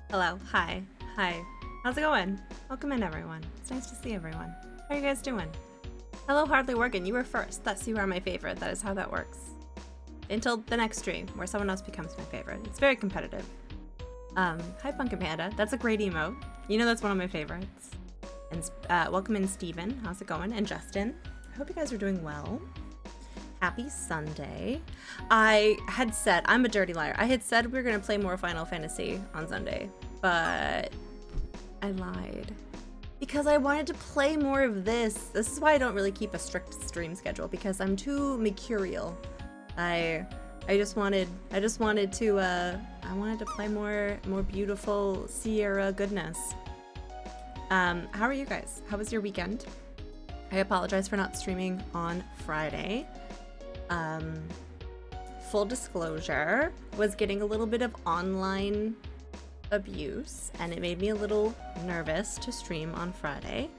Hello. Hi. Hi. How's it going? Welcome in, everyone. It's nice to see everyone. How are you guys doing? Hello, Hardly Working. You were first. Thus, you are my favorite. That is how that works. Until the next stream, where someone else becomes my favorite. It's very competitive. Hi, Pumpkin Panda. That's a great emote. You know that's one of my favorites. And welcome in, Steven. How's it going? And Justin. I hope you guys are doing well. Happy Sunday. I had said, I'm a dirty liar. I had said we were going to play more Final Fantasy on Sunday, but I lied. Because I wanted to play more of this. This is why I don't really keep a strict stream schedule, because I'm too mercurial. I wanted to play more beautiful Sierra goodness. How are you guys? How was your weekend? I apologize for not streaming on Friday. Full disclosure, was getting a little bit of online abuse, and it made me a little nervous to stream on Friday.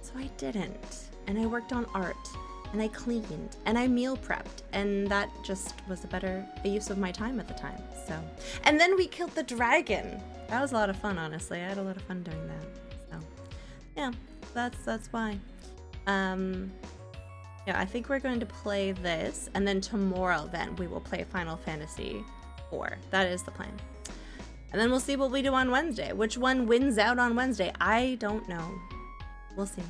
So I didn't. And I worked on art, and I cleaned, and I meal prepped, and that just was a use of my time at the time. So, and then we killed the dragon. That was a lot of fun, honestly. I had a lot of fun doing that. So, yeah, that's why. Yeah, I think we're going to play this, and then tomorrow then we will play Final Fantasy IV. That is the plan. And then we'll see what we do on Wednesday. Which one wins out on Wednesday? I don't know. We'll see.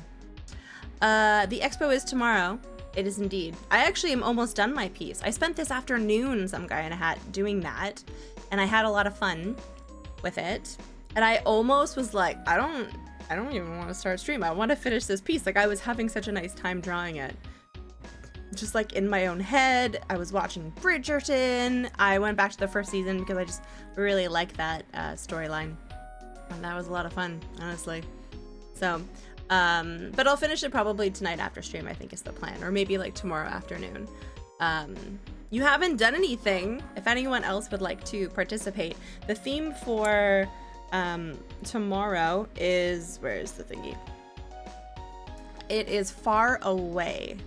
The expo is tomorrow. It is indeed. I actually am almost done my piece. I spent this afternoon, some guy in a hat, doing that, and I had a lot of fun with it. And I almost was like, I don't even want to start stream. I want to finish this piece. Like, I was having such a nice time drawing it. Just like in my own head. I was watching Bridgerton. I went back to the first season because I just really like that storyline. And that was a lot of fun, honestly. So, but I'll finish it probably tonight after stream, I think is the plan. Or maybe like tomorrow afternoon. You haven't done anything. If anyone else would like to participate. The theme for tomorrow is, where is the thingy? It is Far Away.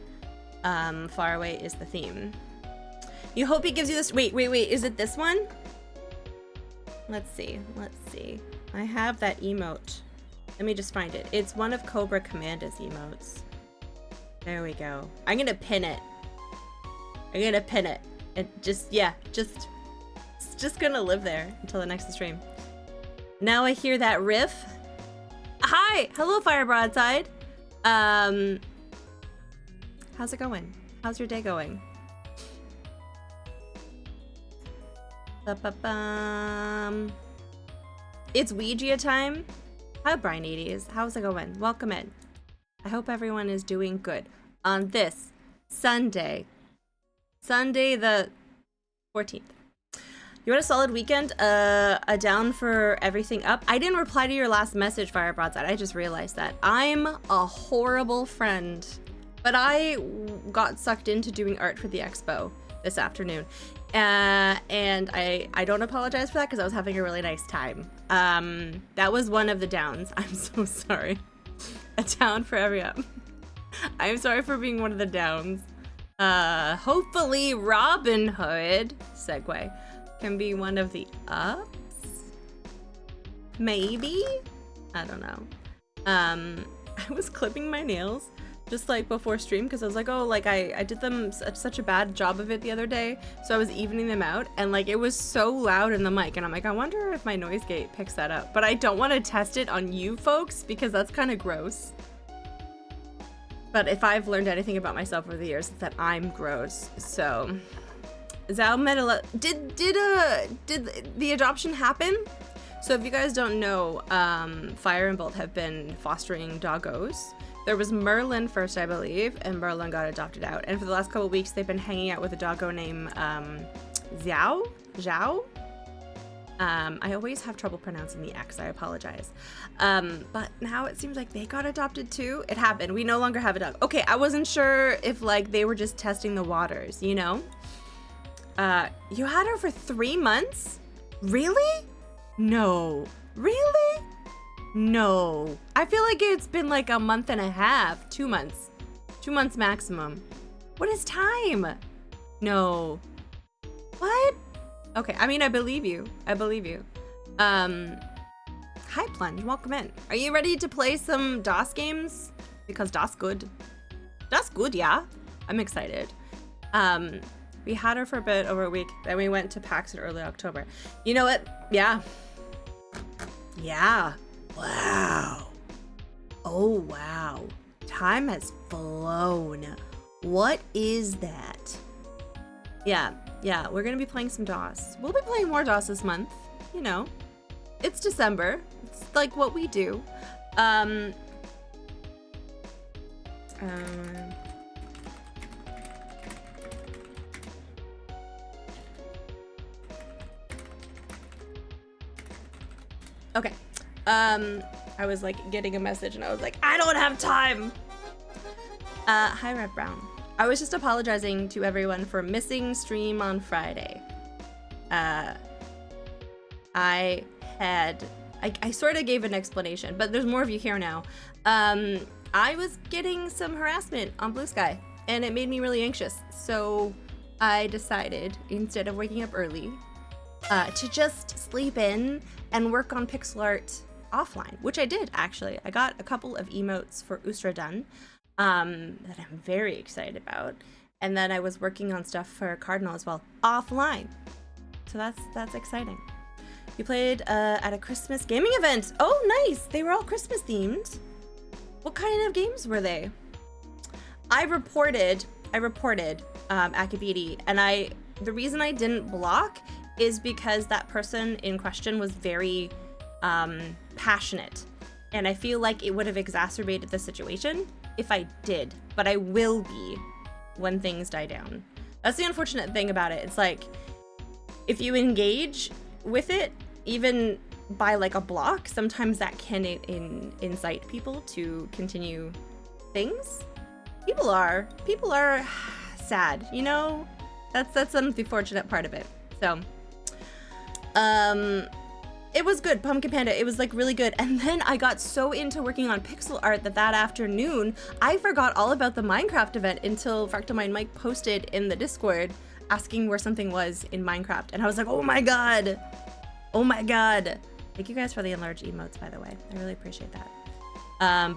Far Away is the theme. You hope he gives you this. Wait, is it this one? Let's see. I have that emote. Let me just find it. It's one of Cobra Commanda's emotes. There we go. I'm gonna pin it. It just it's just gonna live there until the next stream. Now I hear that riff. Hi! Hello, Fire Broadside. How's it going? How's your day going? Ba-ba-bum. It's Ouija time. Hi, Brian 80s. How's it going? Welcome in. I hope everyone is doing good on this Sunday the 14th. You had a solid weekend? A down for everything up? I didn't reply to your last message, Fire Broadside. I just realized that. I'm a horrible friend. But I got sucked into doing art for the expo this afternoon. And I don't apologize for that because I was having a really nice time. That was one of the downs. I'm so sorry. A down for every up. I'm sorry for being one of the downs. Hopefully Robin Hood, segue, can be one of the ups? Maybe? I don't know. I was clipping my nails just like before stream because I was like, oh, like I did them such a bad job of it the other day, so I was evening them out, and like it was so loud in the mic, and I'm like, I wonder if my noise gate picks that up, but I don't want to test it on you folks because that's kind of gross. But if I've learned anything about myself over the years, it's that I'm gross. So Zao Medela, did the adoption happen? So if you guys don't know, Fire and Bolt have been fostering doggos. There was Merlin first, I believe, and Merlin got adopted out. And for the last couple weeks, they've been hanging out with a doggo named Zhao. I always have trouble pronouncing the X. I apologize. But now it seems like they got adopted too. It happened. We no longer have a dog. Okay, I wasn't sure if like they were just testing the waters, you know? You had her for 3 months? Really? No. Really? No. I feel like it's been like a month and a half, 2 months. 2 months maximum. What is time? No. What? Okay, I mean, I believe you. Hi Plunge, welcome in. Are you ready to play some DOS games? Because DOS good. DOS good, yeah. I'm excited. We had her for a bit over a week, then we went to PAX in early October. You know what? Yeah. Yeah. Wow. Oh, wow. Time has flown. What is that? Yeah, we're gonna be playing some DOS. We'll be playing more DOS this month. You know, it's December. It's like what we do. Okay. I was like getting a message and I was like, I don't have time. Hi Red Brown. I was just apologizing to everyone for missing stream on Friday. I sort of gave an explanation, but there's more of you here now. I was getting some harassment on Blue Sky and it made me really anxious. So I decided, instead of waking up early, to just sleep in and work on pixel art offline, which I did actually. I got a couple of emotes for Ustra done that I'm very excited about. And then I was working on stuff for Cardinal as well, offline. So that's exciting. We played at a Christmas gaming event. Oh, nice. They were all Christmas themed. What kind of games were they? I reported Akabidi, and the reason I didn't block is because that person in question was very passionate, and I feel like it would have exacerbated the situation if I did, but I will be when things die down. That's the unfortunate thing about it. It's like, if you engage with it, even by like a block, sometimes that can incite people to continue things. People are sad, you know? That's the unfortunate part of it. So, it was good, Pumpkin Panda. It was like really good. And then I got so into working on pixel art that afternoon, I forgot all about the Minecraft event until Fractalmind Mike posted in the Discord asking where something was in Minecraft. And I was like, oh my God. Oh my God. Thank you guys for the enlarged emotes, by the way. I really appreciate that.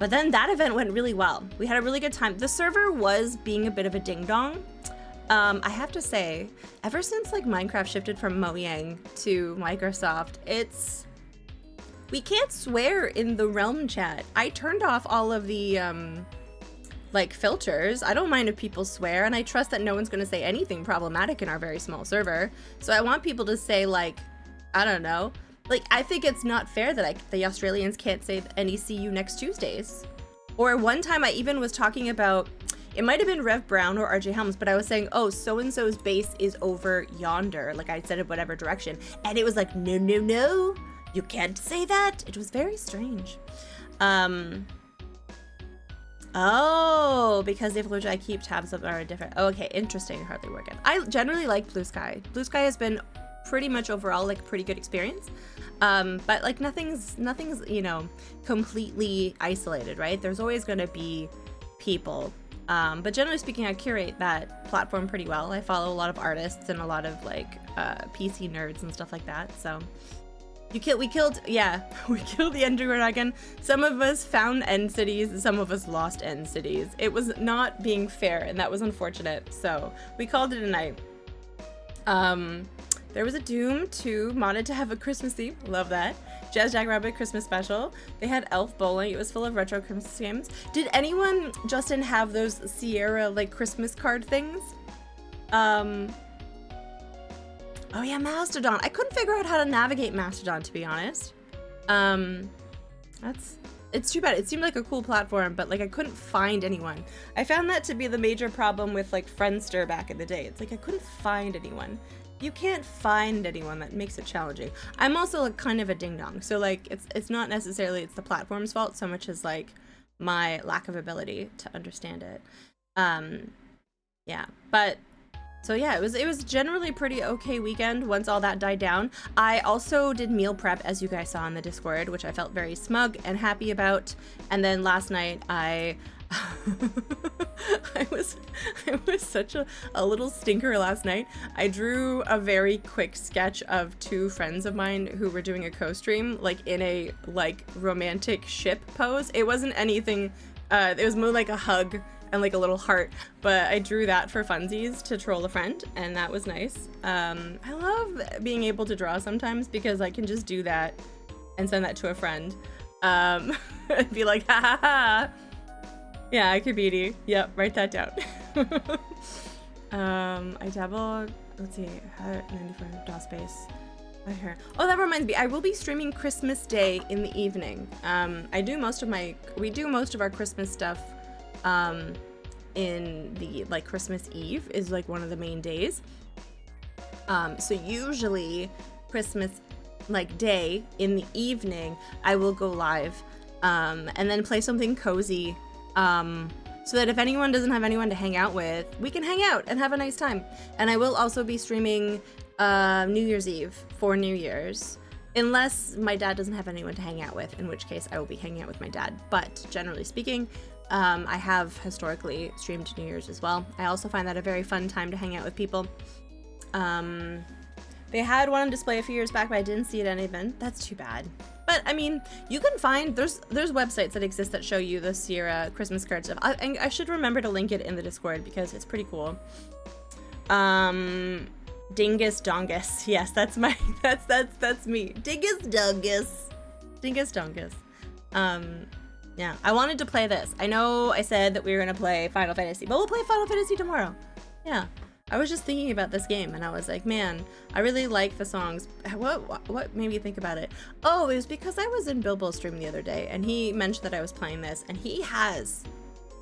But then that event went really well. We had a really good time. The server was being a bit of a ding-dong. I have to say, ever since like Minecraft shifted from Mojang to Microsoft, we can't swear in the Realm chat. I turned off all of the like filters. I don't mind if people swear, and I trust that no one's gonna say anything problematic in our very small server. So I want people to say like, I don't know, like I think it's not fair that the Australians can't say any see you next Tuesdays. Or one time I even was talking about, it might have been Rev Brown or RJ Helms, but I was saying, oh, so-and-so's base is over yonder. Like I said in whatever direction. And it was like, no, no, no, you can't say that. It was very strange. Oh, because if I keep tabs up are different. Oh, okay, interesting, hardly working. I generally like Blue Sky. Blue Sky has been pretty much overall like pretty good experience. But like nothing's, you know, completely isolated, right? There's always gonna be people. But generally speaking, I curate that platform pretty well. I follow a lot of artists and a lot of like PC nerds and stuff like that. So we killed the Ender Dragon. Some of us found end cities, some of us lost end cities. It was not being fair, and that was unfortunate. So we called it a night. There was a Doom 2 modded to have a Christmas theme. Love that. Jazz Jackrabbit Christmas special. They had Elf Bowling. It was full of retro Christmas games. Did anyone, Justin, have those Sierra like Christmas card things? Oh yeah, Mastodon. I couldn't figure out how to navigate Mastodon, to be honest. It's too bad. It seemed like a cool platform, but like I couldn't find anyone. I found that to be the major problem with like Friendster back in the day. It's like I couldn't find anyone. You can't find anyone, that makes it challenging. I'm also like kind of a ding-dong, so like it's not necessarily it's the platform's fault so much as like my lack of ability to understand it. Yeah, but so yeah, it was generally a pretty okay weekend once all that died down. I also did meal prep, as you guys saw in the Discord, which I felt very smug and happy about. And then last night I I was such a little stinker last night. I drew a very quick sketch of two friends of mine who were doing a co-stream, like in a like romantic ship pose. It wasn't anything, it was more like a hug and like a little heart, but I drew that for funsies to troll a friend, and that was nice. I love being able to draw sometimes because I can just do that and send that to a friend. And be like, ha ha ha. Yeah, I could beat you. Yep, write that down. I dabbled, let's see, 94 DOS space. Oh, that reminds me, I will be streaming Christmas Day in the evening. We do most of our Christmas stuff in the, like, Christmas Eve is like one of the main days. So usually Christmas, like, day in the evening, I will go live, and then play something cozy, so that if anyone doesn't have anyone to hang out with, we can hang out and have a nice time. And I will also be streaming New Year's Eve for New Year's, unless my dad doesn't have anyone to hang out with, in which case I will be hanging out with my dad. But generally speaking, I have historically streamed New Year's as well. I also find that a very fun time to hang out with people. They had one on display a few years back, but I didn't see it at any event. That's too bad. But I mean, you can find, there's websites that exist that show you the Sierra Christmas card stuff. I should remember to link it in the Discord because it's pretty cool. Dingus Dongus. Yes, that's my, that's me. Dingus Dongus. Dingus Dongus. Yeah, I wanted to play this. I know I said that we were gonna play Final Fantasy, but we'll play Final Fantasy tomorrow. Yeah. I was just thinking about this game and I was like, man, I really like the songs. What made me think about it? Oh, it was because I was in Bilbo's stream the other day and he mentioned that I was playing this, and he has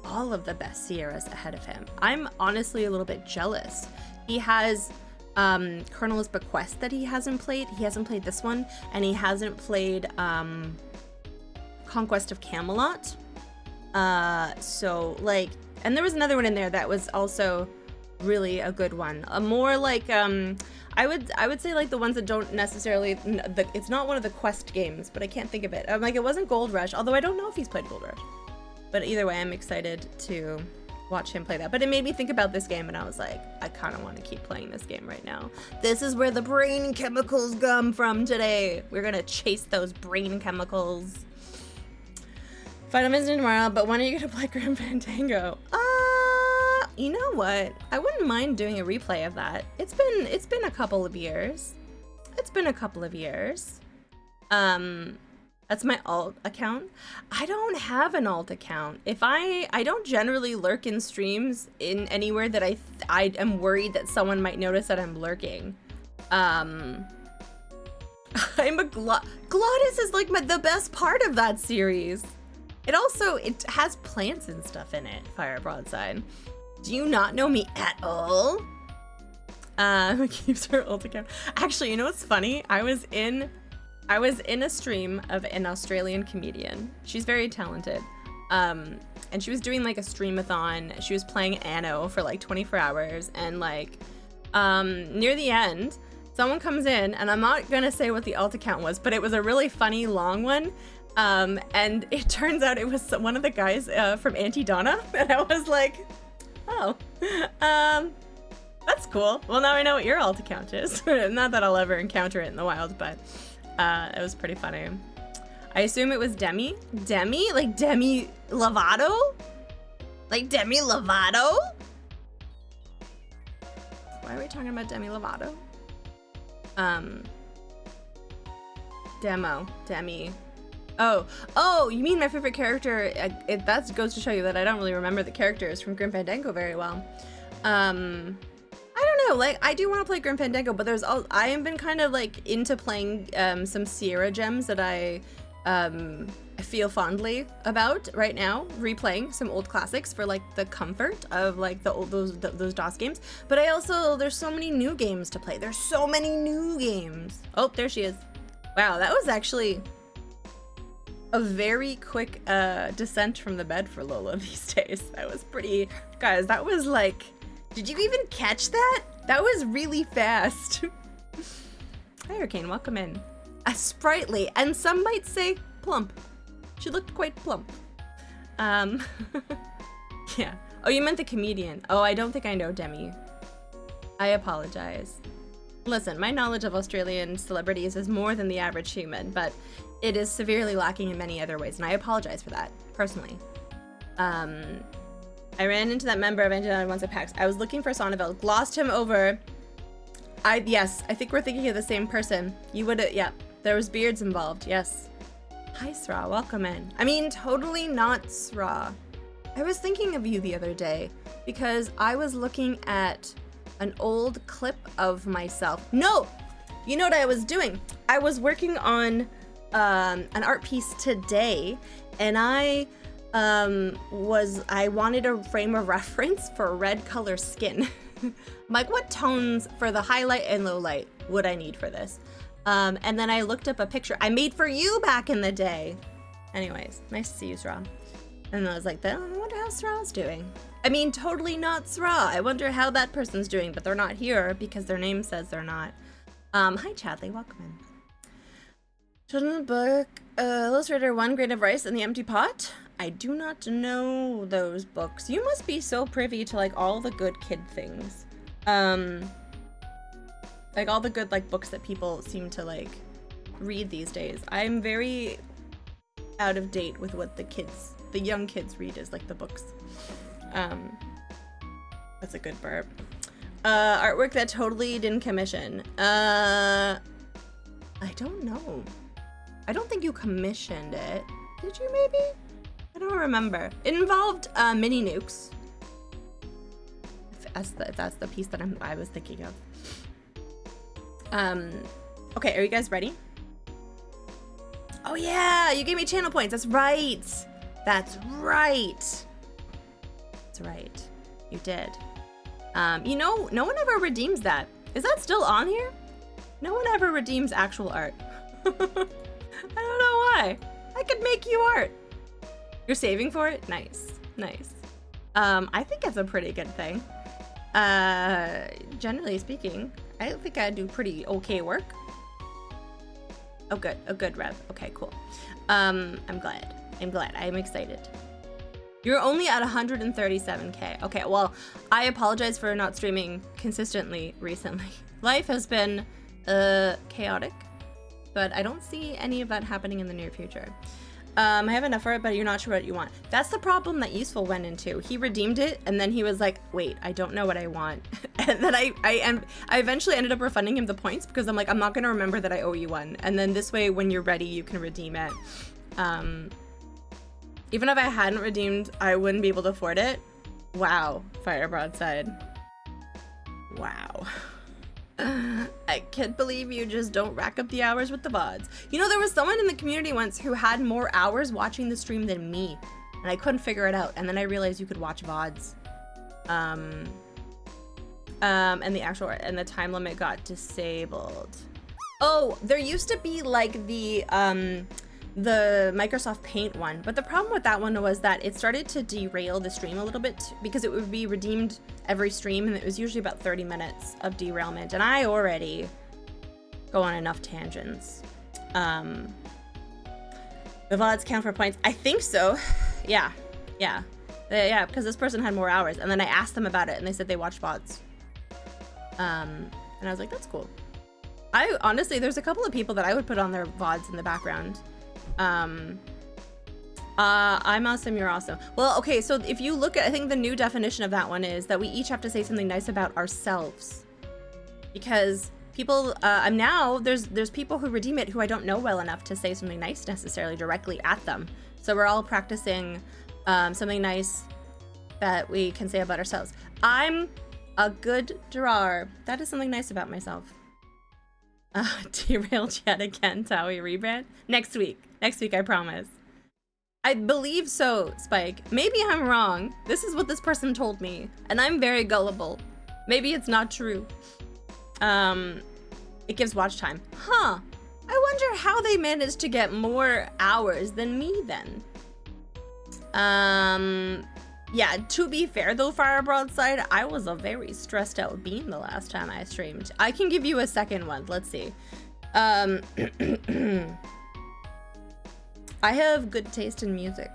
all of the best Sierras ahead of him. I'm honestly a little bit jealous. He has Colonel's Bequest that he hasn't played. He hasn't played this one, and he hasn't played Conquest of Camelot. So like, and there was another one in there that was also really a good one. A more like I would say like the ones that don't necessarily, it's not one of the quest games, but I can't think of it. Like, it wasn't Gold Rush, although I don't know if he's played Gold Rush. But either way, I'm excited to watch him play that. But it made me think about this game, and I was like, I kind of want to keep playing this game right now. This is where the brain chemicals come from today. We're gonna chase those brain chemicals. Final Fantasy tomorrow, but when are you gonna play Grim Fandango? You know what? I wouldn't mind doing a replay of that. It's been a couple of years. It's been a couple of years. That's my alt account. I don't have an alt account. I don't generally lurk in streams in anywhere that I am worried that someone might notice that I'm lurking. I'm a Glottis is like the best part of that series. It has plants and stuff in it, Fire Broadside. Do you not know me at all? Keeps her alt account. Actually, you know what's funny? I was in a stream of an Australian comedian. She's very talented. And she was doing like a streamathon. She was playing Anno for like 24 hours, and like near the end, someone comes in, and I'm not gonna say what the alt account was, but it was a really funny long one. And it turns out it was one of the guys from Auntie Donna, and I was like, oh, that's cool. Well, now I know what your alt account is. Not that I'll ever encounter it in the wild, but it was pretty funny. I assume it was Demi? Demi? Like Demi Lovato? Like Demi Lovato? Why are we talking about Demi Lovato? Demi. Oh, you mean my favorite character? That goes to show you that I don't really remember the characters from Grim Fandango very well. I don't know, like, I do want to play Grim Fandango, but I have been kind of like into playing some Sierra gems that I feel fondly about right now, replaying some old classics for like the comfort of like those DOS games. But there's so many new games to play. There's so many new games. Oh, there she is. Wow, that was actually a very quick descent from the bed for Lola these days. That was pretty, guys, that was like, did you even catch that? That was really fast. Hi, Hurricane, welcome in. Sprightly, and some might say plump. She looked quite plump. Yeah, Oh, you meant the comedian. Oh, I don't think I know Demi. I apologize. Listen, my knowledge of Australian celebrities is more than the average human, but it is severely lacking in many other ways, and I apologize for that, personally. I ran into that member of Angelina once at PAX. I was looking for Sonneville, glossed him over. Yes, I think we're thinking of the same person. You would, yeah, there was beards involved, yes. Hi, Sra, welcome in. I mean, totally not Sra. I was thinking of you the other day because I was looking at an old clip of myself. No, you know what I was doing? I was working on an art piece today, and I wanted a frame of reference for red color skin. I'm like, what tones for the highlight and low light would I need for this? And then I looked up a picture I made for you back in the day. Anyways, nice to see you, Sra. And I was like, I wonder how Sra's doing. I mean, totally not Sra. I wonder how that person's doing, but they're not here because their name says they're not. Hi, Chadley, welcome in. Children's book, Illustrator 1, Grain of Rice and the Empty Pot. I do not know those books. You must be so privy to like all the good kid things. Like all the good like books that people seem to like read these days. I'm very out of date with what the young kids read as like the books. That's a good burp. Artwork that totally didn't commission. I don't know. I don't think you commissioned it. Did you maybe? I don't remember. It involved mini nukes. If that's the piece that I was thinking of. Okay, are you guys ready? Oh yeah, you gave me channel points. That's right. That's right. That's right. You did. You know, no one ever redeems that. Is that still on here? No one ever redeems actual art. I don't know why. I could make you art. You're saving for it? Nice. Nice. I think it's a pretty good thing. Generally speaking, I think I do pretty okay work. Oh good. Oh good, Rev. Okay, cool. I'm glad. I'm excited. You're only at 137k. Okay, well, I apologize for not streaming consistently recently. Life has been chaotic, but I don't see any of that happening in the near future. I have enough for it, but you're not sure what you want. That's the problem that Useful went into. He redeemed it, and then he was like, wait, I don't know what I want. And then I eventually ended up refunding him the points because I'm like, I'm not going to remember that I owe you one. And then this way, when you're ready, you can redeem it. Even if I hadn't redeemed, I wouldn't be able to afford it. Wow, Fire Broadside. Wow. I can't believe you just don't rack up the hours with the VODs. You know, there was someone in the community once who had more hours watching the stream than me, and I couldn't figure it out. And then I realized you could watch VODs. And the time limit got disabled. Oh, there used to be like the Microsoft Paint one, but the problem with that one was that it started to derail the stream a little bit because it would be redeemed every stream, and it was usually about 30 minutes of derailment, and I already go on enough tangents. The VODs count for points? I think so. Yeah, because this person had more hours, and then I asked them about it, and they said they watched VODs. And I was like, that's cool. I honestly, there's a couple of people that I would put on their VODs in the background. I'm awesome, you're awesome. Well, okay, so if you look at, I think the new definition of that one is that we each have to say something nice about ourselves. Because people, there's people who redeem it who I don't know well enough to say something nice necessarily directly at them. So we're all practicing something nice that we can say about ourselves. I'm a good drawer. That is something nice about myself. Derailed yet again, Tawe rebrand? Next week, I promise. I believe so, Spike. Maybe I'm wrong. This is what this person told me, and I'm very gullible. Maybe it's not true. It gives watch time. Huh. I wonder how they managed to get more hours than me then. Yeah, to be fair though, Fire Broadside, I was a very stressed out being the last time I streamed. I can give you a second one. Let's see. I have good taste in music.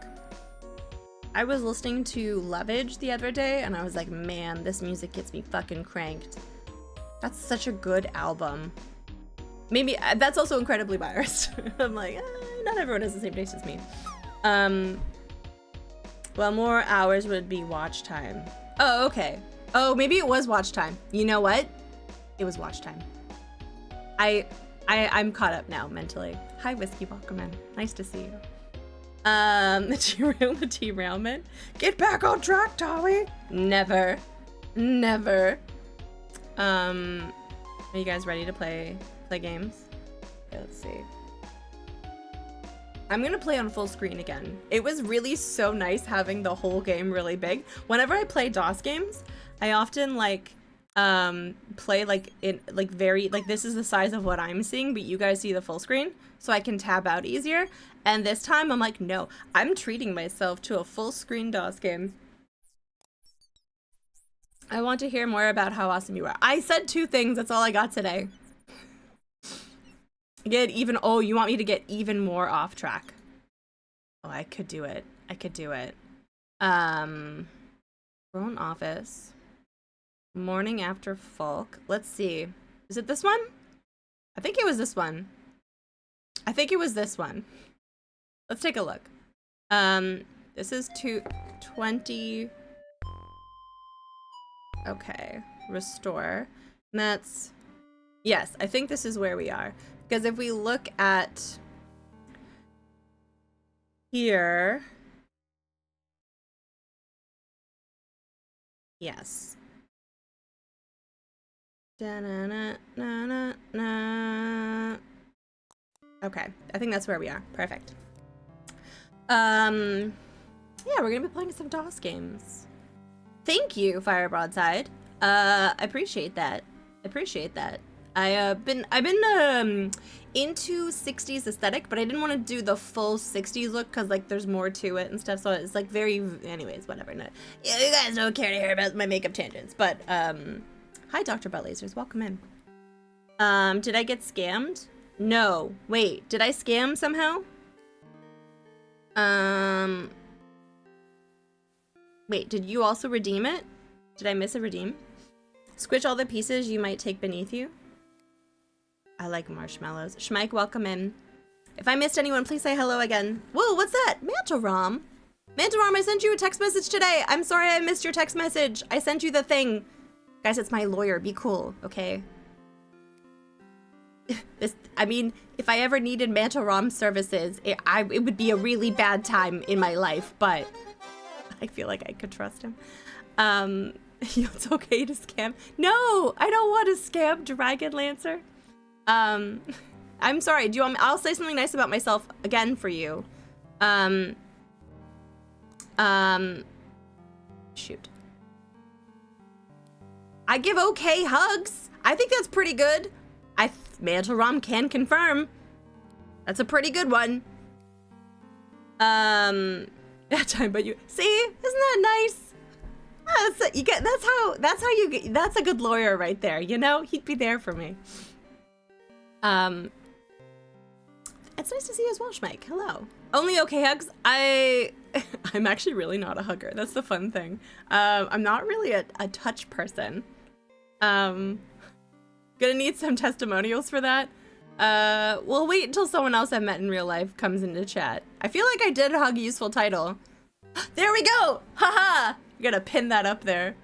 I was listening to Lovage the other day, and I was like, man, this music gets me fucking cranked. That's such a good album. Maybe that's also incredibly biased. I'm like, not everyone has the same taste as me. Well, more hours would be watch time. Oh, okay. Oh, maybe it was watch time. You know what? It was watch time. I'm caught up now mentally. Hi, Whiskey Walkerman. Nice to see you. The derailment. Get back on track, Tawe. Never. Never. Are you guys ready to play games? Okay, let's see. I'm gonna play on full screen again. It was really so nice having the whole game really big. Whenever I play DOS games, I often like play like it like very like this is the size of what I'm seeing, but you guys see the full screen, so I can tab out easier. And this time I'm like, no, I'm treating myself to a full screen DOS game. I want to hear more about how awesome you are. I said 2 things, that's all I got today. Oh, you want me to get even more off track? Oh, I could do it. I could do it. Grown Office. Morning After Folk. Let's see. Is it this one? I think it was this one. I think it was this one. Let's take a look. This is 220. Okay. Restore. And that's... Yes, I think this is where we are. Because if we look at here, yes. Da-na-na-na-na-na. Okay, I think that's where we are. Perfect. Yeah, we're gonna be playing some DOS games. Thank you, Fire Broadside. I appreciate that. Appreciate that. I've been into 60s aesthetic, but I didn't want to do the full 60s look because like there's more to it and stuff, so it's like very, anyways, whatever. No, yeah, you guys don't care to hear about my makeup tangents, but hi Dr. Butt Lasers, welcome in. Did I get scammed? No. Wait, did I scam somehow? Wait, did you also redeem it? Did I miss a redeem? Squish all the pieces you might take beneath you. I like marshmallows. Schmike, welcome in. If I missed anyone, please say hello again. Whoa, what's that? Mantarom. Mantarom, I sent you a text message today. I'm sorry I missed your text message. I sent you the thing. Guys, it's my lawyer. Be cool, okay? I mean, if I ever needed Mantarom services, it would be a really bad time in my life, but I feel like I could trust him. It's okay to scam. No, I don't want to scam Dragon Lancer. I'm sorry. Do you want me? I'll say something nice about myself again for you. Shoot. I give okay hugs. I think that's pretty good. Mantarom can confirm. That's a pretty good one. That time, but you see, isn't that nice? That's a good lawyer right there. You know, he'd be there for me. It's nice to see you as well, Schmike. Hello. Only okay hugs. I'm actually really not a hugger. That's the fun thing. I'm not really a touch person. Gonna need some testimonials for that. We'll wait until someone else I've met in real life comes into chat. I feel like I did hug useful title. There we go! Haha! You gotta pin that up there.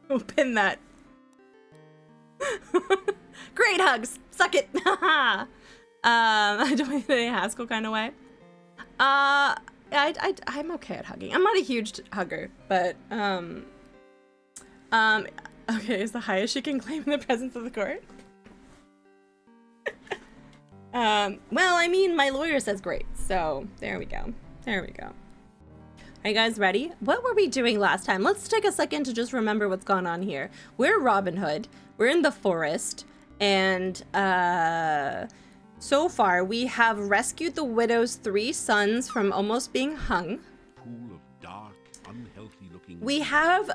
Oh, pin that. Great hugs! Suck it! Haha! I don't mean in a Haskell kind of way. I'm okay at hugging. I'm not a huge hugger, but, okay, is the highest she can claim in the presence of the court? Well, I mean, my lawyer says great, so there we go. There we go. Are you guys ready? What were we doing last time? Let's take a second to just remember what's gone on here. We're Robin Hood. We're in the forest, and, so far, we have rescued the widow's 3 sons from almost being hung. Pool of dark, unhealthy looking. We have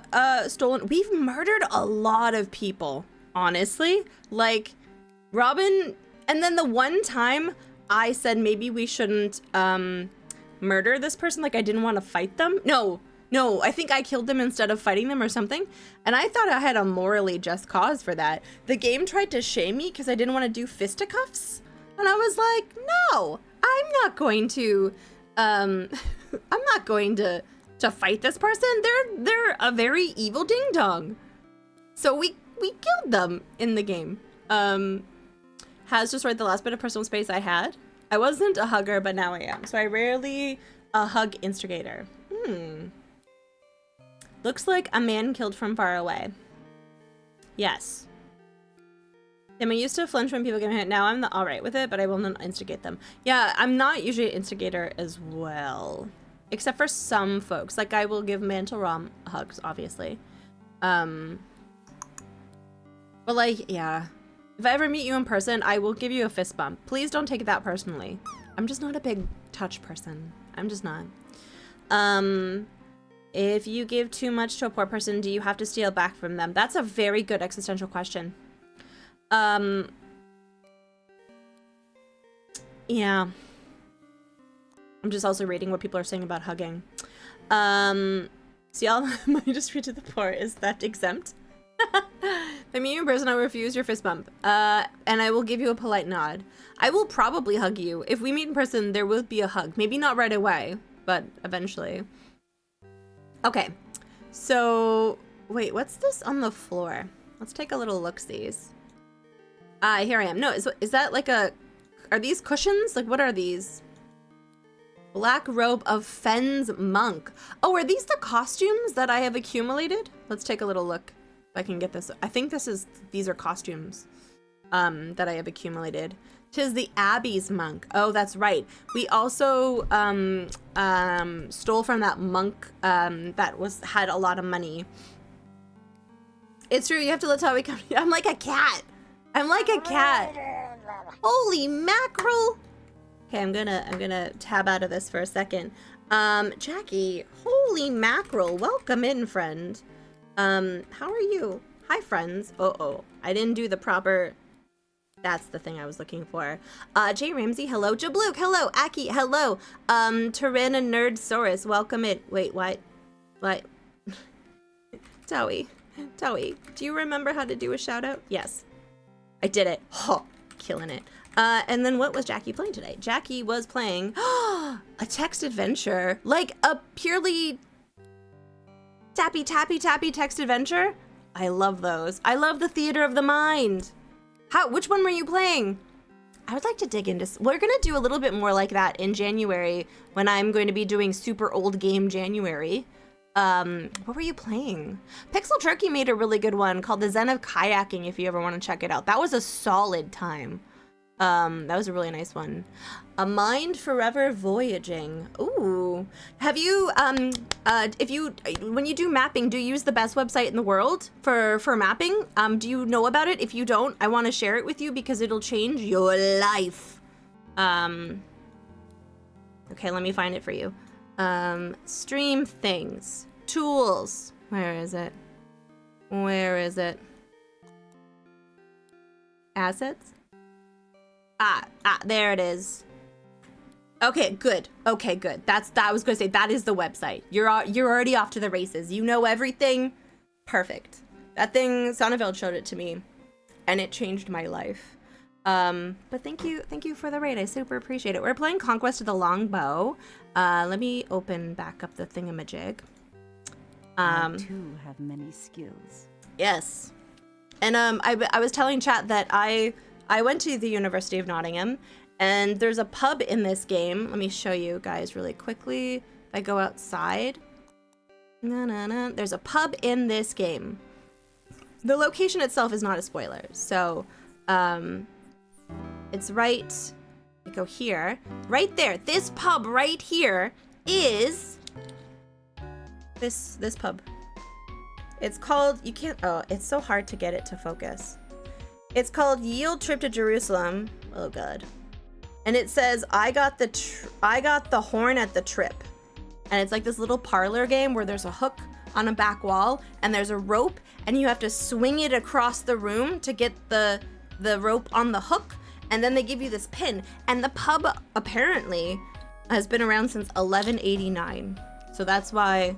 we've murdered a lot of people, honestly. Like, Robin, and then the one time I said maybe we shouldn't murder this person, like I didn't want to fight them. No, No, I think I killed them instead of fighting them or something. And I thought I had a morally just cause for that. The game tried to shame me because I didn't want to do fisticuffs. And I was like, no, I'm not going to, I'm not going to fight this person. They're a very evil ding dong. So we killed them in the game. Has destroyed the last bit of personal space I had. I wasn't a hugger, but now I am. So I rarely hug instigator. Looks like a man killed from far away. Yes. I used to flinch when people get hit. Now I'm all right with it, but I will not instigate them. Yeah, I'm not usually an instigator as well. Except for some folks. Like, I will give Mantle Rom hugs, obviously. But, like, yeah. If I ever meet you in person, I will give you a fist bump. Please don't take it that personally. I'm just not a big touch person. I'm just not. If you give too much to a poor person, do you have to steal back from them? That's a very good existential question. Yeah. I'm just also reading what people are saying about hugging. See, all money distributed to the poor, is that exempt? If I meet you in person, I will refuse your fist bump. And I will give you a polite nod. I will probably hug you. If we meet in person, there will be a hug. Maybe not right away, but eventually. Okay, so wait, what's this on the floor? Let's take a little look-sees. Here I am. No, is that like are these cushions? Like, what are these? Black robe of Fen's monk. Oh, are these the costumes that I have accumulated? Let's take a little look if I can get this. I think these are costumes that I have accumulated. 'Tis the Abbey's monk. Oh, that's right. We also stole from that monk that had a lot of money. It's true, you have to let Tawe come. I'm like a cat. I'm like a cat. Holy mackerel. Okay, I'm gonna tab out of this for a second. Jackie, holy mackerel. Welcome in, friend. How are you? Hi, friends. Uh-oh. I didn't do the proper... That's the thing I was looking for. Jay Ramsey, hello. Jabluke, hello. Aki, hello. Tyrannosaurus, welcome in. Wait, what? What? Tawe, do you remember how to do a shout out? Yes. I did it. Oh, killing it. And then what was Jackie playing today? Jackie was playing a text adventure. Like a purely tappy text adventure. I love those. I love the theater of the mind. Which one were you playing? I would like to dig into... We're going to do a little bit more like that in January when I'm going to be doing super old game January. What were you playing? Pixel Turkey made a really good one called The Zen of Kayaking if you ever want to check it out. That was a solid time. That was a really nice one. A Mind Forever Voyaging. Ooh. Have you, when you do mapping, do you use the best website in the world for mapping? Do you know about it? If you don't, I want to share it with you because it'll change your life. Okay, let me find it for you. Stream things. Tools. Where is it? Assets? There it is. Okay, good. That I was gonna say, that is the website. You're already off to the races. You know everything. Perfect. That thing, Sonneveld showed it to me, and it changed my life. But thank you for the raid. I super appreciate it. We're playing Conquest of the Longbow. Let me open back up the thingamajig. I too have many skills. Yes. And I was telling chat that I went to the University of Nottingham, and there's a pub in this game. Let me show you guys really quickly. If I go outside, there's a pub in this game. The location itself is not a spoiler, so it's right. I go here, right there. This pub right here is this pub. It's called, you can't, oh, it's so hard to get it to focus. It's called Yield Trip to Jerusalem. Oh god. And it says, I got the horn at the trip. And it's like this little parlor game where there's a hook on a back wall and there's a rope and you have to swing it across the room to get the rope on the hook. And then they give you this pin. And the pub apparently has been around since 1189. So that's why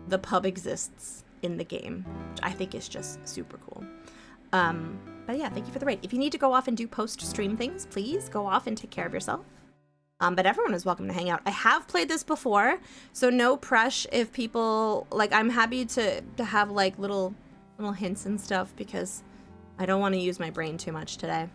the pub exists in the game, which I think is just super cool. But yeah, thank you for the raid. If you need to go off and do post-stream things, please go off and take care of yourself. But everyone is welcome to hang out. I have played this before, so no pressure if people, like, I'm happy to have, like, little hints and stuff, because I don't want to use my brain too much today.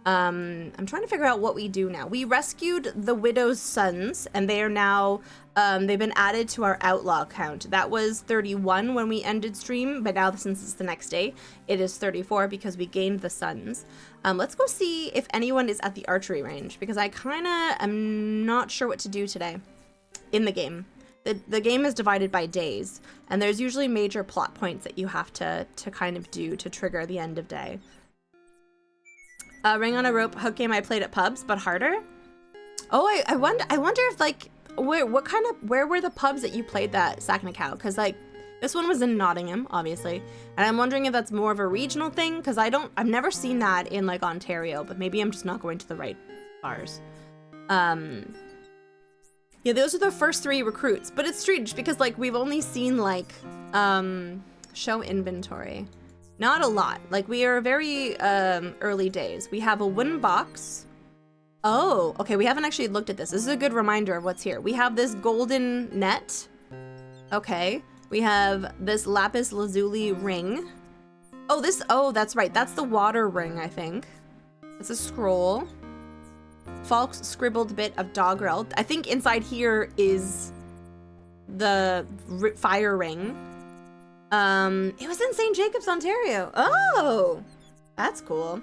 I'm trying to figure out what we do now. We rescued the widow's sons, and they are now, they've been added to our outlaw count. That was 31 when we ended stream, but now since it's the next day, it is 34 because we gained the sons. Let's go see if anyone is at the archery range, because I kind of am not sure what to do today in the game. The game is divided by days, and there's usually major plot points that you have to kind of do to trigger the end of day. Ring on a Rope hook game I played at pubs, but harder. Oh, I wonder if, like, where were the pubs that you played that Sack and a Cow? Because, like, this one was in Nottingham, obviously, and I'm wondering if that's more of a regional thing, because I've never seen that in, like, Ontario, but maybe I'm just not going to the right bars. Yeah, those are the first 3 recruits, but it's strange because, like, we've only seen, like, show inventory. Not a lot. Like, we are very early days. We have a wooden box. Oh, okay, we haven't actually looked at this. This is a good reminder of what's here. We have this golden net. Okay. We have this lapis lazuli ring. Oh, that's right. That's the water ring, I think. It's a scroll. Falk's scribbled bit of doggerel. I think inside here is the fire ring. It was in St. Jacobs, Ontario. Oh, that's cool.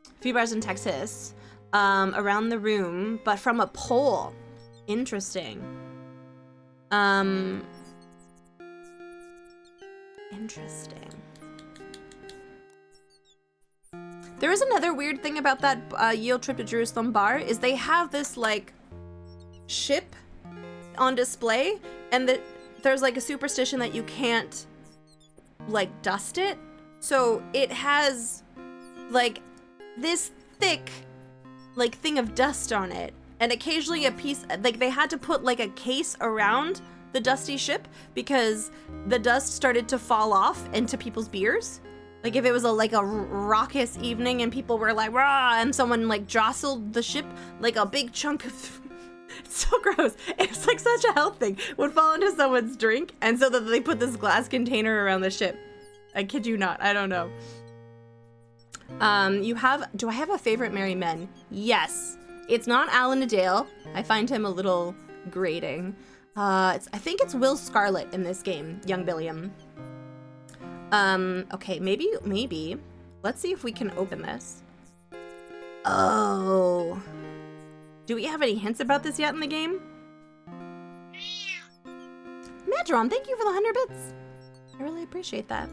A few bars in Texas. Around the room, but from a pole. Interesting. Interesting. There is another weird thing about that Yield Trip to Jerusalem bar, is they have this, like, ship on display, and there's, like, a superstition that you can't, like, dust it. So it has, like, this thick, like, thing of dust on it, and occasionally a piece, like, they had to put, like, a case around the dusty ship because the dust started to fall off into people's beers. Like, if it was a raucous evening and people were like, rah, and someone, like, jostled the ship, like, a big chunk of it's so gross. It's like such a health thing. Would fall into someone's drink, and so that they put this glass container around the ship. I kid you not. I don't know. Do I have a favorite Merry Men? Yes. It's not Alan Adale. I find him a little grating. I think it's Will Scarlet in this game, Young Billiam. Okay, maybe. Let's see if we can open this. Oh. Do we have any hints about this yet in the game? Madron, thank you for the 100 bits. I really appreciate that.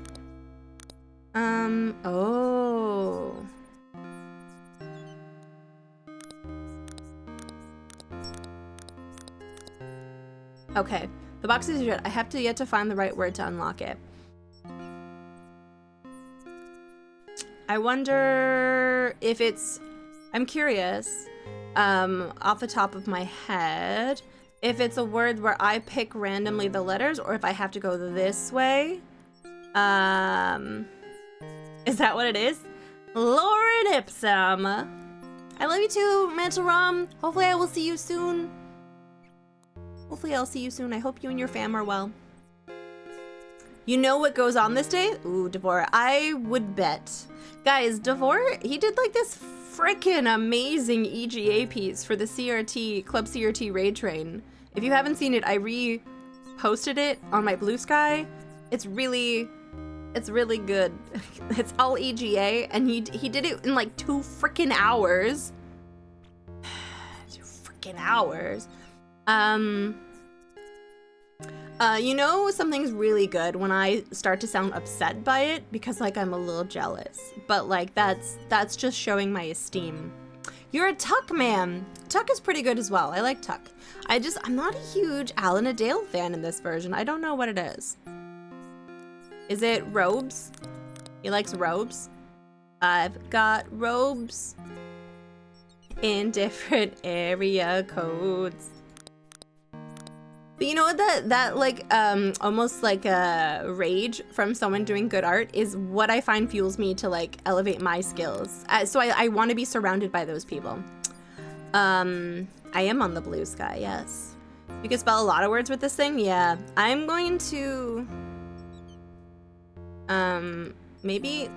Oh. Okay, the box is shut. I have yet to find the right word to unlock it. I wonder if it's, I'm curious, off the top of my head, if it's a word where I pick randomly the letters, or if I have to go this way. Is that what it is? Lauren Ipsum. I love you too, Mantle Rom. Hopefully I will see you soon. Hopefully I'll see you soon. I hope you and your fam are well. You know what goes on this day? Ooh, Devor. I would bet. Guys, Devor, he did like this freaking amazing EGA piece for the CRT, Club CRT Raid Train. If you haven't seen it, I reposted it on my Blue Sky. It's really good. It's all EGA, and he did it in like 2 freaking hours. 2 freaking hours. You know something's really good when I start to sound upset by it, because like I'm a little jealous, but like that's just showing my esteem. You're a Tuck man. Tuck is pretty good as well. I like Tuck. I'm not a huge Alan Adale fan in this version. I don't know what it is. Is it robes? He likes robes. I've got robes in different area codes. But you know what, that like almost like a rage from someone doing good art is what I find fuels me to like elevate my skills. So I want to be surrounded by those people. I am on the blue sky, yes. You can spell a lot of words with this thing, yeah. I'm going to maybe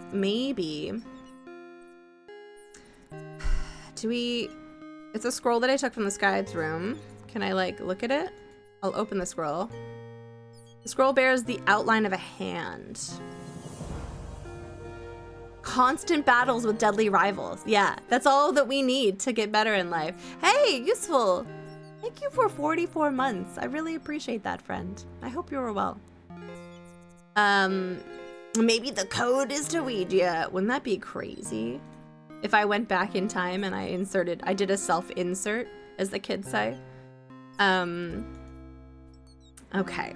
it's a scroll that I took from the scribe's room. Can I like look at it? I'll open the scroll. The scroll bears the outline of a hand. Constant battles with deadly rivals. Yeah, that's all that we need to get better in life. Hey, useful. Thank you for 44 months. I really appreciate that, friend. I hope you were well. Maybe the code is to Ouija. Wouldn't that be crazy? If I went back in time and I did a self-insert, as the kids say. Okay.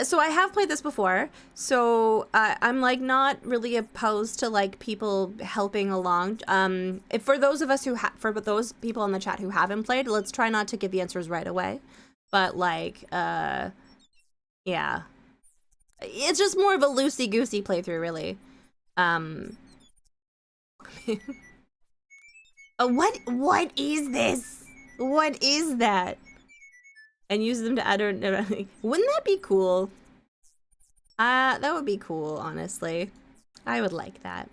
So I have played this before, so I'm like not really opposed to like people helping along. If for those of us for those people in the chat who haven't played, let's try not to get the answers right away. But like, yeah, it's just more of a loosey-goosey playthrough, really. What is this? What is that? And use them to add or wouldn't that be cool? That would be cool, honestly. I would like that.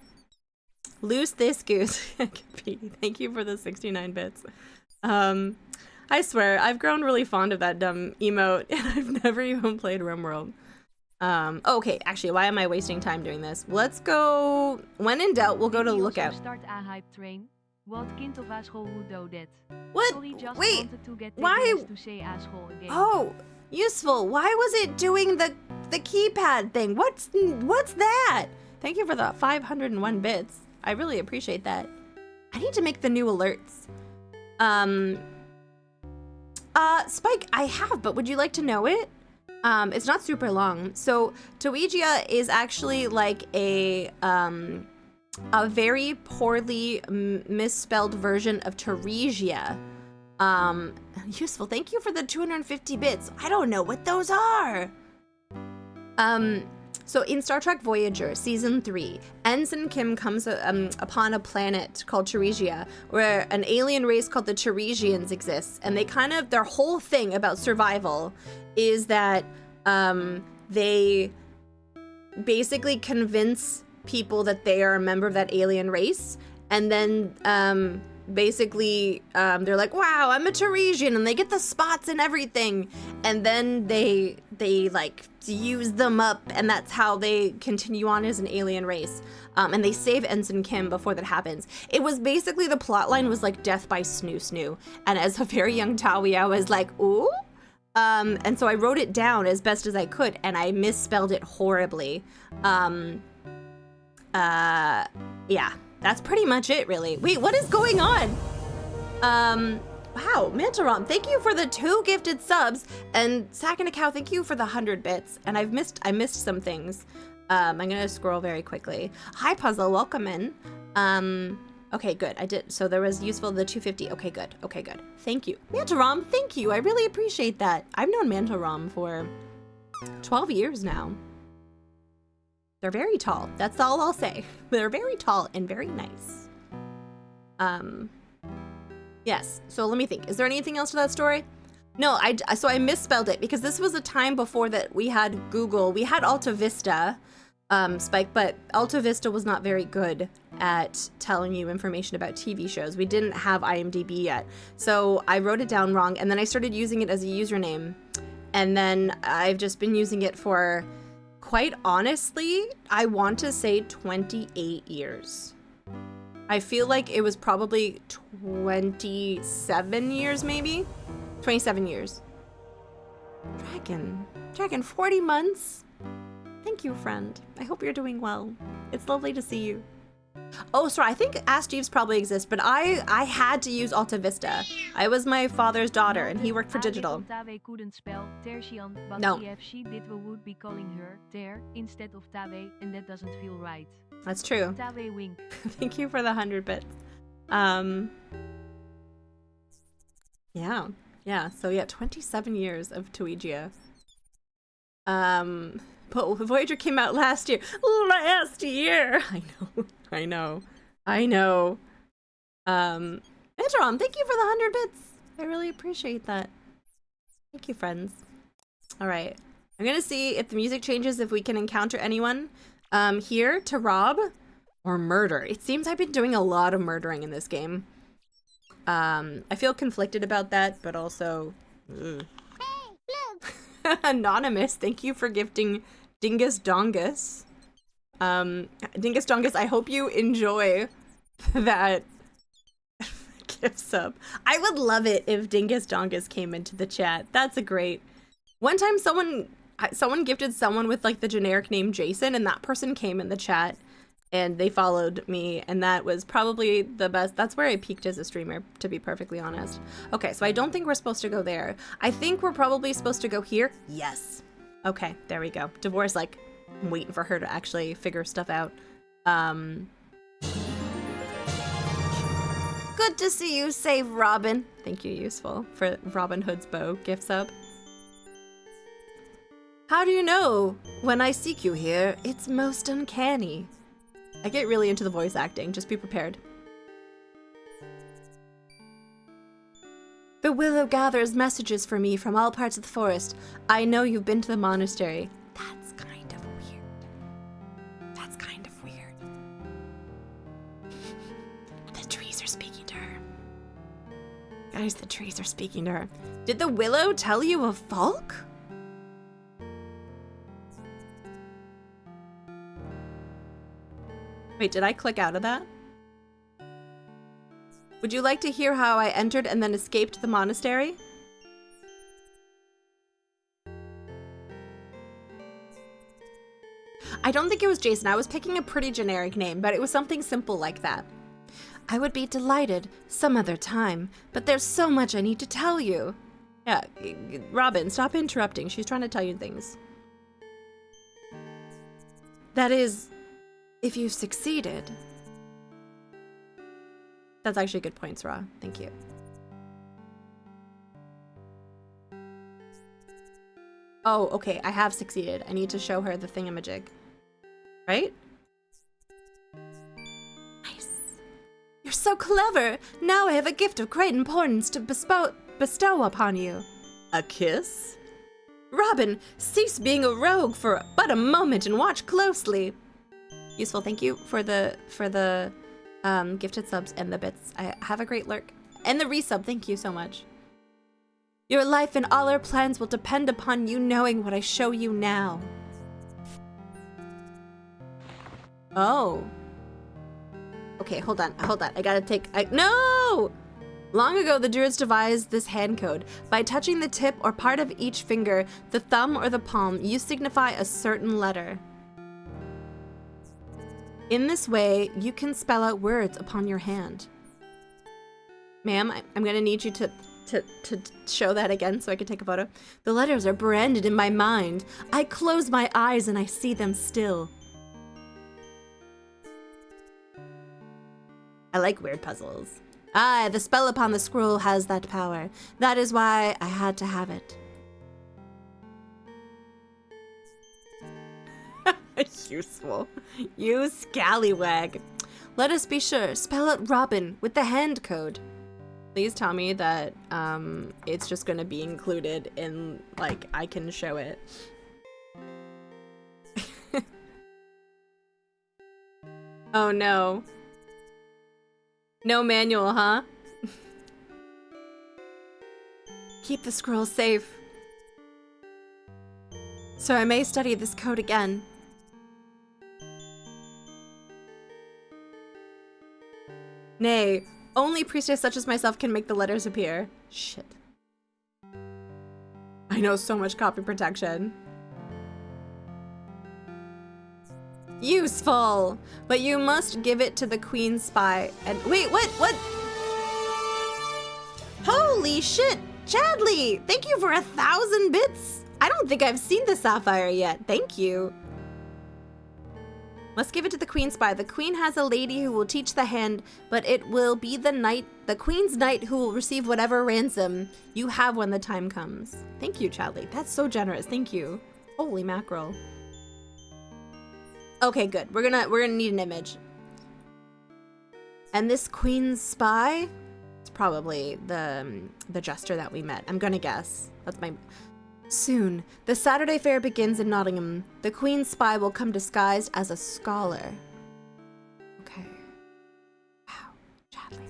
Loose this goose. Thank you for the 69 bits. I swear, I've grown really fond of that dumb emote, and I've never even played RimWorld. Okay, actually, why am I wasting time doing this? Let's go. When in doubt, we'll go to Lookout. Start a hype train. What kind of asshole would do that? What? Sorry, just Wait, wanted to get why? To say asshole again. Oh, useful. Why was it doing the keypad thing? What's that? Thank you for the 501 bits. I really appreciate that. I need to make the new alerts. Spike, I have, but would you like to know it? It's not super long. So, Tawegia is actually like a very poorly misspelled version of Teresia. Useful. Thank you for the 250 bits. I don't know what those are. So in Star Trek Voyager, Season 3, Ensign Kim comes upon a planet called Teresia, where an alien race called the Teresians exists, and they their whole thing about survival is that they basically convince people that they are a member of that alien race, and then basically they're like, wow, I'm a Teresian, and they get the spots and everything, and then they like use them up, and that's how they continue on as an alien race. And they save Ensign Kim before that happens. It was basically, the plot line was like death by snoo snoo, and as a very young Tawe, I was like, ooh. And so I wrote it down as best as I could, and I misspelled it horribly. Yeah, that's pretty much it, really. Wait, what is going on? Wow, Mantarom, thank you for the 2 gifted subs, and Sakanakau, thank you for the 100 bits. And I missed some things. I'm gonna scroll very quickly. Hi, Puzzle, welcome in. Okay, good, I did. So there was useful, the 250. Okay, good. Thank you. Mantarom, thank you, I really appreciate that. I've known Mantarom for 12 years now. They're very tall. That's all I'll say. They're very tall and very nice. Yes. So let me think. Is there anything else to that story? No, so I misspelled it because this was a time before that we had Google. We had Alta Vista, Spike, but Alta Vista was not very good at telling you information about TV shows. We didn't have IMDb yet. So I wrote it down wrong, and then I started using it as a username. And then I've just been using it for, quite honestly, I want to say 28 years. I feel like it was probably 27 years, maybe? 27 years. Dragon, 40 months? Thank you, friend. I hope you're doing well. It's lovely to see you. Oh, sorry, I think Ask Jeeves probably exists, but I had to use Alta Vista. I was my father's daughter, and he worked for digital. Tawe couldn't spell Tertian, but No. if she did, we would be calling her Ter instead of Tawe, and that doesn't feel right. That's true. Tawe wink. Thank you for the 100 bits. Yeah. Yeah, so yeah, 27 years of Tuigia. But Voyager came out last year. Last year! I know. Interom, thank you for the 100 bits. I really appreciate that. Thank you, friends. Alright. I'm gonna see if the music changes, if we can encounter anyone here to rob or murder. It seems I've been doing a lot of murdering in this game. I feel conflicted about that, but also... Hey, look! Anonymous, thank you for gifting Dingus Dongus. Dingus Dongus, I hope you enjoy that gift sub. I would love it if Dingus Dongus came into the chat. That's a great... One time someone gifted someone with like the generic name Jason, and that person came in the chat and they followed me, and that was probably the best. That's where I peaked as a streamer, to be perfectly honest. Okay, so I don't think we're supposed to go there. I think we're probably supposed to go here. Yes. Okay, there we go. Devorah's like, I'm waiting for her to actually figure stuff out. Good to see you, save Robin. Thank you, Useful, for Robin Hood's bow gift sub. How do you know? When I seek you here, it's most uncanny. I get really into the voice acting, just be prepared. The willow gathers messages for me from all parts of the forest. I know you've been to the monastery. That's kind of weird. That's kind of weird. The trees are speaking to her. Guys, the trees are speaking to her. Did the willow tell you of Falk? Wait, did I click out of that? Would you like to hear how I entered and then escaped the monastery? I don't think it was Jason. I was picking a pretty generic name, but it was something simple like that. I would be delighted some other time, but there's so much I need to tell you. Yeah, Robin, stop interrupting. She's trying to tell you things. That is... if you've succeeded. That's actually good points, Ra. Thank you. Oh, okay. I have succeeded. I need to show her the thingamajig. Right? Nice. You're so clever. Now I have a gift of great importance to bestow upon you. A kiss? Robin, cease being a rogue for but a moment and watch closely. Useful, thank you for the gifted subs and the bits. I have a great lurk. And the resub, thank you so much. Your life and all our plans will depend upon you knowing what I show you now. Oh. Okay, hold on. I gotta take... No! Long ago, the Druids devised this hand code. By touching the tip or part of each finger, the thumb or the palm, you signify a certain letter. In this way, you can spell out words upon your hand. Ma'am, I'm gonna need you to show that again so I can take a photo. The letters are branded in my mind. I close my eyes and I see them still. I like weird puzzles. Ah, the spell upon the scroll has that power. That is why I had to have it. Useful. You scallywag. Let us be sure. Spell out Robin with the hand code. Please tell me that it's just gonna be included in, like, I can show it. Oh no. No manual, huh? Keep the scroll safe. So I may study this code again. Nay, only priestess such as myself can make the letters appear. Shit. I know so much copy protection. Useful! But you must give it to the queen's spy and- Wait, what? Holy shit! Chadley! Thank you for 1,000 bits! I don't think I've seen the sapphire yet. Thank you. Must give it to the queen spy. The queen has a lady who will teach the hand, but it will be the queen's knight who will receive whatever ransom you have when the time comes. Thank you, Chadley. That's so generous. Thank you. Holy mackerel. Okay, good. We're gonna need an image. And this queen's spy, it's probably the jester that we met. I'm gonna guess. That's my... Soon, the Saturday fair begins in Nottingham. The queen's spy will come disguised as a scholar. Okay. Wow, Chadley,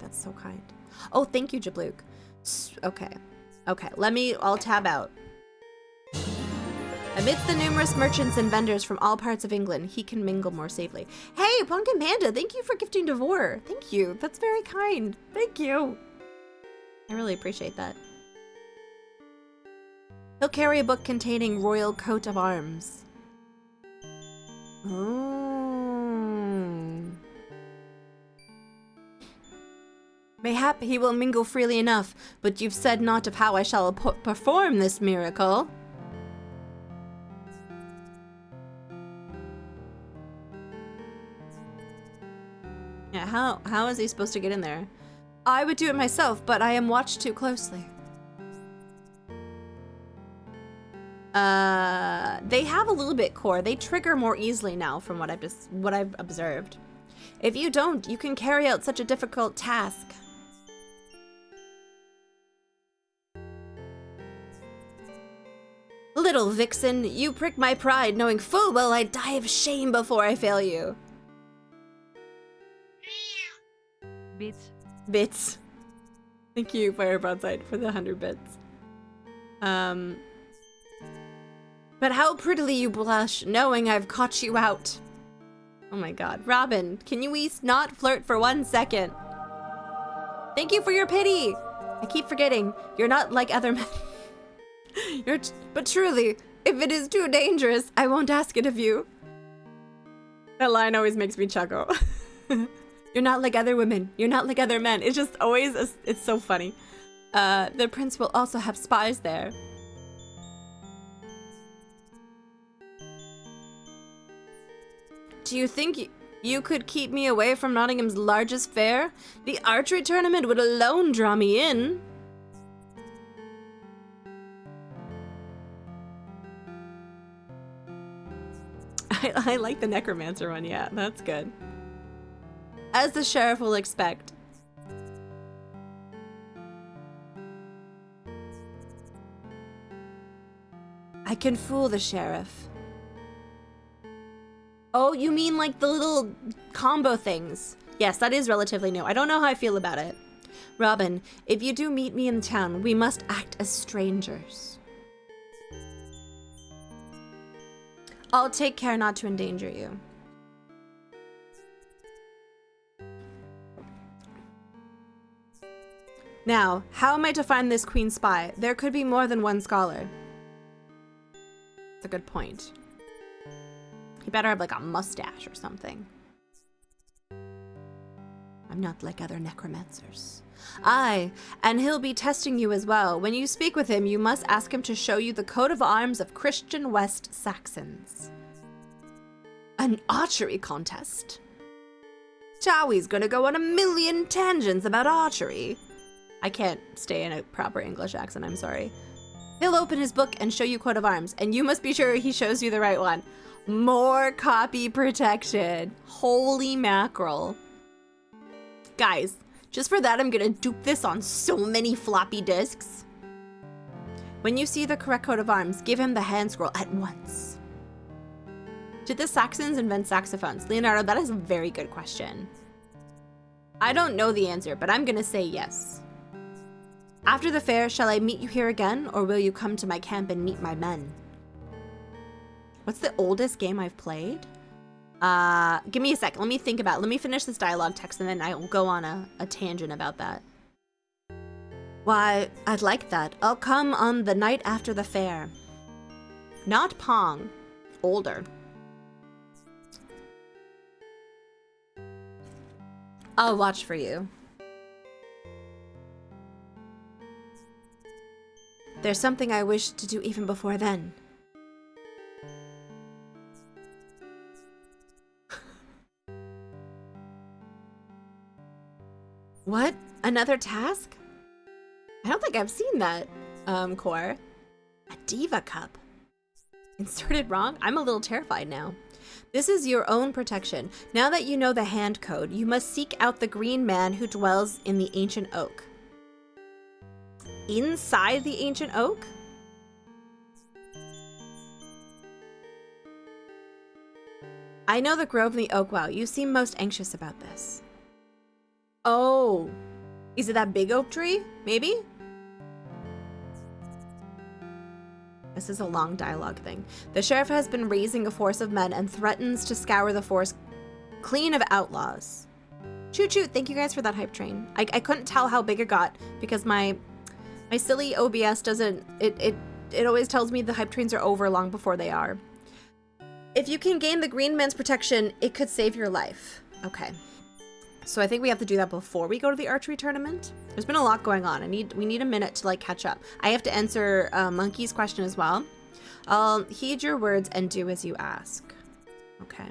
that's so kind. Oh, thank you, Jabluke. Okay. Okay, I'll tab out. Amidst the numerous merchants and vendors from all parts of England, he can mingle more safely. Hey, Pumpkin Panda, thank you for gifting Devore. Thank you. That's very kind. Thank you. I really appreciate that. He'll carry a book containing royal coat of arms. Oh. Mayhap he will mingle freely enough, but you've said not of how I shall perform this miracle. Yeah, how is he supposed to get in there? I would do it myself, but I am watched too closely. They have a little bit core. They trigger more easily now from what I've observed. If you don't, you can carry out such a difficult task. Little vixen, you prick my pride, knowing full well I'd die of shame before I fail you. Bits. Bits. Thank you, Fire Broadside, for the 100 bits. But how prettily you blush, knowing I've caught you out. Oh my god. Robin, can you not flirt for 1 second? Thank you for your pity! I keep forgetting, you're not like other men. But truly, if it is too dangerous, I won't ask it of you. That line always makes me chuckle. You're not like other women. You're not like other men. It's just always, it's so funny. The prince will also have spies there. Do you think you could keep me away from Nottingham's largest fair? The archery tournament would alone draw me in. I like the necromancer one, yeah, that's good. As the sheriff will expect. I can fool the sheriff. Oh, you mean like the little combo things? Yes, that is relatively new. I don't know how I feel about it. Robin, if you do meet me in town, we must act as strangers. I'll take care not to endanger you. Now, how am I to find this queen spy? There could be more than one scholar. That's a good point. He better have like a mustache or something. I'm not like other necromancers. Aye, and he'll be testing you as well. When you speak with him, you must ask him to show you the coat of arms of Christian West Saxons. An archery contest? Tawe's gonna go on a million tangents about archery. I can't stay in a proper English accent, I'm sorry. He'll open his book and show you coat of arms, and you must be sure he shows you the right one. More copy protection. Holy mackerel. Guys, just for that, I'm gonna dupe this on so many floppy disks. When you see the correct coat of arms, give him the hand scroll at once. Did the Saxons invent saxophones? Leonardo, that is a very good question. I don't know the answer, but I'm gonna say yes. After the fair, shall I meet you here again, or will you come to my camp and meet my men? What's the oldest game I've played? Give me a sec. Let me think about it. Let me finish this dialogue text and then I'll go on a tangent about that. Why, I'd like that. I'll come on the night after the fair. Not Pong. Older. I'll watch for you. There's something I wish to do even before then. What? Another task? I don't think I've seen that, Core. A Diva Cup. Inserted wrong? I'm a little terrified now. This is your own protection. Now that you know the hand code, you must seek out the green man who dwells in the ancient oak. Inside the ancient oak? I know the grove and the oak well. You seem most anxious about this. Oh. Is it that big oak tree? Maybe? This is a long dialogue thing. The sheriff has been raising a force of men and threatens to scour the forest clean of outlaws. Choo choo, thank you guys for that hype train. I couldn't tell how big it got because my silly OBS doesn't, it always tells me the hype trains are over long before they are. If you can gain the green man's protection, it could save your life. Okay. So I think we have to do that before we go to the archery tournament. There's been a lot going on. We need a minute to like catch up. I have to answer Monkey's question as well. I'll heed your words and do as you ask. Okay.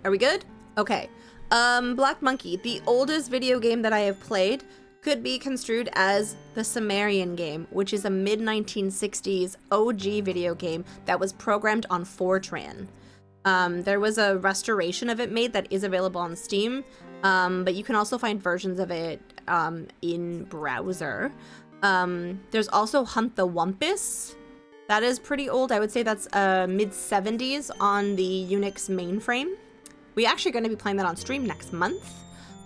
Are we good? Okay. Black Monkey, the oldest video game that I have played could be construed as the Sumerian game, which is a mid-1960s OG video game that was programmed on Fortran. There was a restoration of it made that is available on Steam, but you can also find versions of it in browser. There's also Hunt the Wumpus. That is pretty old. I would say that's mid-70s on the Unix mainframe. We're actually going to be playing that on stream next month.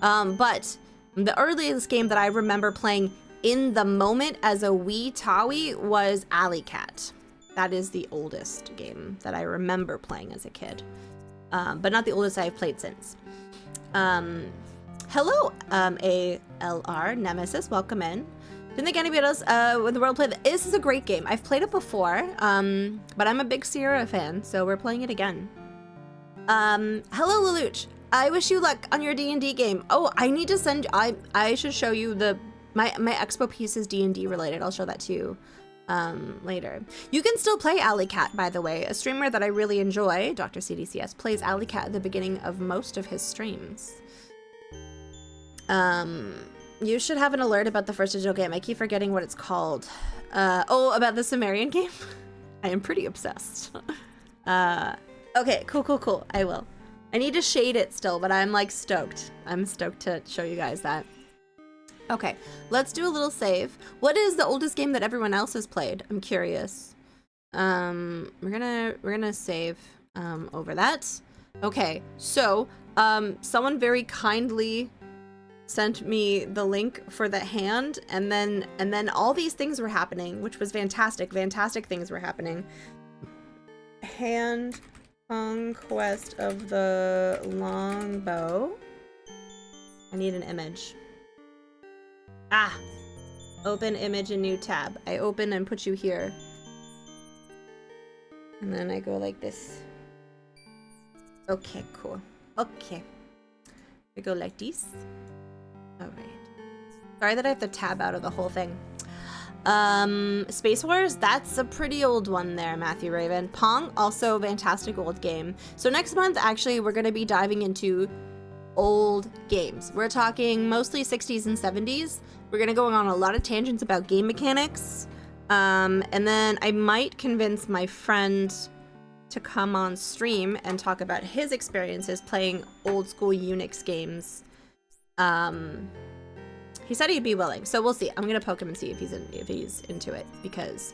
But the earliest game that I remember playing in the moment as a wee Tawe was Alley Cat. That is the oldest game that I remember playing as a kid, but not the oldest I've played since. Hello, ALR Nemesis, welcome in. Didn't think anybody else in the world played this. Is a great game. I've played it before, but I'm a big Sierra fan, so we're playing it again. Hello, Lelouch. I wish you luck on your D&D game. Oh, I need to send. I should show you my expo piece is D&D related. I'll show that to you later. You can still play Alley Cat, by the way. A streamer that I really enjoy, Dr. CDCS, plays Alley Cat at the beginning of most of his streams. You should have an alert about the first digital game. I keep forgetting what it's called. Oh, about the Sumerian game? I am pretty obsessed. Okay, cool. I will. I need to shade it still, but I'm like stoked. I'm stoked to show you guys that. Okay, let's do a little save. What is the oldest game that everyone else has played? I'm curious. We're gonna save over that. Okay, so someone very kindly sent me the link for the hand, and then all these things were happening, which was fantastic. Fantastic things were happening. Hand Conquest of the Longbow. I need an image. Ah! Open image in new tab. I open and put you here. And then I go like this. Okay, cool. Okay. I go like this. Alright. Sorry that I have to tab out of the whole thing. Space Wars, that's a pretty old one there, Matthew Raven. Pong, also a fantastic old game. So next month, actually, we're going to be diving into old games. We're talking mostly 60s and 70s. We're going to go on a lot of tangents about game mechanics. And then I might convince my friend to come on stream and talk about his experiences playing old school Unix games. He said he'd be willing, so we'll see. I'm gonna poke him and see if he's into it, because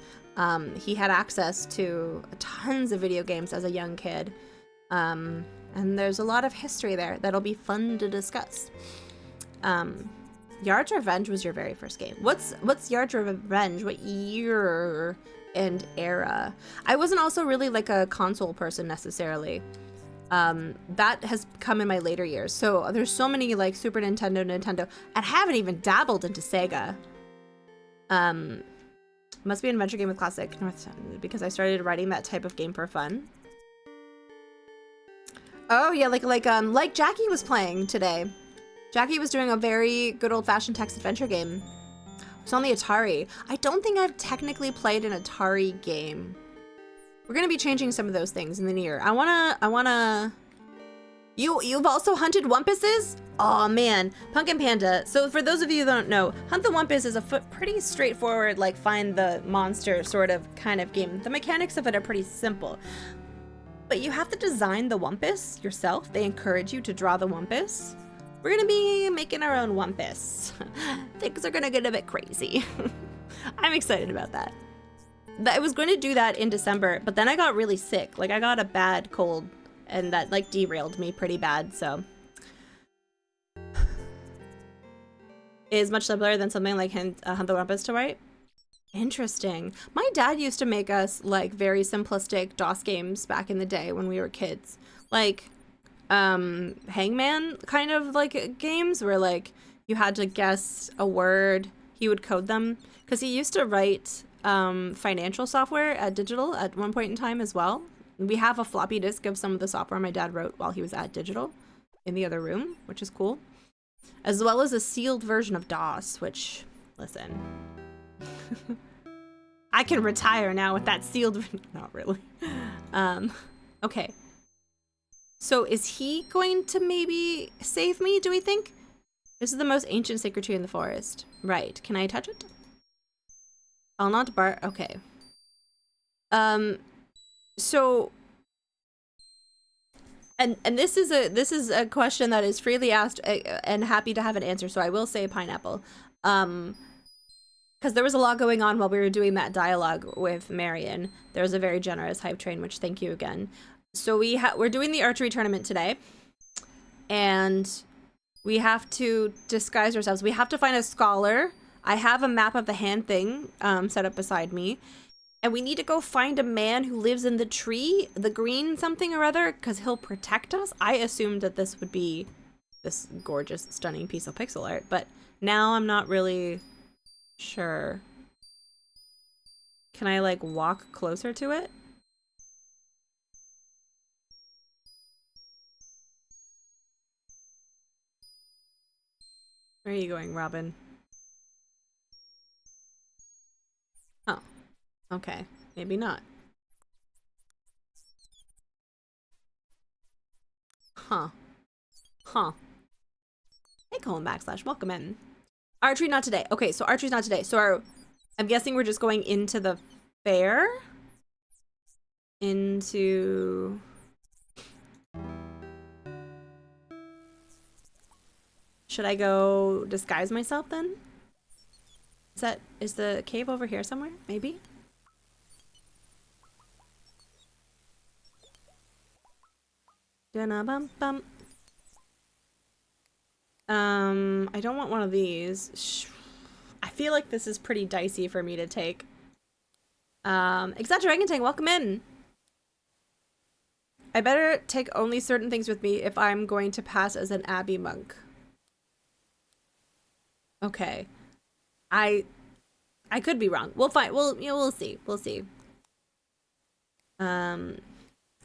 he had access to tons of video games as a young kid, and there's a lot of history there that'll be fun to discuss. Yard's Revenge was your very first game. What's Yard's Revenge? What year and era? I wasn't also really like a console person necessarily. That has come in my later years. So there's so many like Super Nintendo. I haven't even dabbled into Sega. Must be an adventure game with classic North because I started writing that type of game for fun. Oh yeah, like Jackie was playing today. Jackie was doing a very good old-fashioned text adventure game. It's on the Atari. I don't think I've technically played an Atari game. We're gonna be changing some of those things in the near. I wanna You've also hunted wumpuses? Oh man, Pumpkin Panda. So for those of you that don't know, Hunt the Wumpus is a pretty straightforward, like find the monster sort of kind of game. The mechanics of it are pretty simple. But you have to design the Wumpus yourself. They encourage you to draw the Wumpus. We're gonna be making our own Wumpus. Things are gonna get a bit crazy. I'm excited about that. I was going to do that in December, but then I got really sick. Like I got a bad cold and that like derailed me pretty bad, so. Is much simpler than something like Hunt the Wumpus to write. Interesting. My dad used to make us like very simplistic DOS games back in the day when we were kids. Like Hangman kind of like games where like you had to guess a word. He would code them because he used to write financial software at Digital at one point in time as well. We have a floppy disk of some of the software my dad wrote while he was at Digital in the other room, which is cool. As well as a sealed version of DOS, which, listen, I can retire now with that sealed, not really. Okay. So is he going to maybe save me, do we think? This is the most ancient sacred tree in the forest. Right, can I touch it? I'll not bar, okay. So, and this is a question that is freely asked and happy to have an answer. So I will say pineapple, because there was a lot going on while we were doing that dialogue with Marion. There was a very generous hype train, which thank you again. So we're doing the archery tournament today, and we have to disguise ourselves. We have to find a scholar. I have a map of the hand thing set up beside me. And we need to go find a man who lives in the tree, the green something or other, because he'll protect us. I assumed that this would be this gorgeous, stunning piece of pixel art, but now I'm not really sure. Can I, like, walk closer to it? Where are you going, Robin? Oh. Okay, maybe not. Huh. Hey, colon / welcome in. Archery not today. Okay, so archery's not today. So I'm guessing we're just going into the fair? Into... Should I go disguise myself then? Is the cave over here somewhere? Maybe? Bum. I don't want one of these. I feel like this is pretty dicey for me to take. Exact Dragon Tank, welcome in. I better take only certain things with me if I'm going to pass as an Abbey monk. Okay. I could be wrong. We'll find. We'll see. We'll see.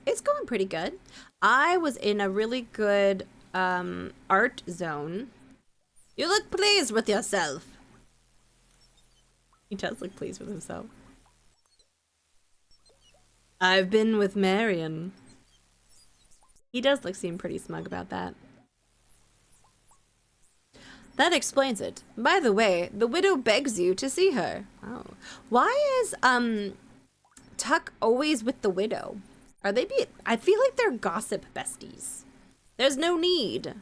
It's going pretty good. I was in a really good art zone. You look pleased with yourself. He does look pleased with himself. I've been with Marion. He does seem pretty smug about that. That explains it. By the way, the widow begs you to see her. Oh. Why is Tuck always with the widow? Are they I feel like they're gossip besties. There's no need.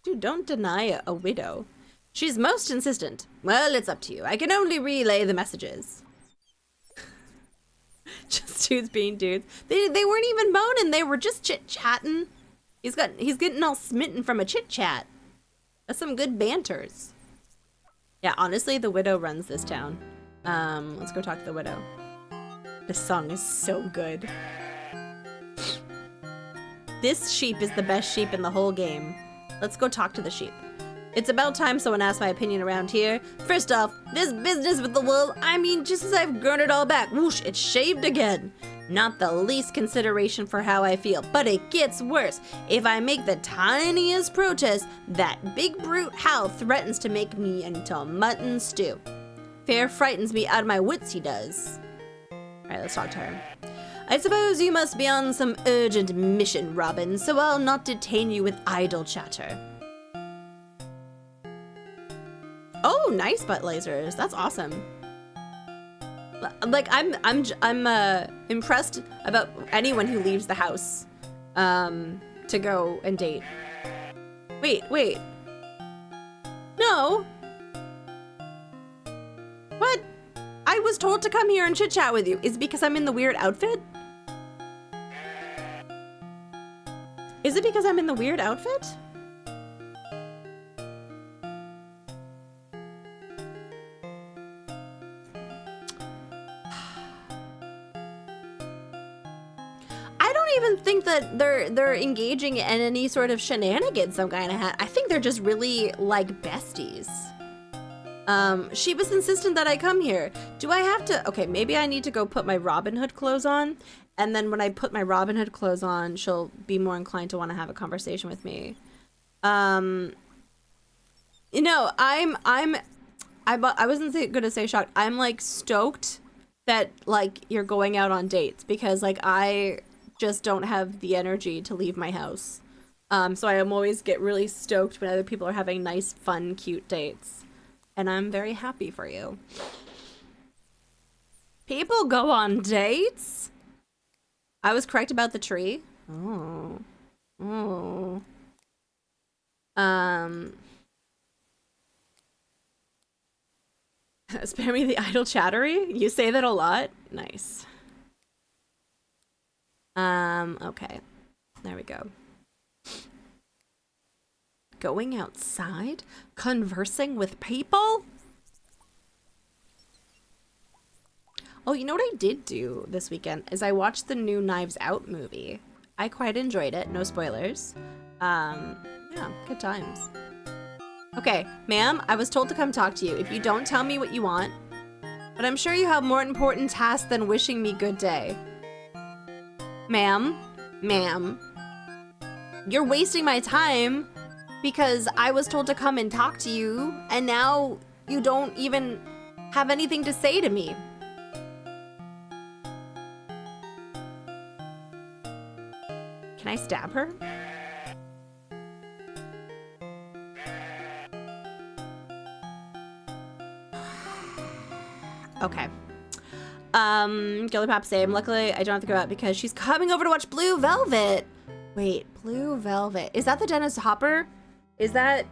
Dude, don't deny a widow. She's most insistent. Well, it's up to you. I can only relay the messages. Just dudes being dudes. They weren't even moaning. They were just chit-chatting. He's getting all smitten from a chit-chat. That's some good banters. Yeah, honestly, the widow runs this town. Let's go talk to the widow. This song is so good. This sheep is the best sheep in the whole game. Let's go talk to the sheep. It's about time someone asked my opinion around here. First off, this business with the wool, I mean, just as I've grown it all back, whoosh, it's shaved again. Not the least consideration for how I feel, but it gets worse. If I make the tiniest protest, that big brute Hal threatens to make me into mutton stew. Fair frightens me out of my wits, he does. Alright, let's talk to her. I suppose you must be on some urgent mission, Robin, so I'll not detain you with idle chatter. Oh, nice butt lasers. That's awesome. Like, I'm impressed about anyone who leaves the house to go and date. Wait. No. What? I was told to come here and chit chat with you. Is it because I'm in the weird outfit? Is it because I'm in the weird outfit? I don't even think that they're engaging in any sort of shenanigans some kind of hat. I think they're just really like besties. She was insistent that I come here. Do I have to? Okay, maybe I need to go put my Robin Hood clothes on, and then when I put my Robin Hood clothes on, she'll be more inclined to want to have a conversation with me. You know, I wasn't gonna say shocked. I'm like stoked that like you're going out on dates because like I just don't have the energy to leave my house. So I always get really stoked when other people are having nice, fun, cute dates. And I'm very happy for you. People go on dates? I was correct about the tree. Oh. Spare me the idle chattery? You say that a lot? Nice. Okay. There we go. Going outside? Conversing with people? Oh, you know what I did do this weekend is I watched the new Knives Out movie. I quite enjoyed it. No spoilers. Yeah, good times. Okay, ma'am, I was told to come talk to you. If you don't tell me what you want, but I'm sure you have more important tasks than wishing me good day. Ma'am, you're wasting my time because I was told to come and talk to you, and now you don't even have anything to say to me. Can I stab her? Okay. Gillypop same. Luckily, I don't have to go out because she's coming over to watch Blue Velvet. Wait, Blue Velvet. Is that the Dennis Hopper? Is that...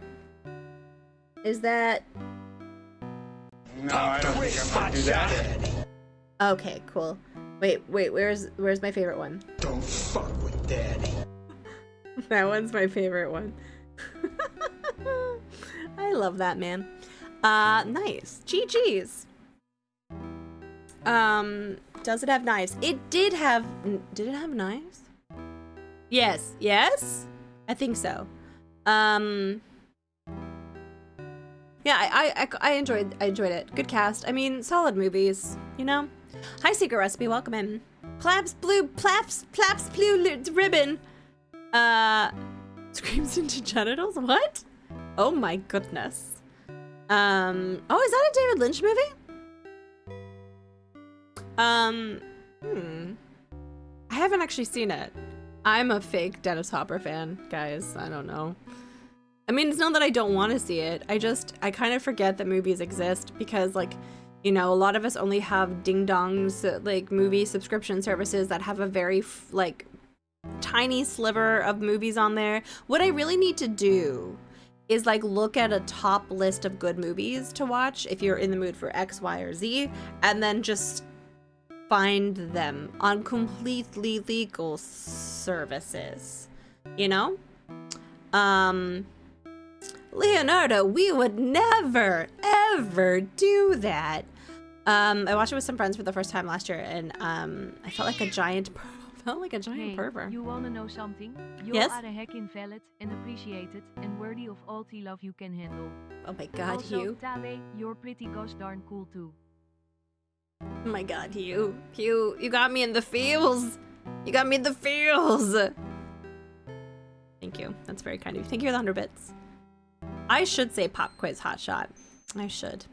No, I don't think I'm gonna do that. Okay, cool. Wait, where's my favorite one? Don't fuck with Daddy. That one's my favorite one. I love that, man. Nice. GG's. Does it have knives? It did have knives? Yes? I think so. Yeah, I enjoyed it. Good cast. I mean, solid movies, you know? Hi, Secret Recipe, welcome in. Plaps blue ribbon. Screams into genitals? What? Oh my goodness. Oh, is that a David Lynch movie? I haven't actually seen it. I'm a fake Dennis Hopper fan, guys. I don't know. I mean, it's not that I don't want to see it. I kind of forget that movies exist because, like, you know, a lot of us only have ding-dongs, like, movie subscription services that have a very, like, tiny sliver of movies on there. What I really need to do is, like, look at a top list of good movies to watch if you're in the mood for X, Y, or Z, and then just find them on completely legal services, you know? Leonardo, we would never, ever do that. I watched it with some friends for the first time last year, and I felt like a giant pervert. You wanna know something? You Yes? are a heck invalid and appreciated and worthy of all the love you can handle. Oh my god, Also, Hugh. Tawe, you're pretty gosh darn cool too. Oh my god, Hugh. Hugh, you got me in the feels. You got me in the feels. Thank you. That's very kind of you. Thank you for the 100 bits. I should say pop quiz hot shot. I should.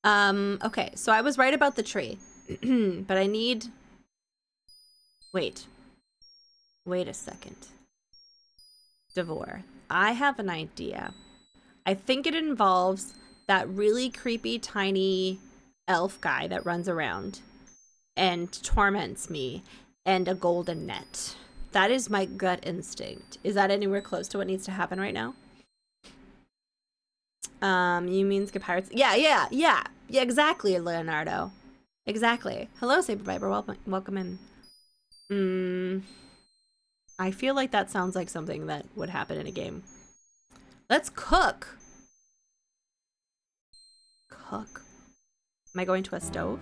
Okay, so I was right about the tree. But I need Wait. Wait a second. Devore, I have an idea. I think it involves that really creepy tiny elf guy that runs around and torments me and a golden net. That is my gut instinct. Is that anywhere close to what needs to happen right now? You mean skip pirates? Yeah, exactly, Leonardo. Exactly. Hello, Saber Viper. Welcome in. I feel like that sounds like something that would happen in a game. Let's cook. Cook. Am I going to a stove?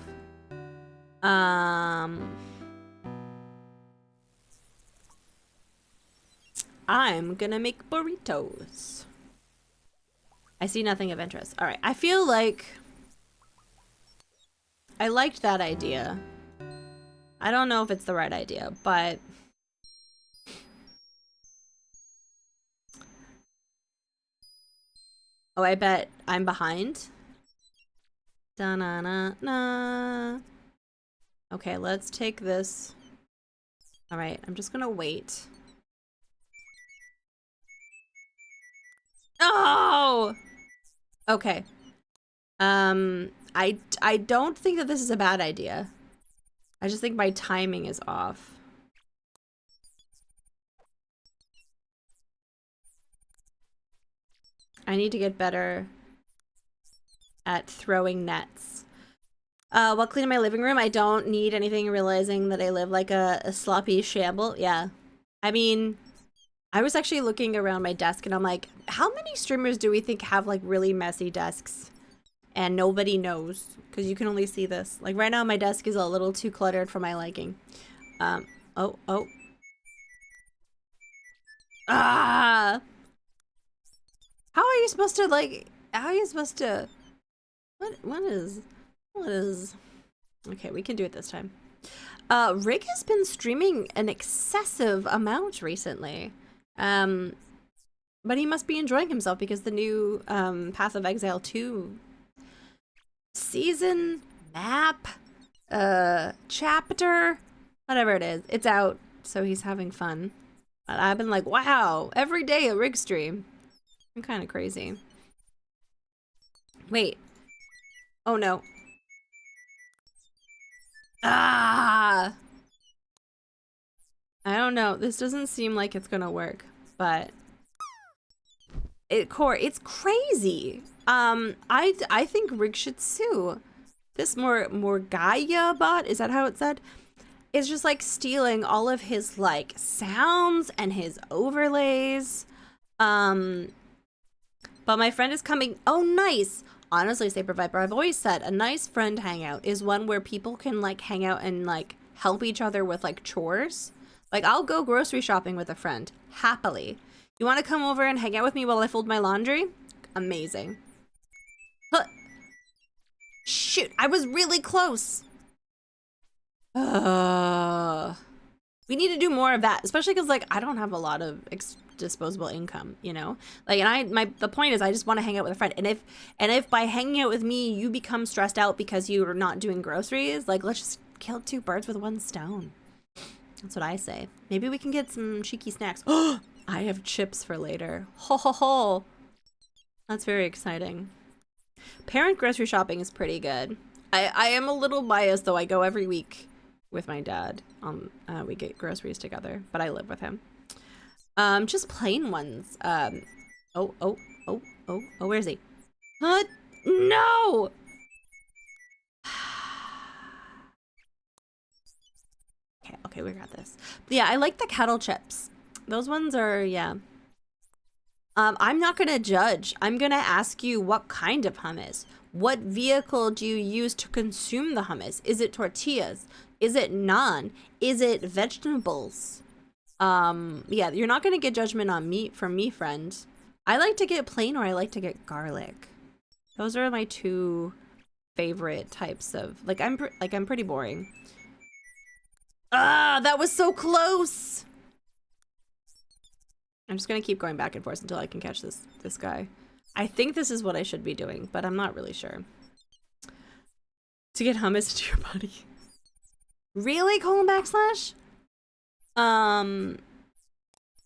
I'm gonna make burritos. I see nothing of interest. All right, I feel like I liked that idea. I don't know if it's the right idea, but oh, I bet I'm behind. Da-na-na-na. Okay, let's take this. All right, I'm just gonna wait. Oh! Okay. I don't think that this is a bad idea. I just think my timing is off. I need to get better at throwing nets. While cleaning my living room, I don't need anything, realizing that I live like a sloppy shamble. Yeah. I mean, I was actually looking around my desk and I'm like, how many streamers do we think have like really messy desks? And nobody knows, because you can only see this. Like right now my desk is a little too cluttered for my liking. Oh. Ah! How are you supposed to like, how are you supposed to, what is, okay, we can do it this time. Rick has been streaming an excessive amount recently. But he must be enjoying himself because the new Path of Exile 2 season, map, chapter, whatever it is, it's out, so he's having fun. But I've been like, wow, every day a Rick stream. I'm kind of crazy. Wait. Oh no. Ah! I don't know. This doesn't seem like it's gonna work, but it's crazy. I think Rig should sue. This Gaia bot, is that how it's said? Is just like stealing all of his like sounds and his overlays. But my friend is coming. Oh, nice. Honestly, Saber Viper, I've always said a nice friend hangout is one where people can like hang out and like help each other with like chores. Like I'll go grocery shopping with a friend happily. You want to come over and hang out with me while I fold my laundry? Amazing. Huh. Shoot, I was really close. We need to do more of that, especially because like I don't have a lot of disposable income, you know, like, and the point is I just want to hang out with a friend, and if by hanging out with me you become stressed out because you're not doing groceries, like let's just kill two birds with one stone. That's what I say. Maybe we can get some cheeky snacks. Oh, I have chips for later. Ho ho ho. That's very exciting. Parent grocery shopping is pretty good. I am a little biased though. I go every week with my dad. We get groceries together, but I live with him. Just plain ones. Oh, where's he? No! Okay, we got this. But yeah, I like the kettle chips. Those ones are, yeah. I'm not gonna judge. I'm gonna ask you what kind of hummus. What vehicle do you use to consume the hummus? Is it tortillas? Is it naan? Is it vegetables? Yeah, you're not gonna get judgment on meat from me, friend. I like to get plain or I like to get garlic. Those are my two favorite types of, like, I'm pretty boring. Ah, that was so close. I'm just gonna keep going back and forth until I can catch this guy. I think this is what I should be doing, but I'm not really sure. To get hummus into your body. Really, colon backslash? Um,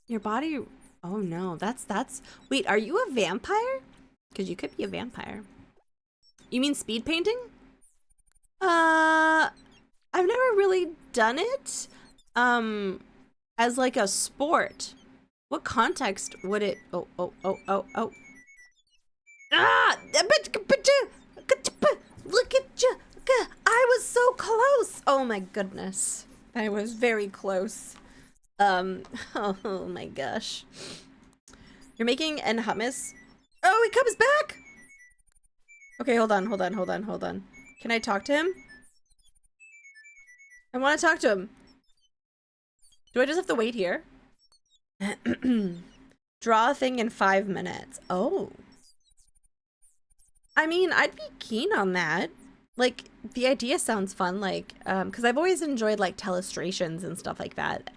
your body. Oh no, that's. Wait, are you a vampire? Because you could be a vampire. You mean speed painting? I've never really done it. As like a sport. What context would it? Oh. Ah! Look at you! I was so close! Oh my goodness. I was very close. Oh my gosh. You're making an hummus? Oh, he comes back! Okay, hold on. Can I talk to him? I want to talk to him. Do I just have to wait here? Draw a thing in 5 minutes. Oh. I mean, I'd be keen on that. Like, the idea sounds fun, like, because I've always enjoyed, like, telestrations and stuff like that,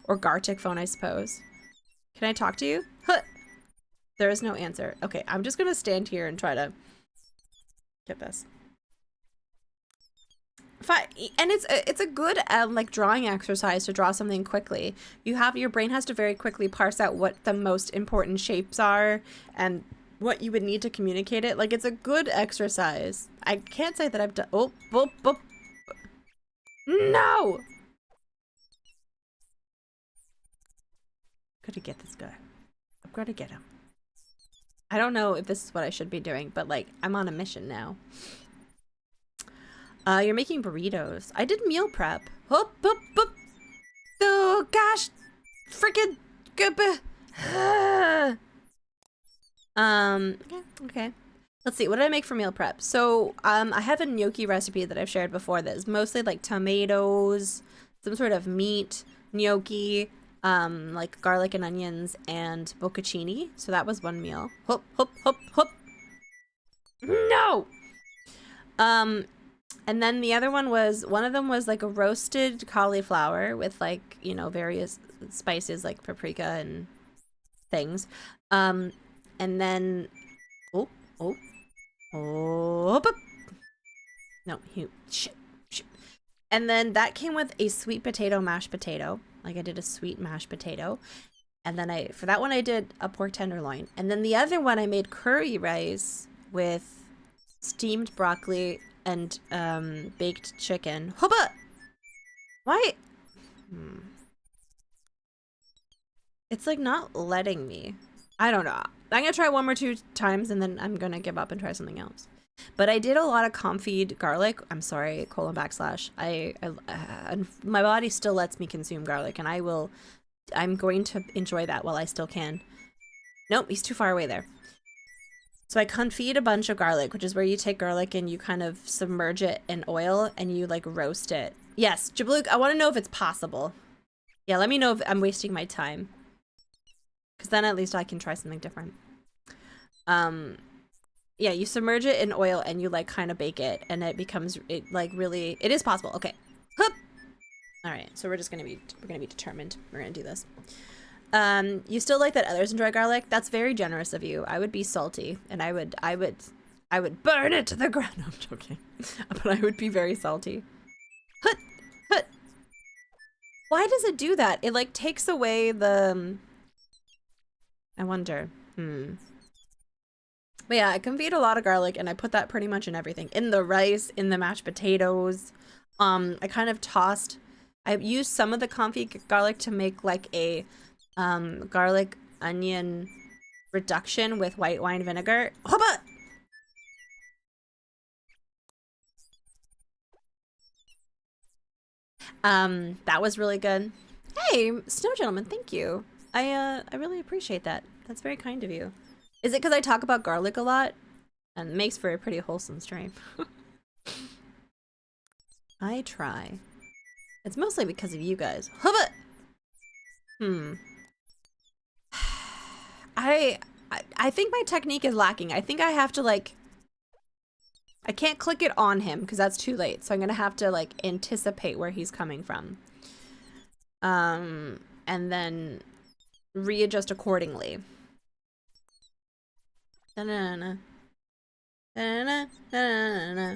or Gartic phone, I suppose. Can I talk to you? Huh. There is no answer. Okay, I'm just gonna stand here and try to get this. And it's a good, like, drawing exercise to draw something quickly. Your brain has to very quickly parse out what the most important shapes are, and what you would need to communicate it. Like, it's a good exercise. I can't say that I've done. Oh. No! Gotta get this guy. I've gotta get him. I don't know if this is what I should be doing, but like, I'm on a mission now. You're making burritos. I did meal prep. Oh gosh! Freaking okay. Let's see, what did I make for meal prep? So, I have a gnocchi recipe that I've shared before that is mostly like tomatoes, some sort of meat, gnocchi, like garlic and onions, and bocconcini. So that was one meal. Hop. No! And then the other one of them was like a roasted cauliflower with like, you know, various spices like paprika and things. And then, no, shit. And then that came with a sweet potato mashed potato. Like I did a sweet mashed potato. And then for that one I did a pork tenderloin. And then the other one I made curry rice with steamed broccoli and baked chicken. Hubba! Why? It's like not letting me. I don't know. I'm gonna try 1 or 2 times and then I'm gonna give up and try something else. But I did a lot of confit garlic. I'm sorry, : my body still lets me consume garlic, and I'm going to enjoy that while I still can. Nope, he's too far away there. So I confit a bunch of garlic, which is where you take garlic and you kind of submerge it in oil and you like roast it. Yes, Jablook, I want to know if it's possible. Yeah, let me know if I'm wasting my time. Because then at least I can try something different. Yeah, you submerge it in oil and you like kind of bake it and it becomes it is possible. Okay. Hup. All right. So we're going to be determined. We're going to do this. You still like that others enjoy garlic? That's very generous of you. I would be salty and I would burn it to the ground. No, I'm joking. But I would be very salty. Hut. Why does it do that? It like takes away the I wonder. But yeah, I confit a lot of garlic and I put that pretty much in everything. In the rice, in the mashed potatoes. I kind of I used some of the confit garlic to make like a garlic onion reduction with white wine vinegar. Hoppa! That was really good. Hey, Snow Gentleman, thank you. I really appreciate that. That's very kind of you. Is it because I talk about garlic a lot? And it makes for a pretty wholesome stream. I try. It's mostly because of you guys. Hubba! I think my technique is lacking. I think I have to like I can't click it on him because that's too late. So I'm gonna have to like anticipate where he's coming from. And then readjust accordingly. Da-na-na. Da-na-na. Da-na-na.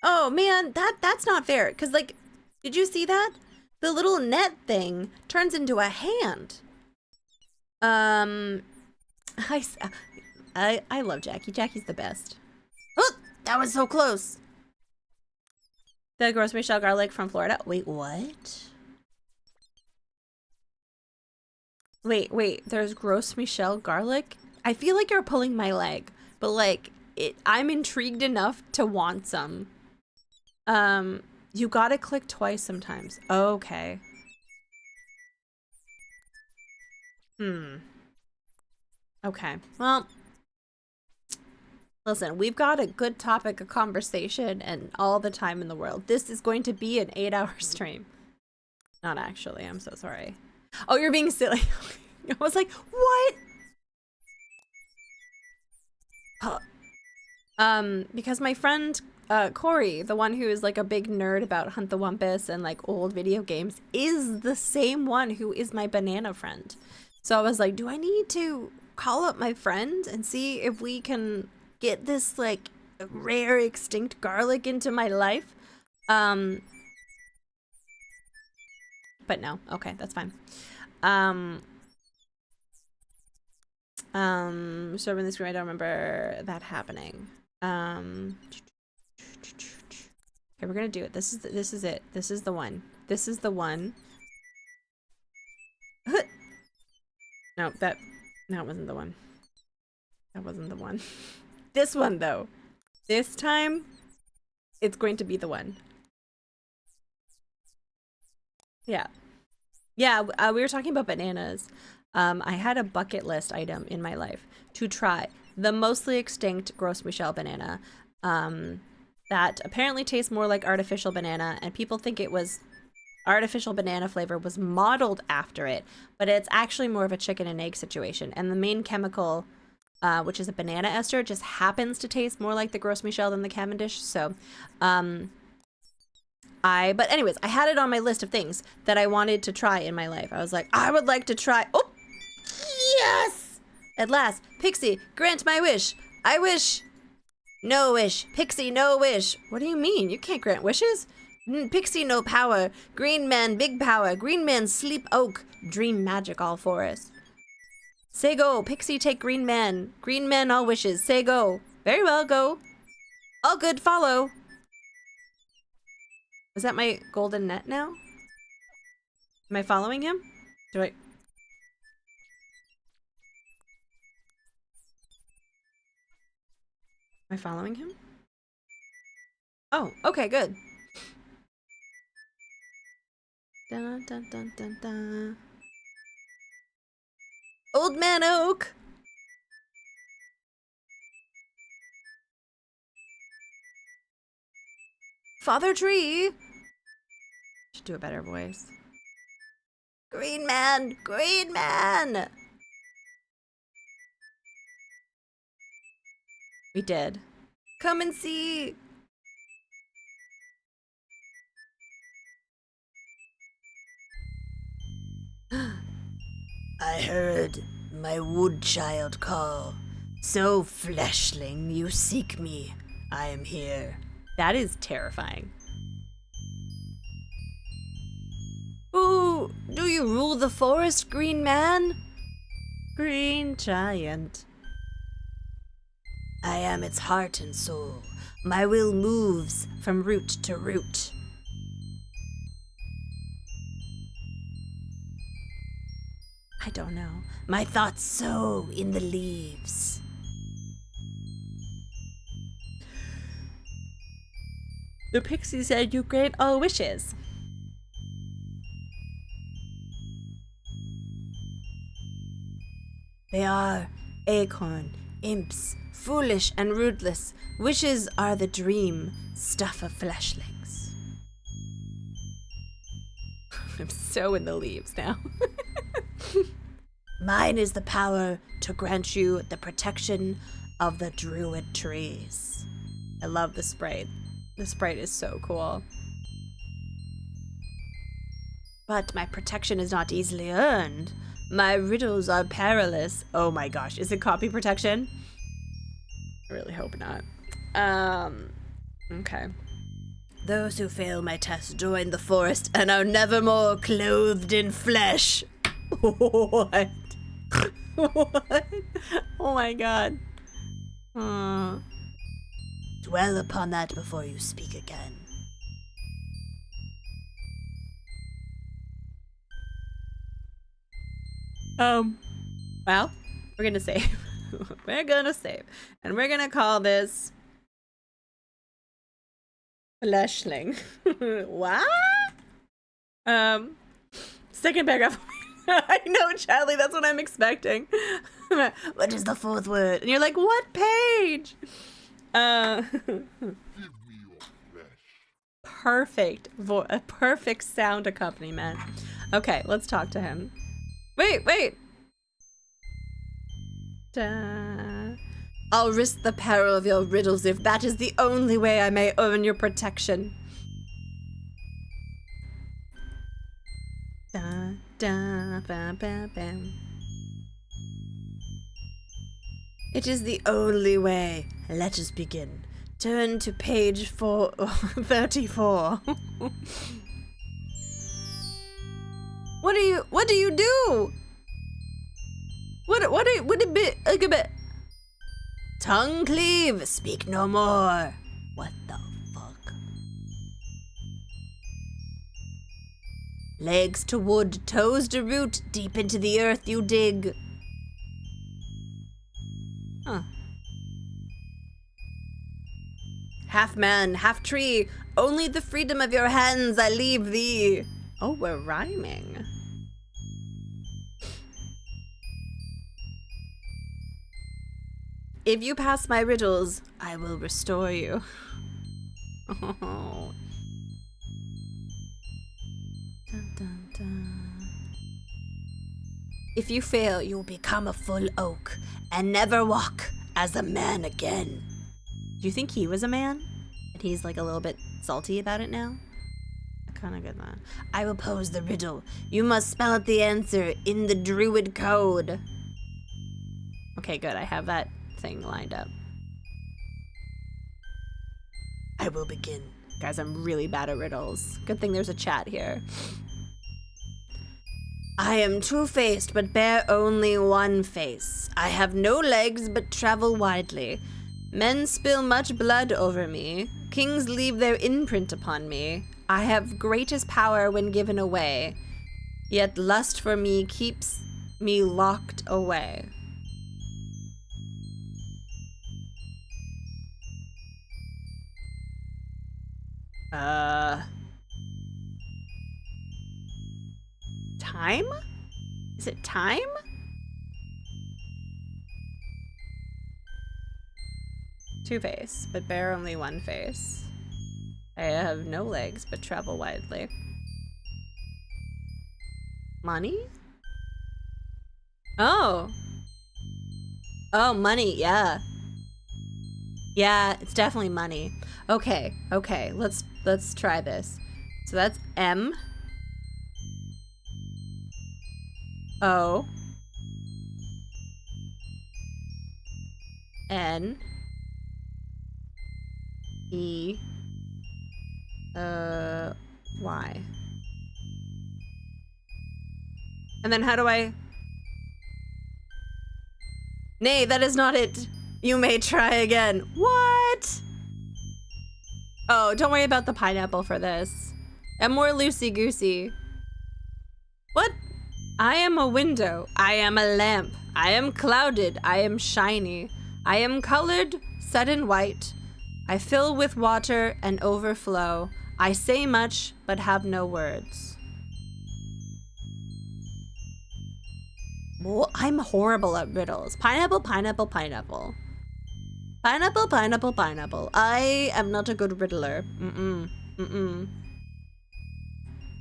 Oh man, that's not fair. Cause like, did you see that? The little net thing turns into a hand. I love Jackie. Jackie's the best. Oh, that was so close. The Gros Michel garlic from Florida. Wait, what? Wait, there's Gros Michel garlic? I feel like you're pulling my leg, but like, I'm intrigued enough to want some. You gotta click twice sometimes. Okay. Okay, well, listen, we've got a good topic of conversation and all the time in the world. This is going to be an 8-hour stream. Not actually, I'm so sorry. Oh, you're being silly. I was like, what? Because my friend, Corey, the one who is like a big nerd about Hunt the Wumpus and like old video games, is the same one who is my banana friend. So I was like, do I need to call up my friend and see if we can get this like rare extinct garlic into my life? But no, okay, that's fine. Serving the screen, I don't remember that happening. Okay, we're gonna do it. This is it. This is the one. This is the one. No, that wasn't the one. That wasn't the one. This one though. This time, it's going to be the one. Yeah. Yeah, we were talking about bananas. I had a bucket list item in my life to try the mostly extinct Gros Michel banana that apparently tastes more like artificial banana, and people think it was artificial banana flavor was modeled after it, but it's actually more of a chicken and egg situation, and the main chemical, which is a banana ester, just happens to taste more like the Gros Michel than the Cavendish. So but anyways, I had it on my list of things that I wanted to try in my life. I was like, I would like to try. Oh, yes! At last, Pixie, grant my wish. I wish. No wish. Pixie, no wish. What do you mean? You can't grant wishes? Pixie, no power. Green man, big power. Green man, sleep oak. Dream magic, all forest. Say go. Pixie, take green man. Green man, all wishes. Say go. Very well, go. All good, follow. Is that my golden net now? Am I following him? Am I following him? Oh, okay, good. Dun, dun, dun, dun, dun. Old man oak. Father tree. Should do a better voice. Green man, green man. We did. Come and see. I heard my wood child call. So fleshling, you seek me. I am here. That is terrifying. Ooh, do you rule the forest, green man? Green giant. I am its heart and soul. My will moves from root to root. I don't know. My thoughts sow in the leaves. The pixie said you grant all wishes. They are acorn, imps, foolish and rootless. Wishes are the dream, stuff of fleshlings. I'm so in the leaves now. Mine is the power to grant you the protection of the druid trees. I love the sprite. The sprite is so cool. But my protection is not easily earned. My riddles are perilous. Oh my gosh, is it copy protection? I really hope not. Okay. Those who fail my test join the forest and are never more clothed in flesh. What? What? Oh my god. Dwell upon that before you speak again. Well, we're gonna save. We're gonna save. And we're gonna call this Fleshling. What? Second paragraph. I know, Charlie, that's what I'm expecting. What is the fourth word? And you're like, what page? Perfect. A perfect sound accompaniment. Okay, let's talk to him. Wait. I'll risk the peril of your riddles if that is the only way I may earn your protection. It is the only way. Let us begin. Turn to page 34. What do you do? What a bit. Tongue cleave, speak no more. What the fuck? Legs to wood, toes to root, deep into the earth you dig. Huh. Half man, half tree, only the freedom of your hands I leave thee. Oh, we're rhyming. If you pass my riddles, I will restore you. Oh. Dun, dun, dun. If you fail, you'll become a full oak and never walk as a man again. Do you think he was a man? And he's like a little bit salty about it now? I kind of get that. I will pose the riddle. You must spell out the answer in the druid code. Okay, good. I have that thing lined up. I will begin. Guys, I'm really bad at riddles. Good thing there's a chat here. I am two-faced, but bear only one face. I have no legs, but travel widely. Men spill much blood over me. Kings leave their imprint upon me. I have greatest power when given away. Yet lust for me keeps me locked away. Time? Is it time? Two-face, but bear only one face. I have no legs, but travel widely. Money? Oh. Oh, money, yeah. Yeah, it's definitely money. Okay, let's try this. So that's M. O. N. E. Y. And then how do I... Nay, that is not it. You may try again. What? Oh, don't worry about the pineapple for this. I'm more loosey-goosey. What? I am a window. I am a lamp. I am clouded. I am shiny. I am colored, set in white. I fill with water and overflow. I say much, but have no words. Well, I'm horrible at riddles. Pineapple, pineapple, pineapple. Pineapple, pineapple, pineapple. I am not a good riddler.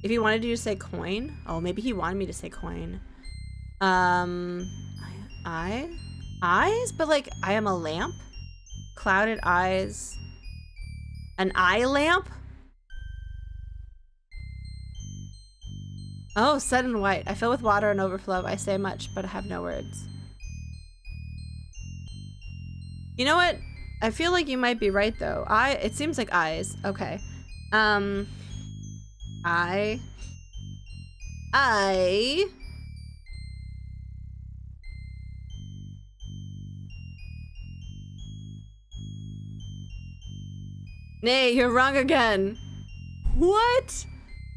If he wanted you to say coin. Oh, maybe he wanted me to say coin. Eyes? But like, I am a lamp? Clouded eyes. An eye lamp? Oh, set in white. I fill with water and overflow. I say much, but I have no words. You know what? I feel like you might be right though. It seems like eyes. Okay. Um, I Nay, you're wrong again. What?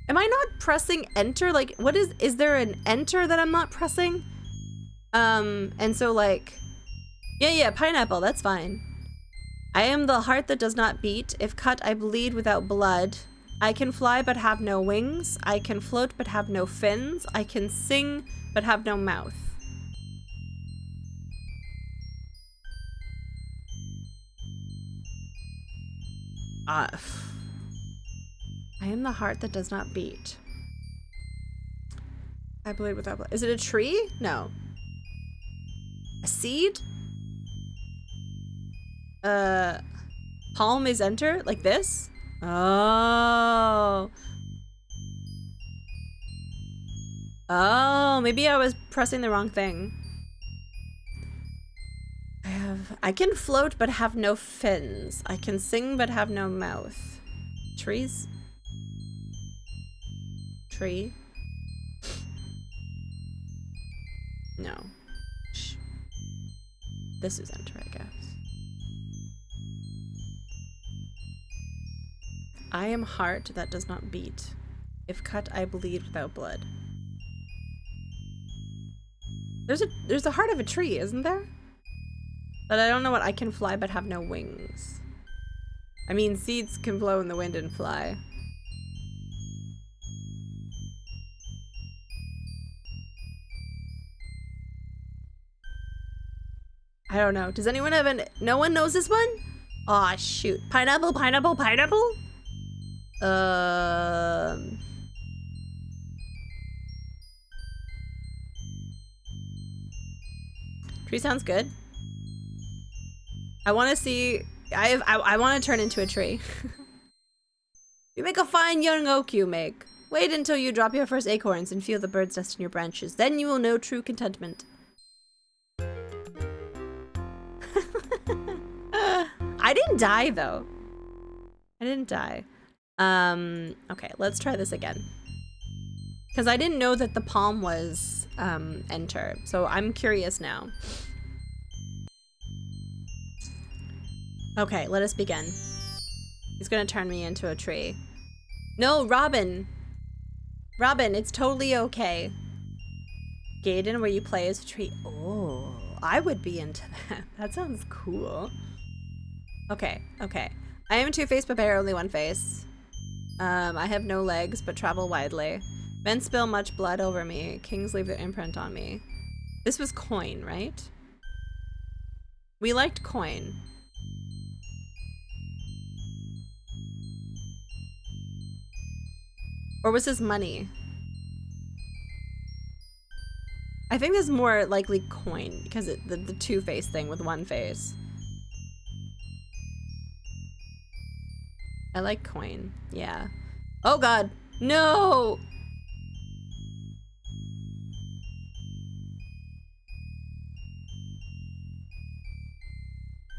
Am I not pressing enter? Like, what is there an enter that I'm not pressing? And so like, yeah, pineapple, that's fine. I am the heart that does not beat. If cut, I bleed without blood. I can fly but have no wings. I can float but have no fins. I can sing but have no mouth. I am the heart that does not beat. I bleed without blood. Is it a tree? No. A seed? Palm is enter? Like this? Oh. Oh, maybe I was pressing the wrong thing. I can float but have no fins. I can sing but have no mouth. Trees? Tree? No. Shh. This is enter, I guess. I am heart that does not beat. If cut, I bleed without blood. There's a heart of a tree, isn't there? But I don't know what I can fly but have no wings. I mean, seeds can blow in the wind and fly. I don't know. Does anyone have no one knows this one? Aw, shoot. Pineapple, pineapple, pineapple? Tree sounds good. I want to see. I want to turn into a tree. You make a fine young oak, you make. Wait until you drop your first acorns and feel the bird's nest in your branches. Then you will know true contentment. I didn't die though. I didn't die. Okay, let's try this again. Because I didn't know that the palm was enter. So I'm curious now. Okay, let us begin. He's gonna turn me into a tree. No, Robin! Robin, it's totally okay. Gaiden, where you play as a tree. Oh, I would be into that. That sounds cool. Okay, okay. I am two-faced, but bear only one face. I have no legs, but travel widely. Men spill much blood over me. Kings leave their imprint on me. This was coin, right? We liked coin. Or was this money? I think this is more likely coin because the two-face thing with one face. I like coin. Yeah. Oh god. No!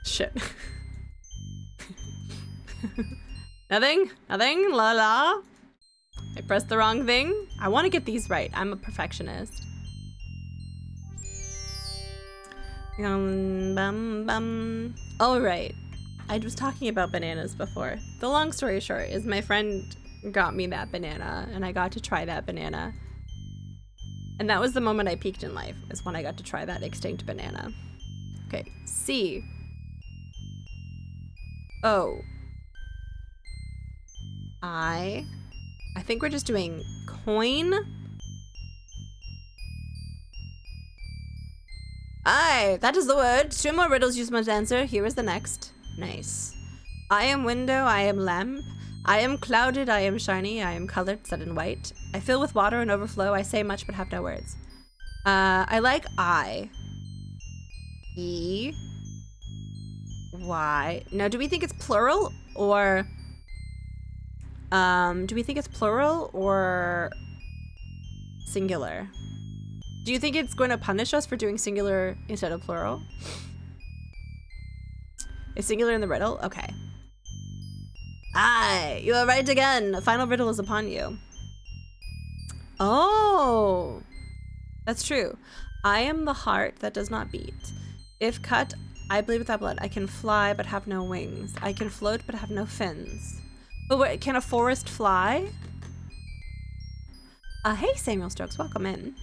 Shit. Nothing? Nothing? La la? I pressed the wrong thing? I want to get these right. I'm a perfectionist. Bum, bum. All right. I was talking about bananas before. The long story short is my friend got me that banana and I got to try that banana. And that was the moment I peaked in life, is when I got to try that extinct banana. Okay, C. O. I think we're just doing coin. Aye, that is the word. 2 more riddles you must answer. Here is the next. Nice. I am window, I am lamp. I am clouded, I am shiny, I am colored, set in white. I fill with water and overflow. I say much but have no words. I like I. E. Y. Now, do we think it's plural or... do we think it's plural or singular? Do you think it's going to punish us for doing singular instead of plural? Is singular in the riddle? Okay. Aye, you are right again. A final riddle is upon you. Oh, that's true. I am the heart that does not beat. If cut, I bleed without blood. I can fly but have no wings. I can float but have no fins. But wait, can a forest fly? Hey, Samuel Stokes, welcome in.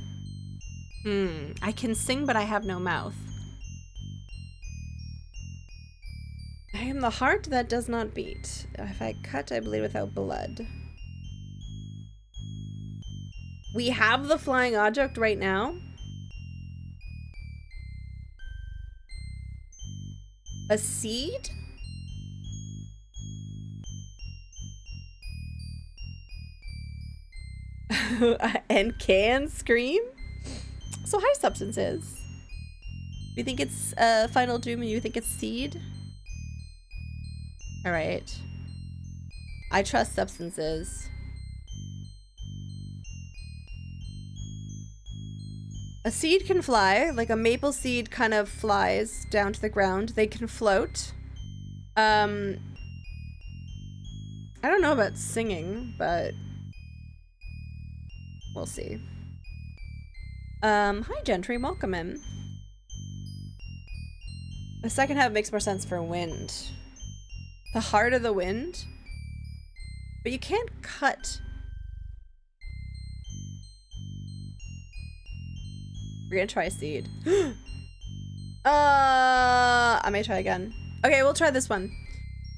I can sing but I have no mouth. I am the heart that does not beat. If I cut, I bleed without blood. We have the flying object right now. A seed? And can scream? So high substances. You think it's Final Doom and you think it's seed? Alright. I trust substances. A seed can fly, like a maple seed kind of flies down to the ground. They can float. I don't know about singing, but we'll see. Hi Gentry, welcome in. The second half makes more sense for wind. The heart of the wind? But you can't cut. We're gonna try seed. I may try again. Okay, we'll try this one.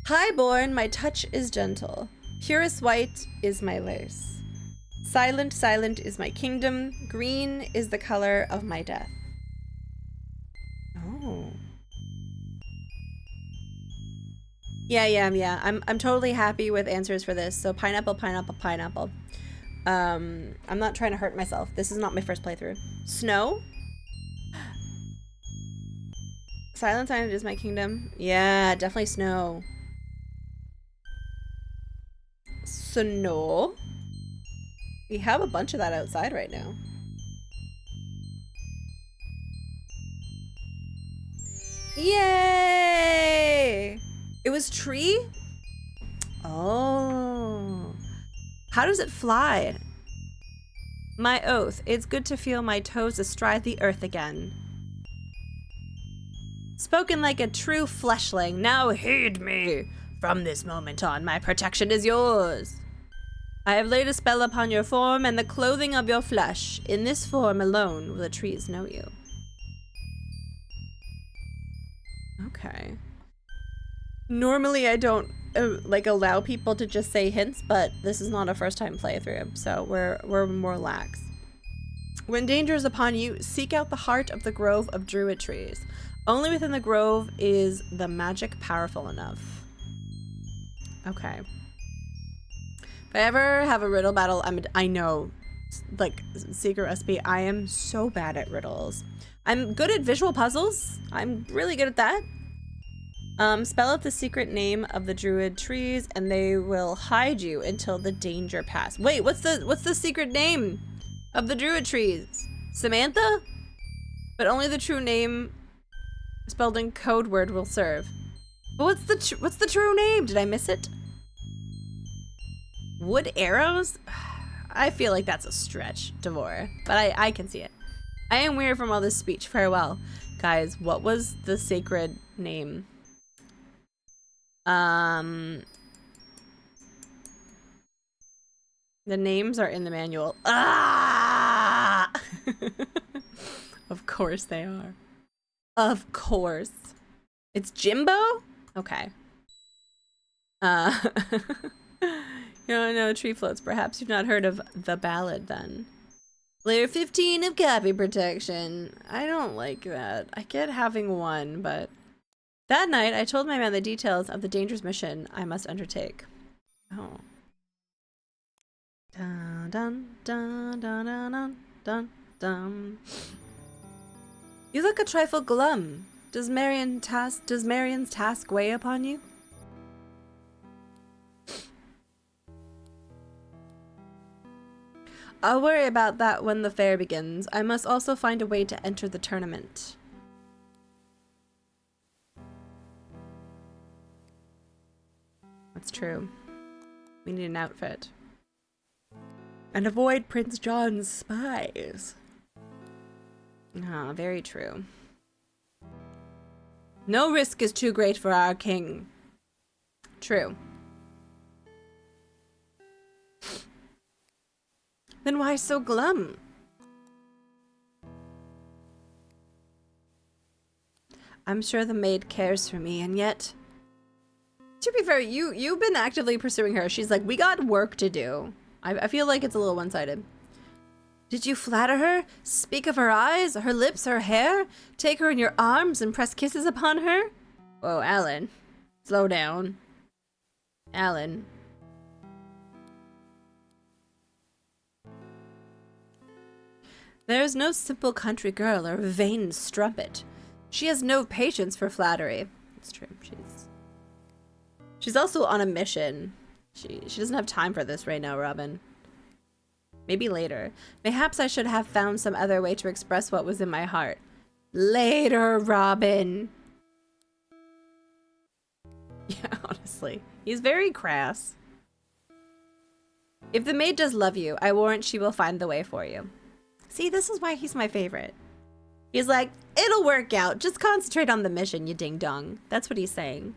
Highborn, my touch is gentle. Purest white is my lace. Silent, silent is my kingdom. Green is the color of my death. Oh. Yeah. I'm totally happy with answers for this. So pineapple, pineapple, pineapple. I'm not trying to hurt myself. This is not my first playthrough. Snow? Silent, silent is my kingdom. Yeah, definitely snow. Snow? We have a bunch of that outside right now. Yay! It was tree? Oh. How does it fly? My oath, it's good to feel my toes astride the earth again. Spoken like a true fleshling, now heed me. From this moment on, my protection is yours. I have laid a spell upon your form and the clothing of your flesh. In this form alone will the trees know you. Okay. Normally I don't like allow people to just say hints, but this is not a first time playthrough, so we're more lax. When danger is upon you, seek out the heart of the grove of druid trees. Only within the grove is the magic powerful enough. Okay. If I ever have a riddle battle, I know, like, secret recipe, I am so bad at riddles. I'm good at visual puzzles. I'm really good at that. Spell out the secret name of the druid trees and they will hide you until the danger pass. Wait, what's the secret name of the druid trees? Samantha? But only the true name spelled in code word will serve. But what's the true name? Did I miss it? Wood arrows? I feel like that's a stretch, Devore, but I can see it. I am weird from all this speech. Farewell. Guys, what was the sacred name? The names are in the manual. Ah! Of course they are. Of course. It's Jimbo? Okay. You don't know tree floats. Perhaps you've not heard of the ballad then. Layer 15 of copy protection. I don't like that. I get having one, but... That night, I told my man the details of the dangerous mission I must undertake. Oh. Dun dun dun dun dun dun dun. You look a trifle glum. Does Marion's task weigh upon you? I'll worry about that when the fair begins. I must also find a way to enter the tournament. That's true. We need an outfit. And avoid Prince John's spies. Ah, very true. No risk is too great for our king. True. Then why so glum? I'm sure the maid cares for me, and yet... To be fair, you've been actively pursuing her. She's like, we got work to do. I feel like it's a little one-sided. Did you flatter her? Speak of her eyes, her lips, her hair? Take her in your arms and press kisses upon her? Whoa, Alan. Slow down. Alan. There's no simple country girl or vain strumpet. She has no patience for flattery. It's true. She's also on a mission. She doesn't have time for this right now, Robin. Maybe later. Perhaps I should have found some other way to express what was in my heart. Later, Robin. Yeah, honestly. He's very crass. If the maid does love you, I warrant she will find the way for you. See, this is why he's my favorite. He's like, it'll work out. Just concentrate on the mission, you ding-dong. That's what he's saying.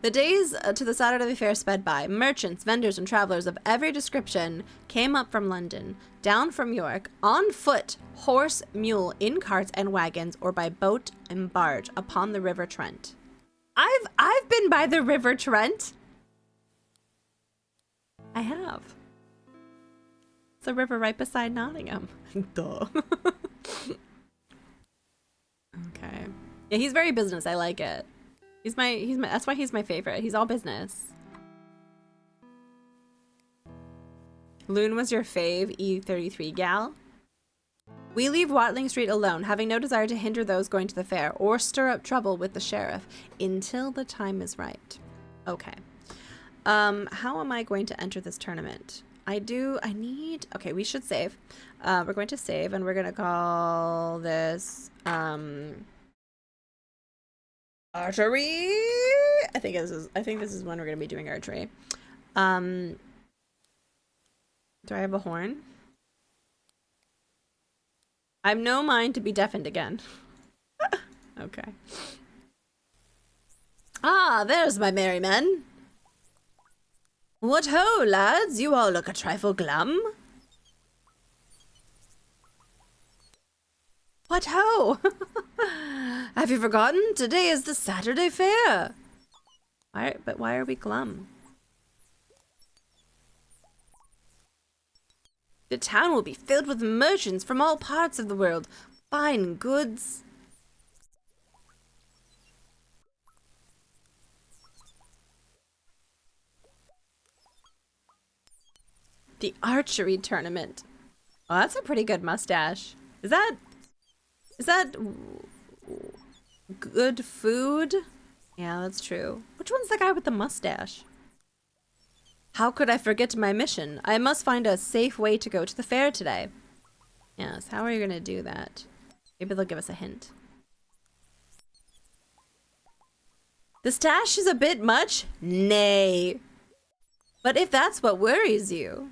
The days to the Saturday fair sped by. Merchants, vendors, and travelers of every description came up from London, down from York, on foot, horse, mule, in carts and wagons, or by boat and barge upon the River Trent. I've been by the River Trent. I have. It's a river right beside Nottingham. Duh. Okay. Yeah, he's very business. I like it. He's my that's why he's my favorite. He's all business. Loon was your fave, E33 gal. We leave Watling Street alone, having no desire to hinder those going to the fair or stir up trouble with the sheriff until the time is right. Okay. How am I going to enter this tournament? Okay, we should save. We're going to save and we're going to call this, archery. I think this is when we're going to be doing archery. Do I have a horn? I've no mind to be deafened again. Okay. Ah, there's my merry men. What ho, lads? You all look a trifle glum. What ho? Have you forgotten? Today is the Saturday fair. Why are we glum? The town will be filled with merchants from all parts of the world. Fine goods. The archery tournament. Oh, that's a pretty good mustache. Is that good food? Yeah, that's true. Which one's the guy with the mustache? How could I forget my mission? I must find a safe way to go to the fair today. Yes, how are you gonna do that? Maybe they'll give us a hint. The stash is a bit much? Nay. But if that's what worries you...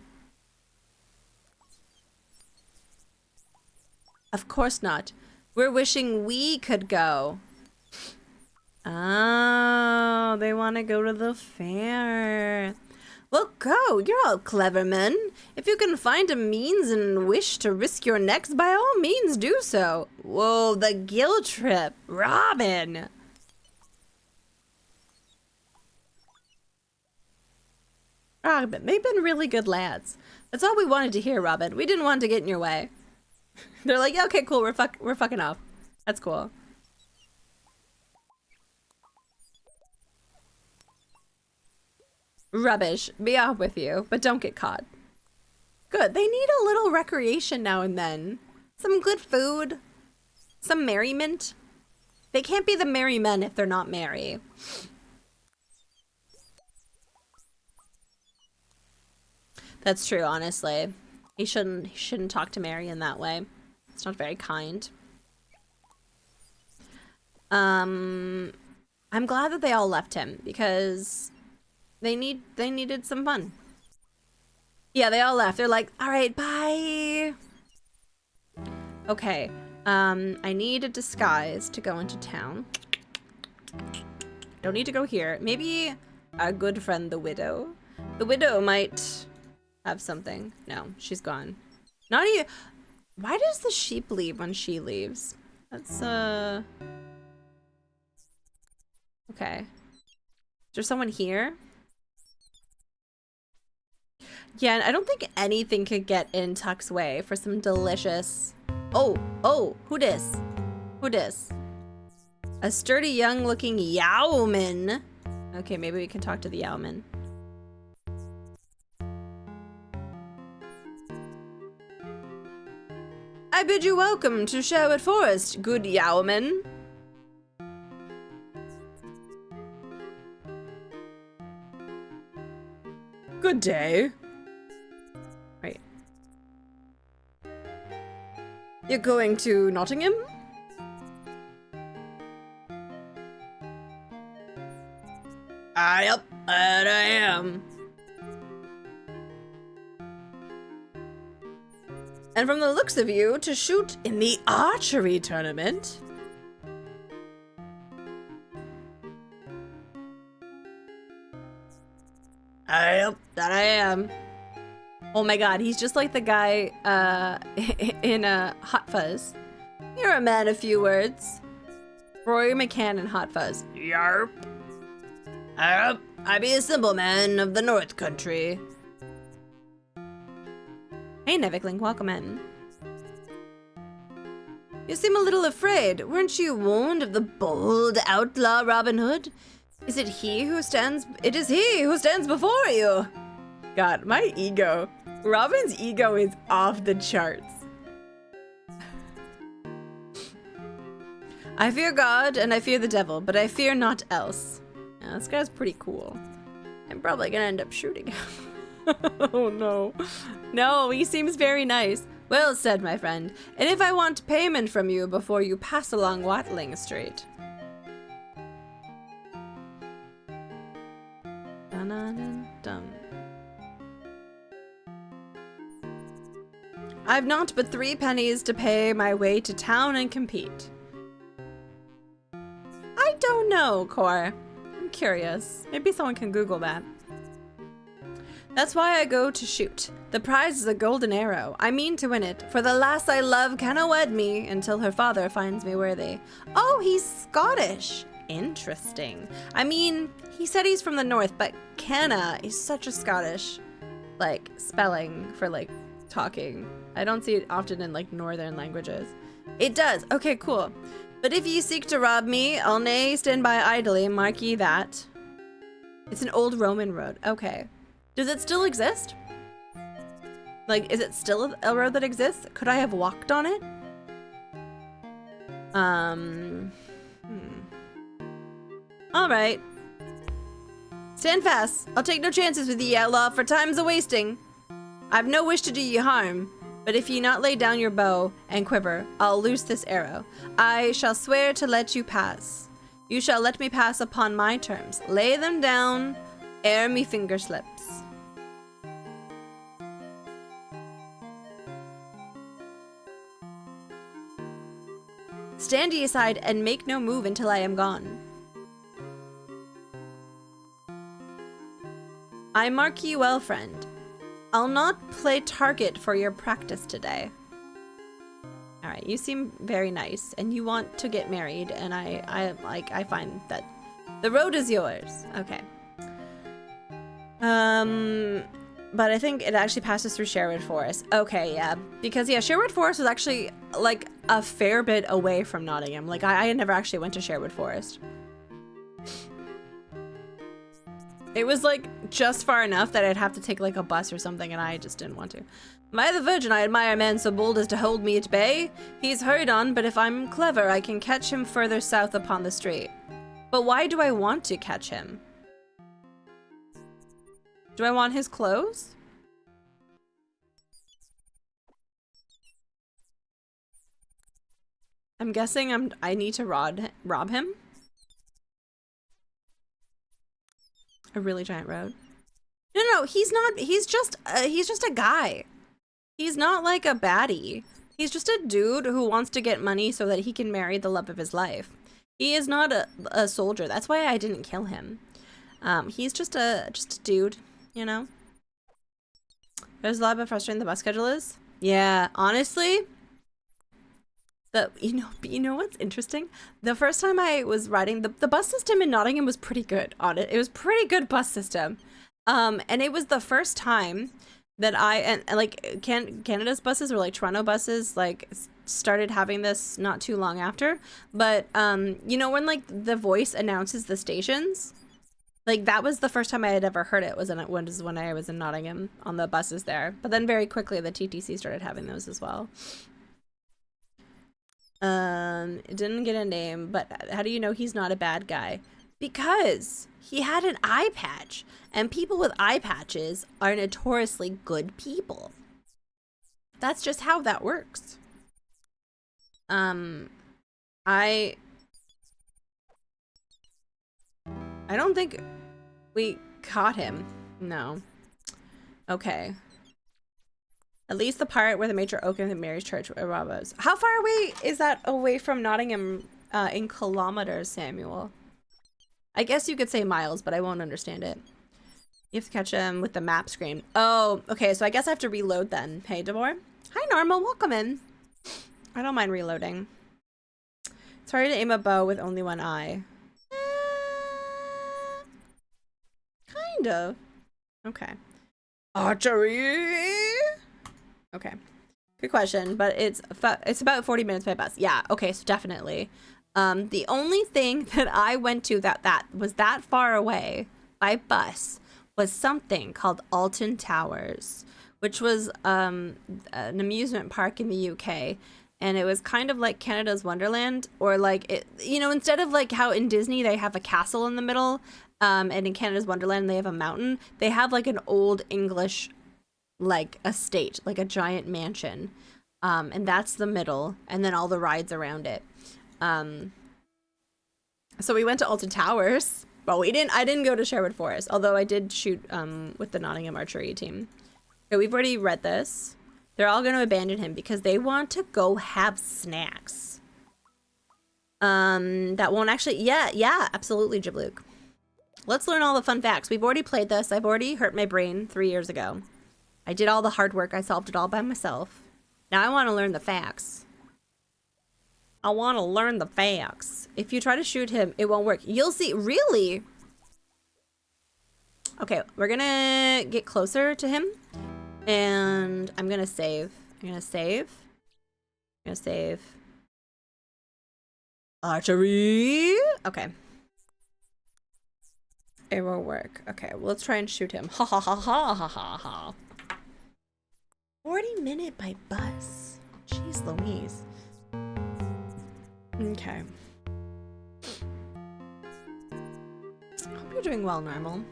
Of course not. We're wishing we could go. Oh, they want to go to the fair. Well, go. You're all clever men. If you can find a means and wish to risk your necks, by all means do so. Whoa, the guilt trip. Robin. Robin, they've been really good lads. That's all we wanted to hear, Robin. We didn't want to get in your way. They're like, yeah, okay, cool. We're fucking off. That's cool. Rubbish. Be off with you, but don't get caught. Good. They need a little recreation now and then. Some good food. Some merriment. They can't be the merry men if they're not merry. That's true, honestly. He shouldn't talk to Mary in that way. It's not very kind. I'm glad that they all left him because They needed some fun. Yeah, they all left. They're like, all right, bye. Okay. I need a disguise to go into town. Don't need to go here. Maybe our good friend, the widow. The widow might have something. No, she's gone. Not even... Why does the sheep leave when she leaves? That's, okay. Is there someone here? Yeah, I don't think anything could get in Tuck's way for some delicious... Oh, who dis? Who dis? A sturdy, young-looking Yowman. Okay, maybe we can talk to the Yowman. I bid you welcome to Sherwood Forest, good Yowman. Good day. Right. You're going to Nottingham? Yep, and I am. And from the looks of you, to shoot in the archery tournament. Yep, that I am. Oh my god, he's just like the guy in Hot Fuzz. You're a man of few words. Rory McCann in Hot Fuzz. Yarp. Yarp. I be a simple man of the North Country. Hey, Nevikling, welcome in. You seem a little afraid. Weren't you warned of the bold outlaw Robin Hood? Is it he who stands? It is he who stands before you. God, my ego. Robin's ego is off the charts. I fear God and I fear the devil, but I fear not else. Yeah, this guy's pretty cool. I'm probably gonna end up shooting him. Oh no. No, he seems very nice. Well said, my friend. And if I want payment from you before you pass along Watling Street. Dun dun dun dun. I've not but 3 pennies to pay my way to town and compete. I don't know, Cor. I'm curious. Maybe someone can Google that. That's why I go to shoot. The prize is a golden arrow. I mean to win it, for the lass I love canna wed me until her father finds me worthy. Oh, he's Scottish. Interesting. I mean, he said he's from the north, but canna is such a Scottish, like, spelling for, like, talking. I don't see it often in, like, northern languages. It does. Okay, cool. But if ye seek to rob me, I'll nae stand by idly, mark ye that. It's an old Roman road. Okay. Does it still exist? Like, is it still a road that exists? Could I have walked on it? Alright. Stand fast. I'll take no chances with ye, outlaw, for time's a-wasting. I've no wish to do ye harm, but if ye not lay down your bow and quiver, I'll loose this arrow. I shall swear to let you pass. You shall let me pass upon my terms. Lay them down, ere me finger slips. Stand ye aside and make no move until I am gone. I mark ye well, friend. I'll not play target for your practice today. Alright, you seem very nice, and you want to get married, and I find that the road is yours. Okay. But I think it actually passes through Sherwood Forest. Okay, yeah. Because, yeah, Sherwood Forest is actually, like, a fair bit away from Nottingham. Like, I never actually went to Sherwood Forest. It was, like, just far enough that I'd have to take, like, a bus or something, and I just didn't want to. Am I the virgin I admire a man so bold as to hold me at bay? He's hurried on, but if I'm clever, I can catch him further south upon the street. But why do I want to catch him? Do I want his clothes? I'm guessing I need to rob him? A really giant road. No, he's not. He's just a guy. He's not like a baddie. He's just a dude who wants to get money so that he can marry the love of his life. He is not a soldier. That's why I didn't kill him. He's just a dude, you know? There's a lot of frustrating the bus schedule is. Yeah, honestly, you know what's interesting? The first time I was riding, the bus system in Nottingham was pretty good on it. It was pretty good bus system. And it was the first time that and like Canada's buses or like Toronto buses like started having this not too long after. But you know when like the voice announces the stations? Like that was the first time I had ever heard it was when I was in Nottingham on the buses there. But then very quickly the TTC started having those as well. It didn't get a name, but how do you know he's not a bad guy? Because he had an eye patch, and people with eye patches are notoriously good people. That's just how that works. I don't think we caught him. No. Okay. At least the part where the Major Oaken and Mary's Church were robbers. How far away is that away from Nottingham in kilometers, Samuel? I guess you could say miles, but I won't understand it. You have to catch him with the map screen. Oh, okay, so I guess I have to reload then. Hey, Devor. Hi, Normal. Welcome in. I don't mind reloading. It's hard to aim a bow with only one eye. Kind of. Okay. Archery! Okay. Good question, but it's about 40 minutes by bus. Yeah, okay, so definitely. The only thing that I went to that was that far away by bus was something called Alton Towers, which was an amusement park in the UK. And it was kind of like Canada's Wonderland, or like, it, you know, instead of like how in Disney they have a castle in the middle, and in Canada's Wonderland they have a mountain, they have like an old English like estate, like a giant mansion. And that's the middle, and then all the rides around it. So we went to Alton Towers, but I didn't go to Sherwood Forest, although I did shoot with the Nottingham archery team. Okay, we've already read this. They're all going to abandon him because they want to go have snacks. That won't actually, yeah, absolutely, Jabluke. Let's learn all the fun facts. We've already played this. I've already hurt my brain 3 years ago. I did all the hard work. I solved it all by myself. Now I want to learn the facts. I want to learn the facts. If you try to shoot him, it won't work. You'll see. Really? Okay, we're going to get closer to him. And I'm going to save. I'm going to save. I'm going to save. Archery. Okay. It won't work. Okay, well, let's try and shoot him. Ha ha ha ha ha ha ha. 40-minute by bus. Jeez Louise. Okay. Hope you're doing well, Normal.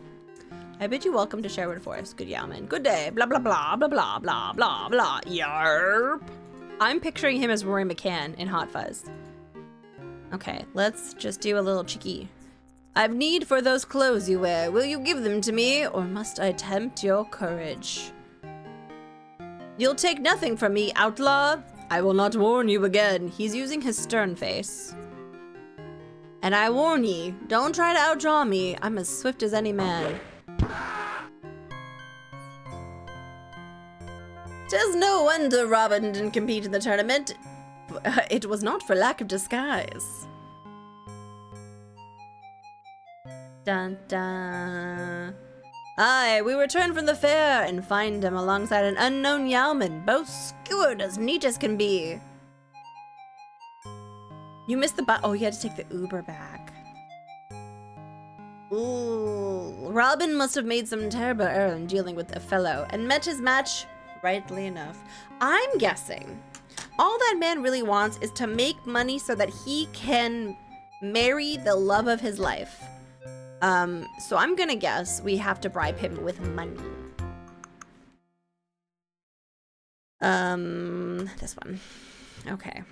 I bid you welcome to Sherwood Forest. Good Yowman. Good day. Blah, blah, blah, blah, blah, blah, blah, blah. Yarp. I'm picturing him as Rory McCann in Hot Fuzz. Okay, let's just do a little cheeky. I've need for those clothes you wear. Will you give them to me, or must I tempt your courage? You'll take nothing from me, outlaw. I will not warn you again. He's using his stern face. And I warn ye, don't try to outdraw me. I'm as swift as any man. 'Tis no wonder Robin didn't compete in the tournament. It was not for lack of disguise. Dun dun. Aye, we return from the fair and find him alongside an unknown Yowman, both skewered as neat as can be. You missed the bus. Oh, you had to take the Uber back. Ooh, Robin must have made some terrible error in dealing with Othello and met his match rightly enough. I'm guessing all that man really wants is to make money so that he can marry the love of his life. So I'm gonna guess we have to bribe him with money. This one. Okay.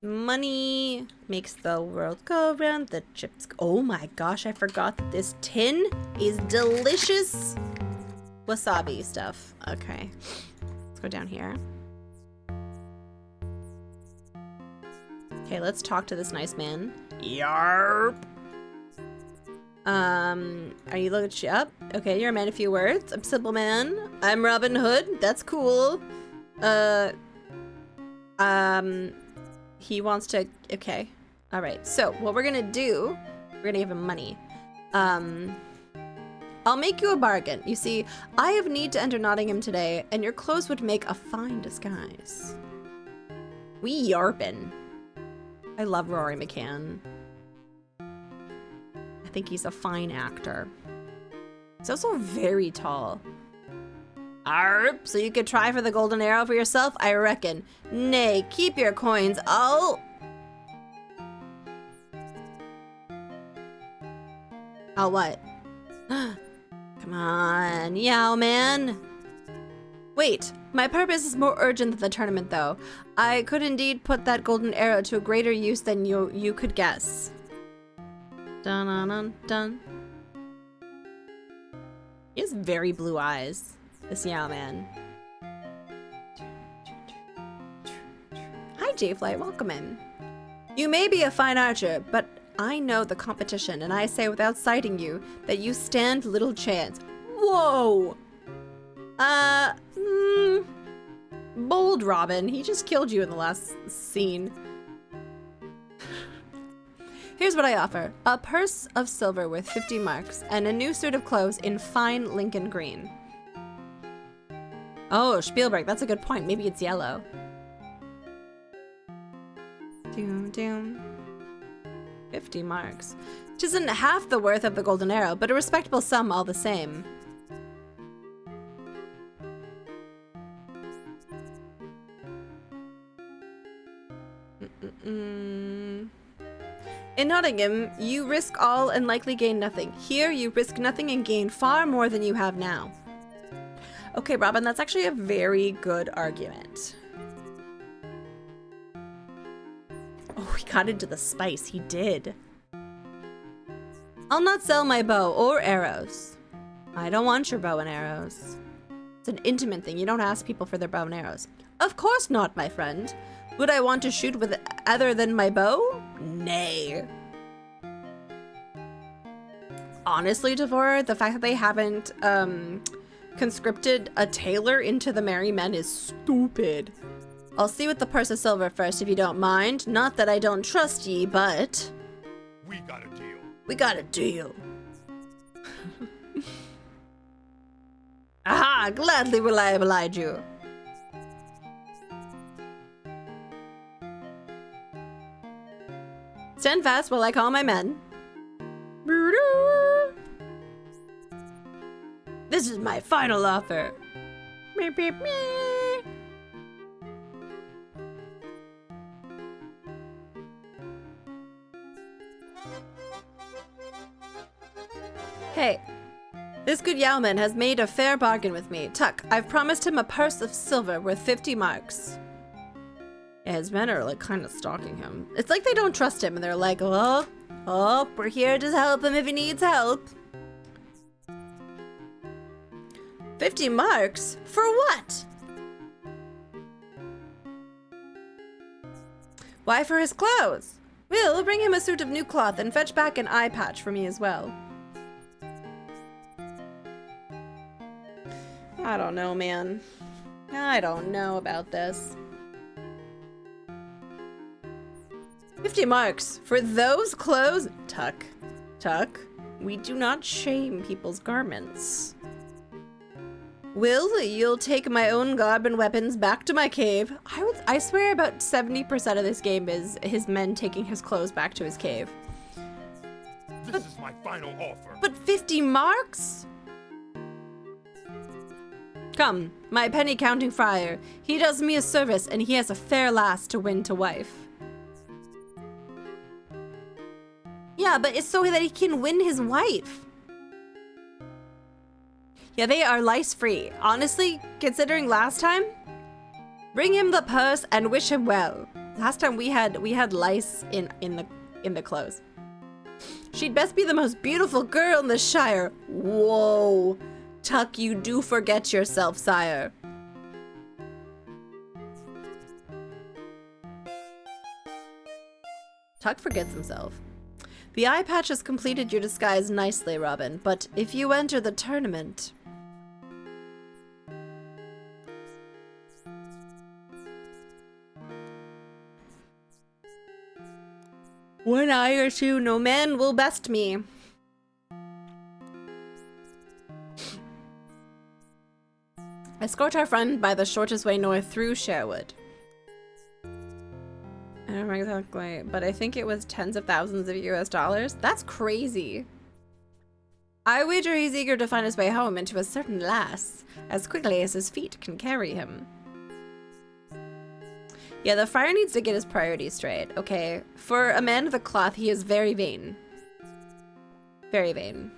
Money makes the world go round. The chips. Oh my gosh, I forgot that this tin is delicious wasabi stuff. Okay, let's go down here. Okay, let's talk to this nice man. Yarp. Are you looking up? Okay, you're a man of few words. I'm Simple Man. I'm Robin Hood. That's cool. He wants to, okay. All right, so what we're gonna do, we're gonna give him money. I'll make you a bargain. You see, I have need to enter Nottingham today, and your clothes would make a fine disguise. We yarpin'. I love Rory McCann. I think he's a fine actor. He's also very tall. Arp, so you could try for the golden arrow for yourself, I reckon. Nay, keep your coins. I'll what? Come on, Yow man. Wait, my purpose is more urgent than the tournament, though. I could indeed put that golden arrow to a greater use than you could guess. Dun dun dun dun. He has very blue eyes. This Yow man. Hi, J-Flight. Welcome in. You may be a fine archer, but I know the competition, and I say without citing you that you stand little chance. Whoa! Bold Robin. He just killed you in the last scene. Here's what I offer. A purse of silver worth 50 marks, and a new suit of clothes in fine Lincoln green. Oh, Spielberg, that's a good point. Maybe it's yellow. Doom, doom. 50 marks. Which isn't half the worth of the golden arrow, but a respectable sum all the same. In Nottingham, you risk all and likely gain nothing. Here, you risk nothing and gain far more than you have now. Okay, Robin, that's actually a very good argument. Oh, he got into the spice. He did. I'll not sell my bow or arrows. I don't want your bow and arrows. It's an intimate thing. You don't ask people for their bow and arrows. Of course not, my friend. Would I want to shoot with other than my bow? Nay. Honestly, Devora, the fact that they haven't conscripted a tailor into the Merry Men is stupid. I'll see with the purse of silver first, if you don't mind. Not that I don't trust ye, but... We got a deal. We got a deal. Aha! Gladly will I oblige you. Stand fast while I call my men. This is my final offer. Meep, meep, meep. Hey, this good Yowman has made a fair bargain with me. Tuck, I've promised him a purse of silver worth 50 marks. Yeah, his men are like kind of stalking him. It's like they don't trust him and they're like, oh, we're here to help him if he needs help. 50 marks? For what? Why, for his clothes. We'll bring him a suit of new cloth and fetch back an eye patch for me as well. I don't know, man. I don't know about this. 50 marks for those clothes? Tuck. We do not shame people's garments. Will, you'll take my own garb and weapons back to my cave. I swear about 70% of this game is his men taking his clothes back to his cave. This is my final offer. But 50 marks? Come, my penny counting friar. He does me a service and he has a fair lass to win to wife. Yeah, but it's so that he can win his wife. Yeah, they are lice-free. Honestly, considering last time, bring him the purse and wish him well. Last time we had lice in the clothes. She'd best be the most beautiful girl in the Shire. Whoa. Tuck, you do forget yourself, sire. Tuck forgets himself. The eye patch has completed your disguise nicely, Robin, but if you enter the tournament... One eye or two, no man will best me. Escort our friend by the shortest way north through Sherwood. I don't remember exactly, but I think it was tens of thousands of US dollars. That's crazy. I wager he's eager to find his way home into a certain lass, as quickly as his feet can carry him. Yeah, the friar needs to get his priorities straight, okay? For a man of the cloth, he is very vain. Very vain.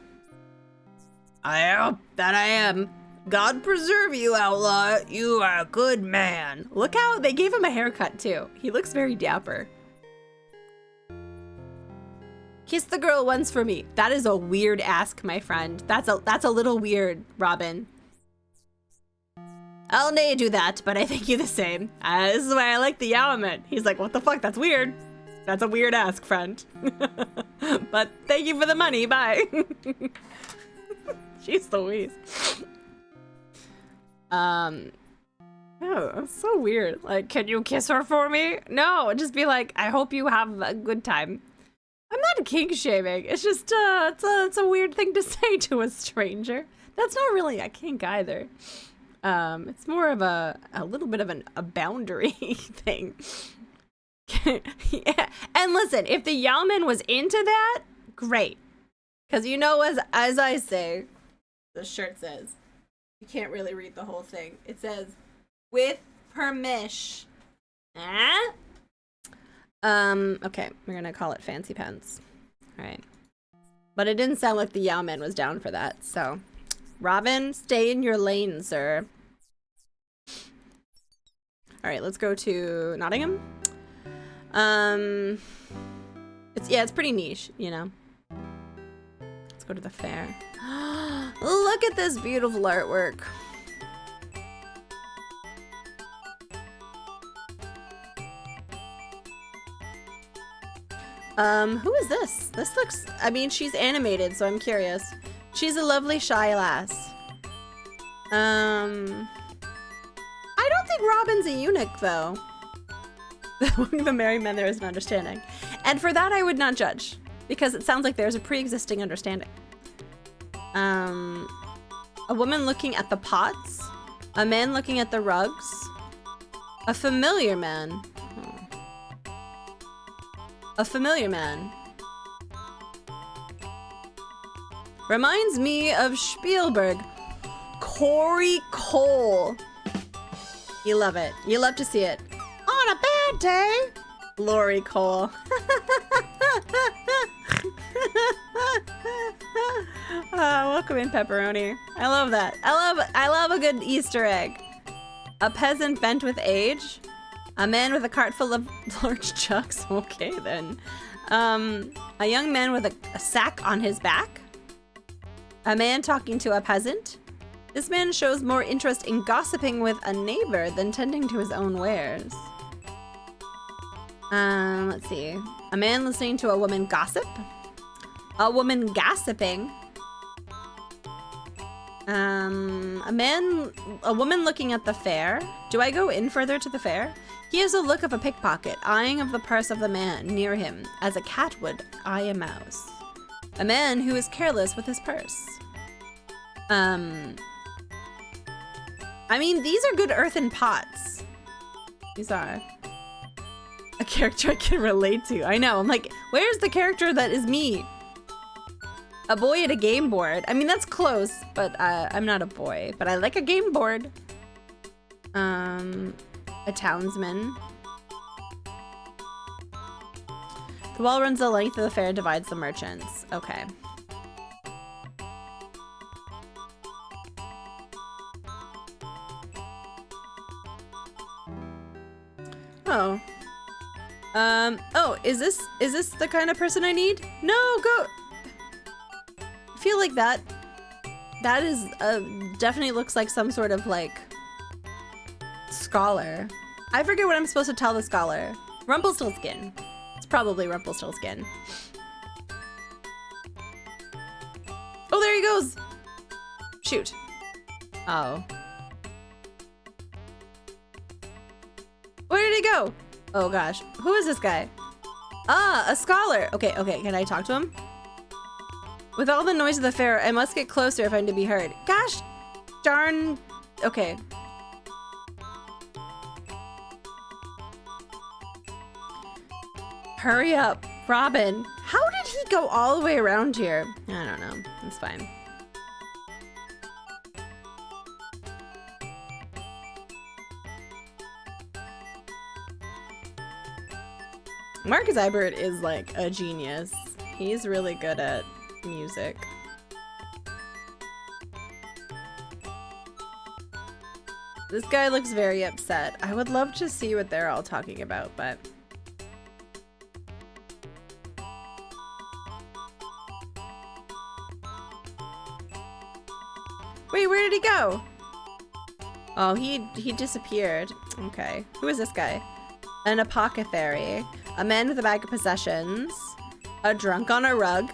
I am, that I am. God preserve you, outlaw. You are a good man. Look how they gave him a haircut, too. He looks very dapper. Kiss the girl once for me. That is a weird ask, my friend. That's a little weird, Robin. I'll nay do that, but I thank you the same. This is why I like the Yaoman. He's like, what the fuck? That's weird. That's a weird ask, friend. But thank you for the money. Bye. Jeez Louise. Oh, that's so weird. Like, can you kiss her for me? No, just be like, I hope you have a good time. I'm not kink shaming. It's just, it's a weird thing to say to a stranger. That's not really a kink either. It's more of a little bit of a boundary thing. Yeah. And listen, if the Yaoman was into that, great. Because you know, as I say, the shirt says, you can't really read the whole thing. It says, with permission. Okay, we're gonna call it Fancy Pants. Alright. But it didn't sound like the Yaoman was down for that, so. Robin, stay in your lane, sir. Alright, let's go to Nottingham. It's pretty niche, you know. Let's go to the fair. Look at this beautiful artwork. Who is this? This looks, I mean, she's animated, so I'm curious. She's a lovely shy lass. I don't think Robin's a eunuch, though. The merry men, there is an understanding. And for that, I would not judge, because it sounds like there's a pre-existing understanding. A woman looking at the pots, a man looking at the rugs, a familiar man. A familiar man. Reminds me of Spielberg. Corey Cole. You love it. You love to see it. On a bad day. Lori Cole. Welcome in, Pepperoni. I love that. I love a good Easter egg. A peasant bent with age. A man with a cart full of large chucks. Okay, then. A young man with a sack on his back. A man talking to a peasant. This man shows more interest in gossiping with a neighbor than tending to his own wares. Let's see. A man listening to a woman gossip. A woman gossiping. A woman looking at the fair. Do I go in further to the fair? He has a look of a pickpocket, eyeing of the purse of the man near him, as a cat would eye a mouse. A man who is careless with his purse. I mean, these are good earthen pots. These are. A character I can relate to. I know, I'm like, where's the character that is me? A boy at a game board. I mean, that's close, but I'm not a boy. But I like a game board. A townsman. The wall runs the length of the fair and divides the merchants. Okay. Oh. Oh, is this the kind of person I need? No, go. I feel like that is, definitely looks like some sort of, like, scholar. I forget what I'm supposed to tell the scholar. Rumpelstiltskin. It's probably Rumpelstiltskin. Oh, there he goes! Shoot. Oh. Where did he go? Oh gosh. Who is this guy? Ah, a scholar. Okay, can I talk to him? With all the noise of the fair, I must get closer if I'm to be heard. Gosh darn. Okay. Hurry up, Robin. How did he go all the way around here? I don't know. It's fine. Marcus Ibert is like a genius. He's really good at music. This guy looks very upset. I would love to see what they're all talking about, but... Wait, where did he go? Oh, he disappeared. Okay. Who is this guy? An apothecary. A man with a bag of possessions. A drunk on a rug.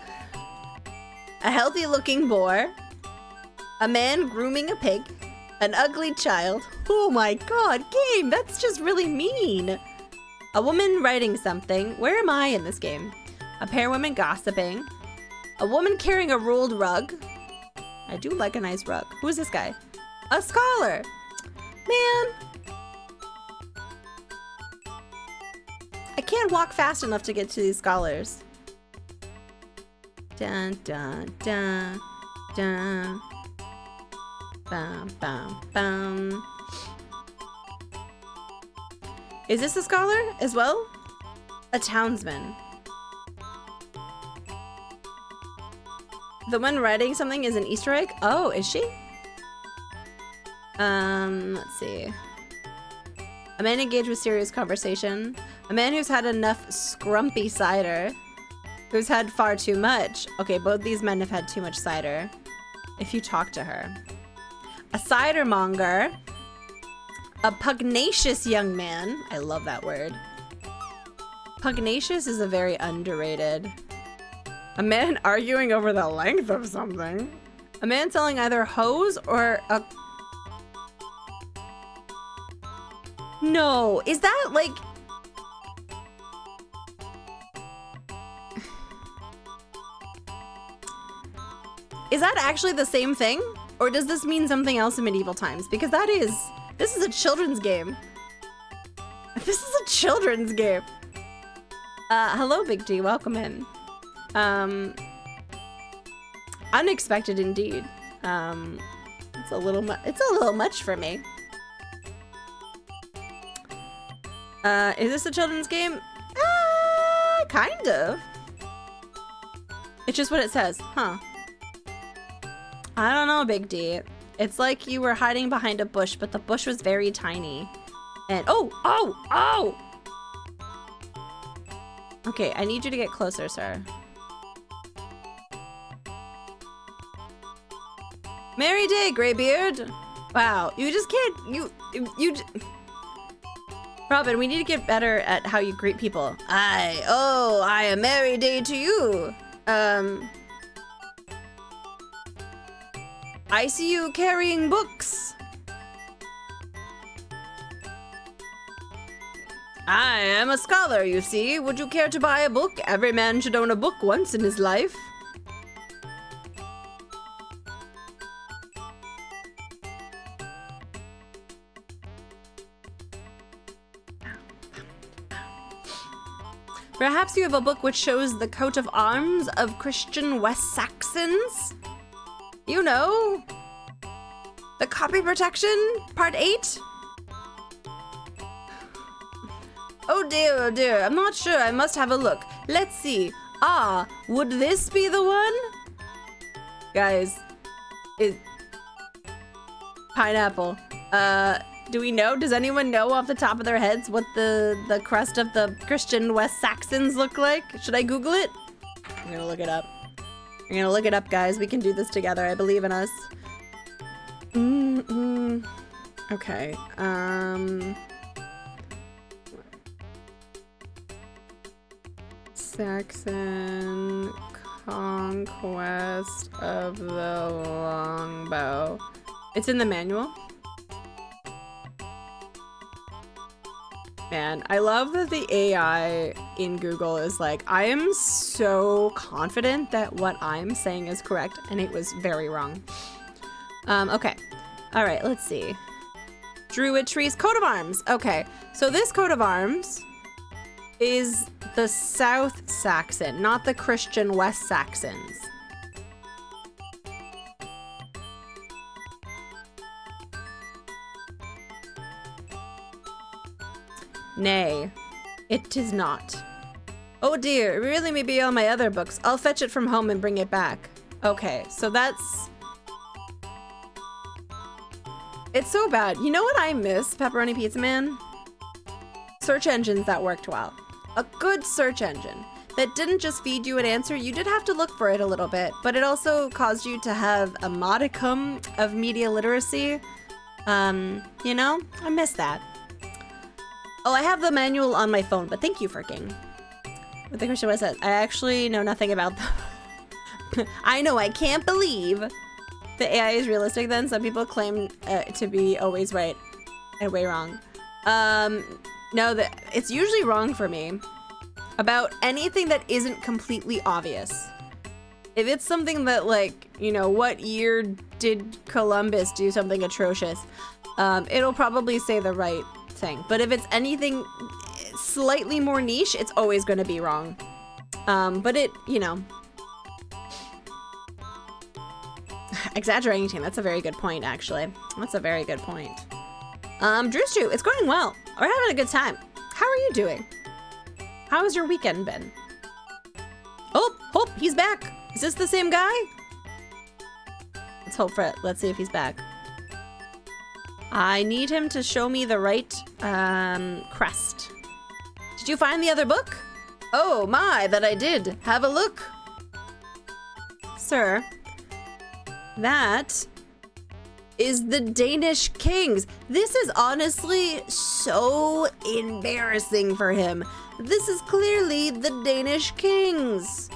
A healthy-looking boar. A man grooming a pig. An ugly child. Oh my god, game! That's just really mean! A woman writing something. Where am I in this game? A pair of women gossiping. A woman carrying a ruled rug. I do like a nice rug. Who is this guy? A scholar! Man! I can't walk fast enough to get to these scholars. Dun dun dun dun. Bum bum bum. Is this a scholar as well? A townsman. The one writing something is an Easter egg? Oh, is she? Let's see. A man engaged with serious conversation. A man who's had enough scrumpy cider. Who's had far too much. Okay, both these men have had too much cider. If you talk to her. A cider monger. A pugnacious young man. I love that word. Pugnacious is a very underrated. A man arguing over the length of something. A man selling either hose or a... No, is that like... Is that actually the same thing? Or does this mean something else in medieval times? Because that is... This is a children's game. This is a children's game. Hello, Big D. Welcome in. Unexpected indeed. It's a little much for me. Is this a children's game? Kind of. It's just what it says, huh? I don't know, Big D. It's like you were hiding behind a bush, but the bush was very tiny. And oh! Okay, I need you to get closer, sir. Merry day, Greybeard. Wow, you just can't. Robin, we need to get better at how you greet people. I a merry day to you. I see you carrying books. I am a scholar, you see. Would you care to buy a book? Every man should own a book once in his life. Perhaps you have a book which shows the coat of arms of Christian West Saxons? You know, the copy protection, part 8? Oh dear, I'm not sure. I must have a look. Let's see. Ah, would this be the one? Guys, pineapple. Do we know? Does anyone know off the top of their heads what the crest of the Christian West Saxons look like? Should I Google it? I'm gonna look it up. I'm gonna look it up, guys. We can do this together. I believe in us. Okay. Saxon conquest of the longbow. It's in the manual. Man, I love that the AI in Google is like, I am so confident that what I'm saying is correct, and it was very wrong. Okay. All right, let's see. Druid trees, coat of arms. Okay, so this coat of arms is the South Saxon, not the Christian West Saxons. Nay, it is not. Oh dear, it really may be all my other books. I'll fetch it from home and bring it back. Okay, so that's... It's so bad. You know what I miss, Pepperoni Pizza Man? Search engines that worked well. A good search engine that didn't just feed you an answer. You did have to look for it a little bit, but it also caused you to have a modicum of media literacy. You know, I miss that. Oh, I have the manual on my phone, but thank you, Firking. What the Christian West says. I actually know nothing about them. I know, I can't believe the AI is realistic then. Some people claim to be always right and way wrong. No, it's usually wrong for me about anything that isn't completely obvious. If it's something that, like, you know, what year did Columbus do something atrocious? It'll probably say the right thing. But if it's anything slightly more niche, it's always going to be wrong. But it, you know. Exaggerating, that's a very good point, actually. That's a very good point. Drewstew, it's going well. We're having a good time. How are you doing? How has your weekend been? Oh, he's back. Is this the same guy? Let's hope for it. Let's see if he's back. I need him to show me the right crest. Did you find the other book? Oh my, that I did. Have a look. Sir, that is the Danish Kings. This is honestly so embarrassing for him. This is clearly the Danish Kings.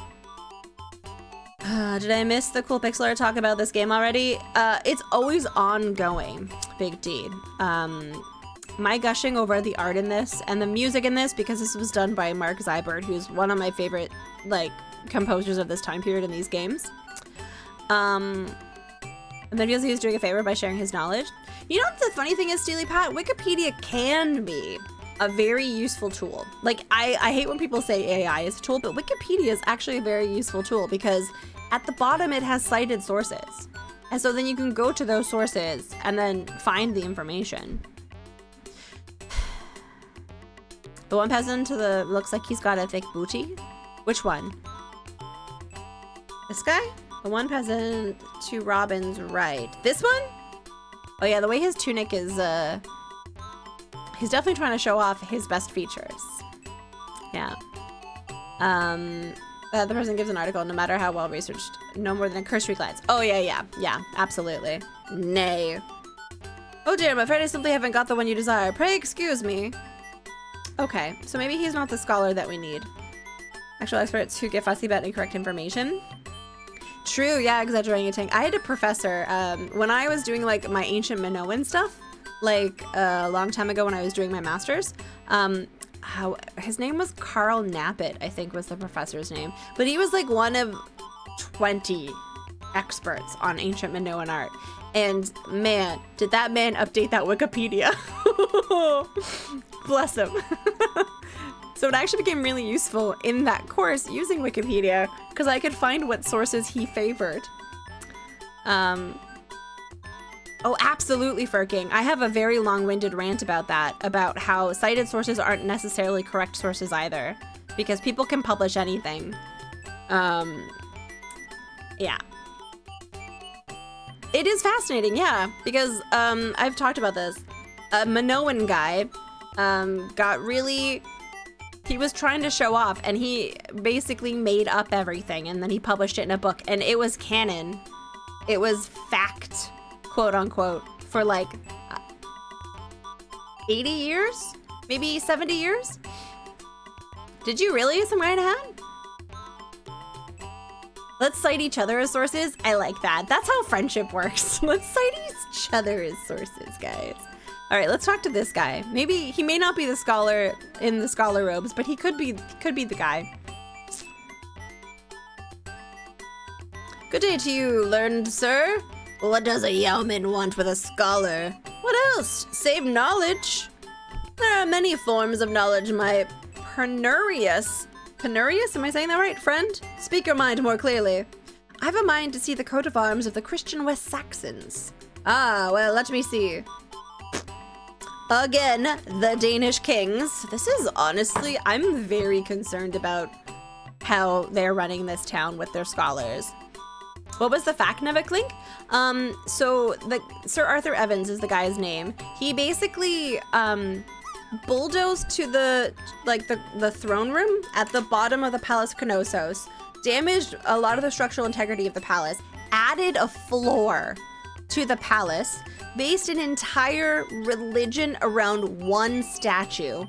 Did I miss the cool pixel art talk about this game already? It's always ongoing, Big D. My gushing over the art in this and the music in this, because this was done by Mark Zybert, who's one of my favorite, like, composers of this time period in these games. And then feels he's doing a favor by sharing his knowledge. You know what the funny thing is, Steely Pat? Wikipedia can be a very useful tool. Like, I hate when people say AI is a tool, but Wikipedia is actually a very useful tool because at the bottom it has cited sources. And so then you can go to those sources and then find the information. The one peasant to the looks like he's got a thick booty. Which one? This guy? The one peasant to Robin's right. This one? Oh yeah, the way his tunic is, he's definitely trying to show off his best features. Yeah. The person gives an article, no matter how well researched, no more than a cursory glance. Oh yeah, absolutely. Nay. Oh dear, I'm afraid I simply haven't got the one you desire. Pray excuse me. Okay, so maybe he's not the scholar that we need. Actual experts who get fussy about incorrect information. True, yeah, exaggerating. I had a professor, when I was doing, like, my ancient Minoan stuff, like, a long time ago when I was doing my master's, his name was Carl Knappett, I think was the professor's name, but he was, like, one of 20 experts on ancient Minoan art, and, man, did that man update that Wikipedia. Bless him. So it actually became really useful in that course using Wikipedia because I could find what sources he favored. Oh, absolutely, Firking. I have a very long-winded rant about that, about how cited sources aren't necessarily correct sources either, because people can publish anything. Yeah. It is fascinating, yeah, because I've talked about this. a Minoan guy got really... He was trying to show off, and he basically made up everything, and then he published it in a book, and it was canon. It was fact, quote unquote, for like 80 years? Maybe 70 years? Did you really, some guy in a hat? Let's cite each other as sources. I like that. That's how friendship works. Let's cite each other as sources, guys. All right, let's talk to this guy. Maybe he may not be the scholar in the scholar robes, but he could be the guy. Good day to you, learned sir. What does a yeoman want with a scholar? What else? Save knowledge. There are many forms of knowledge, my penurious. Penurious? Am I saying that right, friend? Speak your mind more clearly. I have a mind to see the coat of arms of the Christian West Saxons. Ah, well, let me see. Again, the Danish kings. This is honestly, I'm very concerned about how they're running this town with their scholars. What was the fact, Neviklink? So the Sir Arthur Evans is the guy's name. He basically bulldozed to the throne room at the bottom of the Palace of Knossos, damaged a lot of the structural integrity of the palace, added a floor to the palace, based an entire religion around one statue.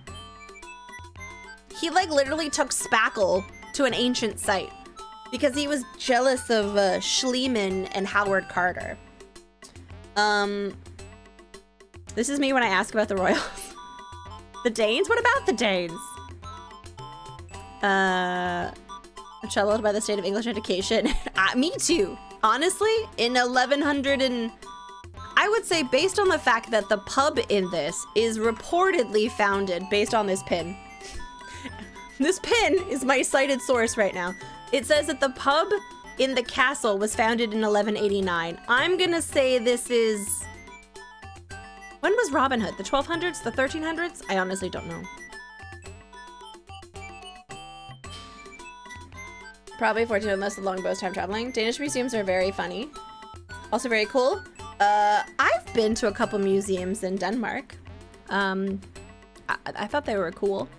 He like literally took Spackle to an ancient site because he was jealous of Schliemann and Howard Carter. This is me when I ask about the royals. The Danes? What about the Danes? I'm troubled by the state of English education. Me too. Honestly, in 1100 and... I would say based on the fact that the pub in this is reportedly founded based on this pin. This pin is my cited source right now. It says that the pub in the castle was founded in 1189. I'm gonna say this is... When was Robin Hood? The 1200s? The 1300s? I honestly don't know. Probably 14 unless the longbows time traveling. Danish museums are very funny. Also very cool. I've been to a couple museums in Denmark. I thought they were cool.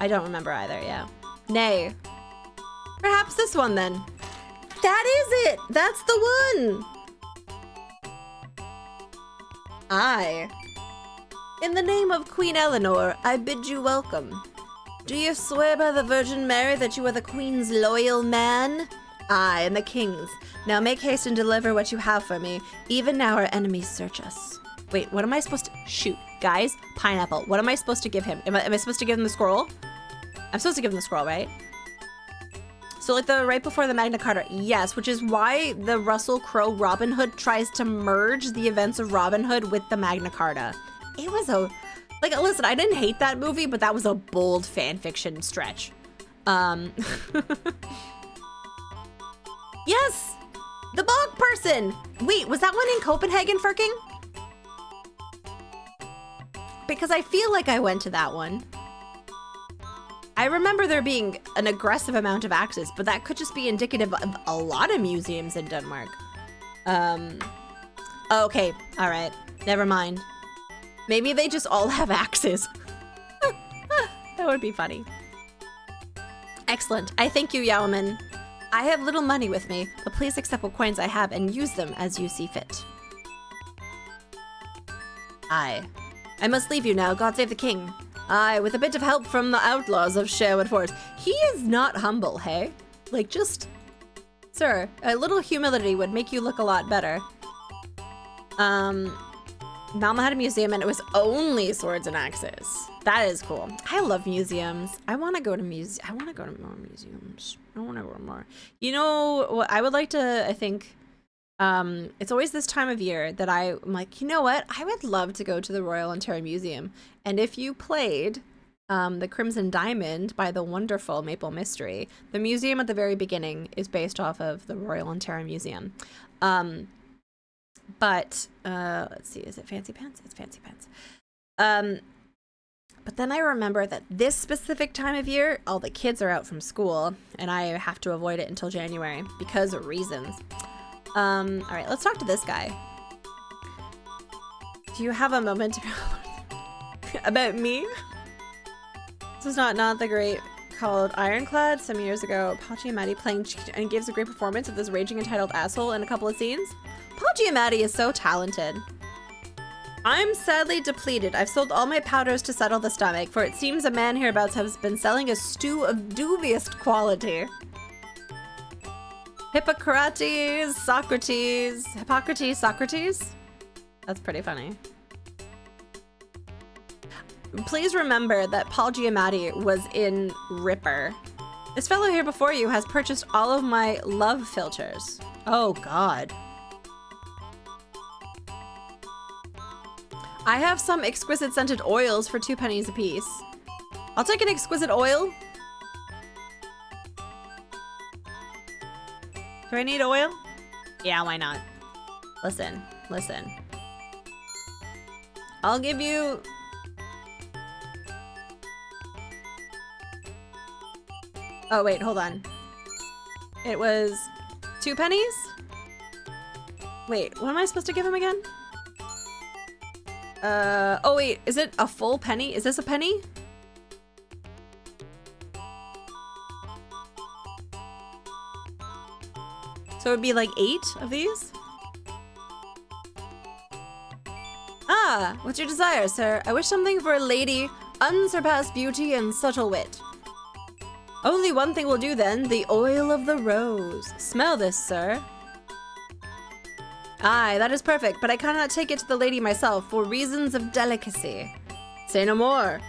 I don't remember either, yeah. Nay. Perhaps this one then. That is it! That's the one! In the name of Queen Eleanor, I bid you welcome. Do you swear by the Virgin Mary that you are the Queen's loyal man? I and the King's. Now make haste and deliver what you have for me. Even now our enemies search us. Wait, what am I supposed to... Shoot, guys, pineapple. What am I supposed to give him? Am I supposed to give him the scroll? I'm supposed to give him the scroll, right? So like the right before the Magna Carta, yes, which is why the Russell Crowe Robin Hood tries to merge the events of Robin Hood with the Magna Carta. It was a... Like, listen, I didn't hate that movie, but that was a bold fan fiction stretch. Yes! The bog person! Wait, was that one in Copenhagen, Firking? Because I feel like I went to that one. I remember there being an aggressive amount of axes, but that could just be indicative of a lot of museums in Denmark. Okay, all right, never mind. Maybe they just all have axes. That would be funny. Excellent. I thank you, Yaoman. I have little money with me, but please accept what coins I have and use them as you see fit. I must leave you now. God save the king. With a bit of help from the outlaws of Sherwood Forest. He is not humble, hey? Like, just... Sir, a little humility would make you look a lot better. Malma had a museum and it was only swords and axes. That is cool. I love museums. I want to go to more museums. I want to go to more. You know what I would like to, I think, it's always this time of year that I'm like, you know what? I would love to go to the Royal Ontario Museum. And if you played The Crimson Diamond by the wonderful Maple Mystery, the museum at the very beginning is based off of the Royal Ontario Museum. But let's see, is it Fancy Pants? It's Fancy Pants. But then I remember that this specific time of year, all the kids are out from school, and I have to avoid it until January because of reasons. All right, let's talk to this guy. Do you have a moment? About me? This was not the great called Ironclad some years ago. Paul Giamatti playing and gives a great performance of this raging entitled asshole in a couple of scenes. Paul Giamatti is so talented. I'm sadly depleted. I've sold all my powders to settle the stomach, for it seems a man hereabouts has been selling a stew of dubious quality. Hippocrates, Socrates. That's pretty funny. Please remember that Paul Giamatti was in Ripper. This fellow here before you has purchased all of my love filters. Oh God. I have some exquisite scented oils for 2 pennies a piece. I'll take an exquisite oil. Do I need oil? Yeah, why not? Listen. I'll give you... Oh, wait, hold on. It was 2 pennies? Wait, what am I supposed to give him again? Oh wait, is it a full penny? Is this a penny? So it'd be like 8 of these? Ah, what's your desire, sir? I wish something for a lady, unsurpassed beauty and subtle wit. Only one thing will do then, the oil of the rose. Smell this, sir. Aye, that is perfect, but I cannot take it to the lady myself for reasons of delicacy. Say no more.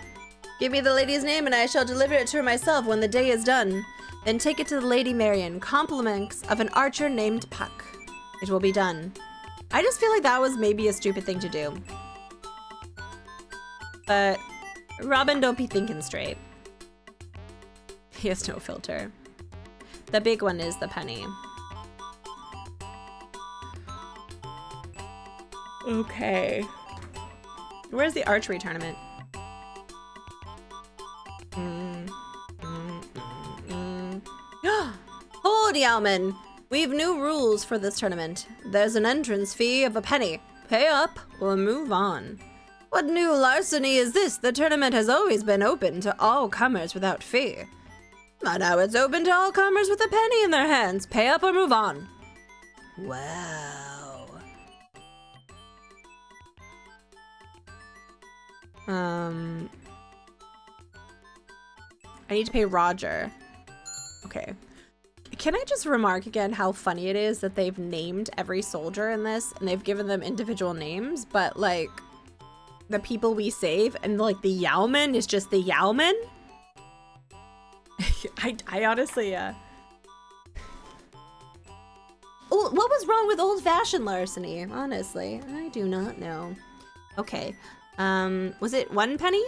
Give me the lady's name and I shall deliver it to her myself when the day is done. Then take it to the Lady Marian, compliments of an archer named Puck. It will be done. I just feel like that was maybe a stupid thing to do. But Robin, don't be thinking straight. He has no filter. The big one is the penny. Okay. Where's the archery tournament? Hold, Yowman! We've new rules for this tournament. There's an entrance fee of a penny. Pay up or move on. What new larceny is this? The tournament has always been open to all comers without fee. But now it's open to all comers with a penny in their hands. Pay up or move on. Wow. I need to pay Roger. Okay. Can I just remark again how funny it is that they've named every soldier in this and they've given them individual names, but like the people we save and like the Yowman is just the Yowman? I honestly, Oh, what was wrong with old-fashioned larceny? Honestly, I do not know. Okay. Was it 1 penny?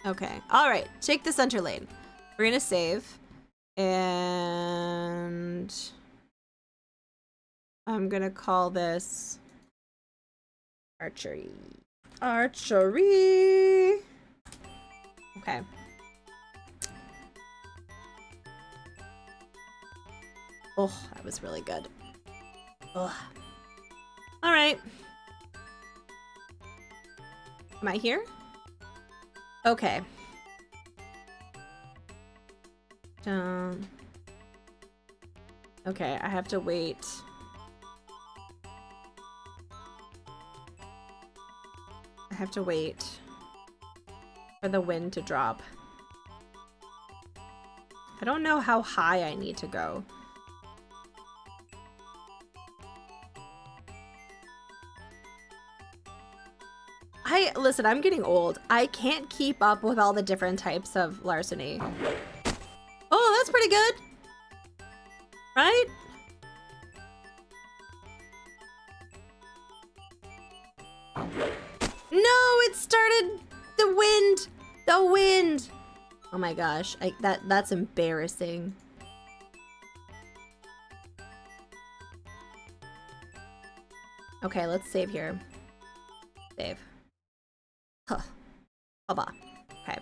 Okay. All right. Take the center lane. We're gonna save. And I'm gonna call this archery. Archery. Okay. Oh, that was really good. Ugh. All right. Am I here? Okay. Okay, I have to wait. I have to wait for the wind to drop. I don't know how high I need to go. Listen, I'm getting old. I can't keep up with all the different types of larceny. Oh, that's pretty good. Right? No, it started the wind. The wind. Oh my gosh, that's embarrassing. Okay, let's save here. Save. Huh. Baba. Okay.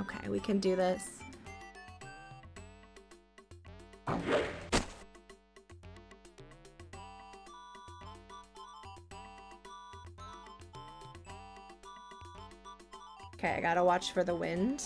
Okay, we can do this. gotta watch for the wind.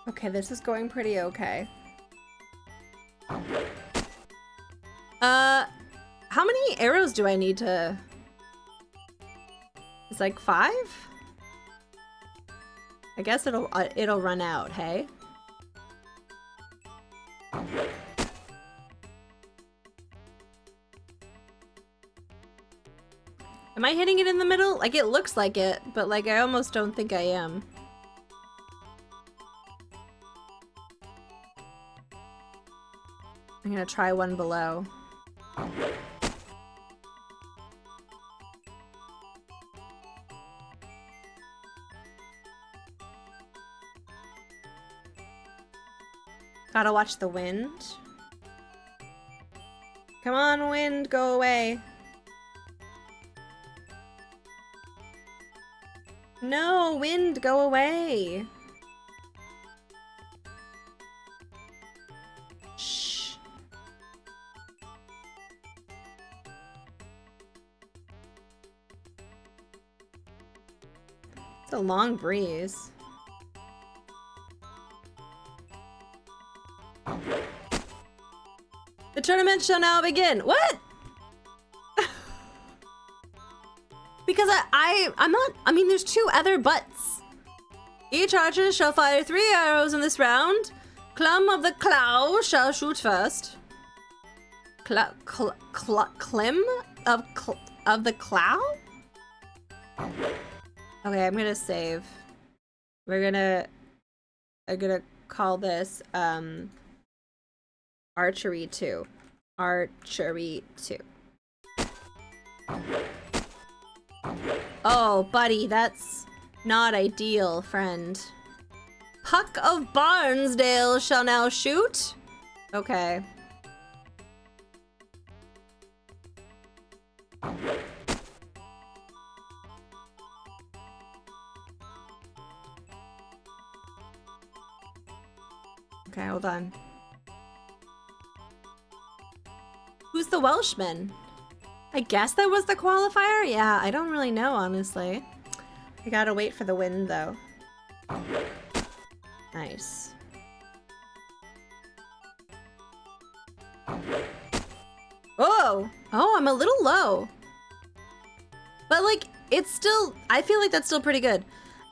Okay, this is going pretty okay. How many arrows do I need to... It's like 5? I guess it'll run out, hey? Am I hitting it in the middle? Like, it looks like it, but like, I almost don't think I am. I'm gonna try one below. Gotta watch the wind. Come on, wind, go away. No, wind, go away. Shh. It's a long breeze. The tournament shall now begin. What? Because I'm not, I mean, there's 2 other butts. Each archer shall fire 3 arrows in this round. Clum of the Clow shall shoot first. Clim of the Clow? Okay, I'm gonna save. I'm gonna call this, Archery 2. Archery 2. Oh, buddy, that's not ideal, friend. Puck of Barnsdale shall now shoot. Okay. Okay, hold on. Who's the Welshman? I guess that was the qualifier? Yeah, I don't really know, honestly. I gotta wait for the wind, though. Nice. Oh! Oh, I'm a little low. But, like, it's still... I feel like that's still pretty good.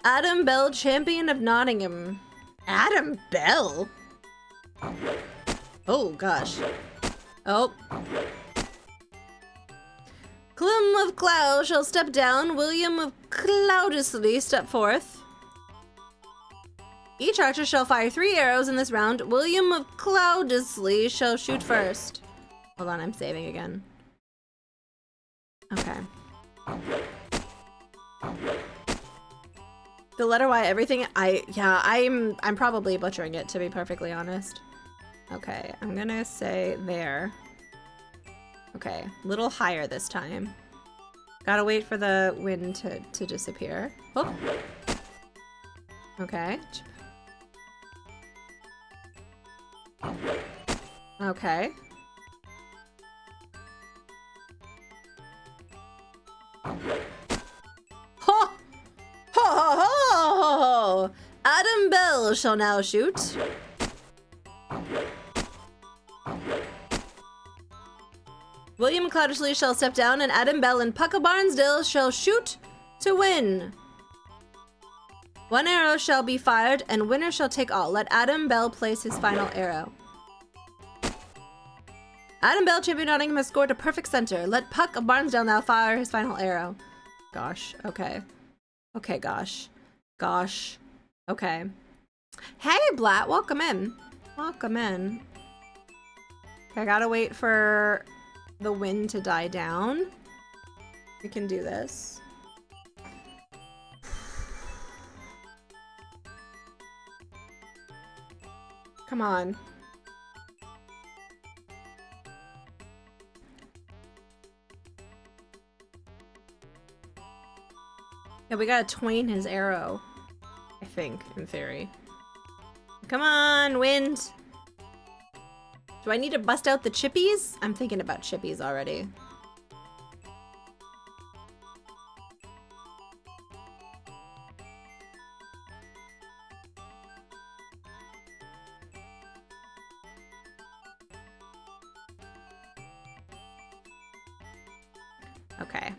Adam Bell, champion of Nottingham. Adam Bell? Oh, gosh. Oh. Clum of Clow shall step down. William of Cloudesley step forth. Each archer shall fire 3 arrows in this round. William of Cloudesley shall shoot first. Hold on, I'm saving again. Okay. The letter Y, everything, I'm probably butchering it, to be perfectly honest. Okay, I'm gonna say there. Okay, a little higher this time. Gotta wait for the wind to disappear. Oh. Okay. Okay. Ho! Ho ho ho ho ho! Adam Bell shall now shoot. William Cloudesley shall step down, and Adam Bell and Puck of Barnsdale shall shoot to win. 1 arrow shall be fired, and winner shall take all. Let Adam Bell place his final arrow. Adam Bell, champion Nottingham, has scored a perfect center. Let Puck of Barnsdale now fire his final arrow. Gosh, okay. Okay, gosh. Gosh. Okay. Hey, Blatt, welcome in. Welcome in. Okay, I gotta wait for the wind to die down. We can do this. Come on. Yeah, we gotta twain his arrow. think, in theory. Come on, wind! Do I need to bust out the chippies? I'm thinking about chippies already. Okay.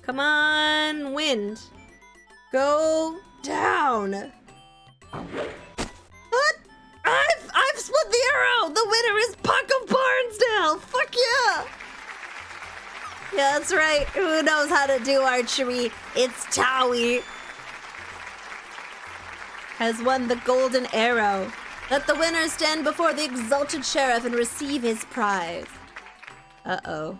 Come on, wind. Go down. What? I've split the arrow. The winner is Puck of Barnsdale. Fuck yeah. Yeah, that's right. Who knows how to do archery? It's Tawe. Has won the golden arrow. Let the winner stand before the exalted sheriff and receive his prize. Uh-oh.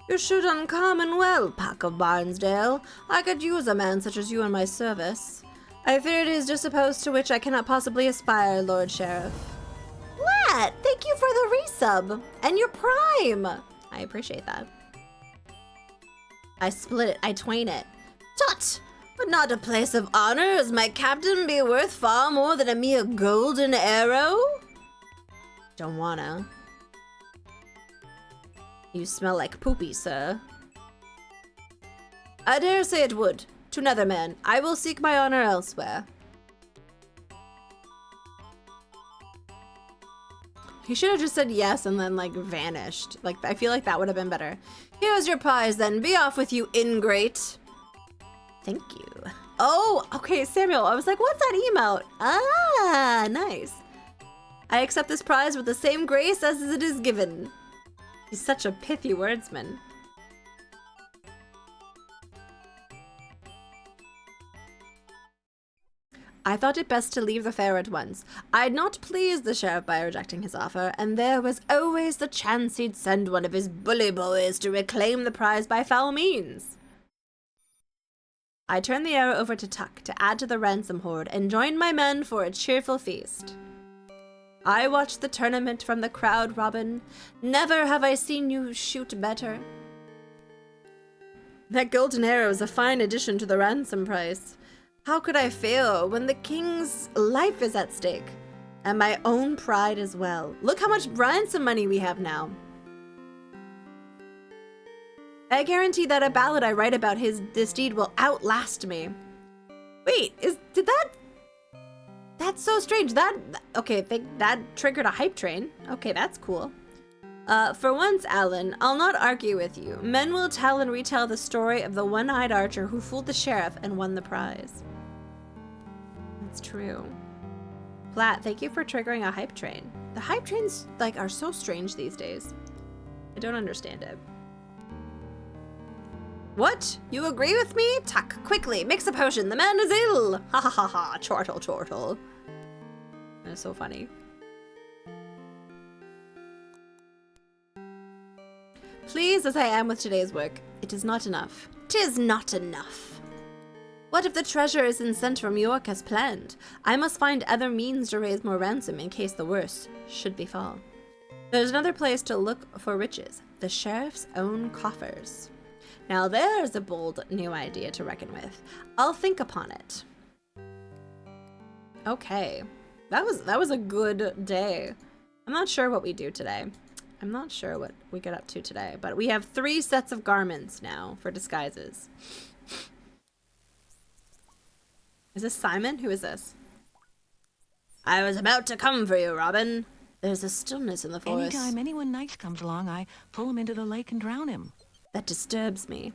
You shoot uncommon well, Puck of Barnsdale. I could use a man such as you in my service. I fear it is just a post to which I cannot possibly aspire, Lord Sheriff. Lat, thank you for the resub and your prime. I appreciate that. I split it, I twain it. Tut! Would not a place of honor as my captain be worth far more than a mere golden arrow? Don't wanna. You smell like poopy, sir. I dare say it would. To Netherman, I will seek my honor elsewhere. He should have just said yes and then, like, vanished. Like, I feel like that would have been better. Here's your prize, then. Be off with you, ingrate. Thank you. Oh, okay, Samuel. I was like, what's that emote? Ah, nice. I accept this prize with the same grace as it is given. He's such a pithy wordsman. I thought it best to leave the fair at once. I'd not pleased the sheriff by rejecting his offer, and there was always the chance he'd send one of his bully boys to reclaim the prize by foul means. I turned the arrow over to Tuck to add to the ransom hoard and joined my men for a cheerful feast. I watched the tournament from the crowd, Robin. Never have I seen you shoot better. That golden arrow is a fine addition to the ransom price. How could I fail when the king's life is at stake? And my own pride as well. Look how much ransom money we have now. I guarantee that a ballad I write about this deed will outlast me. Wait, that's so strange. Okay, that triggered a hype train. Okay, that's cool. For once, Alan, I'll not argue with you. Men will tell and retell the story of the one-eyed archer who fooled the sheriff and won the prize. That's true. Platt, thank you for triggering a hype train. The hype trains, like, are so strange these days. I don't understand it. What? You agree with me? Tuck, quickly, mix a potion. The man is ill. Ha ha ha ha. Chortle, chortle. That's so funny. Pleased as I am with today's work, it is not enough. 'Tis not enough. What if the treasure isn't sent from York as planned? I must find other means to raise more ransom in case the worst should befall. There's another place to look for riches. The sheriff's own coffers. Now there's a bold new idea to reckon with. I'll think upon it. Okay. That was a good day. I'm not sure what we do today. I'm not sure what we get up to today, but we have 3 sets of garments now for disguises. Is this Simon? Who is this? I was about to come for you, Robin. There's a stillness in the forest. Anytime anyone nice comes along, I pull him into the lake and drown him. That disturbs me.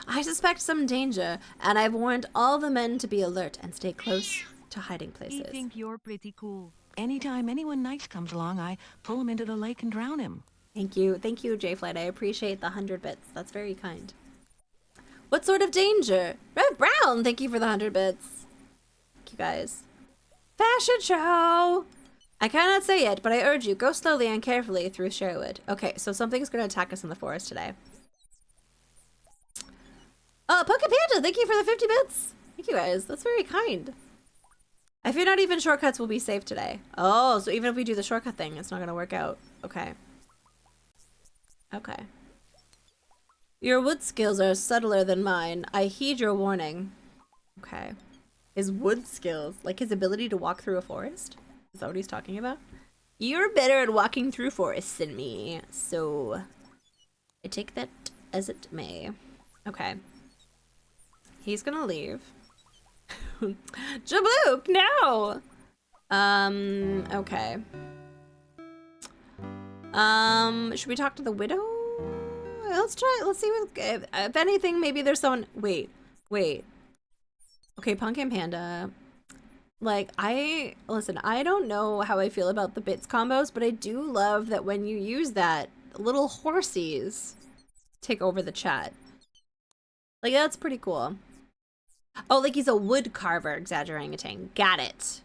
I suspect some danger, and I've warned all the men to be alert and stay close to hiding I places. think you're pretty cool. Anytime anyone nice comes along, I pull him into the lake and drown him. Thank you, J-Flight. I appreciate the 100 bits. That's very kind. What sort of danger? Rev Brown, thank you for the 100 bits. Thank you guys. Fashion show! I cannot say yet, but I urge you, go slowly and carefully through Sherwood. Okay, so something's gonna attack us in the forest today. Poke Panda, thank you for the 50 bits. Thank you guys, that's very kind. I fear not even shortcuts will be safe today. Oh, so even if we do the shortcut thing, it's not gonna work out. Okay. Okay. Your wood skills are subtler than mine. I heed your warning. Okay. His wood skills, like his ability to walk through a forest. Is that what he's talking about? You're better at walking through forests than me, so I take that as it may. Okay. He's gonna leave. Jablook, no! Okay. Should we talk to the widow? Let's see what, if anything, maybe there's someone, wait. Okay, Punk and Panda. Like, listen, I don't know how I feel about the bits combos, but I do love that when you use that, little horsies take over the chat. Like, that's pretty cool. Oh, like he's a wood carver, exaggerating. Got it.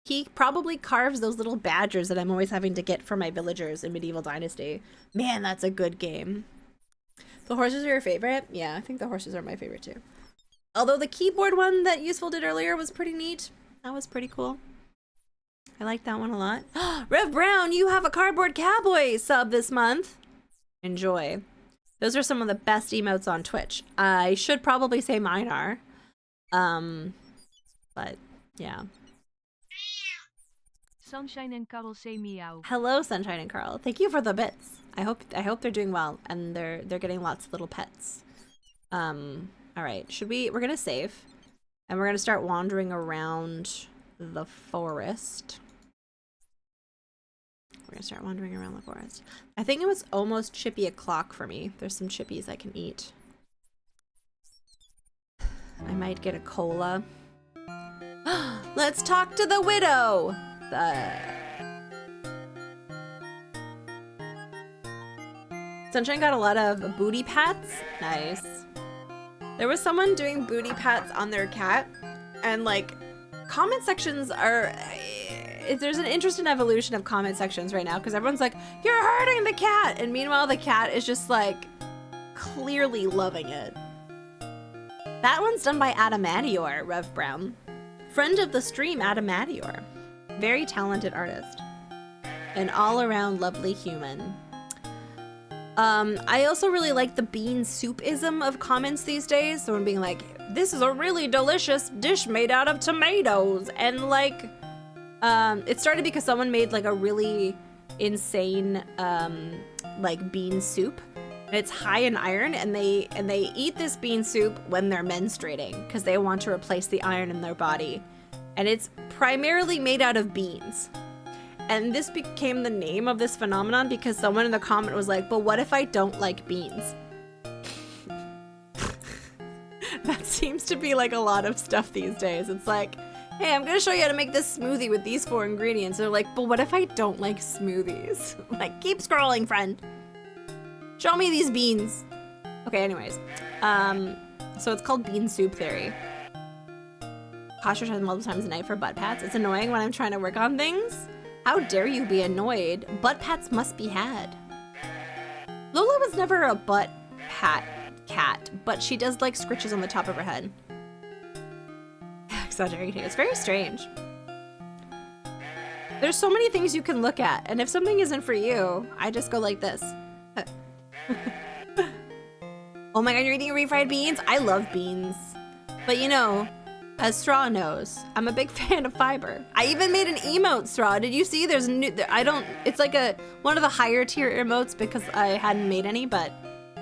He probably carves those little badgers that I'm always having to get for my villagers in Medieval Dynasty. Man, that's a good game. The horses are your favorite? Yeah, I think the horses are my favorite too. Although the keyboard one that Useful did earlier was pretty neat. That was pretty cool. I like that one a lot. Rev Brown, you have a Cardboard Cowboy sub this month. Enjoy. Those are some of the best emotes on Twitch. I should probably say mine are. But yeah. Sunshine and Carl say meow. Hello, Sunshine and Carl. Thank you for the bits. I hope they're doing well and they're getting lots of little pets. All right, we're gonna save and we're gonna start wandering around the forest. We're gonna start wandering around the forest. I think it was almost chippy o'clock for me. There's some chippies I can eat. I might get a cola. Let's talk to the widow. Sunshine got a lot of booty pats. Nice. There was someone doing booty pats on their cat, and like, comment sections are, there's an interesting evolution of comment sections right now because everyone's like, you're hurting the cat, and meanwhile the cat is just like clearly loving it. That one's done by Adamadior, Rev Brown. Friend of the stream, Adamadior. Very talented artist. An all-around lovely human. I also really like the bean soup-ism of comments these days. Someone being like, this is a really delicious dish made out of tomatoes. And like, it started because someone made like a really insane, like bean soup. And it's high in iron, and they eat this bean soup when they're menstruating because they want to replace the iron in their body. And it's primarily made out of beans. And this became the name of this phenomenon because someone in the comment was like, but what if I don't like beans? That seems to be like a lot of stuff these days. It's like, hey, I'm gonna show you how to make this smoothie with these 4 ingredients. They're like, but what if I don't like smoothies? Like, keep scrolling, friend. Show me these beans. Okay, anyways. So it's called bean soup theory. Ostracized multiple times a night for butt pats. It's annoying when I'm trying to work on things. How dare you be annoyed? Butt pats must be had. Lola was never a butt pat cat, but she does like scritches on the top of her head. Exaggerating. It's very strange. There's so many things you can look at, and if something isn't for you, I just go like this. Oh my god, you're eating refried beans? I love beans. But you know, as Straw knows, I'm a big fan of fiber. I even made an emote, Straw. Did you see? There's new, it's like one of the higher tier emotes because I hadn't made any, but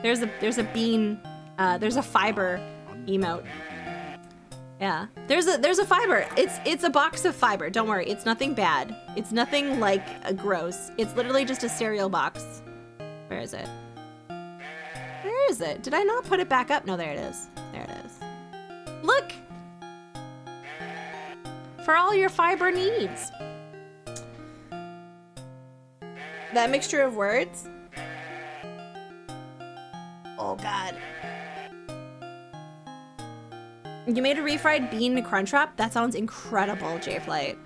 there's a bean, there's a fiber emote. Yeah, there's a fiber. It's a box of fiber. Don't worry, it's nothing bad. It's nothing like gross. It's literally just a cereal box. Where is it? Where is it? Did I not put it back up? No, there it is. There it is. Look! For all your fiber needs. That mixture of words? Oh god. You made a refried bean crunchwrap? That sounds incredible, J-Flight.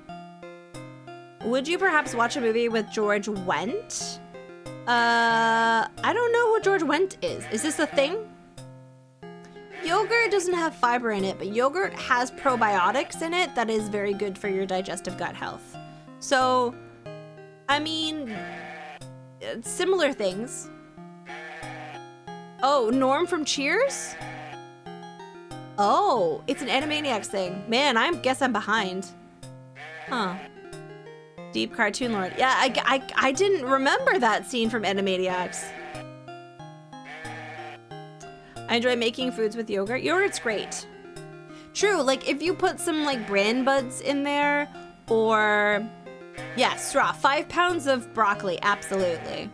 Would you perhaps watch a movie with George Wendt? I don't know who George Wendt is. Is this a thing? Yogurt doesn't have fiber in it, but yogurt has probiotics in it that is very good for your digestive gut health. So, I mean, similar things. Oh, Norm from Cheers? Oh, it's an Animaniacs thing. Man, I guess I'm behind. Huh. Deep cartoon lord. Yeah, I didn't remember that scene from Animaniacs. I enjoy making foods with yogurt. Yogurt's great. True, like if you put some like bran buds in there, or yeah, straw. 5 pounds of broccoli, absolutely.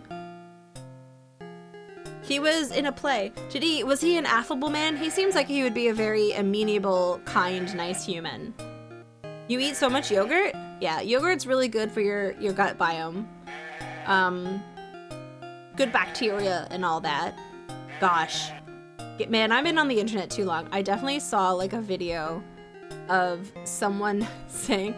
He was in a play. Was he an affable man? He seems like he would be a very amenable, kind, nice human. You eat so much yogurt? Yeah, yogurt's really good for your gut biome. Good bacteria and all that. Gosh. Man, I've been on the internet too long. I definitely saw like a video of someone saying,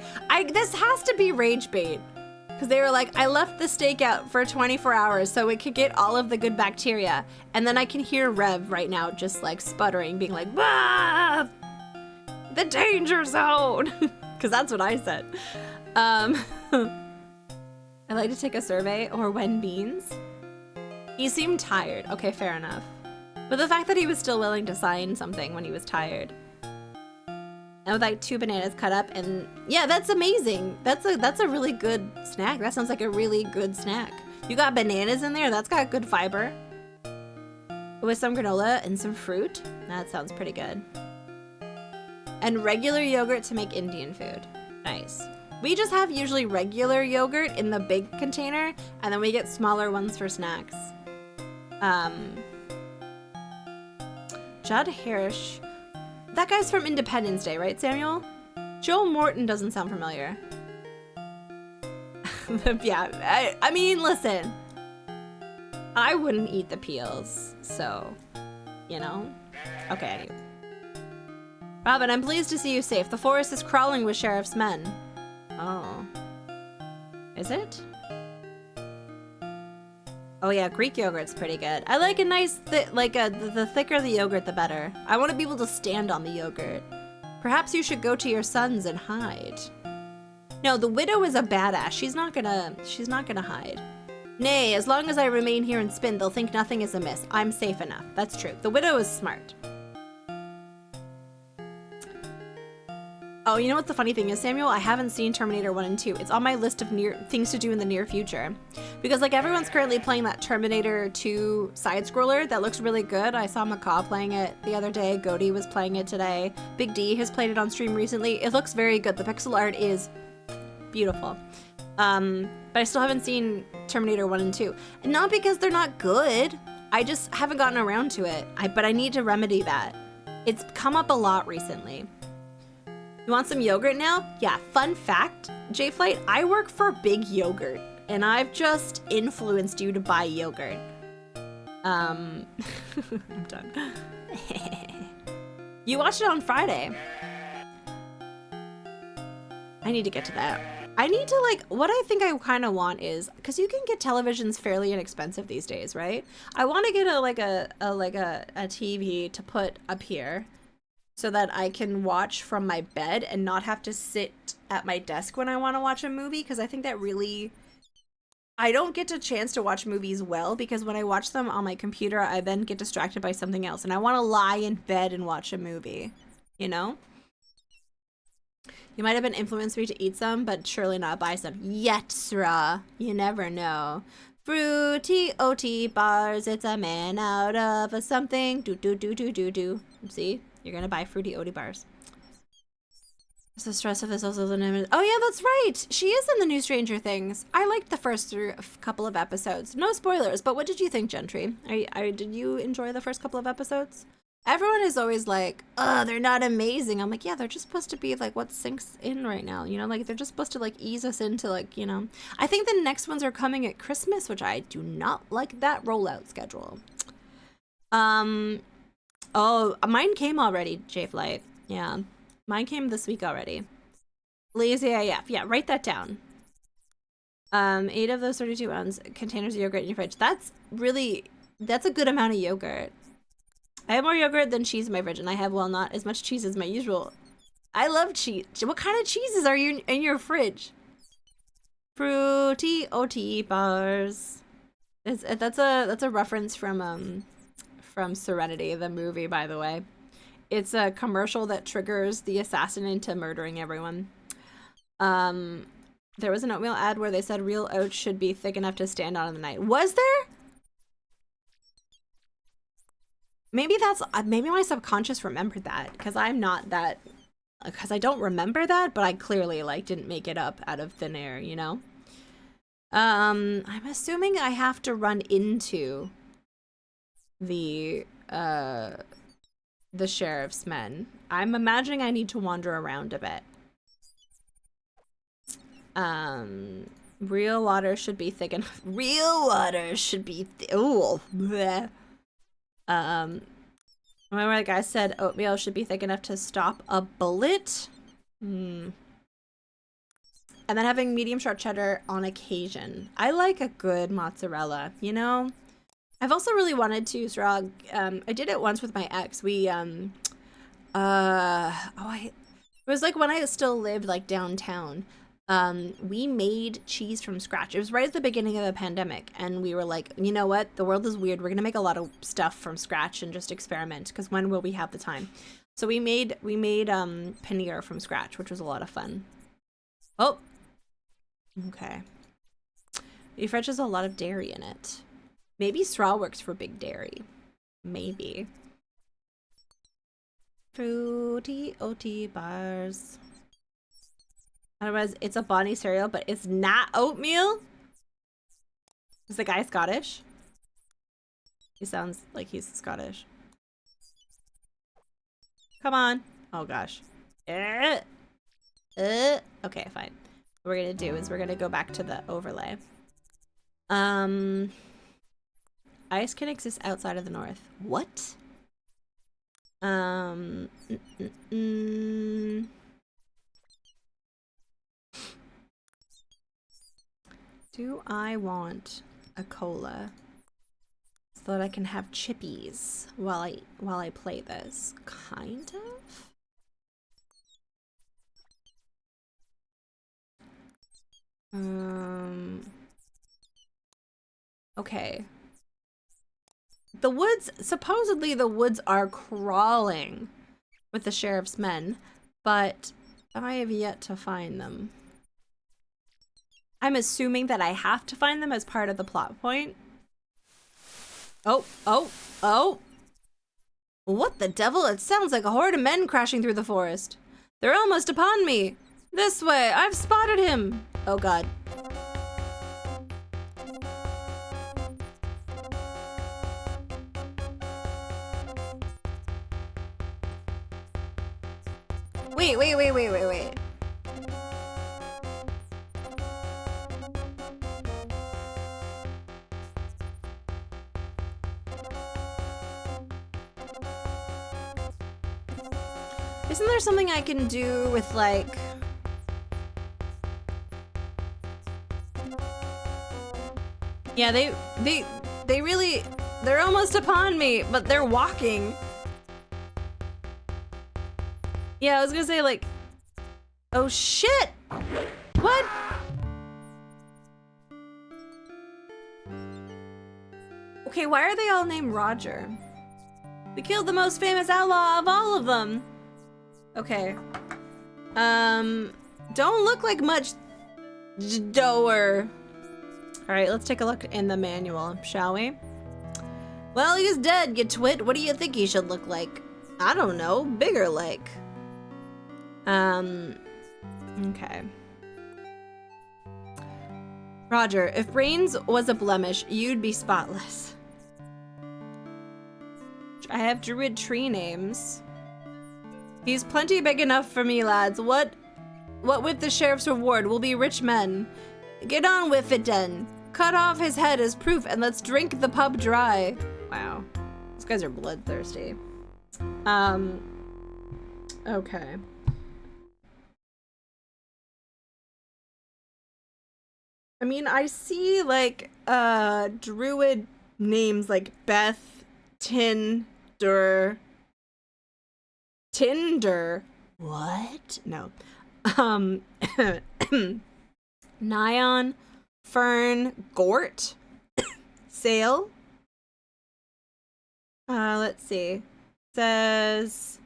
this has to be rage bait. Because they were like, I left the steak out for 24 hours so it could get all of the good bacteria. And then I can hear Rev right now just like sputtering, being like, bah! The danger zone! Because that's what I said. I like to take a survey, or when beans. He seemed tired. Okay, fair enough. But the fact that he was still willing to sign something when he was tired. And with like 2 bananas cut up, and yeah, that's amazing. That's a really good snack. That sounds like a really good snack. You got bananas in there, that's got good fiber. With some granola and some fruit. That sounds pretty good. And regular yogurt to make Indian food. Nice. We just have usually regular yogurt in the big container, and then we get smaller ones for snacks. Judd Hirsch. That guy's from Independence Day, right, Samuel? Joe Morton doesn't sound familiar. Yeah, I mean, listen. I wouldn't eat the peels, so, you know. Okay, anyway. Robin, I'm pleased to see you safe. The forest is crawling with Sheriff's men. Oh. Is it? Oh yeah, Greek yogurt's pretty good. I like a nice, the thicker the yogurt, the better. I want to be able to stand on the yogurt. Perhaps you should go to your sons and hide. No, the widow is a badass. She's not gonna hide. Nay, as long as I remain here and spin, they'll think nothing is amiss. I'm safe enough. That's true. The widow is smart. Oh, you know what the funny thing is, Samuel? I haven't seen Terminator 1 and 2. It's on my list of things to do in the near future. Because like everyone's currently playing that Terminator 2 side-scroller that looks really good. I saw Macaw playing it the other day. Goaty was playing it today. Big D has played it on stream recently. It looks very good. The pixel art is beautiful. But I still haven't seen Terminator 1 and 2. And not because they're not good. I just haven't gotten around to it. But I need to remedy that. It's come up a lot recently. You want some yogurt now? Yeah, fun fact, J-Flight, I work for Big Yogurt, and I've just influenced you to buy yogurt. I'm done. You watched it on Friday. I need to get to that. I need to, like, what I think I kind of want is, because you can get televisions fairly inexpensive these days, right? I want to get a TV to put up here, so that I can watch from my bed and not have to sit at my desk when I want to watch a movie, because I think that really... I don't get a chance to watch movies well, because when I watch them on my computer, I then get distracted by something else, and I want to lie in bed and watch a movie, you know? You might have been influenced me to eat some, but surely not buy some yet, sirrah. You never know. Fruity OT bars, it's a man out of a something. Do. See? You're gonna buy Fruity Oaty bars. Is the stress of this also limited? Oh yeah, that's right! She is in the new Stranger Things. I liked the first couple of episodes. No spoilers, but what did you think, Gentry? Did you enjoy the first couple of episodes? Everyone is always like, oh, they're not amazing. I'm like, yeah, they're just supposed to be like what sinks in right now. You know, like they're just supposed to like ease us into like, you know. I think the next ones are coming at Christmas, which I do not like that rollout schedule. Oh, mine came already, J-Flight. Yeah, mine came this week already. Lazy AF. Yeah, write that down. 8 of those 32 ounce containers of yogurt in your fridge. That's a good amount of yogurt. I have more yogurt than cheese in my fridge, and I have, well, not as much cheese as my usual. I love cheese. What kind of cheeses are you in your fridge? Fruity OT bars. That's a reference from Serenity, the movie, by the way. it's a commercial that triggers the assassin into murdering everyone. There was an oatmeal ad where they said real oats should be thick enough to stand on in the night. Was there? Maybe that's, maybe my subconscious remembered that, because I'm not that, because I don't remember that, but I clearly like didn't make it up out of thin air, you know? I'm assuming I have to run into the sheriff's men. I'm imagining I need to wander around a bit. Real water should be thick enough. Real water should be ooh. Bleh. Remember the guy said oatmeal should be thick enough to stop a bullet? And then having medium sharp cheddar on occasion. I like a good mozzarella, you know? I've also really wanted to, Srog, I did it once with my ex. We, it was like when I still lived like downtown. We made cheese from scratch. It was right at the beginning of the pandemic, and we were like, you know what? The world is weird. We're gonna make a lot of stuff from scratch and just experiment, because when will we have the time? So we made paneer from scratch, which was a lot of fun. Oh, okay. Beef French has a lot of dairy in it. Maybe straw works for big dairy. Maybe. Fruity OT bars. Otherwise, it's a Bonnie cereal, but it's not oatmeal? Is the guy Scottish? He sounds like he's Scottish. Come on. Oh, gosh. Okay, fine. What we're gonna do is we're gonna go back to the overlay. Ice can exist outside of the north. What? Do I want a cola so that I can have chippies while I play this? Kind of? Okay. The woods, supposedly the woods are crawling with the sheriff's men, but I have yet to find them. I'm assuming that I have to find them as part of the plot point. Oh. What the devil? It sounds like a horde of men crashing through the forest. They're almost upon me. This way, I've spotted him. Oh God. Wait. Isn't there something I can do with like... Yeah, they really... They're almost upon me, but they're walking. Yeah, I was gonna say like... Oh shit! What? Okay, why are they all named Roger? We killed the most famous outlaw of all of them. Okay. Don't look like much doer. Alright, let's take a look in the manual, shall we? Well, he's dead, you twit. What do you think he should look like? I don't know, bigger like. Okay. Roger, if brains was a blemish, you'd be spotless. I have druid tree names. He's plenty big enough for me, lads. What with the sheriff's reward? We'll be rich men. Get on with it, then. Cut off his head as proof, and let's drink the pub dry. Wow. These guys are bloodthirsty. Okay. I mean, I see, like, druid names like Beth, Tinder. What? No. Nyan, Fern, Gort, Sale. Let's see. Says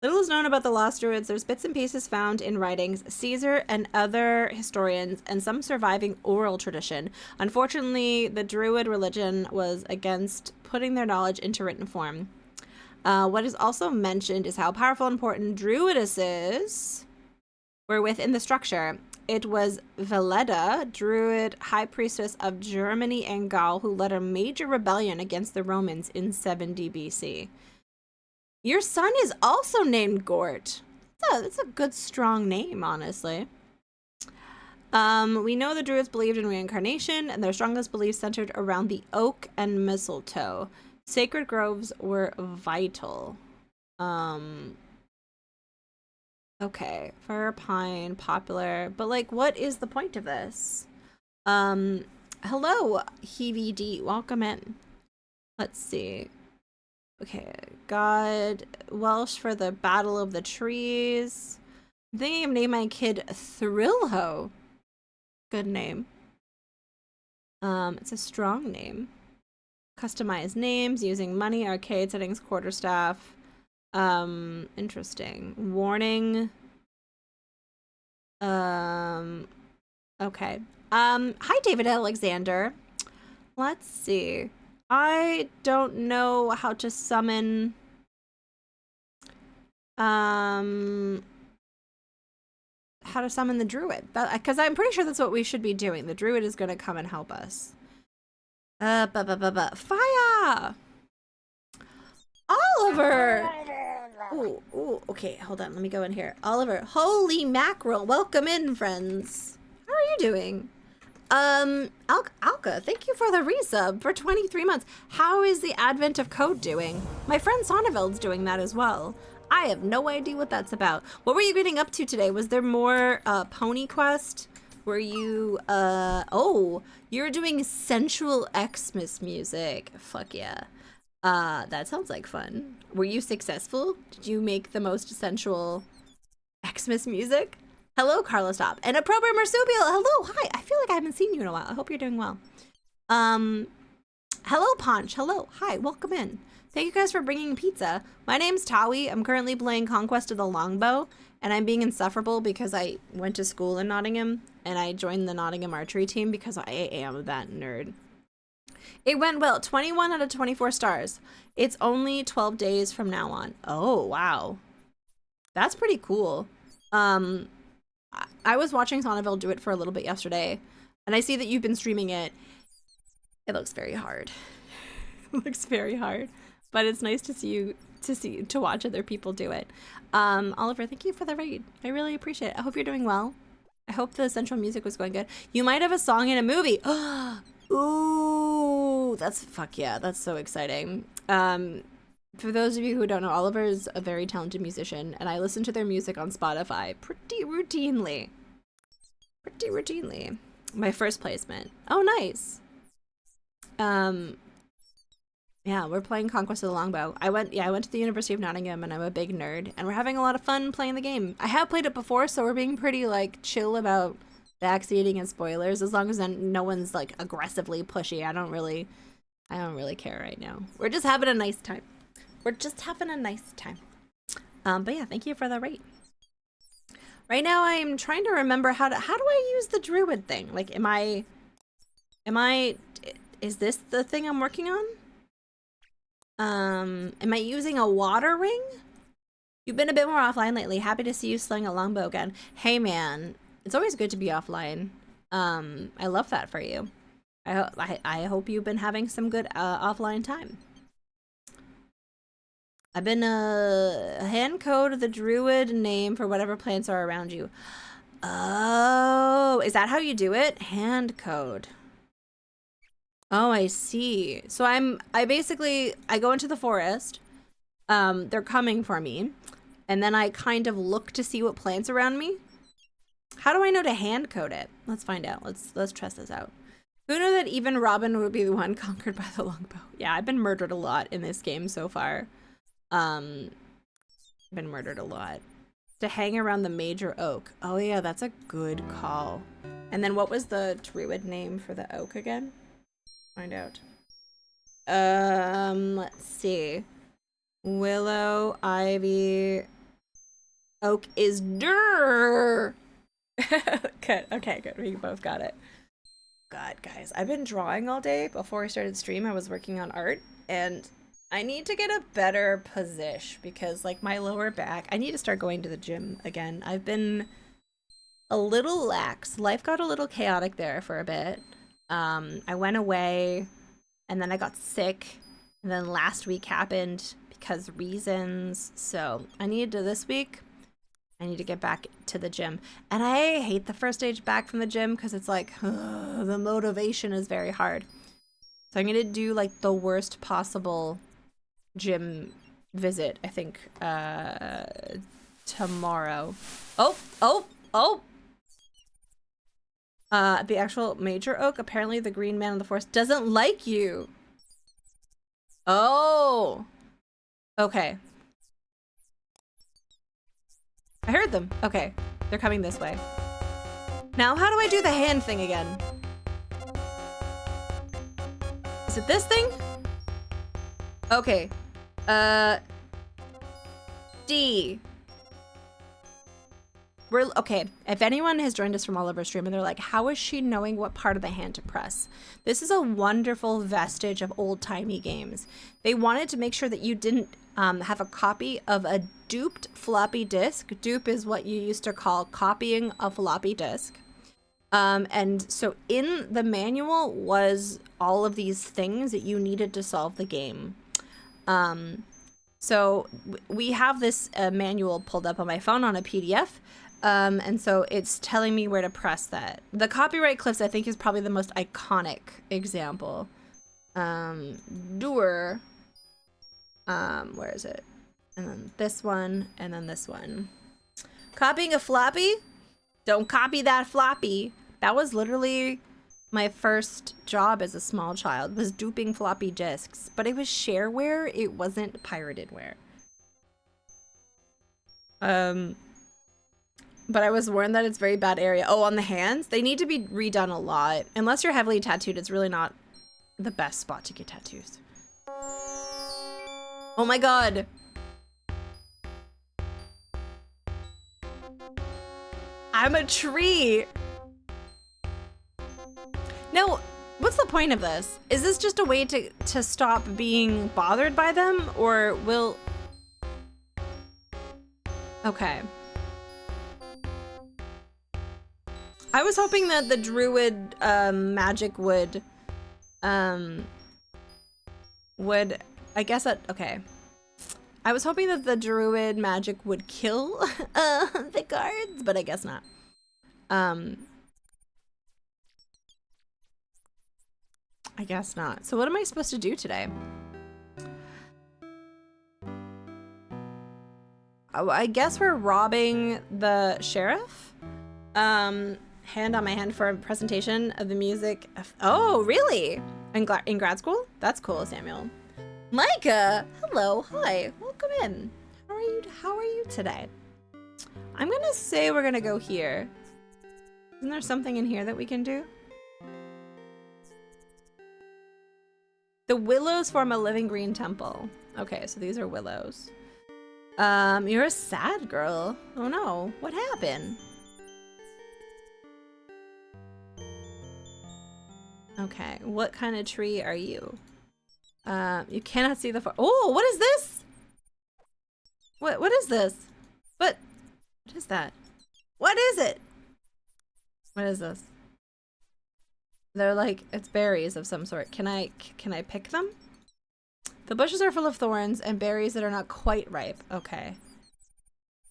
Little is known about the lost druids. There's bits and pieces found in writings, Caesar and other historians, and some surviving oral tradition. Unfortunately, the druid religion was against putting their knowledge into written form. What is also mentioned is how powerful and important druidesses were within the structure. It was Veleda, druid high priestess of Germany and Gaul, who led a major rebellion against the Romans in 70 BC. Your son is also named Gort. It's a good, strong name, honestly. We know the druids believed in reincarnation, and their strongest beliefs centered around the oak and mistletoe. Sacred groves were vital. Okay, fir, pine, popular, but like, what is the point of this? Hello, HVD, welcome in. Let's see. Okay, God, Welsh for the Battle of the Trees. I'm thinking of naming my kid Thrillho. Good name. It's a strong name. Customize names using money, arcade settings, quarterstaff. Interesting. Warning. Okay. Hi, David Alexander. Let's see. I don't know how to summon the druid. Because I'm pretty sure that's what we should be doing. The druid is going to come and help us. Fire! Oliver! Ooh, okay, hold on. Let me go in here. Oliver, holy mackerel. Welcome in, friends. How are you doing? Alka, thank you for the resub for 23 months. How is the advent of code doing? My friend Sonneveld's doing that as well. I have no idea what that's about. What were you getting up to today? Was there more Pony Quest? Were you oh, you're doing sensual Xmas music. Fuck yeah. That sounds like fun. Were you successful? Did you make the most sensual Xmas music? Hello, Carlos Top. And a prober marsupial. Hello, hi. I feel like I haven't seen you in a while. I hope you're doing well. Hello, Ponch. Hello. Hi, welcome in. Thank you guys for bringing pizza. My name's Tawe. I'm currently playing Conquest of the Longbow, and I'm being insufferable because I went to school in Nottingham, and I joined the Nottingham archery team because I am that nerd. It went well. 21 out of 24 stars. It's only 12 days from now on. Oh, wow. That's pretty cool. I was watching Sonneville do it for a little bit yesterday, and I see that you've been streaming it. It looks very hard. It looks very hard, but it's nice to to watch other people do it. Oliver, thank you for the raid. I really appreciate it. I hope you're doing well. I hope the central music was going good. You might have a song in a movie. Ooh, fuck yeah. That's so exciting. For those of you who don't know, Oliver is a very talented musician, and I listen to their music on Spotify pretty routinely. My first placement. Oh, nice. Yeah, we're playing Conquest of the Longbow. I went to the University of Nottingham, and I'm a big nerd, and we're having a lot of fun playing the game. I have played it before, so we're being pretty, like, chill about backseating and spoilers, as long as no one's, like, aggressively pushy. I don't really care right now. We're just having a nice time. But yeah, thank you for the rate. Right now, I'm trying to remember how do I use the druid thing? Like, is this the thing I'm working on? Am I using a water ring? You've been a bit more offline lately. Happy to see you sling a longbow again. Hey man, it's always good to be offline. I love that for you. I hope you've been having some good offline time. I've been hand code the druid name for whatever plants are around you. Oh, is that how you do it? Hand code. Oh, I see. So I basically go into the forest. They're coming for me, and then I kind of look to see what plants around me. How do I know to hand code it? Let's find out. Let's test this out. Who knew that even Robin would be the one conquered by the longbow? Yeah, I've been murdered a lot in this game so far. Been murdered a lot. To hang around the major oak. Oh yeah, that's a good call. And then what was the druid name for the oak again? Find out. Let's see. Willow, ivy, Oak is dur. Good. Okay, good. We both got it. God, guys, I've been drawing all day. Before I started stream, I was working on art, and I need to get a better position because, like, my lower back, I need to start going to the gym again. I've been a little lax. Life got a little chaotic there for a bit. I went away, and then I got sick, and then last week happened because reasons. So I needed to this week. I need to get back to the gym. And I hate the first stage back from the gym because it's like, the motivation is very hard. So I'm going to do like the worst possible gym visit, I think, tomorrow. Oh! The actual major oak, apparently the green man of the forest doesn't like you. Oh! Okay. I heard them. Okay. They're coming this way. Now, how do I do the hand thing again? Is it this thing? Okay. D. Okay, if anyone has joined us from all over stream and they're like, how is she knowing what part of the hand to press? This is a wonderful vestige of old-timey games. They wanted to make sure that you didn't have a copy of a duped floppy disk. Dupe is what you used to call copying a floppy disk. And so in the manual was all of these things that you needed to solve the game. So we have this manual pulled up on my phone on a PDF. And so it's telling me where to press that. The copyright cliffs, I think, is probably the most iconic example. Doer. Where is it? And then this one, and then this one. Copying a floppy? Don't copy that floppy. That was literally my first job as a small child, was duping floppy disks. But it was shareware, it wasn't piratedware. But I was warned that it's very bad area. Oh, on the hands? They need to be redone a lot. Unless you're heavily tattooed, it's really not the best spot to get tattoos. Oh my god! I'm a tree! No, what's the point of this? Is this just a way to stop being bothered by them? Or will... Okay. I was hoping that the druid magic would, I guess that, okay. I was hoping that the druid magic would kill the guards, but I guess not. I guess not. So what am I supposed to do today? Oh, I guess we're robbing the sheriff? Hand on my hand for a presentation of the music. Oh, really? In grad school? That's cool, Samuel. Micah, hello, hi, welcome in. How are you today? I'm gonna say we're gonna go here. Isn't there something in here that we can do? The willows form a living green temple. Okay, so these are willows. You're a sad girl. Oh no, what happened? Okay, what kind of tree are you? You cannot see the oh, what is this? What is this? What is that? What is it? What is this? They're like, it's berries of some sort. Can I pick them? The bushes are full of thorns and berries that are not quite ripe. Okay.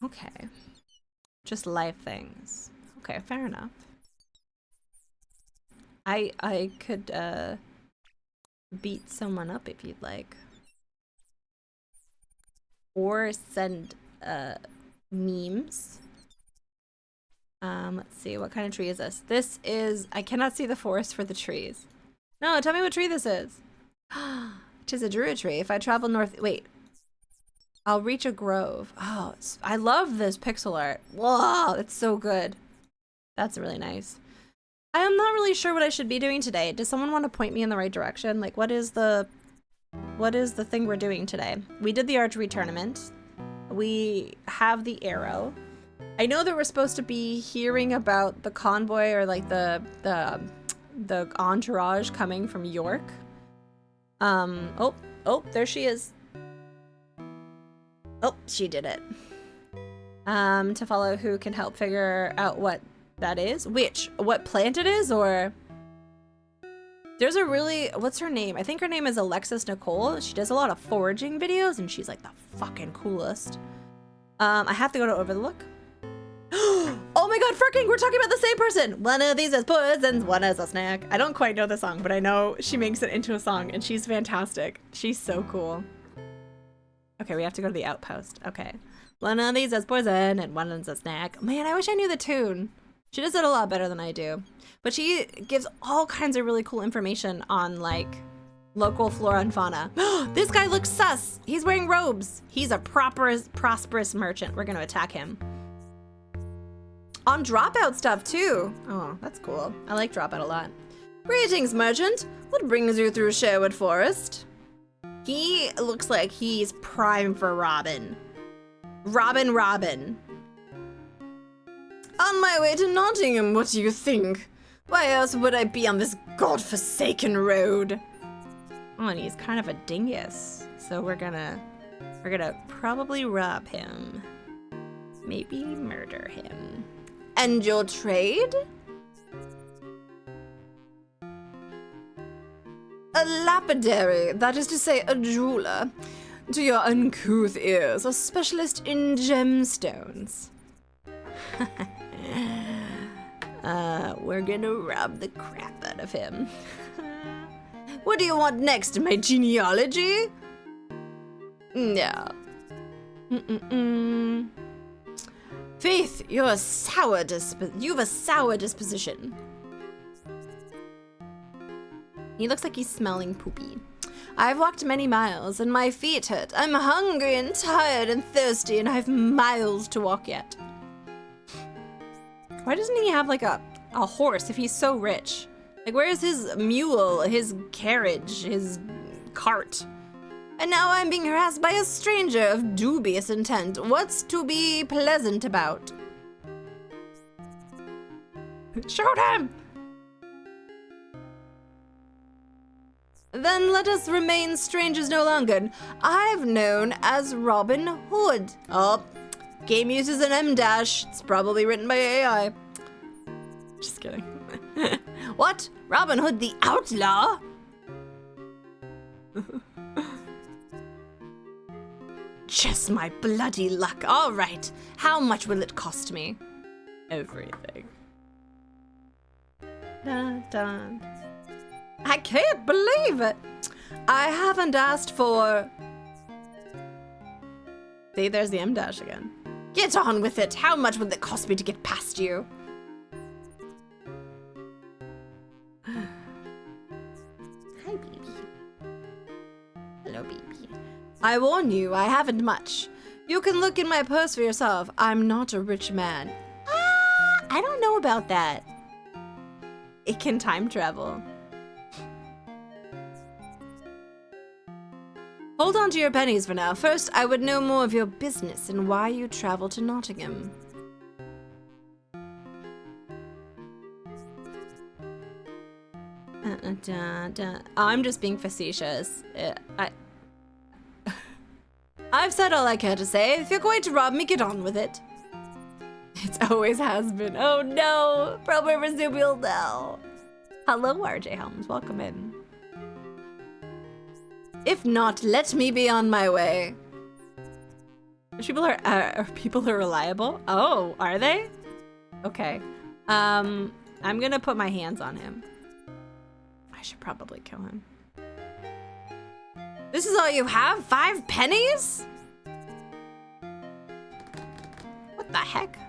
Okay. Just life things. Okay, fair enough. I could beat someone up if you'd like. Or send memes. Let's see, what kind of tree is this? This is, I cannot see the forest for the trees. No, tell me what tree this is. Tis a druid tree. If I travel north, wait. I'll reach a grove. Oh, I love this pixel art. Whoa, it's so good. That's really nice. I am not really sure what I should be doing today. Does someone want to point me in the right direction? Like, what is the thing we're doing today? We did the archery tournament. we have the arrow. I know that we're supposed to be hearing about the convoy or like the entourage coming from York. Oh, there she is. Oh, she did it. To follow who can help figure out what that is. What plant it is, or... There's a really... What's her name? I think her name is Alexis Nicole. She does a lot of foraging videos, and she's like the fucking coolest. I have to go to Overlook. Oh my god, freaking! We're talking about the same person! One of these is poisons, one is a snack. I don't quite know the song, but I know she makes it into a song, and she's fantastic. She's so cool. Okay, we have to go to the outpost. Okay. One of these is poison, and one is a snack. Man, I wish I knew the tune. She does it a lot better than I do. But she gives all kinds of really cool information on, like, local flora and fauna. This guy looks sus! He's wearing robes! He's a prosperous merchant. We're gonna attack him. On dropout stuff, too! Oh, that's cool. I like dropout a lot. Greetings, merchant! What brings you through Sherwood Forest? He looks like he's prime for Robin. Robin. On my way to Nottingham, what do you think? Why else would I be on this godforsaken road? Oh, and he's kind of a dingus. So we're gonna probably rob him. Maybe murder him. And your trade? A lapidary, that is to say a jeweler. To your uncouth ears, a specialist in gemstones. We're gonna rob the crap out of him. What do you want next, my genealogy? No. Faith, you've a sour disposition. He looks like he's smelling poopy. I've walked many miles, and my feet hurt. I'm hungry and tired and thirsty, and I've miles to walk yet. Why doesn't he have, like, a horse if he's so rich? Like, where's his mule, his carriage, his cart? And now I'm being harassed by a stranger of dubious intent. What's to be pleasant about? Shoot him! Then let us remain strangers no longer. I've known as Robin Hood. Oh, game uses an M dash. It's probably written by AI. Just kidding. What? Robin Hood the outlaw? Just my bloody luck. All right. How much will it cost me? Everything. Dun, dun. I can't believe it. I haven't asked for... See, there's the M dash again. Get on with it. How much will it cost me to get past you? Hi, baby. Hello, baby. I warn you, I haven't much. You can look in my purse for yourself. I'm not a rich man. I don't know about that. It can time travel. Hold on to your pennies for now. First, I would know more of your business and why you travel to Nottingham. I'm just being facetious. I've said all I care to say. If you're going to rob me, get on with it. It always has been. Oh no! Probably Residual now. Hello, RJ Helms. Welcome in. If not, let me be on my way. People are people who are reliable? Oh, are they? Okay. I'm gonna put my hands on him. I should probably kill him. This is all you have? 5 pennies? What the heck?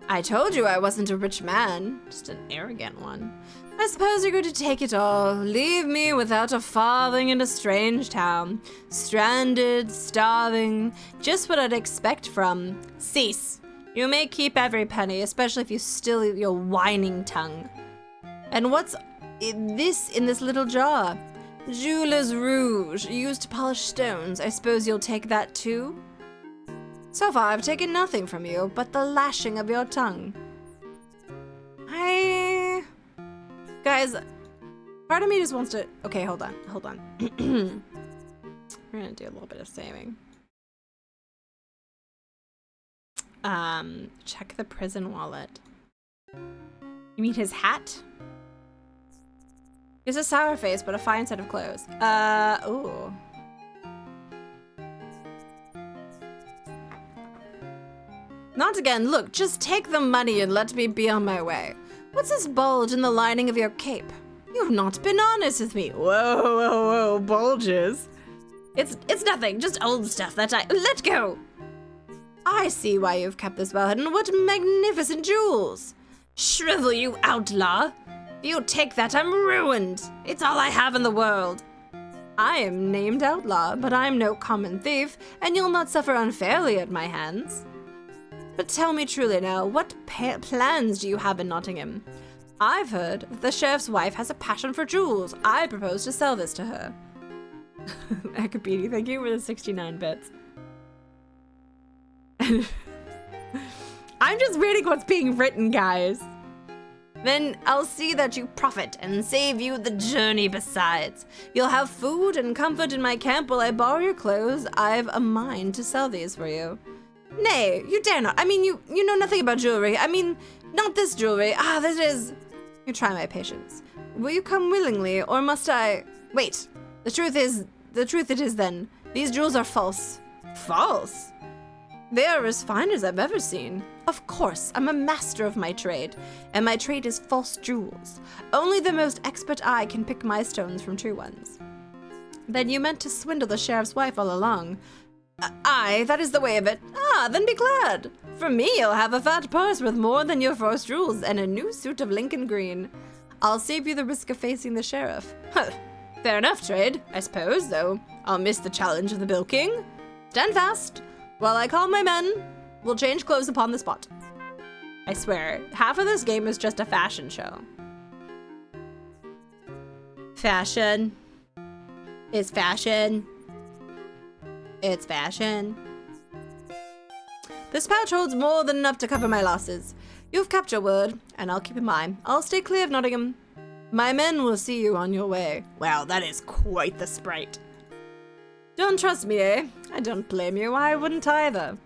I told you I wasn't a rich man. Just an arrogant one. I suppose you're going to take it all. Leave me without a farthing in a strange town. Stranded, starving. Just what I'd expect from... Cease. You may keep every penny, especially if you still your whining tongue. And what's in this little jar? Jeweler's rouge, used to polish stones. I suppose you'll take that too? So far, I've taken nothing from you but the lashing of your tongue. Guys, part of me just wants to... Okay, hold on. We're gonna do a little bit of saving. Check the prison wallet. You mean his hat? He's a sour face, but a fine set of clothes. Ooh. Not again. Look, just take the money and let me be on my way. What's this bulge in the lining of your cape? You've not been honest with me. Whoa, bulges. It's nothing, just old stuff that I... Let go! I see why you've kept this well hidden. What magnificent jewels! Shrivel, you outlaw! If you take that, I'm ruined. It's all I have in the world. I am named Outlaw, but I'm no common thief, and you'll not suffer unfairly at my hands. But tell me truly now, what plans do you have in Nottingham? I've heard that the sheriff's wife has a passion for jewels. I propose to sell this to her. Akabidi, thank you for the 69 bits. I'm just reading what's being written, guys. Then I'll see that you profit and save you the journey besides. You'll have food and comfort in my camp while I borrow your clothes. I've a mind to sell these for you. Nay, you dare not. I mean, you know nothing about jewelry. I mean, not this jewelry. This is... You try my patience. Will you come willingly, or must I... Wait, the truth it is then. These jewels are false. False? They are as fine as I've ever seen. Of course, I'm a master of my trade, and my trade is false jewels. Only the most expert eye can pick my stones from true ones. Then you meant to swindle the sheriff's wife all along. Aye, that is the way of it. Then be glad. For me, you'll have a fat purse with more than your false jewels and a new suit of Lincoln green. I'll save you the risk of facing the sheriff. Huh. Fair enough trade, I suppose, though I'll miss the challenge of the bilking. Stand fast. While I call my men, we'll change clothes upon the spot. I swear, half of this game is just a fashion show. Fashion. It's fashion. It's fashion. This pouch holds more than enough to cover my losses. You've kept your word, and I'll keep in mind. I'll stay clear of Nottingham. My men will see you on your way. Wow, that is quite the sprite. Don't trust me, eh? I don't blame you. I wouldn't either.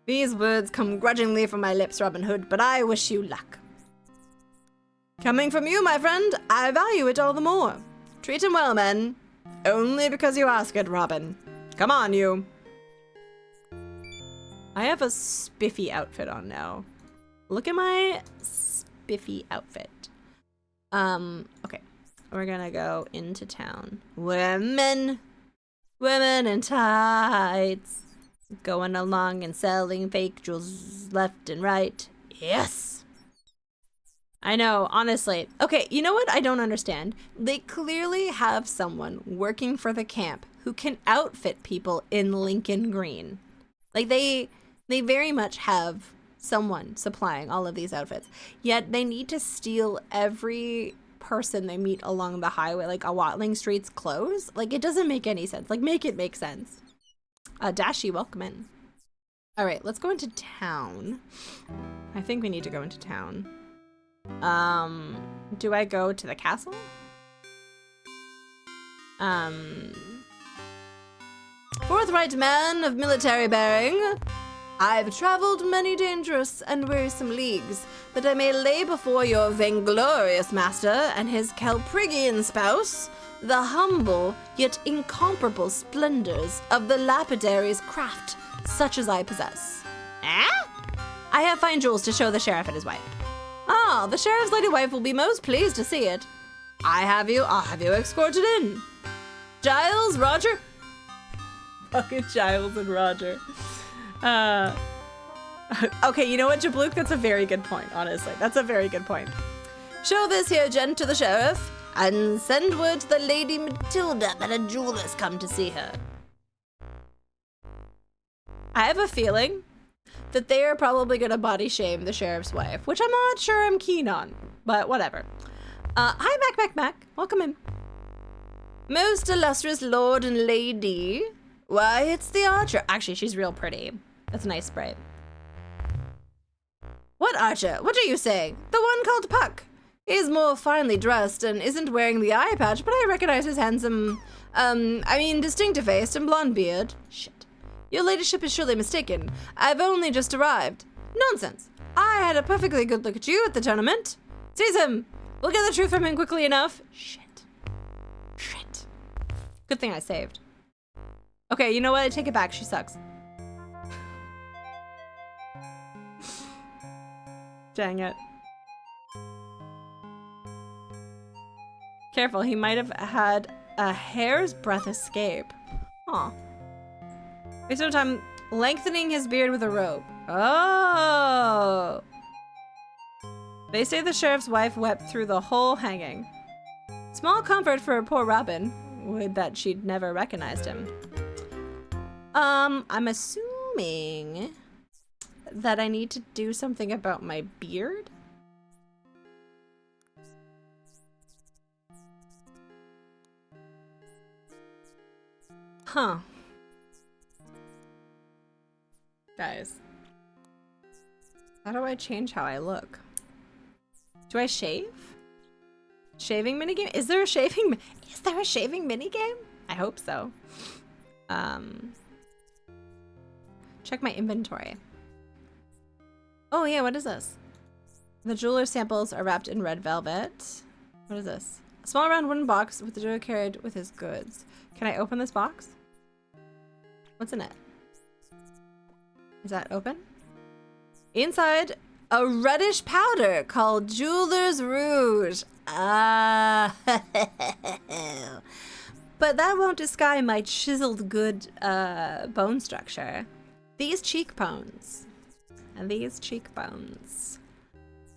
These words come grudgingly from my lips, Robin Hood, but I wish you luck. Coming from you, my friend, I value it all the more. Treat him well, men. Only because you ask it, Robin. Come on, you. I have a spiffy outfit on now. Look at my spiffy outfit. Okay. We're gonna go into town. Women in tights. Going along and selling fake jewels left and right. Yes! I know, honestly. Okay, you know what I don't understand? They clearly have someone working for the camp who can outfit people in Lincoln Green. Like, they very much have someone supplying all of these outfits. Yet they need to steal every person they meet along the highway, like a Watling Street's clothes. Like, it doesn't make any sense. Like, make it make sense. Dashi, welcome in. All right, let's go into town. I think we need to go into town. Do I go to the castle? Forthright man of military bearing, I've traveled many dangerous and wearisome leagues, that I may lay before your vainglorious master and his Calprigian spouse the humble yet incomparable splendors of the lapidary's craft, such as I possess. I have fine jewels to show the sheriff and his wife. The sheriff's lady wife will be most pleased to see it. I'll have you escorted in. Giles, Roger. Fucking Giles and Roger. Okay, you know what, Jablook? That's a very good point, honestly. That's a very good point. Show this here gent to the sheriff, and send word to the Lady Matilda that a jeweler's come to see her. I have a feeling that they are probably gonna body shame the sheriff's wife, which I'm not sure I'm keen on, but whatever. Hi, Mac. Welcome in. Most illustrious lord and lady. Why, it's the archer. Actually, she's real pretty. That's a nice sprite. What, Archer? What are you saying? The one called Puck. He's more finely dressed and isn't wearing the eye patch, but I recognize his handsome, distinctive face and blonde beard. Shit. Your ladyship is surely mistaken. I've only just arrived. Nonsense. I had a perfectly good look at you at the tournament. Seize him. We'll get the truth from him quickly enough. Shit. Good thing I saved. Okay, you know what? I take it back. She sucks. Dang it. Careful, he might have had a hair's breadth escape. Huh. Waste no time lengthening his beard with a rope. Oh! They say the sheriff's wife wept through the whole hanging. Small comfort for a poor Robin. Would that she'd never recognized him. I'm assuming that I need to do something about my beard? Huh. Guys. How do I change how I look? Do I shave? Shaving minigame? Is there a shaving minigame? I hope so. Check my inventory. Oh yeah, what is this? The jeweler's samples are wrapped in red velvet. What is this? A small round wooden box with the jeweler carried with his goods. Can I open this box? What's in it? Is that open? Inside, a reddish powder called Jeweler's Rouge. Ah. But that won't disguise my chiseled good bone structure. These cheekbones. And these cheekbones.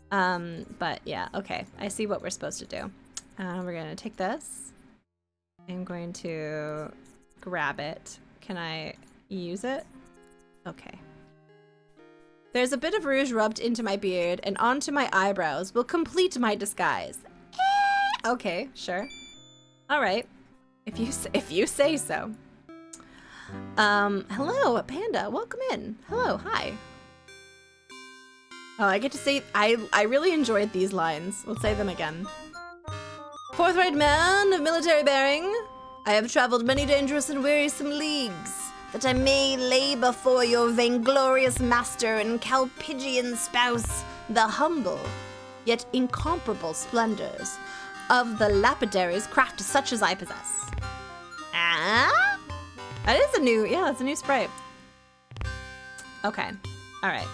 But yeah, okay. I see what we're supposed to do. We're gonna take this. I'm going to grab it. Can I use it? Okay. There's a bit of rouge rubbed into my beard and onto my eyebrows will complete my disguise. Okay, sure. All right. If you say so. Hello, Panda. Welcome in. Hello, hi. Oh, I get to say I really enjoyed these lines. We'll say them again. Forthright man of military bearing, I have traveled many dangerous and wearisome leagues, that I may lay before your vainglorious master and Calpigian spouse the humble, yet incomparable splendors of the lapidary's craft such as I possess. Ah? That is a new, yeah, that's a new sprite. Okay, all right.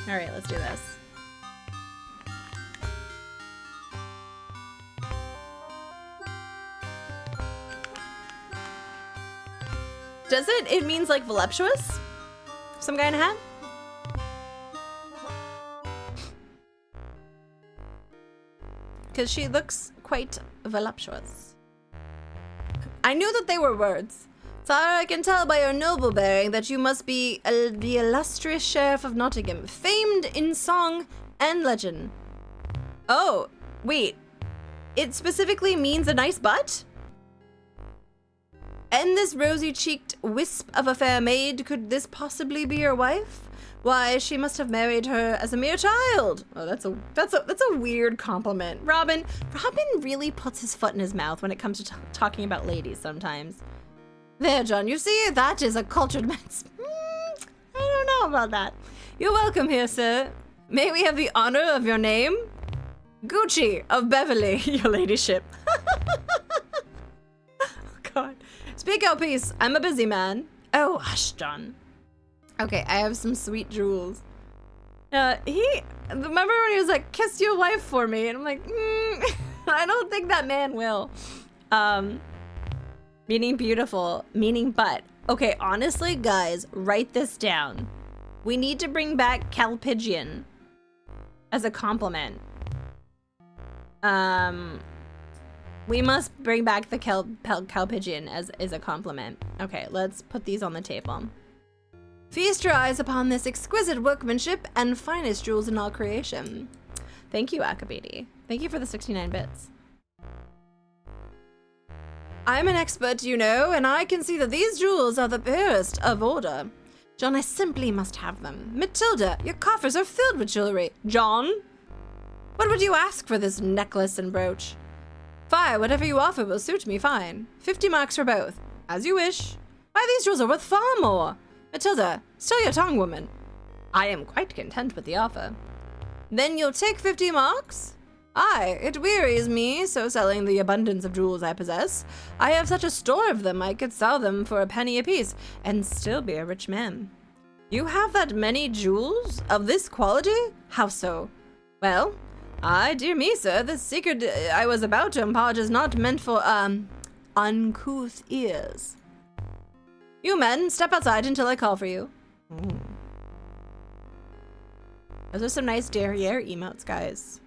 All right, let's do this. Does it? It means like voluptuous? Some guy in a hat? Because she looks quite voluptuous. I knew that they were words. Sire, I can tell by your noble bearing that you must be the illustrious sheriff of Nottingham, famed in song and legend. Oh, wait. It specifically means a nice butt? And this rosy-cheeked wisp of a fair maid, could this possibly be your wife? Why, she must have married her as a mere child. Oh, that's a weird compliment. Robin really puts his foot in his mouth when it comes to talking about ladies sometimes. There, John, you see, that is a cultured man's... I don't know about that. You're welcome here, sir. May we have the honor of your name? Gucci of Beverly, your ladyship. Oh, God. Speak out, please. I'm a busy man. Oh, hush, John. Okay, I have some sweet jewels. Remember when he was like, kiss your wife for me? And I'm like, I don't think that man will. Meaning beautiful, meaning butt. Okay, honestly, guys, write this down. We need to bring back Calpigian as a compliment. We must bring back the Calpigian as a compliment. Okay, let's put these on the table. Feast your eyes upon this exquisite workmanship and finest jewels in all creation. Thank you, Akabidi. Thank you for the 69 bits. I'm an expert, you know, and I can see that these jewels are the purest of order. John, I simply must have them. Matilda, your coffers are filled with jewelry. John? What would you ask for this necklace and brooch? Fie, whatever you offer will suit me fine. 50 marks for both. As you wish. Why, these jewels are worth far more. Matilda, still your tongue, woman. I am quite content with the offer. Then you'll take 50 marks? Aye, it wearies me, so selling the abundance of jewels I possess. I have such a store of them, I could sell them for a penny apiece, and still be a rich man. You have that many jewels? Of this quality? How so? Well, dear me, sir, the secret I was about to impart is not meant for, uncouth ears. You men, step outside until I call for you. Those are some nice derriere emotes, guys.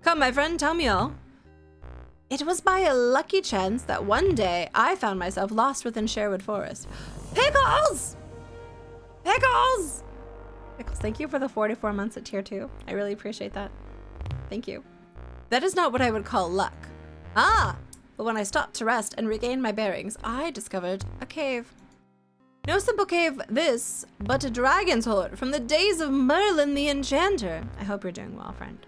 Come, my friend, tell me all. It was by a lucky chance that one day I found myself lost within Sherwood Forest. Pickles! Pickles! Pickles, thank you for the 44 months at tier 2. I really appreciate that. Thank you. That is not what I would call luck. But when I stopped to rest and regained my bearings, I discovered a cave. No simple cave this, but a dragon's hoard from the days of Merlin the Enchanter. I hope you're doing well, friend.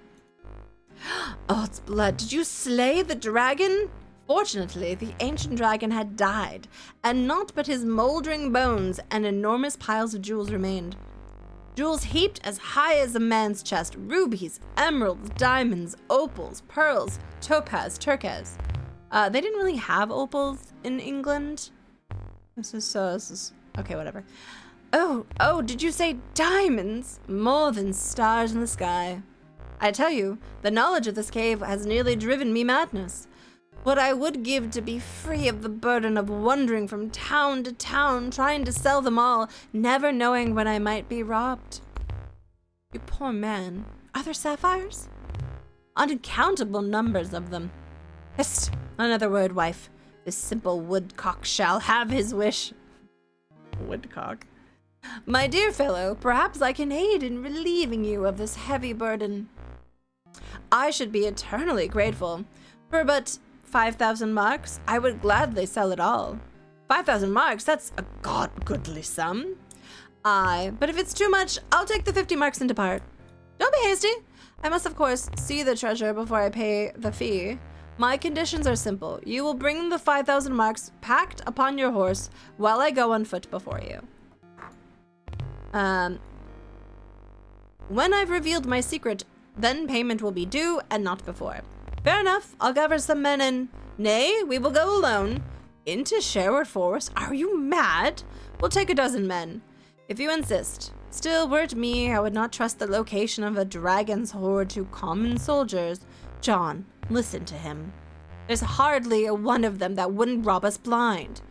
Oh, it's blood. Did you slay the dragon? Fortunately, the ancient dragon had died, and naught but his moldering bones and enormous piles of jewels remained. Jewels heaped as high as a man's chest, rubies, emeralds, diamonds, opals, pearls, topaz, turquoise. They didn't really have opals in England. This is okay, whatever. Oh, did you say diamonds? More than stars in the sky. I tell you, the knowledge of this cave has nearly driven me madness. What I would give to be free of the burden of wandering from town to town, trying to sell them all, never knowing when I might be robbed. You poor man. Are there sapphires? Uncountable numbers of them. Hist! Another word, wife. This simple woodcock shall have his wish. Woodcock. My dear fellow, perhaps I can aid in relieving you of this heavy burden. I should be eternally grateful. For but 5,000 marks, I would gladly sell it all. 5,000 marks, that's a goodly sum. Aye, but if it's too much, I'll take the 50 marks and depart. Don't be hasty. I must, of course, see the treasure before I pay the fee. My conditions are simple. You will bring the 5,000 marks packed upon your horse while I go on foot before you. When I've revealed my secret, then payment will be due and not before. Fair enough. I'll gather some men and... Nay, we will go alone. Into Sherwood Forest? Are you mad? We'll take a dozen men, if you insist. Still, were it me, I would not trust the location of a dragon's hoard to common soldiers. John, listen to him. There's hardly a one of them that wouldn't rob us blind.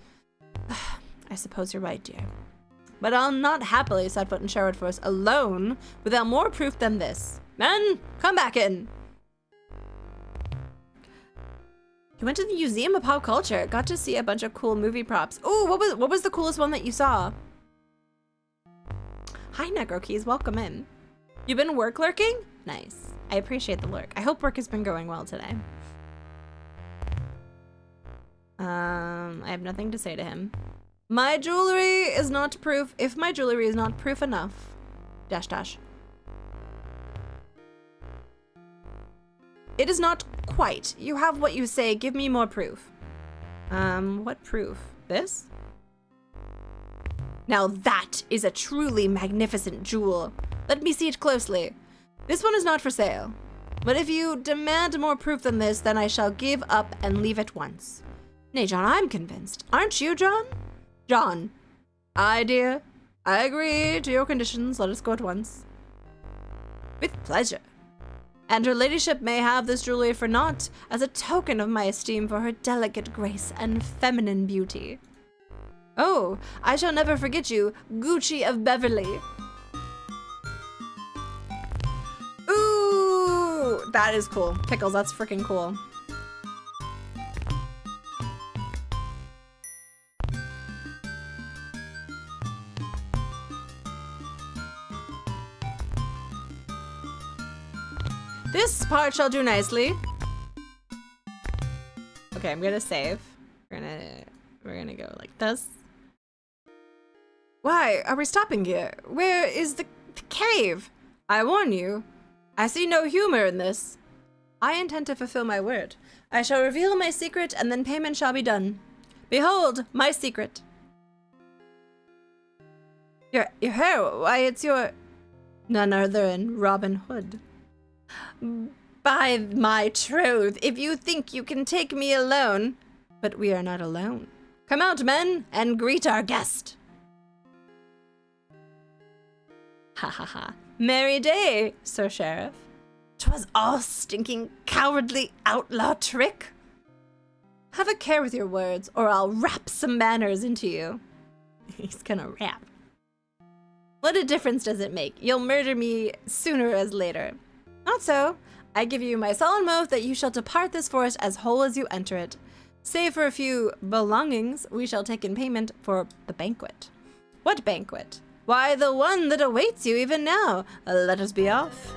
I suppose you're right, dear. But I'll not happily set foot in Sherwood Forest alone without more proof than this. Men, come back in. You went to the Museum of Pop Culture. Got to see a bunch of cool movie props. Ooh, what was the coolest one that you saw? Hi, Necrokeys. Welcome in. You been work lurking? Nice. I appreciate the lurk. I hope work has been going well today. I have nothing to say to him. My jewelry is not proof. If my jewelry is not proof enough. Dash dash. It is not quite. You have what you say. Give me more proof. What proof? This? Now that is a truly magnificent jewel. Let me see it closely. This one is not for sale. But if you demand more proof than this, then I shall give up and leave at once. Nay, John, I'm convinced. Aren't you, John? John. Aye, dear. I agree to your conditions. Let us go at once. With pleasure. And her ladyship may have this jewelry for naught, as a token of my esteem for her delicate grace and feminine beauty. Oh, I shall never forget you, Gucci of Beverly. Ooh, that is cool. Pickles, that's freaking cool. This part shall do nicely. Okay, I'm gonna save. us. Why are we stopping here? Where is the cave? I warn you, I see no humor in this. I intend to fulfill my word. I shall reveal my secret, and then payment shall be done. Behold, my secret. Your hair, why it's your... None other than Robin Hood. By my troth, if you think you can take me alone... But we are not alone. Come out, men, and greet our guest. Ha ha ha. Merry day, Sir Sheriff. 'Twas all stinking, cowardly outlaw trick. Have a care with your words, or I'll rap some manners into you. He's gonna rap. What a difference does it make? You'll murder me sooner as later. Not so. I give you my solemn oath that you shall depart this forest as whole as you enter it. Save for a few belongings, we shall take in payment for the banquet. What banquet? Why, the one that awaits you even now. Let us be off.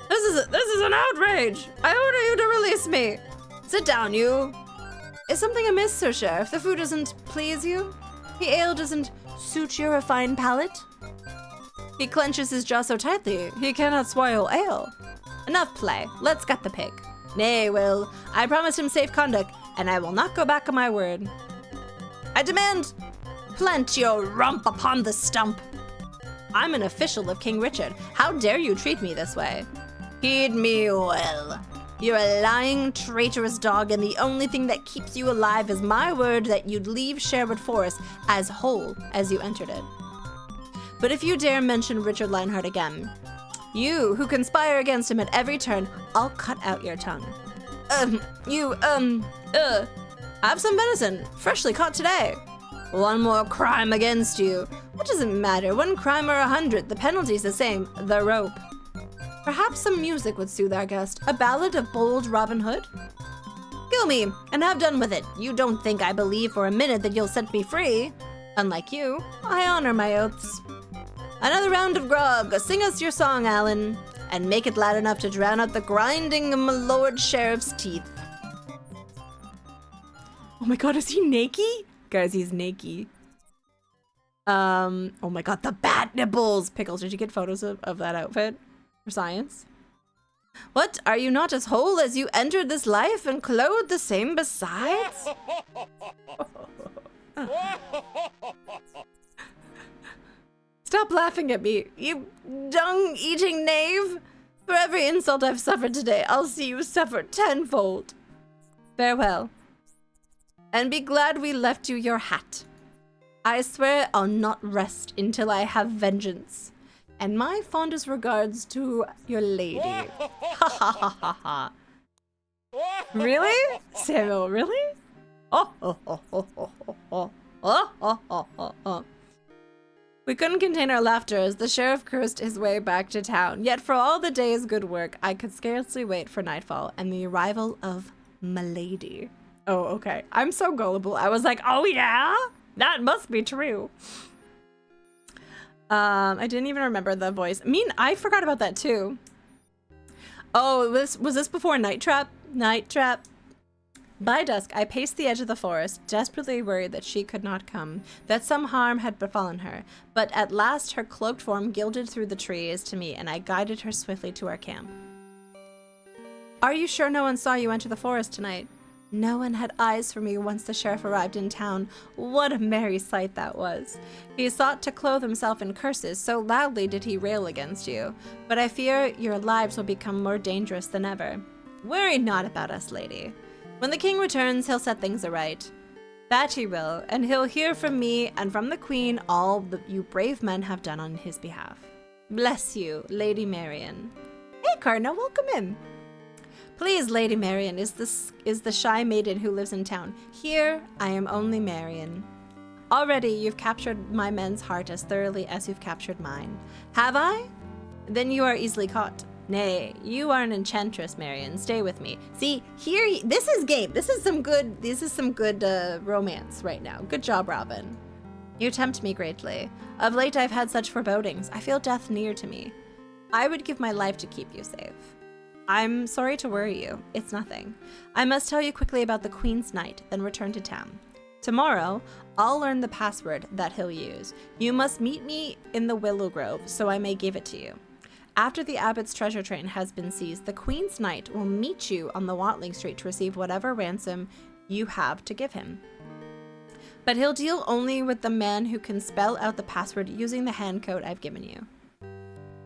This is an outrage! I order you to release me! Sit down, you! Is something amiss, Sir Sheriff? The food doesn't please you? The ale doesn't suit your refined palate? He clenches his jaw so tightly, he cannot swallow ale. Enough play, let's gut the pig. Nay, Will, I promised him safe conduct, and I will not go back on my word. I demand, plant your rump upon the stump. I'm an official of King Richard. How dare you treat me this way? Heed me well. You're a lying, traitorous dog, and the only thing that keeps you alive is my word that you'd leave Sherwood Forest as whole as you entered it. But if you dare mention Richard Lionheart again, you who conspire against him at every turn, I'll cut out your tongue. Have some venison, freshly caught today. One more crime against you. What does it matter, 1 crime or 100? The penalty's the same, the rope. Perhaps some music would soothe our guest. A ballad of bold Robin Hood? Kill me, and have done with it. You don't think I believe for a minute that you'll set me free. Unlike you, I honor my oaths. Another round of grog. Sing us your song, Alan, and make it loud enough to drown out the grinding of my Lord Sheriff's teeth. Oh my god, is he naked? Guys, he's naked. Oh my god, the bat nipples! Pickles, did you get photos of that outfit? For science? What, are you not as whole as you entered this life and clothed the same besides? Stop laughing at me, you dung-eating knave! For every insult I've suffered today, I'll see you suffer tenfold. Farewell. And be glad we left you your hat. I swear I'll not rest until I have vengeance. And my fondest regards to your lady. Ha ha ha ha ha. Really? Samuel, really? Oh, oh, oh, oh, oh, oh, oh, oh, oh, oh, oh. We couldn't contain our laughter as the sheriff cursed his way back to town. Yet for all the day's good work, I could scarcely wait for nightfall and the arrival of Milady. Oh, okay. I'm so gullible. I was like, oh yeah? That must be true. I didn't even remember the voice. I mean, I forgot about that too. Oh, was this before Night Trap? Night Trap. By dusk, I paced the edge of the forest, desperately worried that she could not come, that some harm had befallen her. But at last her cloaked form gilded through the trees to me, and I guided her swiftly to our camp. Are you sure no one saw you enter the forest tonight? No one had eyes for me once the sheriff arrived in town. What a merry sight that was. He sought to clothe himself in curses, so loudly did he rail against you. But I fear your lives will become more dangerous than ever. Worry not about us, lady. When the king returns, he'll set things aright. That he will, and he'll hear from me and from the queen all that you brave men have done on his behalf. Bless you, Lady Marian. Hey, Cardinal, welcome in. Please, Lady Marian is the shy maiden who lives in town. Here, I am only Marian. Already, you've captured my men's heart as thoroughly as you've captured mine. Have I? Then you are easily caught. Nay, you are an enchantress, Marian. Stay with me. See, here, this is game. This is some good romance right now. Good job, Robin. You tempt me greatly. Of late, I've had such forebodings. I feel death near to me. I would give my life to keep you safe. I'm sorry to worry you. It's nothing. I must tell you quickly about the Queen's Knight, then return to town. Tomorrow, I'll learn the password that he'll use. You must meet me in the Willow Grove so I may give it to you. After the abbot's treasure train has been seized, the Queen's Knight will meet you on the Watling Street to receive whatever ransom you have to give him. But he'll deal only with the man who can spell out the password using the hand code I've given you.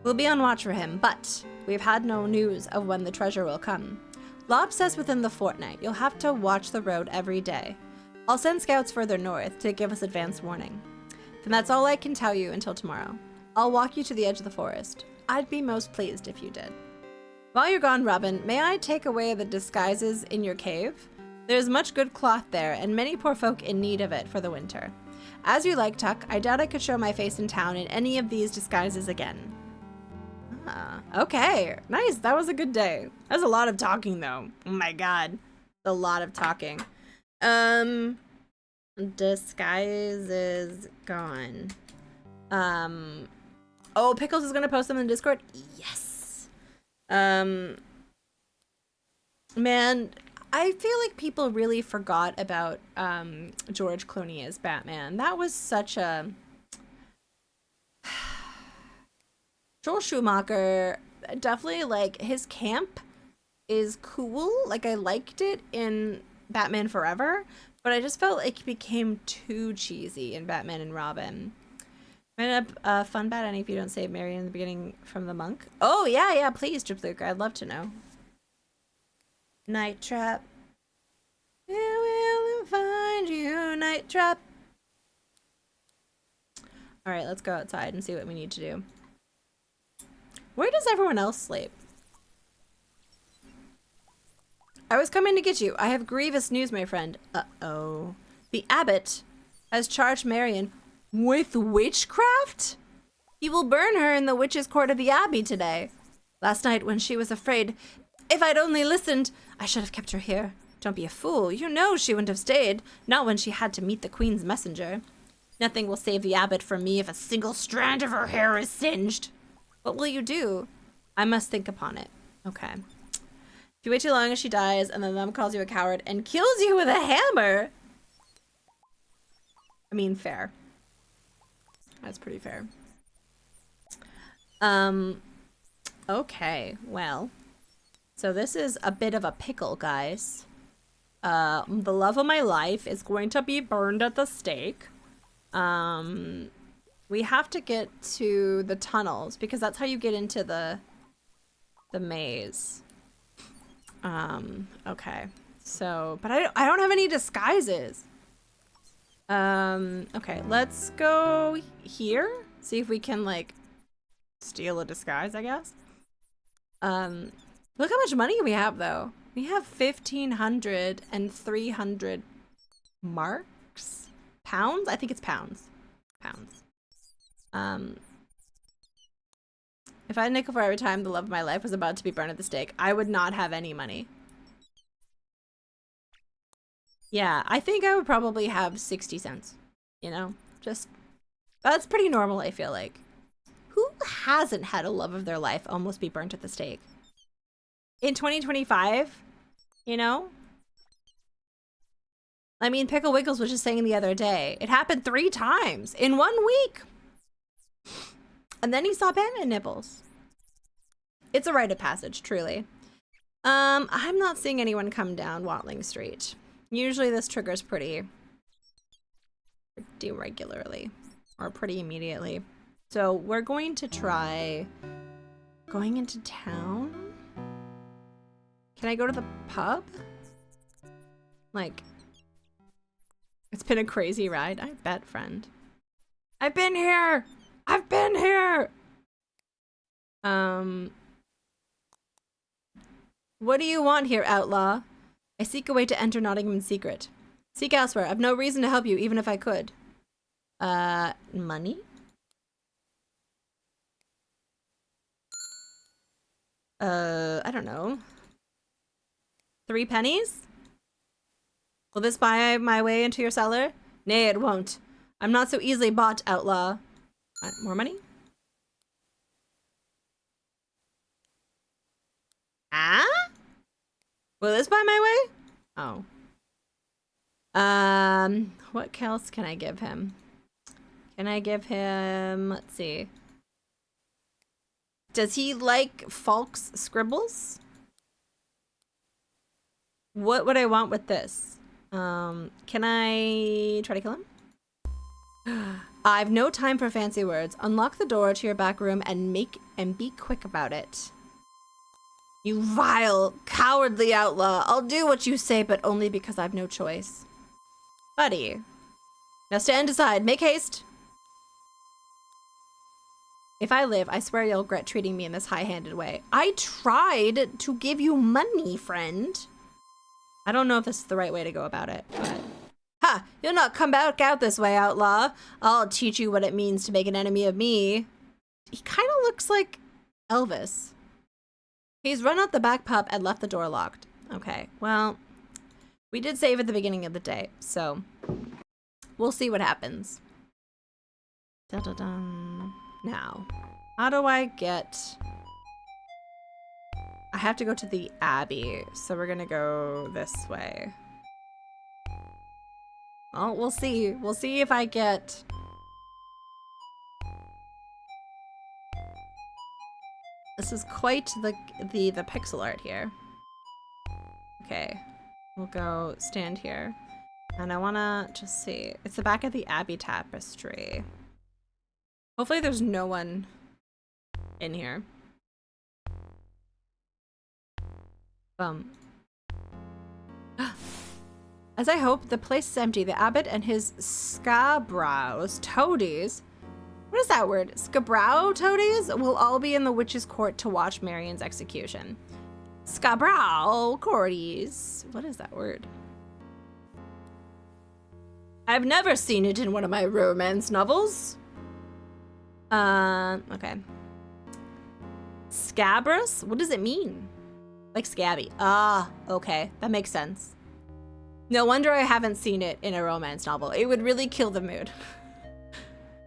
We'll be on watch for him, but we've had no news of when the treasure will come. Lob says within the fortnight. You'll have to watch the road every day. I'll send scouts further north to give us advance warning. Then that's all I can tell you until tomorrow. I'll walk you to the edge of the forest. I'd be most pleased if you did. While you're gone, Robin, may I take away the disguises in your cave? There's much good cloth there, and many poor folk in need of it for the winter. As you like, Tuck, I doubt I could show my face in town in any of these disguises again. Ah, okay. Nice. That was a good day. That was a lot of talking, though. Oh my god. A lot of talking. Disguises gone. Oh, Pickles is gonna post them in Discord? Yes. Man, I feel like people really forgot about George Clooney as Batman. That was such a... Joel Schumacher, definitely, like, his camp is cool. Like, I liked it in Batman Forever, but I just felt like it became too cheesy in Batman and Robin. Might up fun bat any if you don't save Mary in the beginning from the monk. Oh, yeah, please, Drip Luke. I'd love to know. Night Trap. Where will I find you, Night Trap? Alright, let's go outside and see what we need to do. Where does everyone else sleep? I was coming to get you. I have grievous news, my friend. Uh-oh. The abbot has charged Marion with witchcraft? He will burn her in the witch's court of the abbey today. Last night when she was afraid, if I'd only listened, I should have kept her here. Don't be a fool. You know she wouldn't have stayed, not when she had to meet the queen's messenger. Nothing will save the abbot from me if a single strand of her hair is singed. What will you do? I must think upon it. Okay. If you wait too long, she dies, and then them calls you a coward and kills you with a hammer. I mean, fair. That's pretty fair. Okay, well. So this is a bit of a pickle, guys. The love of my life is going to be burned at the stake. We have to get to the tunnels because that's how you get into the maze. Okay. So, but I don't have any disguises. Okay, let's go here. See if we can like steal a disguise, I guess. Look how much money we have though. We have 1,500 and 300 marks? Pounds? I think it's pounds. Pounds. If I had a nickel for every time the love of my life was about to be burned at the stake, I would not have any money. Yeah, I think I would probably have 60 cents. You know? Just, that's pretty normal, I feel like. Who hasn't had a love of their life almost be burnt at the stake? In 2025? You know? I mean, Pickle Wiggles was just saying the other day. It happened 3 times in 1 week. And then he saw Batman nipples. It's a rite of passage, truly. I'm not seeing anyone come down Watling Street. Usually this triggers pretty regularly or pretty immediately. So we're going to try going into town. Can I go to the pub? Like, it's been a crazy ride. I bet, friend. I've been here! I've been here! What do you want here, outlaw? I seek a way to enter Nottingham in secret. Seek elsewhere. I've no reason to help you, even if I could. Money? I don't know. 3 pennies? Will this buy my way into your cellar? Nay, it won't. I'm not so easily bought, outlaw. More money? Ah? Will this buy my way? Oh. What else can I give him? Can I give him, let's see. Does he like Falk's scribbles? What would I want with this? Can I try to kill him? I've no time for fancy words. Unlock the door to your back room and be quick about it. You vile, cowardly outlaw. I'll do what you say, but only because I've no choice. Buddy. Now stand aside. Make haste. If I live, I swear you'll regret treating me in this high-handed way. I tried to give you money, friend. I don't know if this is the right way to go about it, but... Ha! You'll not come back out this way, outlaw. I'll teach you what it means to make an enemy of me. He kind of looks like Elvis. He's run out the back pub and left the door locked. Okay, well, we did save at the beginning of the day, so we'll see what happens. Dun-dun-dun. Now, how do I get... I have to go to the Abbey, so we're gonna go this way. Well, we'll see. We'll see if I get... This is quite the pixel art here. Okay, we'll go stand here. And I wanna just see. It's the back of the Abbey tapestry. Hopefully there's no one in here. As I hope, the place is empty. The abbot and his scabrows, toadies. What is that word? Scabrow toadies will all be in the witch's court to watch Marion's execution. Scabrow courties. What is that word? I've never seen it in one of my romance novels. Okay. Scabrous? What does it mean? Like scabby. Ah, okay. That makes sense. No wonder I haven't seen it in a romance novel. It would really kill the mood.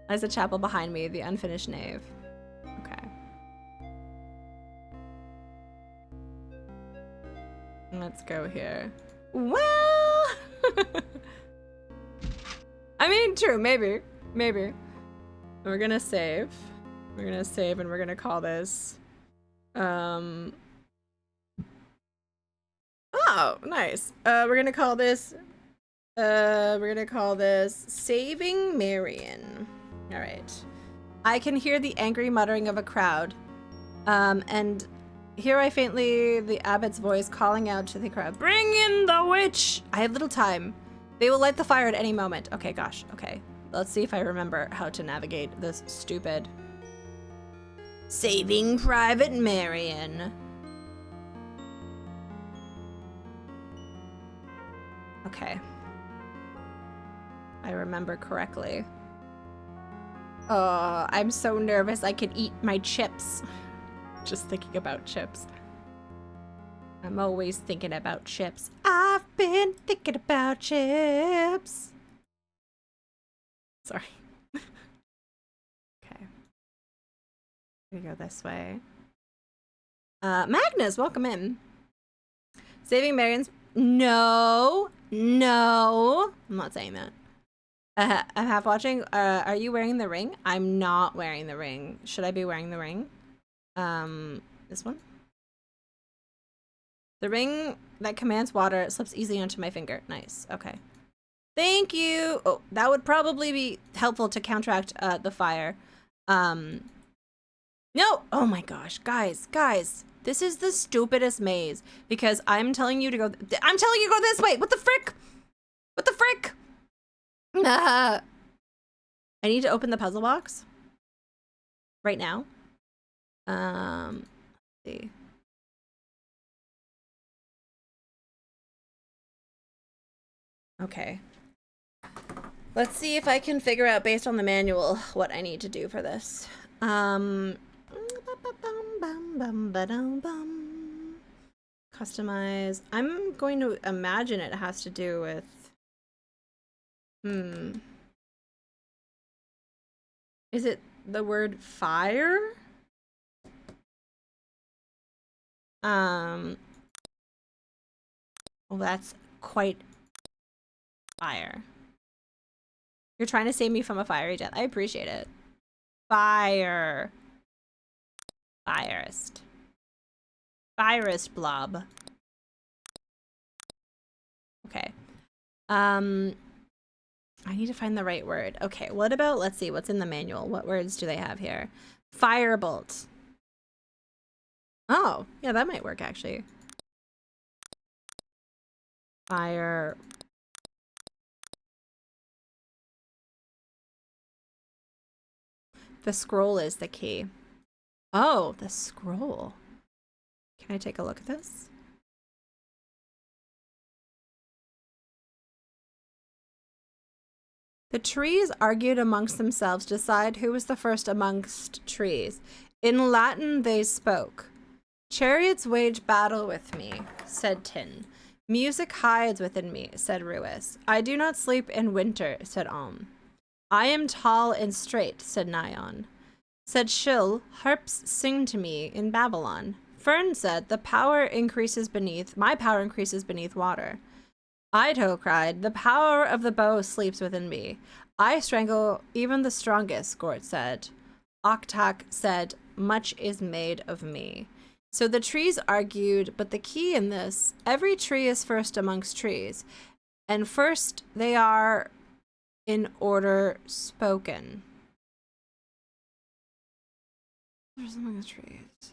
There's a chapel behind me, the unfinished nave. Okay. Let's go here. Well, I mean, true, maybe. We're gonna save. We're gonna save and we're gonna call this, oh, nice. We're gonna call this Saving Marion. All right. I can hear the angry muttering of a crowd. And hear I faintly the abbot's voice calling out to the crowd, "Bring in the witch!" I have little time. They will light the fire at any moment. Okay, gosh, okay. Let's see if I remember how to navigate this stupid. Saving Private Marion. Okay. I remember correctly. Oh, I'm so nervous I could eat my chips. Just thinking about chips. I'm always thinking about chips. I've been thinking about chips. Sorry. Okay. We go this way. Magnus, welcome in. Saving Marion's... No. I'm not saying that. I'm half watching. Are you wearing the ring? I'm not wearing the ring. Should I be wearing the ring? This one? The ring that commands water slips easily onto my finger. Nice. Okay. Thank you. Oh, that would probably be helpful to counteract the fire. No. Oh my gosh, guys. This is the stupidest maze because I'm telling you to go. I'm telling you to go this way. What the frick? I need to open the puzzle box right now. Let's see. Okay. Let's see if I can figure out based on the manual what I need to do for this. Customize. I'm going to imagine it has to do with Is it the word fire? Well, that's quite Fire. You're trying to save me from a fiery death. I appreciate it. Fire. Firest. Firest blob. Okay. I need to find the right word. Okay, what about, let's see, what's in the manual? What words do they have here? Firebolt. Oh, yeah, that might work actually. Fire. The scroll is the key. Oh, the scroll. Can I take a look at this? The trees argued amongst themselves to decide who was the first amongst trees. In Latin they spoke. Chariots wage battle with me, said Tin. Music hides within me, said Ruis. I do not sleep in winter, said Om. I am tall and straight, said Nyon. Said Shil, harps sing to me in Babylon. Fern said, my power increases beneath water. Ito cried, the power of the bow sleeps within me. I strangle even the strongest, Gort said. Oktak said, much is made of me. So the trees argued, but the key in this, every tree is first amongst trees. And first they are in order spoken. There's among the trees.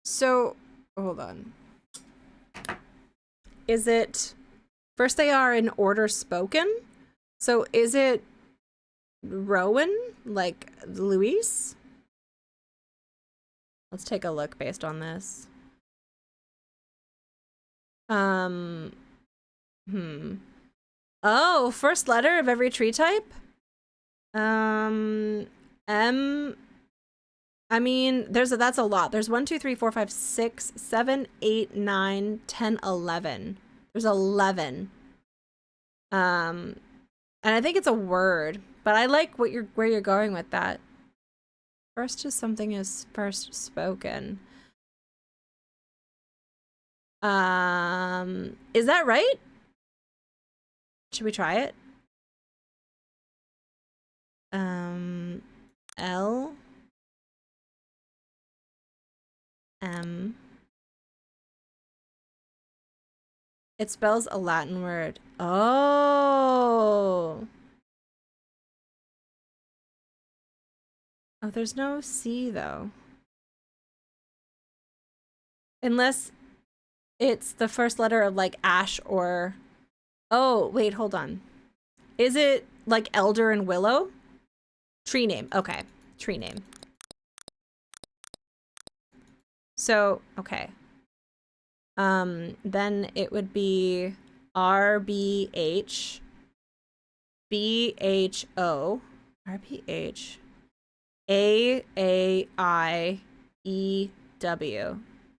So, hold on. Is it... First they are in order spoken? So is it Rowan? Like Luis? Let's take a look based on this. Oh, first letter of every tree type? M. I mean, that's a lot. There's 1, 2, 3, 4, 5, 6, 7, 8, 9, 10, 11. There's 11. And I think it's a word, but I like where you're going with that. First is something is first spoken. Is that right? Should we try it? L M. It spells a Latin word. Oh. Oh, there's no C though. Unless it's the first letter of like ash or... Oh, wait, hold on. Is it like elder and willow? Tree name. Okay. Tree name. So, okay. Then it would be RBH BHO RBH AAIEW.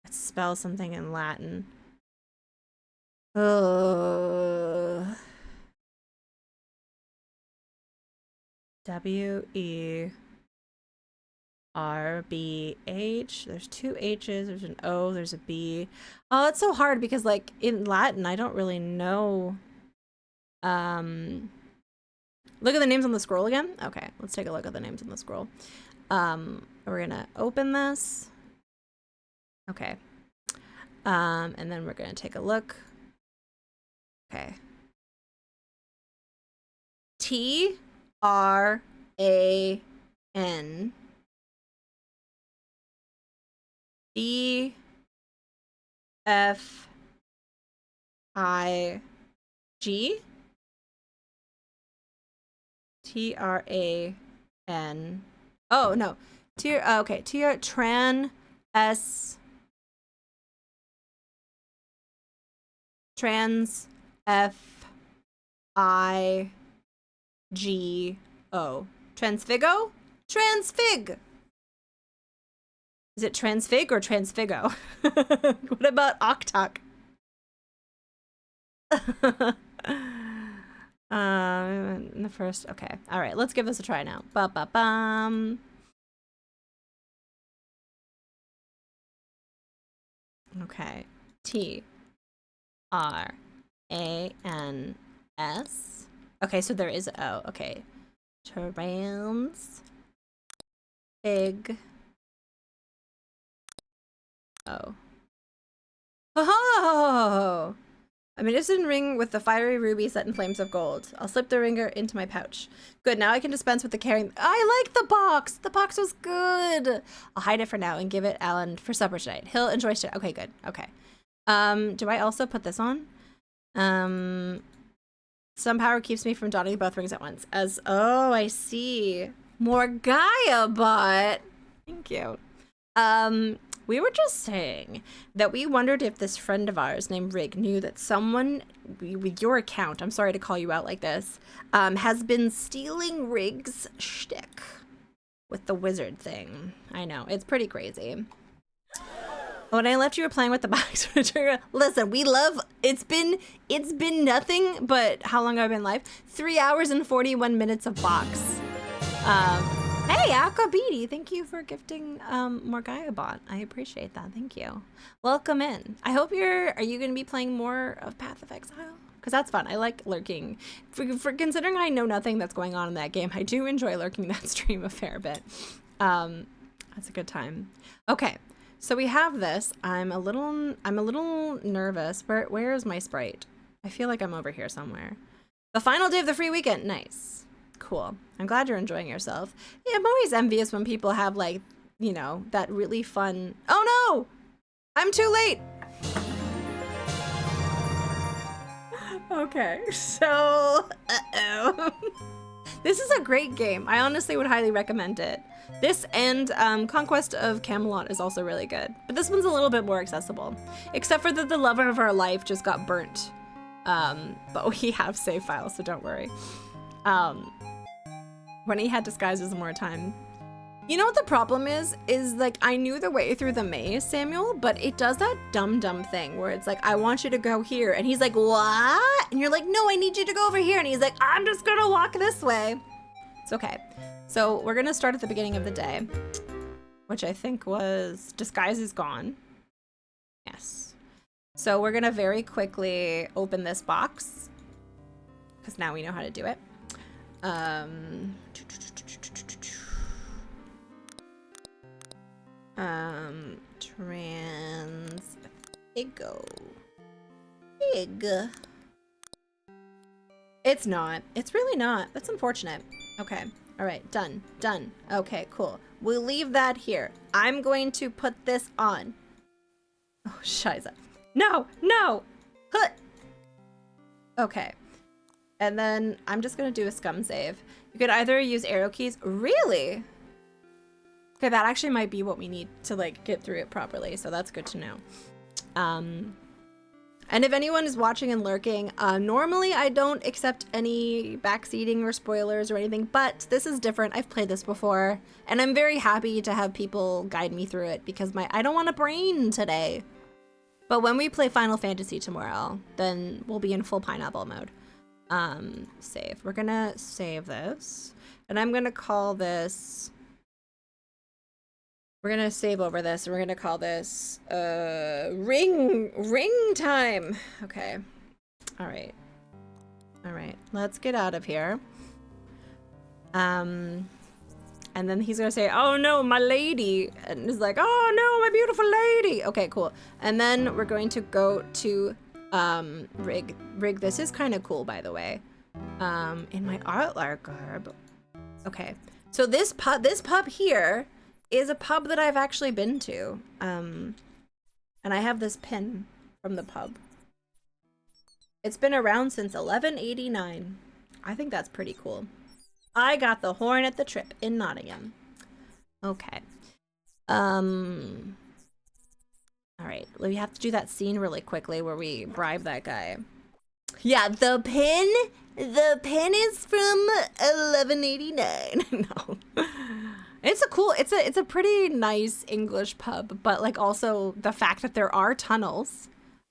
Let's spell something in Latin. WERBH. There's 2 H's, there's an O, there's a B. Oh, it's so hard because like in Latin, I don't really know. Look at the names on the scroll again. Okay, let's take a look at the names on the scroll. We're gonna open this. Okay. And then we're gonna take a look. Okay. TRAN BFIG TRAN. Oh no. Okay. Tran S Trans FIGO. Transfigo? Transfig. Is it transfig or transfigo? What about Oktak? In the first, okay. All right, let's give this a try now. Ba-ba-bum. Okay. TRANS S. Okay, so there is O. Okay. Trans. Big. Oh. Oh! A magnificent ring with the fiery ruby set in flames of gold. I'll slip the ringer into my pouch. Good, now I can dispense with the carrying. I like the box! The box was good! I'll hide it for now and give it Alan for supper tonight. He'll enjoy it. Okay, good. Okay. Do I also put this on? Some power keeps me from donning both rings at once. Oh, I see. More Gaia bot. Thank you. We were just saying that we wondered if this friend of ours named Rig knew that someone with your account, I'm sorry to call you out like this, has been stealing Rig's shtick with the wizard thing. I know, it's pretty crazy. When I left, you were playing with the box. Listen, we love, it's been nothing but, how long have I been live? 3 hours and 41 minutes of box. Hey, Akabidi, thank you for gifting more Gaiabot. I appreciate that. Thank you. Welcome in. I hope are you going to be playing more of Path of Exile? Because that's fun. I like lurking. For considering I know nothing that's going on in that game, I do enjoy lurking that stream a fair bit. That's a good time. Okay, so we have this. I'm a little nervous. Where is my sprite? I feel like I'm over here somewhere. The final day of the free weekend. Nice. Cool. I'm glad you're enjoying yourself. Yeah, I'm always envious when people have, like, you know, that really fun. Oh no! I'm too late! Okay, so this is a great game. I honestly would highly recommend it. This and Conquest of Camelot is also really good, but this one's a little bit more accessible, except for that the lover of our life just got burnt. But we have save files, so don't worry. When he had disguises more time. You know what the problem is like, I knew the way through the maze, Samuel, but it does that dumb thing where it's like, I want you to go here. And he's like, what? And you're like, no, I need you to go over here. And he's like, I'm just gonna walk this way. It's okay. So we're gonna start at the beginning of the day, which I think was disguise is gone. Yes. So we're gonna very quickly open this box because now we know how to do it. Pig. It's not. It's really not. That's unfortunate. Okay. All right. Done. Done. Okay, cool. We'll leave that here. I'm going to put this on. Oh, shiza. No, no. Hut. Okay. And then I'm just going to do a scum save. You could either use arrow keys. Really? Okay, that actually might be what we need to, like, get through it properly. So that's good to know. And if anyone is watching and lurking, normally I don't accept any backseating or spoilers or anything, but this is different. I've played this before, and I'm very happy to have people guide me through it because I don't want a brain today. But when we play Final Fantasy tomorrow, then we'll be in full pineapple mode. Save. We're gonna save this, and I'm gonna call this. We're gonna save over this. We're gonna call this ring time. Okay. All right. All right. Let's get out of here. And then he's gonna say, "Oh no, my lady," and he's like, "Oh no, my beautiful lady." Okay, cool. And then we're going to go to Rig. This is kind of cool, by the way. In my Artlar garb. Okay. So this pub here is a pub that I've actually been to. And I have this pin from the pub. It's been around since 1189. I think that's pretty cool. I got the horn at the trip in Nottingham. Okay. All right, we have to do that scene really quickly where we bribe that guy. Yeah, the pin is from 1189. No. It's a pretty nice English pub, but like also the fact that there are tunnels.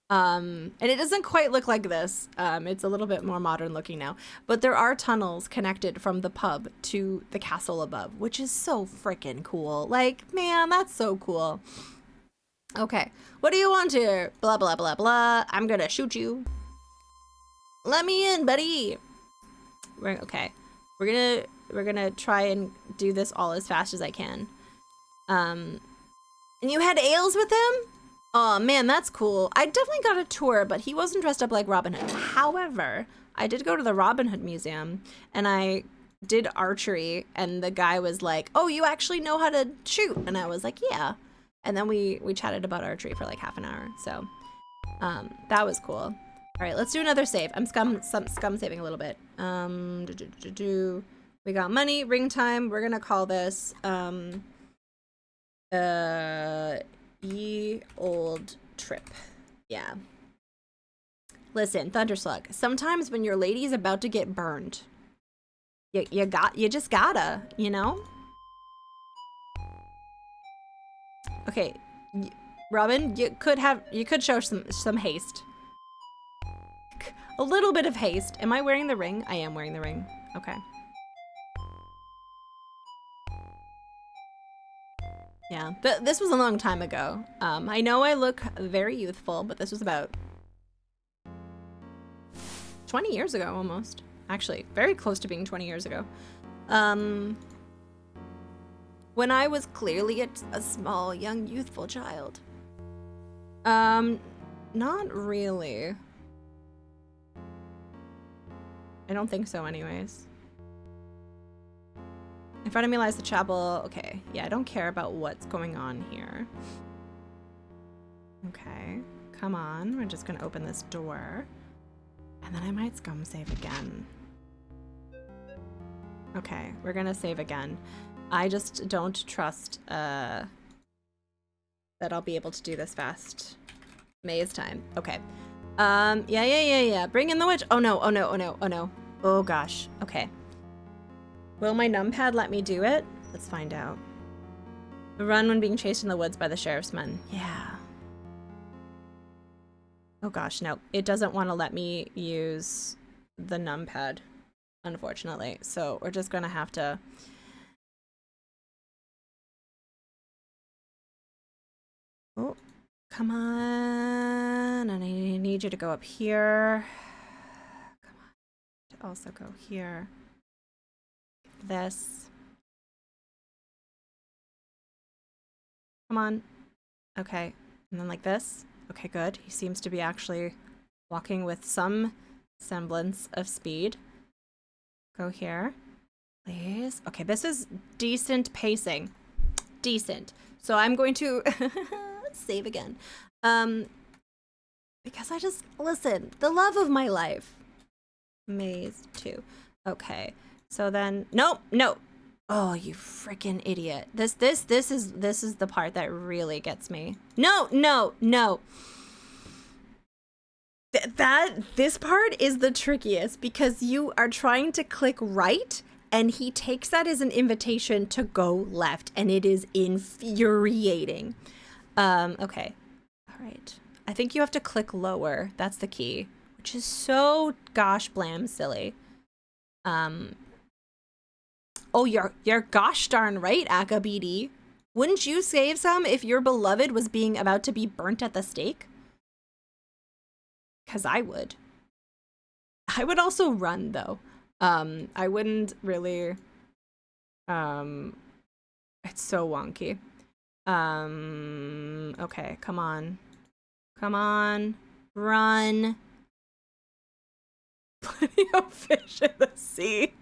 And it doesn't quite look like this. It's a little bit more modern looking now, but there are tunnels connected from the pub to the castle above, which is so freaking cool. Like, man, that's so cool. Okay, what do you want here? Blah, blah, blah, blah. I'm gonna shoot you. Let me in, buddy. Okay. We're gonna try and do this all as fast as I can. And you had ales with him? Oh man, that's cool. I definitely got a tour, but he wasn't dressed up like Robin Hood. However, I did go to the Robin Hood Museum and I did archery, and the guy was like, "Oh, you actually know how to shoot?" And I was like, "Yeah." And then we chatted about archery for like half an hour. So that was cool. All right, let's do another save. I'm scum saving a little bit. We got money, ring time. We're gonna call this ye old trip. Yeah. Listen, Thunderslug, sometimes when your lady's about to get burned, you just gotta, you know? Okay, Robin, you could show some haste. A little bit of haste. Am I wearing the ring? I am wearing the ring. Okay. Yeah, this was a long time ago. I know I look very youthful, but this was about 20 years ago almost. Actually, very close to being 20 years ago. When I was clearly a small, young, youthful child. Not really. I don't think so anyways. In front of me lies the chapel. Okay, yeah, I don't care about what's going on here. Okay, come on. We're just gonna open this door. And then I might scum save again. Okay, we're gonna save again. I just don't trust that I'll be able to do this fast. Maze time. Okay. Yeah. Bring in the witch. Oh no, oh no, oh no, oh no. Oh gosh. Okay. Will my numpad let me do it? Let's find out. Run when being chased in the woods by the sheriff's men. Yeah. Oh gosh, no. It doesn't want to let me use the numpad, unfortunately. So we're just gonna have to... Oh, come on. And I need you to go up here. Come on. To also go here. This. Come on. Okay. And then like this. Okay, good. He seems to be actually walking with some semblance of speed. Go here. Please. Okay, this is decent pacing. Decent. So I'm going to save again. Because I just, listen, the love of my life. Maze 2. Okay. So then, no. Oh, you freaking idiot. This is the part that really gets me. No. This part is the trickiest because you are trying to click right and he takes that as an invitation to go left and it is infuriating. Okay. All right. I think you have to click lower. That's the key, which is so gosh blam silly. Oh, you're gosh darn right, Akabidi. Wouldn't you save some if your beloved was being about to be burnt at the stake? Because I would. I would also run, though. I wouldn't really... It's so wonky. Okay, come on. Come on. Run. Plenty of fish in the sea.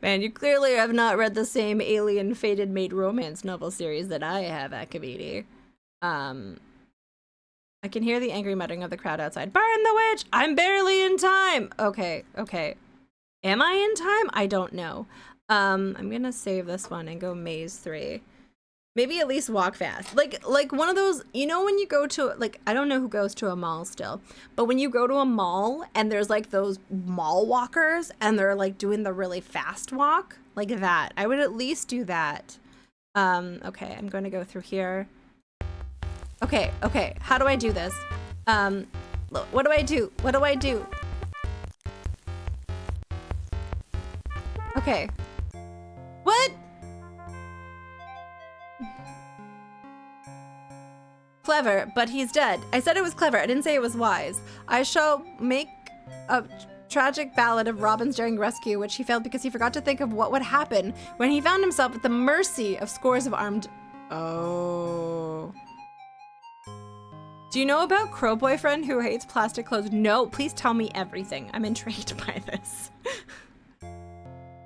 Man, you clearly have not read the same alien fated mate romance novel series that I have, Akabidi. I can hear the angry muttering of the crowd outside. Burn the witch! I'm barely in time! Okay. Am I in time? I don't know. I'm gonna save this one and go maze 3. Maybe at least walk fast. Like one of those, you know when you go to, like, I don't know who goes to a mall still, but when you go to a mall and there's like those mall walkers and they're like doing the really fast walk, like that. I would at least do that. Okay, I'm going to go through here. Okay. How do I do this? What do I do? Okay. What? Clever, but he's dead. I said it was clever. I didn't say it was wise. I shall make a tragic ballad of Robin's daring rescue, which he failed because he forgot to think of what would happen when he found himself at the mercy of scores of armed... Oh. Do you know about Crow Boyfriend who hates plastic clothes? No, please tell me everything. I'm intrigued by this.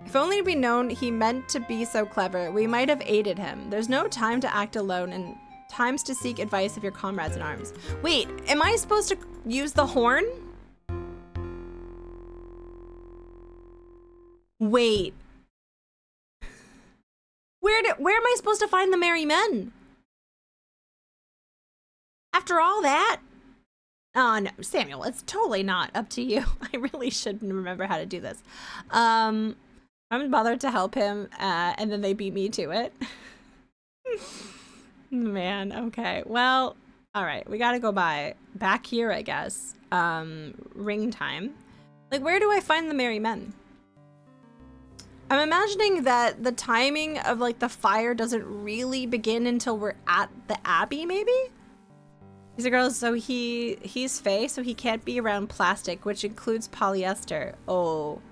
If only we'd known he meant to be so clever, we might have aided him. There's no time to act alone and times to seek advice of your comrades in arms. Wait, am I supposed to use the horn? Wait. Where am I supposed to find the merry men? After all that? Oh no, Samuel, it's totally not up to you. I really shouldn't remember how to do this. I'm bothered to help him, and then they beat me to it. Man, okay. Well, all right, we gotta go back here, I guess. Ring time. Like, where do I find the merry men? I'm imagining that the timing of like the fire doesn't really begin until we're at the Abbey, maybe? He's a girl, so he's fey, so he can't be around plastic, which includes polyester. Oh.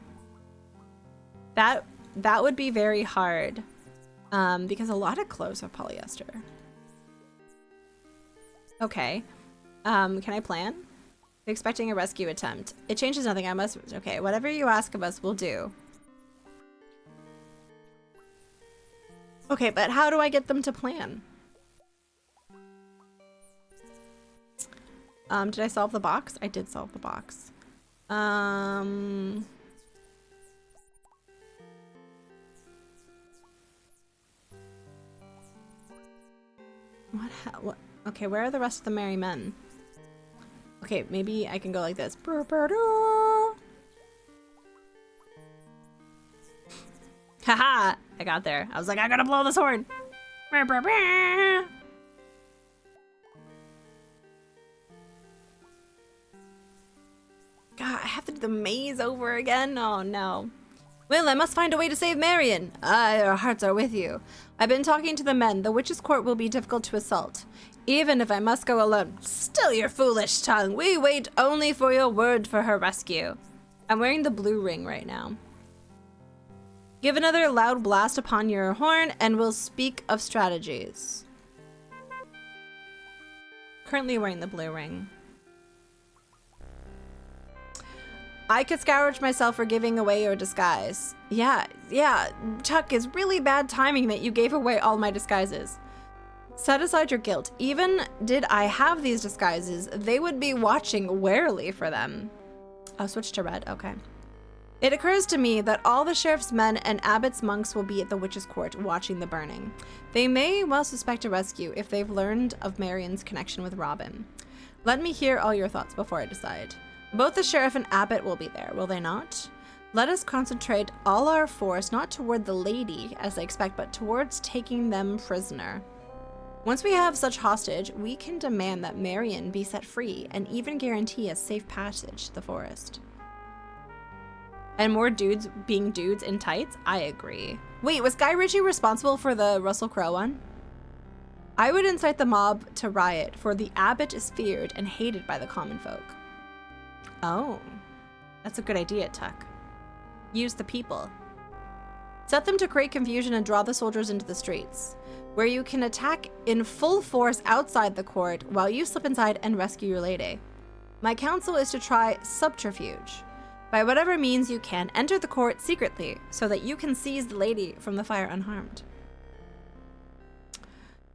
That would be very hard. Because a lot of clothes have polyester. Okay. Can I plan? Expecting a rescue attempt. It changes nothing. Okay, whatever you ask of us, we'll do. Okay, but how do I get them to plan? Did I solve the box? I did solve the box. What? Okay, where are the rest of the merry men? Okay, maybe I can go like this. Haha! I got there. I was like, I gotta blow this horn. God, I have to do the maze over again? Oh no. Well, I must find a way to save Marion. Our hearts are with you. I've been talking to the men. The witch's court will be difficult to assault. Even if I must go alone. Still your foolish tongue. We wait only for your word for her rescue. I'm wearing the blue ring right now. Give another loud blast upon your horn and we'll speak of strategies. Currently wearing the blue ring. I could scourge myself for giving away your disguise. Yeah, Chuck, is really bad timing that you gave away all my disguises. Set aside your guilt. Even did I have these disguises, they would be watching warily for them. I'll switch to red, okay. It occurs to me that all the sheriff's men and abbot's monks will be at the witch's court watching the burning. They may well suspect a rescue if they've learned of Marion's connection with Robin. Let me hear all your thoughts before I decide. Both the sheriff and abbot will be there, will they not? Let us concentrate all our force not toward the lady, as they expect, but towards taking them prisoner. Once we have such hostage, we can demand that Marion be set free and even guarantee a safe passage to the forest. And more dudes being dudes in tights? I agree. Wait, was Guy Ritchie responsible for the Russell Crowe one? I would incite the mob to riot, for the abbot is feared and hated by the common folk. Oh, that's a good idea, Tuck. Use the people. Set them to create confusion and draw the soldiers into the streets, where you can attack in full force outside the court while you slip inside and rescue your lady. My counsel is to try subterfuge. By whatever means you can, enter the court secretly so that you can seize the lady from the fire unharmed.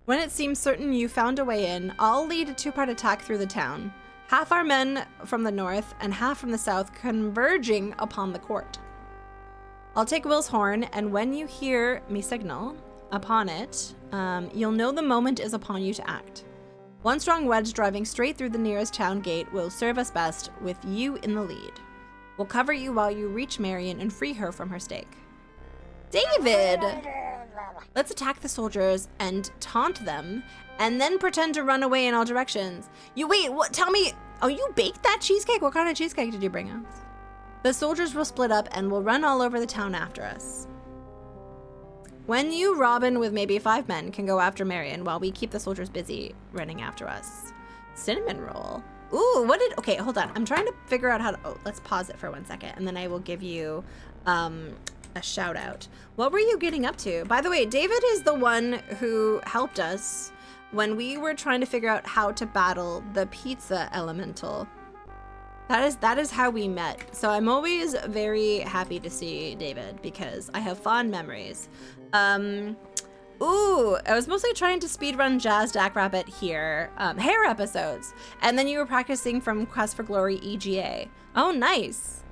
When it seems certain you found a way in, I'll lead a two-part attack through the town. Half our men from the north and half from the south converging upon the court. I'll take Will's horn, and when you hear me signal upon it, you'll know the moment is upon you to act. One strong wedge driving straight through the nearest town gate will serve us best, with you in the lead. We'll cover you while you reach Marion and free her from her stake. David! Let's attack the soldiers and taunt them, and then pretend to run away in all directions. Wait, what? Tell me, oh, you baked that cheesecake? What kind of cheesecake did you bring us? The soldiers will split up and will run all over the town after us. When you, Robin, with maybe 5 men, can go after Marion while we keep the soldiers busy running after us. Cinnamon roll. Ooh, okay, hold on. I'm trying to figure out how to, let's pause it for 1 second and then I will give you a shout out. What were you getting up to? By the way, David is the one who helped us when we were trying to figure out how to battle the pizza elemental. That is how we met. So I'm always very happy to see David because I have fond memories. Ooh, I was mostly trying to speedrun Jazz Jackrabbit here, hair episodes, and then you were practicing from Quest for Glory EGA. Oh, nice.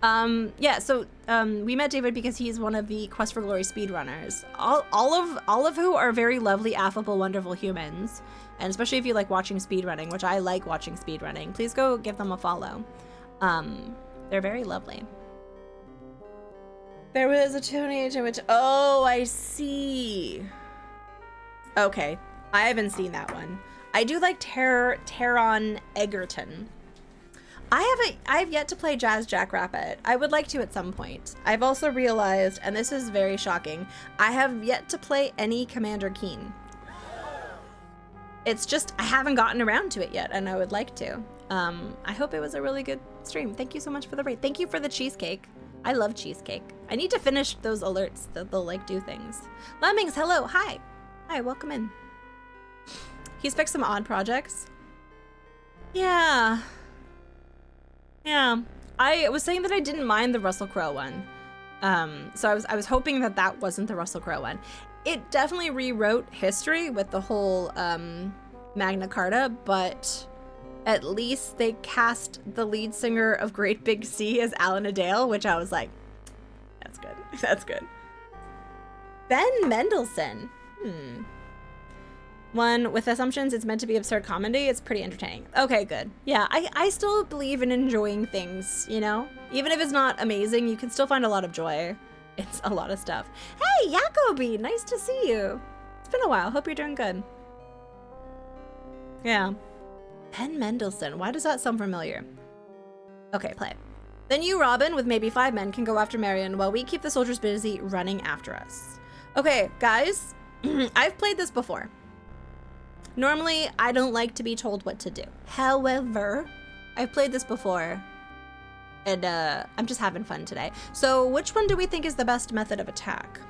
Yeah, so we met David because he's one of the Quest for Glory speedrunners. All of who are very lovely, affable, wonderful humans, and especially if you like watching speedrunning, which I like watching speedrunning. Please go give them a follow. They're very lovely. There was a teenage in which, oh, I see. Okay, I haven't seen that one. I do like Taron Egerton. I've yet to play Jazz Jackrabbit. I would like to at some point. I've also realized, and this is very shocking, I have yet to play any Commander Keen. It's just, I haven't gotten around to it yet, and I would like to. I hope it was a really good stream. Thank you so much for the raid. Thank you for the cheesecake. I love cheesecake. I need to finish those alerts that they'll like do things. Lemmings, hello, hi. Hi, welcome in. He's picked some odd projects. Yeah. Yeah. I was saying that I didn't mind the Russell Crowe one. So I was hoping that that wasn't the Russell Crowe one. It definitely rewrote history with the whole Magna Carta, but at least they cast the lead singer of Great Big Sea as Alan Adale, which I was like, that's good. That's good. Ben Mendelsohn. One with assumptions it's meant to be absurd comedy. It's pretty entertaining. Okay, good. Yeah, I still believe in enjoying things, you know? Even if it's not amazing, you can still find a lot of joy. It's a lot of stuff. Hey, Jacoby, nice to see you. It's been a while. Hope you're doing good. Yeah. Ben Mendelsohn. Why does that sound familiar? Okay, play. Then you, Robin, with maybe 5 men, can go after Marion while we keep the soldiers busy running after us. Okay, guys. I've played this before. Normally, I don't like to be told what to do. However, I've played this before, and I'm just having fun today. So which one do we think is the best method of attack?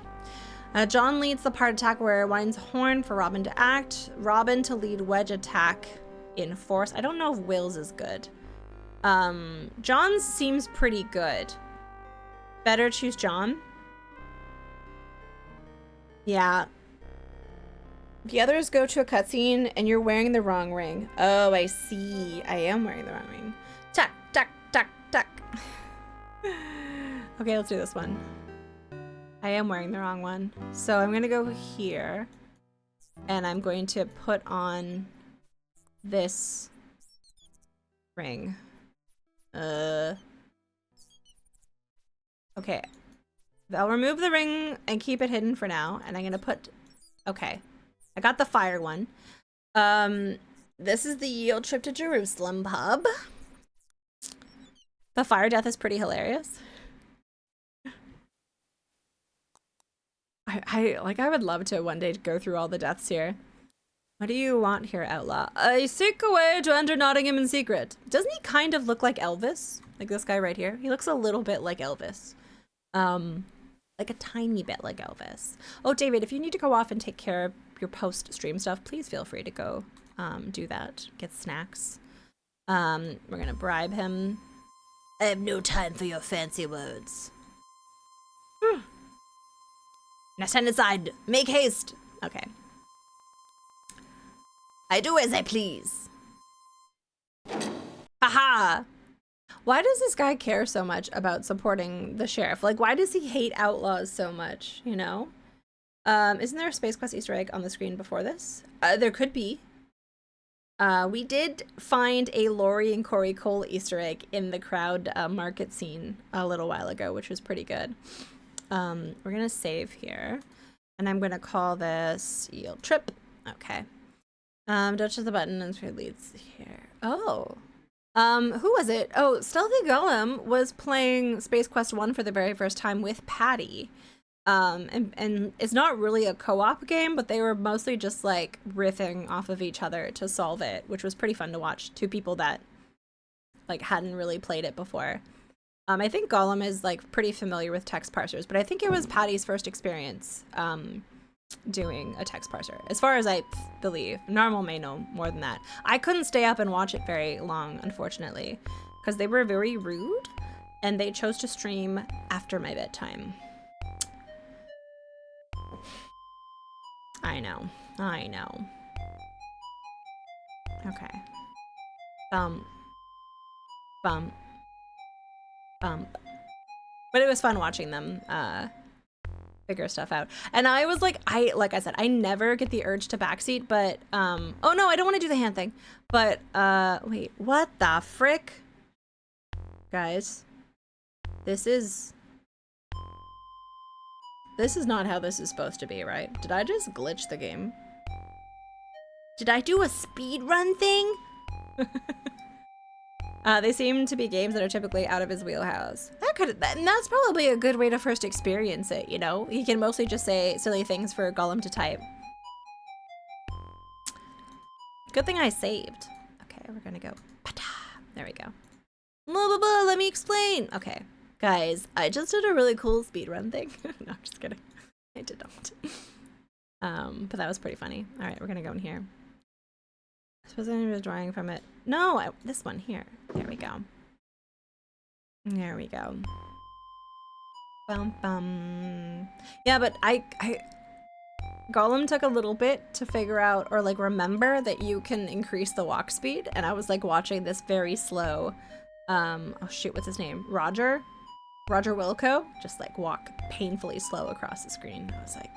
John leads the part attack where it winds horn for Robin to act. Robin to lead wedge attack in force. I don't know if Will's is good. John's seems pretty good. Better choose John. Yeah. The others go to a cutscene and you're wearing the wrong ring. Oh, I see. I am wearing the wrong ring. Tuck, tuck, tuck, tuck. Okay, let's do this one. I am wearing the wrong one. So I'm gonna go here and I'm going to put on this ring. Okay. I'll remove the ring and keep it hidden for now. And I'm gonna put, okay. I got the fire one. This is the Yield Trip to Jerusalem pub. The fire death is pretty hilarious. I would love to one day go through all the deaths here. What do you want here, outlaw? I seek a way to enter Nottingham in secret. Doesn't he kind of look like Elvis? Like this guy right here? He looks a little bit like Elvis. Like a tiny bit like Elvis. Oh, David, if you need to go off and take care of your post-stream stuff, please feel free to go do that. Get snacks. We're gonna bribe him. I have no time for your fancy words. Now stand aside. Make haste. Okay. I do as I please. Haha. Why does this guy care so much about supporting the sheriff? Like, why does he hate outlaws so much, you know? Isn't there a Space Quest Easter egg on the screen before this? There could be. We did find a Lori and Corey Cole Easter egg in the crowd market scene a little while ago, which was pretty good. We're gonna save here. And I'm gonna call this Yield Trip. Okay. Don't touch the button and it leads here. Oh. Who was it? Oh, Stealthy Golem was playing Space Quest 1 for the very first time with Patty. And it's not really a co-op game, but they were mostly just like riffing off of each other to solve it, which was pretty fun to watch. Two people that like hadn't really played it before. I think Gollum is like pretty familiar with text parsers, but I think it was Patty's first experience doing a text parser, as far as I believe. Normal may know more than that. I couldn't stay up and watch it very long, unfortunately, because they were very rude and they chose to stream after my bedtime. I know. Okay. Bump. But it was fun watching them figure stuff out. And I was like I said, I never get the urge to backseat, but oh no, I don't want to do the hand thing. But wait, what the frick? Guys, this is not how this is supposed to be, right? Did I just glitch the game? Did I do a speed run thing? They seem to be games that are typically out of his wheelhouse. And that's probably a good way to first experience it, you know? He can mostly just say silly things for Gollum to type. Good thing I saved. Okay, we're gonna go. There we go. Blah, blah, blah, let me explain. Okay, guys, I just did a really cool speedrun thing. No, I'm just kidding. I did not. But that was pretty funny. All right, we're gonna go in here. I suppose I was drawing from it. No, this one here. There we go. There we go. Bum bum. Yeah, but I Gollum took a little bit to figure out or like remember that you can increase the walk speed, and I was like watching this very slow oh shoot, what's his name? Roger Wilco just like walk painfully slow across the screen. I was like,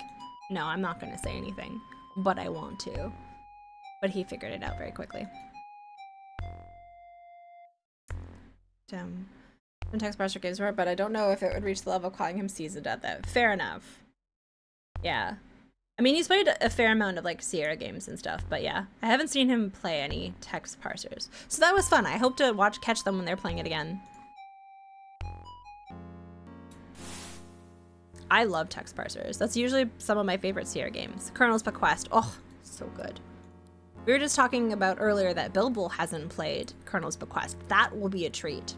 no, I'm not gonna say anything, but I want to. But he figured it out very quickly. Some text parser games were, but I don't know if it would reach the level of calling him seasoned at that. Fair enough. Yeah. I mean, he's played a fair amount of like Sierra games and stuff, but yeah. I haven't seen him play any text parsers. So that was fun. I hope to catch them when they're playing it again. I love text parsers. That's usually some of my favorite Sierra games. Colonel's Bequest. Oh, so good. We were just talking about earlier that Bilbo hasn't played Colonel's Bequest. That will be a treat.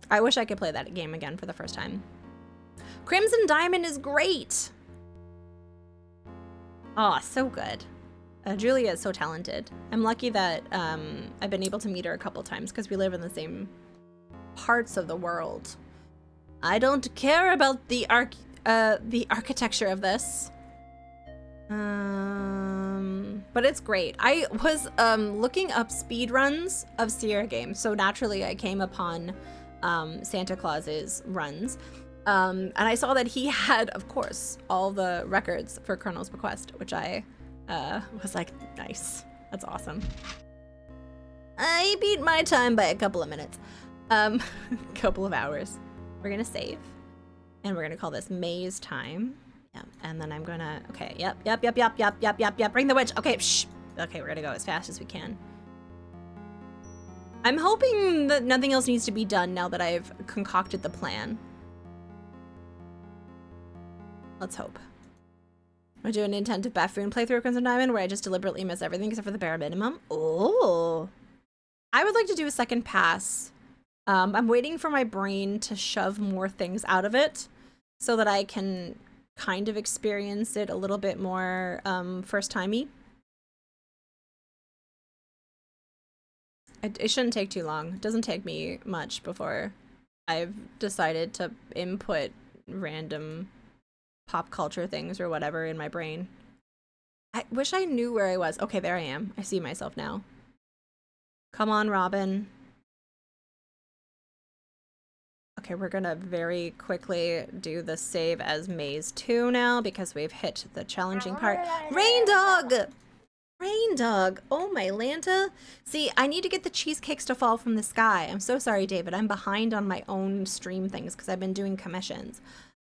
I wish I could play that game again for the first time. Crimson Diamond is great. Oh, so good. Julia is so talented. I'm lucky that I've been able to meet her a couple times because we live in the same parts of the world. I don't care about the architecture of this. But it's great. I was looking up speedruns of Sierra games, so naturally I came upon Santa Claus's runs. And I saw that he had, of course, all the records for Colonel's Bequest, which I was like, nice. That's awesome. I beat my time by a couple of minutes. Couple of hours. We're gonna save. And we're gonna call this May's time. Yeah, and then I'm gonna, okay, yep. Bring the witch. Okay, shh. Okay, we're gonna go as fast as we can. I'm hoping that nothing else needs to be done now that I've concocted the plan. Let's hope. I do an intensive buffoon playthrough of Crimson Diamond where I just deliberately miss everything except for the bare minimum. Oh, I would like to do a second pass. I'm waiting for my brain to shove more things out of it so that I can kind of experience it a little bit more first-timey. It shouldn't take too long. It doesn't take me much before I've decided to input random pop culture things or whatever in my brain. I wish I knew where I was. Okay, there I am. I see myself now. Come on, Robin. Okay, we're gonna very quickly do the save as Maze 2 now because we've hit the challenging part. Rain Dog! Rain Dog! Oh my Lanta. See, I need to get the cheesecakes to fall from the sky. I'm so sorry, David. I'm behind on my own stream things because I've been doing commissions.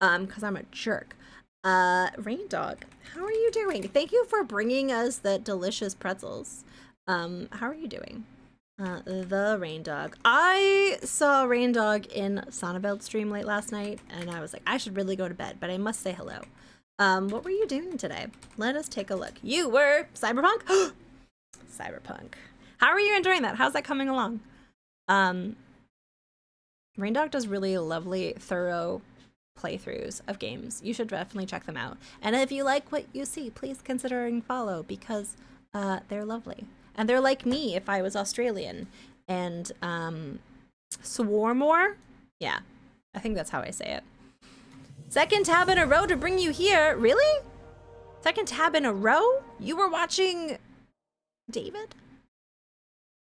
Because I'm a jerk. Rain Dog, how are you doing? Thank you for bringing us the delicious pretzels. How are you doing? The Rain Dog. I saw Rain Dog in Sonneveld's stream late last night, and I was like, I should really go to bed, but I must say hello. What were you doing today? Let us take a look. You were Cyberpunk? Cyberpunk. How are you enjoying that? How's that coming along? Raindog does really lovely, thorough playthroughs of games. You should definitely check them out. And if you like what you see, please consider follow because they're lovely. And they're like me if I was Australian. And swore more? Yeah, I think that's how I say it. Second tab in a row to bring you here. Really? Second tab in a row? You were watching David?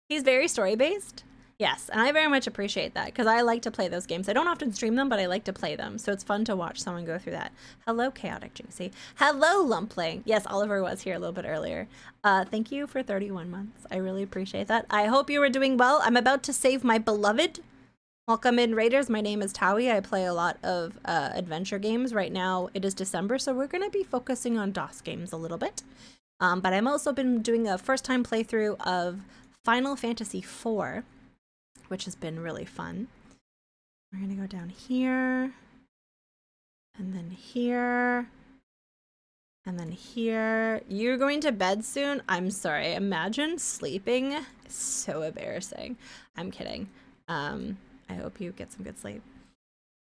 He's very story-based. Yes, and I very much appreciate that because I like to play those games. I don't often stream them, but I like to play them. So it's fun to watch someone go through that. Hello, Chaotic Juicy. Hello, Lumpling. Yes, Oliver was here a little bit earlier. Thank you for 31 months. I really appreciate that. I hope you were doing well. I'm about to save my beloved. Welcome in, Raiders. My name is Tawe. I play a lot of adventure games. Right now, it is December, so we're going to be focusing on DOS games a little bit. But I'm also been doing a first-time playthrough of Final Fantasy IV, which has been really fun. We're gonna go down here, and then here, and then here. You're going to bed soon? I'm sorry. Imagine sleeping. It's so embarrassing. I'm kidding. I hope you get some good sleep.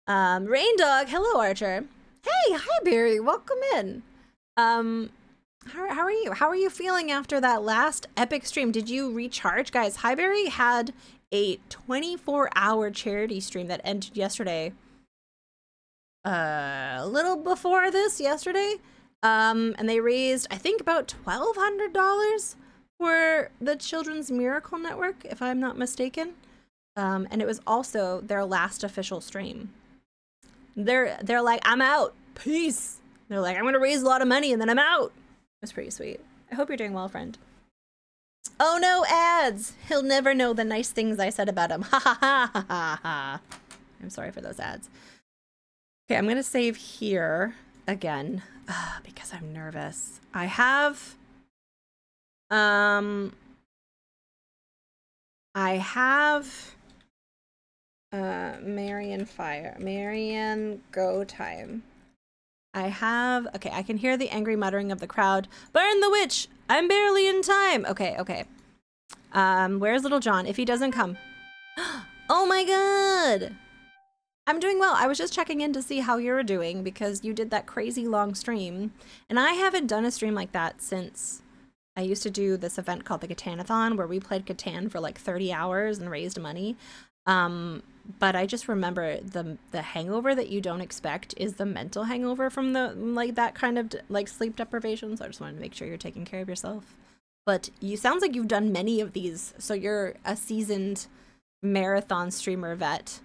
Rain Dog, hello, Archer. Hey, hi, Barry. Welcome in. How are you? How are you feeling after that last epic stream? Did you recharge? Guys, Highberry had a 24-hour charity stream that ended yesterday. A little before this yesterday. And they raised, I think, about $1,200 for the Children's Miracle Network, if I'm not mistaken. And it was also their last official stream. They're like, I'm out. Peace. They're like, I'm gonna raise a lot of money and then I'm out. It was pretty sweet. I hope you're doing well, friend. Oh no, ads! He'll never know the nice things I said about him. Ha ha ha ha ha ha. I'm sorry for those ads. Okay, I'm gonna save here again because I'm nervous. I have Marion Fire. Marion Go Time. Okay, I can hear the angry muttering of the crowd. Burn the witch! I'm barely in time! Okay, okay. Where's Little John? If he doesn't come. Oh my god! I'm doing well. I was just checking in to see how you're doing because you did that crazy long stream. And I haven't done a stream like that since I used to do this event called the Catanathon where we played Catan for like 30 hours and raised money. But I just remember the hangover that you don't expect is the mental hangover from the like that kind of like sleep deprivation. So I just wanted to make sure you're taking care of yourself. But you sounds like you've done many of these, so you're a seasoned marathon streamer vet.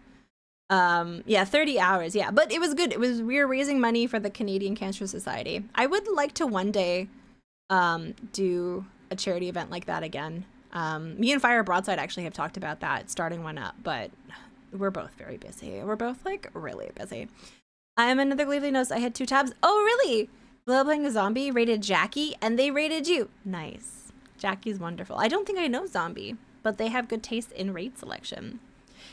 Yeah, 30 hours. Yeah, but it was good. We were raising money for the Canadian Cancer Society. I would like to one day do a charity event like that again. Me and Fire Broadside actually have talked about that, starting one up, but we're both very busy. We're both like really busy. I am another Gleefly Nose. I had 2 tabs. Oh, really? Lil Playing a Zombie rated Jackie and they rated you. Nice. Jackie's wonderful. I don't think I know Zombie, but they have good taste in raid selection.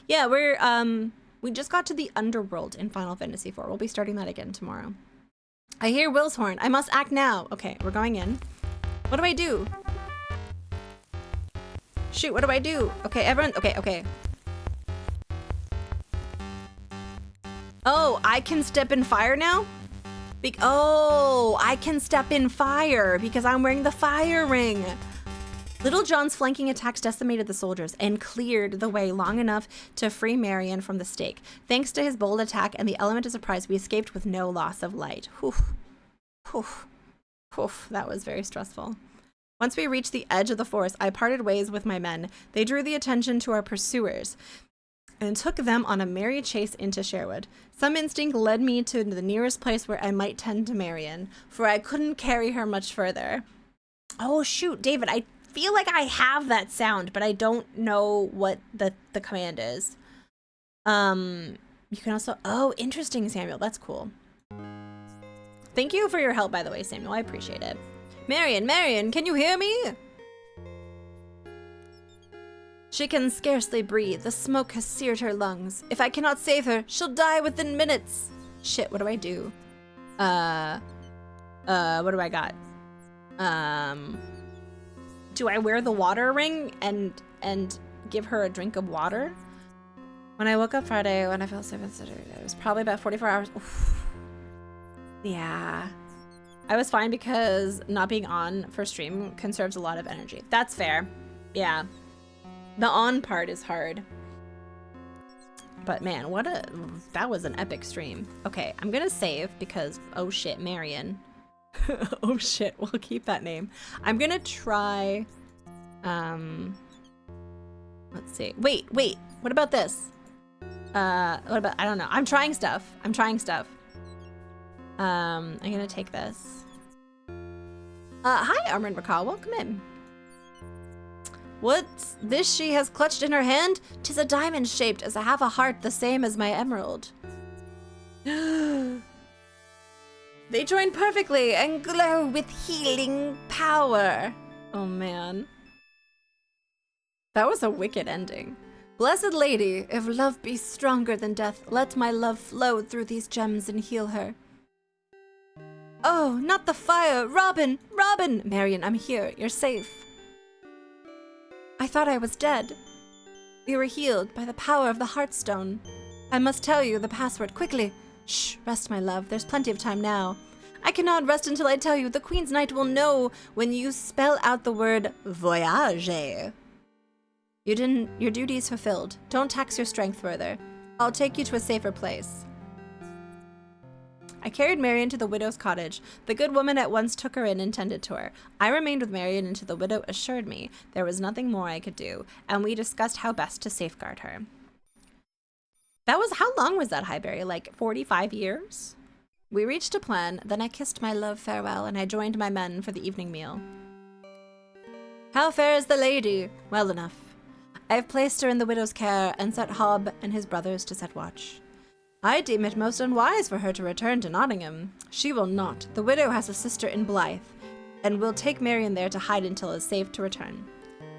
Yeah, we just got to the underworld in Final Fantasy IV. We'll be starting that again tomorrow. I hear Will's horn. I must act now. Okay, we're going in. What do I do? Shoot, what do I do? Okay, everyone, okay. Oh, I can step in fire now? Oh, I can step in fire because I'm wearing the fire ring. Little John's flanking attacks decimated the soldiers and cleared the way long enough to free Marion from the stake. Thanks to his bold attack and the element of surprise, we escaped with no loss of light. Whew. Whew. Whew. That was very stressful. Once we reached the edge of the forest, I parted ways with my men. They drew the attention to our pursuers and took them on a merry chase into Sherwood. Some instinct led me to the nearest place where I might tend to Marion, for I couldn't carry her much further. Oh shoot, David, I feel like I have that sound, but I don't know what the command is. You can also, oh, interesting, Samuel, that's cool. Thank you for your help, by the way, Samuel, I appreciate it. Marion, can you hear me? She can scarcely breathe. The smoke has seared her lungs. If I cannot save her, she'll die within minutes. Shit, what do I do? What do I got? Do I wear the water ring and give her a drink of water. When I woke up Friday, when I felt sick, it was probably about 44 hours. Oof. Yeah. I was fine because not being on for stream conserves a lot of energy. That's fair. Yeah. The on part is hard. But man, that was an epic stream. Okay, I'm gonna save because, oh shit, Marion. Oh shit, we'll keep that name. I'm gonna try, let's see. Wait, what about this? What about, I don't know. I'm trying stuff. I'm gonna take this. Hi, Armored Macaw, welcome in. What's this she has clutched in her hand? 'Tis a diamond shaped as a half a heart, the same as my emerald. They join perfectly and glow with healing power. Oh man. That was a wicked ending. Blessed lady, if love be stronger than death, let my love flow through these gems and heal her. Oh, not the fire! Robin! Robin! Marion, I'm here. You're safe. I thought I was dead. We were healed by the power of the Heartstone. I must tell you the password quickly. Shh, rest, my love. There's plenty of time now. I cannot rest until I tell you. The Queen's Knight will know when you spell out the word voyage. Your duty is fulfilled. Don't tax your strength further. I'll take you to a safer place. I carried Marion to the widow's cottage. The good woman at once took her in and tended to her. I remained with Marion until the widow assured me there was nothing more I could do, and we discussed how best to safeguard her. How long was that, Highberry? Like 45 years? We reached a plan, then I kissed my love farewell, and I joined my men for the evening meal. How fares the lady? Well enough. I have placed her in the widow's care, and set Hob and his brothers to set watch. I deem it most unwise for her to return to Nottingham. She will not. The widow has a sister in Blythe, and will take Marion there to hide until it is safe to return.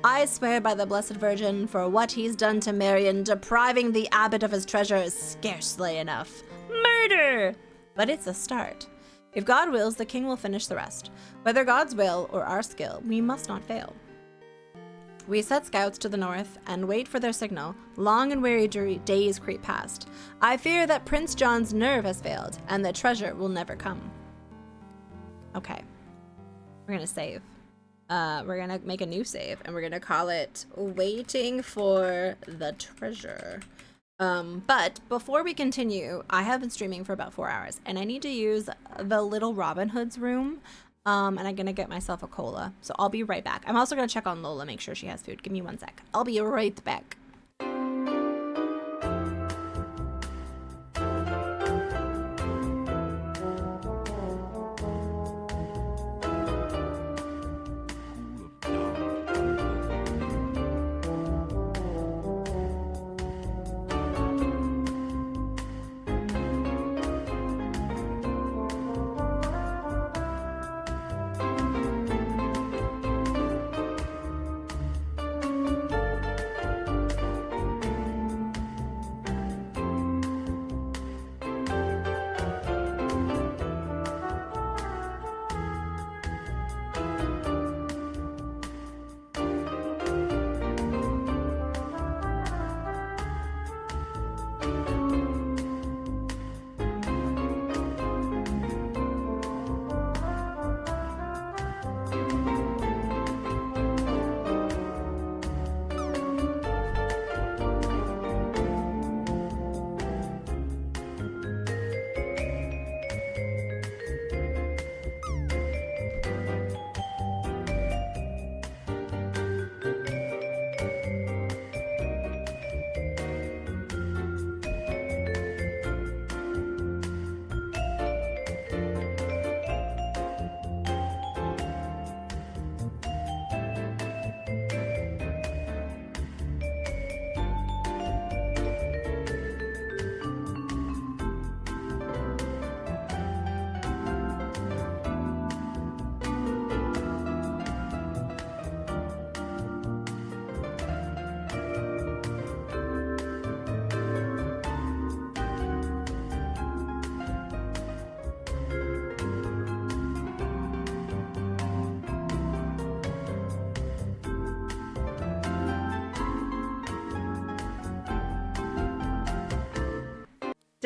I swear by the Blessed Virgin, for what he's done to Marion, depriving the abbot of his treasure is scarcely enough. Murder! But it's a start. If God wills, the king will finish the rest. Whether God's will or our skill, we must not fail. We set scouts to the north and wait for their signal. Long and weary days creep past. I fear that Prince John's nerve has failed and the treasure will never come. Okay. We're gonna save. We're gonna make a new save and we're gonna call it Waiting for the Treasure. But before we continue, I have been streaming for about 4 hours and I need to use the little Robin Hood's room. And I'm gonna get myself a cola. So I'll be right back. I'm also gonna check on Lola, make sure she has food. Give me 1 sec. I'll be right back.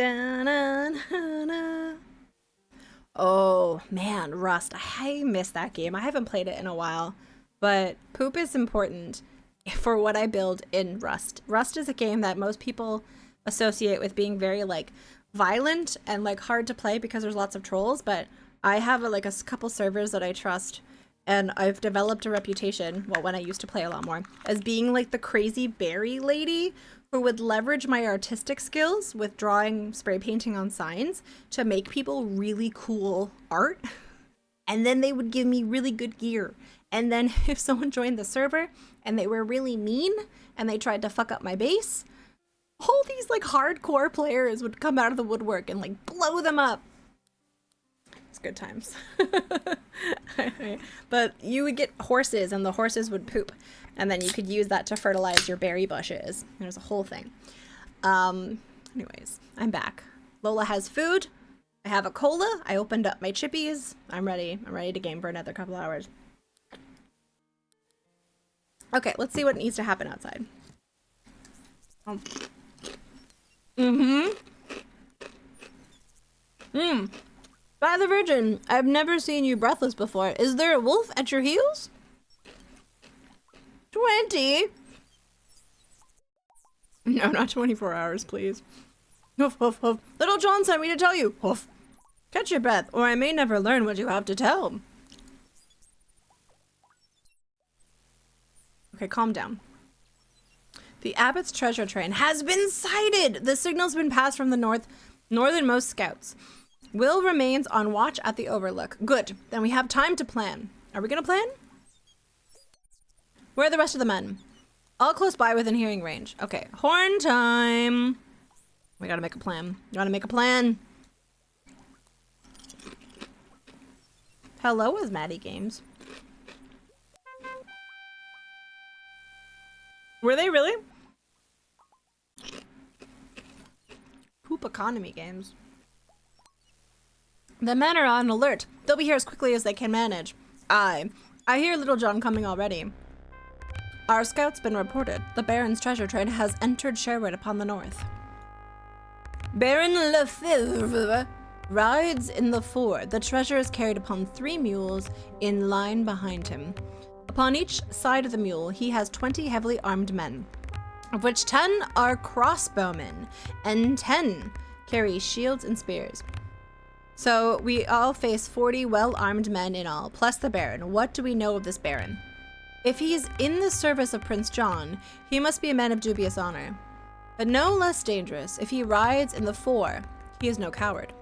Da-na-na-na. Oh man, Rust. I miss that game. I haven't played it in a while, but poop is important for what I build in Rust. Rust is a game that most people associate with being very like violent and like hard to play because there's lots of trolls, but I have like a couple servers that I trust, and I've developed a reputation, well, when I used to play a lot more, as being like the crazy berry lady who would leverage my artistic skills with drawing, spray painting on signs to make people really cool art. And then they would give me really good gear. And then if someone joined the server and they were really mean and they tried to fuck up my base, all these like hardcore players would come out of the woodwork and like blow them up. It's good times. But you would get horses and the horses would poop. And then you could use that to fertilize your berry bushes. There's a whole thing. Anyways, I'm back. Lola has food. I have a cola. I opened up my chippies. I'm ready. I'm ready to game for another couple hours. Okay, let's see what needs to happen outside. By the Virgin, I've never seen you breathless before. Is there a wolf at your heels? 20? No, not 24 hours, please. Hoof, hoof, hoof. Little John sent me to tell you. Hoof. Catch your breath, or I may never learn what you have to tell. Okay, calm down. The Abbott's treasure train has been sighted! The signal's been passed from the northernmost scouts. Will remains on watch at the Overlook. Good. Then we have time to plan. Are we gonna plan? Where are the rest of the men? All close by within hearing range. Okay, horn time. We gotta make a plan. Gotta make a plan. Hello, is Maddie Games. Were they really? Poop economy games. The men are on alert. They'll be here as quickly as they can manage. I hear Little John coming already. Our scout's been reported. The Baron's treasure train has entered Sherwood upon the north. Baron Lefebvre rides in the fore. The treasure is carried upon 3 mules in line behind him. Upon each side of the mule, he has 20 heavily armed men, of which 10 are crossbowmen, and 10 carry shields and spears. So we all face 40 well-armed men in all, plus the Baron. What do we know of this Baron? If he's in the service of Prince John, he must be a man of dubious honor. But no less dangerous, if he rides in the fore, he is no coward.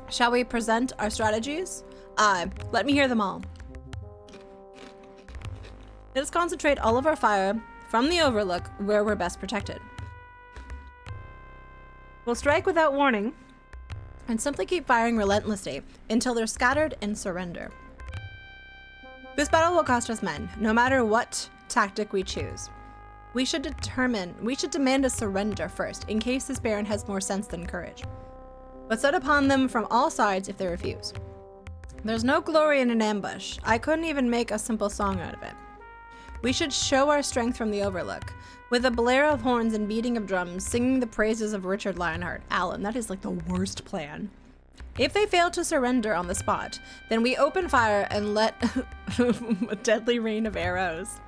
Shall we present our strategies? Let me hear them all. Let us concentrate all of our fire from the Overlook where we're best protected. We'll strike without warning and simply keep firing relentlessly until they're scattered and surrender. This battle will cost us men, no matter what tactic we choose. We should demand a surrender first, in case this Baron has more sense than courage. But set upon them from all sides if they refuse. There's no glory in an ambush. I couldn't even make a simple song out of it. We should show our strength from the Overlook, with a blare of horns and beating of drums, singing the praises of Richard Lionheart. Alan, that is like the worst plan. If they fail to surrender on the spot, then we open fire and let a deadly rain of arrows.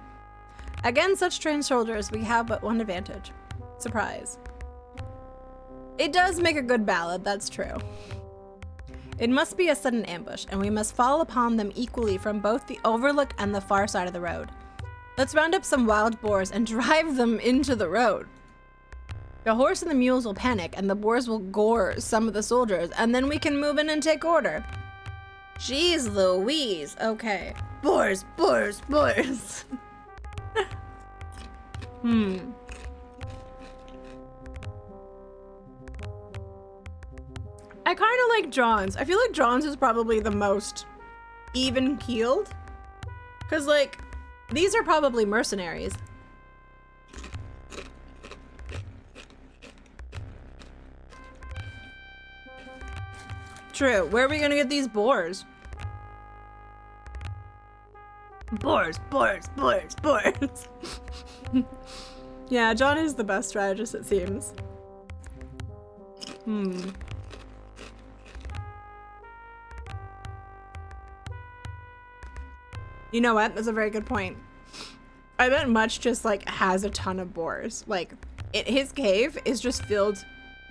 Against such trained soldiers, we have but one advantage. Surprise. It does make a good ballad, that's true. It must be a sudden ambush, and we must fall upon them equally from both the Overlook and the far side of the road. Let's round up some wild boars and drive them into the road. The horse and the mules will panic, and the boars will gore some of the soldiers, and then we can move in and take order. Jeez Louise. Okay. Boars, boars, boars. I kind of like John's. I feel like John's is probably the most even-keeled. Because, like, these are probably mercenaries. True. Where are we gonna get these boars? Boars, boars, boars, boars. Yeah, John is the best strategist, it seems. You know what? That's a very good point. I bet Much just like has a ton of boars. Like his cave is just filled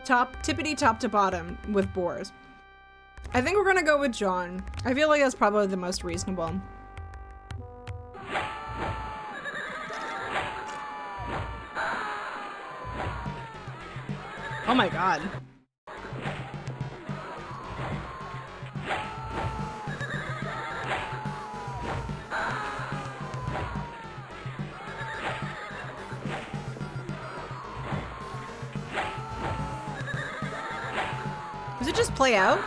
tippity top to bottom with boars. I think we're gonna go with John. I feel like that's probably the most reasonable. Oh my god. Does it just play out?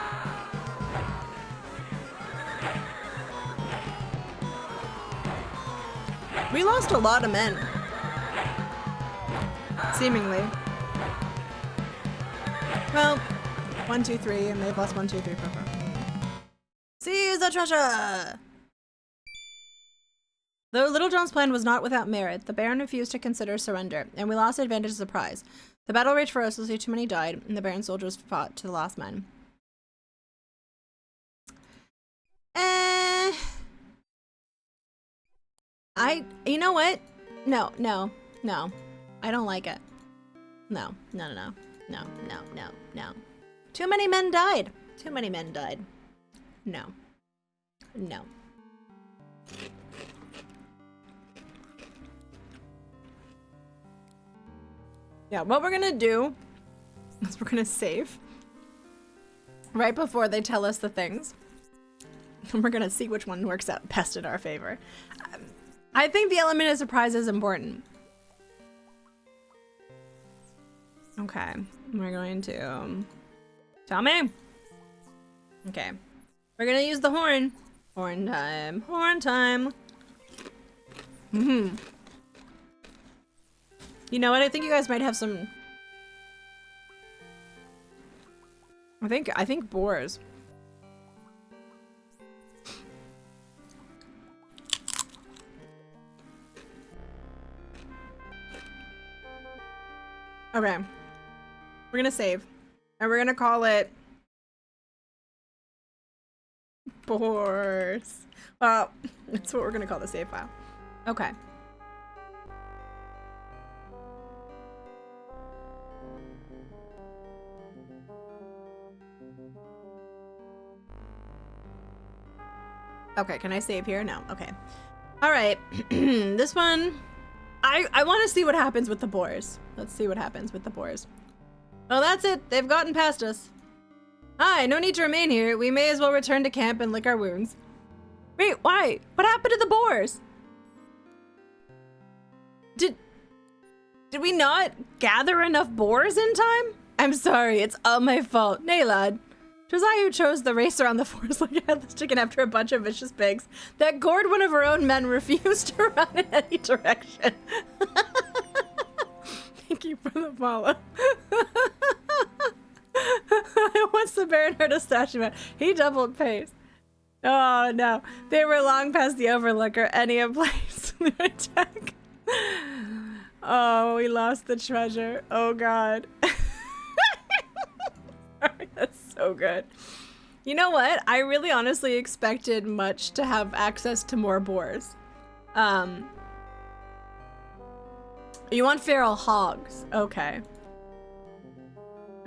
We lost a lot of men. Seemingly. Well, 1, 2, 3, and they've lost 1, 2, 3, 4, 4. Seize the treasure! Though Little John's plan was not without merit, the Baron refused to consider surrender, and we lost the advantage of surprise. The battle raged ferociously, too many died, and the Baron's soldiers fought to the last man. You know what? No. I don't like it. No. Too many men died. No. Yeah, what we're gonna do is we're gonna save right before they tell us the things. And we're gonna see which one works out best in our favor. I think the element of surprise is important. Okay, we're going to... Tell me. Okay, we're gonna use the horn. Horn time. You know what? I think you guys might have some... I think boars. Okay. We're gonna save. And we're gonna call it... Boars. Well, that's what we're gonna call the save file. Okay. Okay, can I save here? No. Okay. All right. This one... I want to see what happens with the boars. Let's see what happens with the boars. Oh, that's it. They've gotten past us. Hi, no need to remain here. We may as well return to camp and lick our wounds. Wait, why? What happened to the boars? Did we not gather enough boars in time? I'm sorry, it's all my fault. Nay, lad. 'Twas I who chose the race around the forest like a headless chicken after a bunch of vicious pigs that gored one of our own men refused to run in any direction. Thank you for the follow. Once the Baron heard a statue, he doubled pace. Oh no, they were long past the Overlook or any of place in their attack. Oh, we lost the treasure. Oh god. Sorry, that's so good. You know what? I really honestly expected Much to have access to more boars. You want feral hogs. Okay.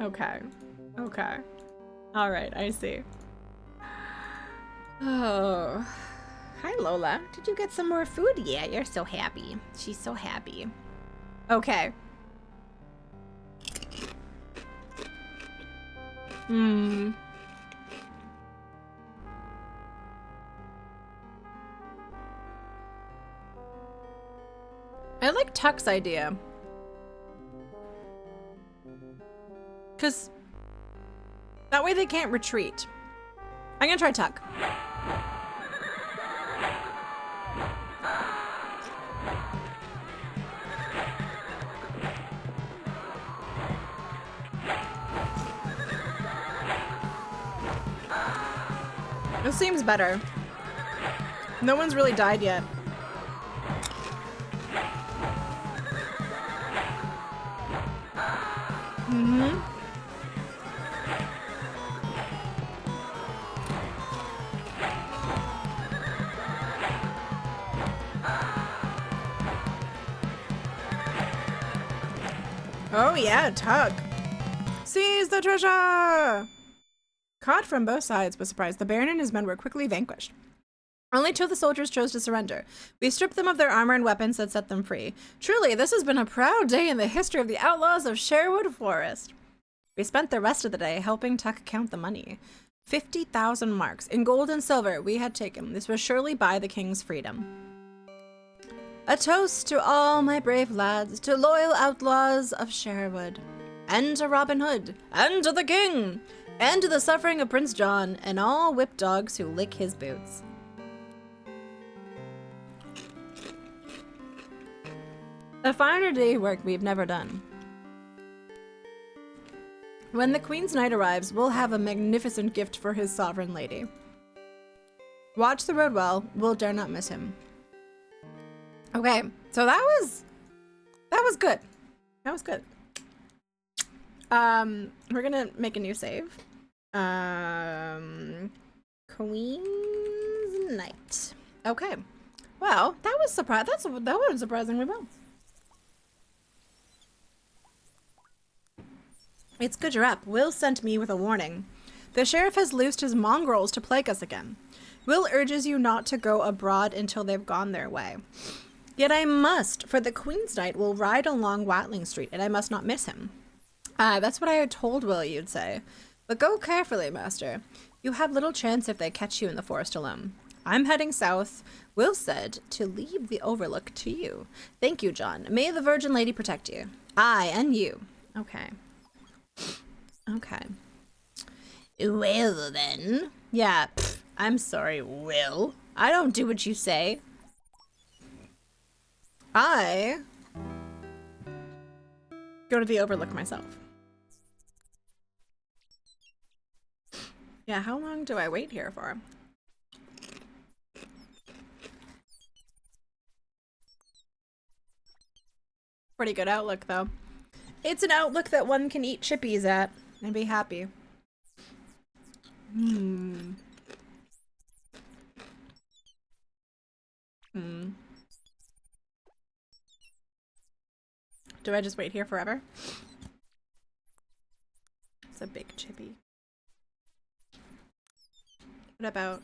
Okay. Alright, I see. Oh. Hi, Lola. Did you get some more food? Yeah, you're so happy. She's so happy. Okay. I like Tuck's idea. 'Cause that way they can't retreat. I'm gonna try Tuck. This seems better. No one's really died yet. Oh yeah, tug. Seize the treasure! Caught from both sides with surprise, the Baron and his men were quickly vanquished. Only two of the soldiers chose to surrender. We stripped them of their armor and weapons that set them free. Truly, this has been a proud day in the history of the outlaws of Sherwood Forest. We spent the rest of the day helping Tuck count the money. 50,000 marks in gold and silver we had taken. This was surely by the king's freedom. A toast to all my brave lads, to loyal outlaws of Sherwood, and to Robin Hood, and to the king, and to the suffering of Prince John, and all whip dogs who lick his boots. A finer day work we've never done. When the Queen's Knight arrives, we'll have a magnificent gift for his sovereign lady. Watch the road well, we'll dare not miss him. Okay, so that was good. That was good. We're gonna make a new save. Queen's Knight. Okay. Well, that was that went surprisingly well. It's good you're up. Will sent me with a warning. The sheriff has loosed his mongrels to plague us again. Will urges you not to go abroad until they've gone their way. Yet I must, for the Queen's Knight will ride along Watling Street, and I must not miss him. That's what I had told Will you'd say. But go carefully, master. You have little chance if they catch you in the forest alone. I'm heading south. Will said to leave the overlook to you. Thank you, John. May the Virgin Lady protect you. I and you. Okay. Okay. Well, then. Yeah, I'm sorry, Will. I don't do what you say. I go to the overlook myself. Yeah, how long do I wait here for? Pretty good outlook, though. It's an outlook that one can eat chippies at and be happy. Do I just wait here forever? It's a big chippy. What about...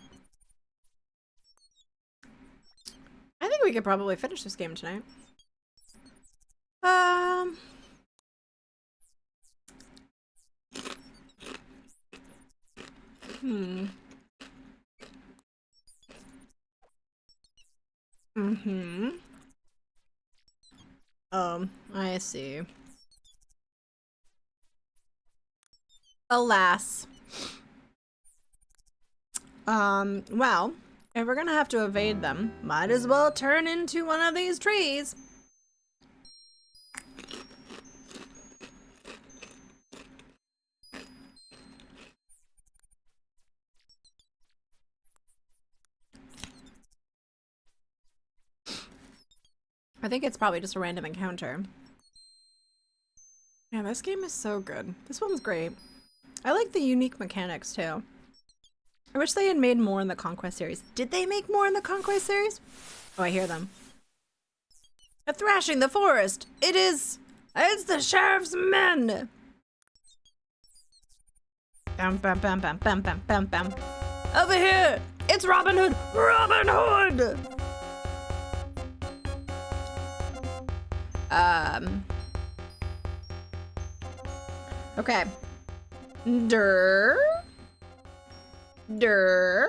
I think we could probably finish this game tonight. I see. Alas. Well, if we're gonna have to evade them, might as well turn into one of these trees. I think it's probably just a random encounter. Yeah, this game is so good. This one's great. I like the unique mechanics too. I wish they had made more in the Conquest series. Did they make more in the Conquest series? Oh, I hear them. A thrashing the forest! It's the sheriff's men! Bam, bam, bam, bam, bam, bam, bam, bam. Over here! It's Robin Hood! Robin Hood! Okay. Durr. Durr.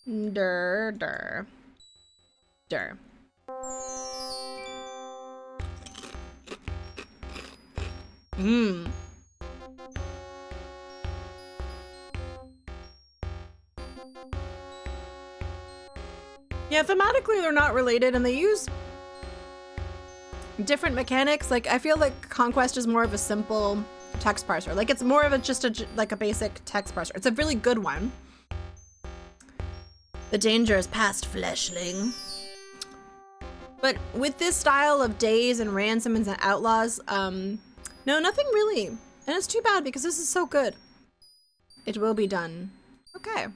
Durr. Durr. Durr. Yeah, thematically they're not related and they use different mechanics. Like, I feel like Conquest is more of a simple text parser. Like, it's more of a basic text parser. It's a really good one. The danger is past, fleshling. But with this style of days and ransoms and outlaws, no, nothing really. And it's too bad because this is so good. It will be done. Okay.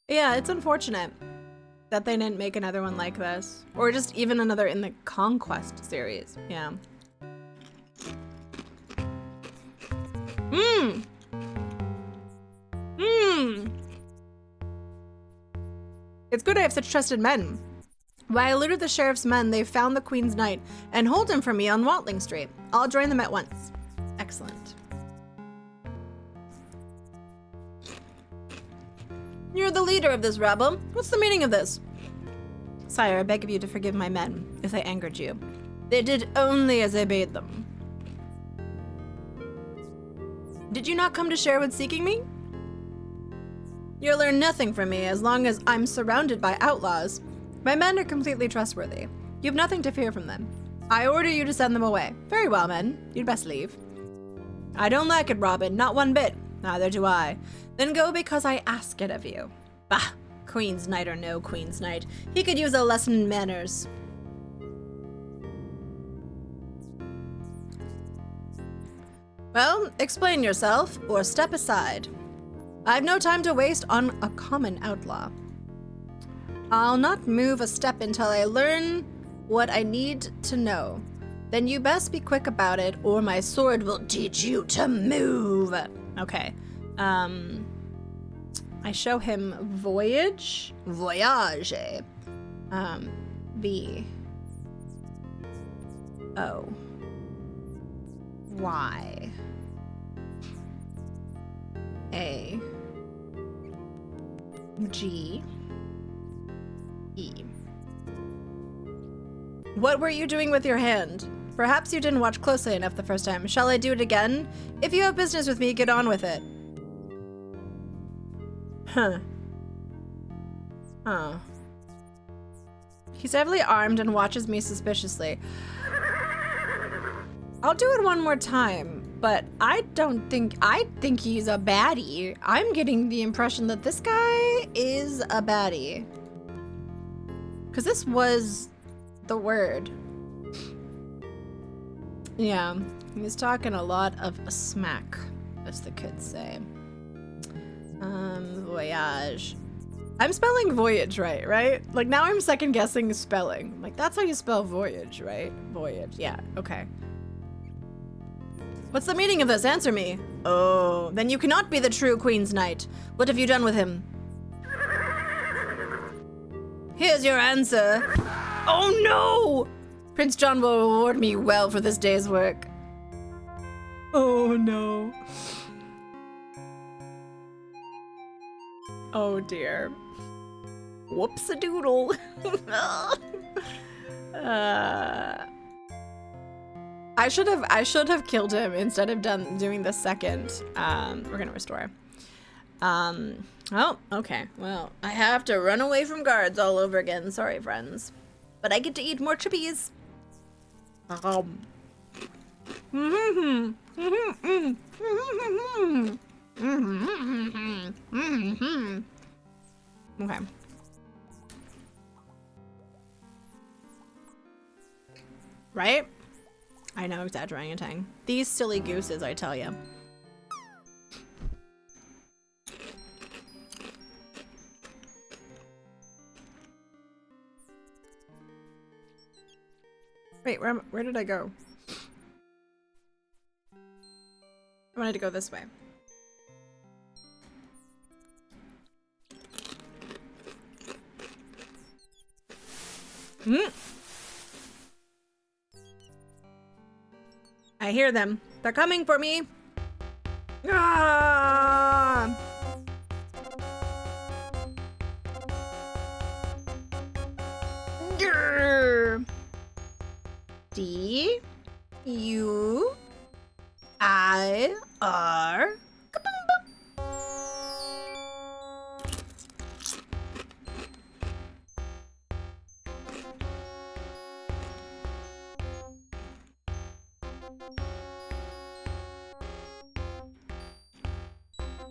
Yeah, it's unfortunate that they didn't make another one like this. Or just even another in the Conquest series. Yeah. It's good I have such trusted men. While I eluded the sheriff's men, they found the Queen's Knight and hold him for me on Watling Street. I'll join them at once. Excellent. You're the leader of this rabble. What's the meaning of this? Sire, I beg of you to forgive my men if they angered you. They did only as I bade them. Did you not come to Sherwood seeking me? You'll learn nothing from me as long as I'm surrounded by outlaws. My men are completely trustworthy. You have nothing to fear from them. I order you to send them away. Very well, men. You'd best leave. I don't like it, Robin. Not one bit. Neither do I. Then go because I ask it of you. Bah! Queen's Knight or no Queen's Knight. He could use a lesson in manners. Well, explain yourself or step aside. I've no time to waste on a common outlaw. I'll not move a step until I learn what I need to know. Then you best be quick about it or my sword will teach you to move. Okay. I show him voyage. Voyage. V. O. Y. A. G. E. What were you doing with your hand? Perhaps you didn't watch closely enough the first time. Shall I do it again? If you have business with me, get on with it. Huh. Oh. He's heavily armed and watches me suspiciously. I'll do it one more time, but I think he's a baddie. I'm getting the impression that this guy is a baddie. Because this was the word. Yeah, he's talking a lot of smack, as the kids say. Voyage. I'm spelling voyage right? Like now I'm second guessing spelling. Like that's how you spell voyage, right? Voyage, yeah, okay. What's the meaning of this? Answer me. Oh, then you cannot be the true Queen's Knight. What have you done with him? Here's your answer. Oh no! Prince John will reward me well for this day's work. Oh no. Oh dear. Whoops-a-doodle. I should have killed him instead of doing the second. We're gonna restore. Oh, okay. Well, I have to run away from guards all over again. Sorry, friends. But I get to eat more chippies. Okay. Right? I know, exaggerating. These silly gooses, I tell you. Wait, where did I go? I wanted to go this way. I hear them. They're coming for me. Ah! Grr. D U I R.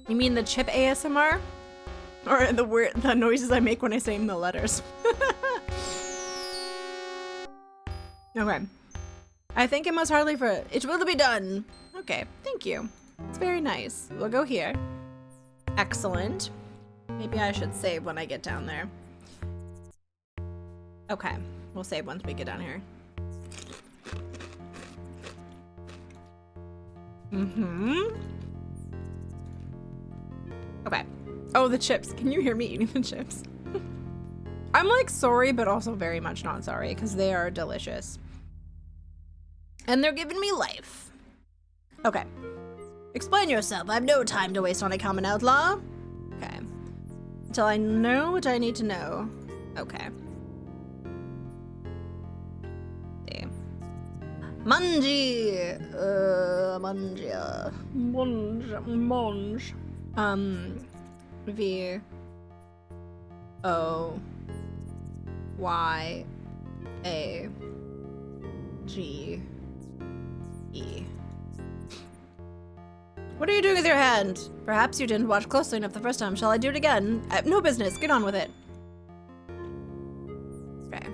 You mean the chip ASMR? Or the noises I make when I say the letters? Okay. I think it must hardly for it. It will be done. Okay, thank you. It's very nice. We'll go here. Excellent. Maybe I should save when I get down there. Okay, we'll save once we get down here. Okay. Oh, the chips. Can you hear me eating the chips? I'm like sorry, but also very much not sorry because they are delicious. And they're giving me life. Okay. Explain yourself. I have no time to waste on a common outlaw. Okay. Until I know what I need to know. Okay. See. Mungie. Mungia. Munge. V. O. Y. A. G. E. What are you doing with your hand? Perhaps you didn't watch closely enough the first time. Shall I do it again? No business. Get on with it. Okay.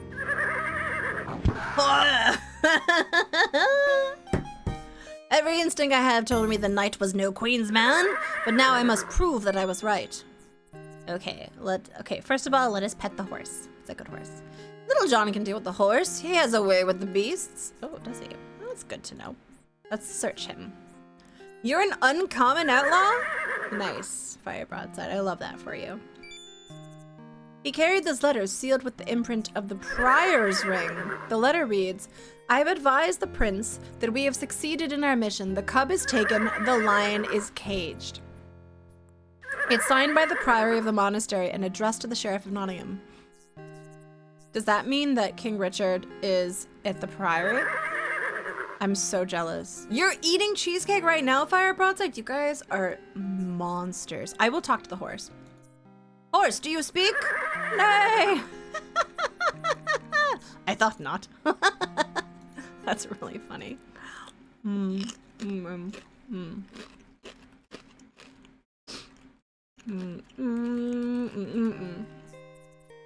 Every instinct I have told me the knight was no queen's man, but now I must prove that I was right. Okay, first of all, let us pet the horse. It's a good horse. Little John can deal with the horse. He has a way with the beasts. Oh, does he? That's good to know. Let's search him. You're an uncommon outlaw? Nice. Fire broadside. I love that for you. He carried this letter sealed with the imprint of the prior's ring. The letter reads, I have advised the prince that we have succeeded in our mission. The cub is taken, the lion is caged. It's signed by the priory of the monastery and addressed to the sheriff of Nottingham. Does that mean that King Richard is at the priory? I'm so jealous. You're eating cheesecake right now, Fire Broadside? You guys are monsters. I will talk to the horse. Horse, do you speak? Nay! I thought not. That's really funny.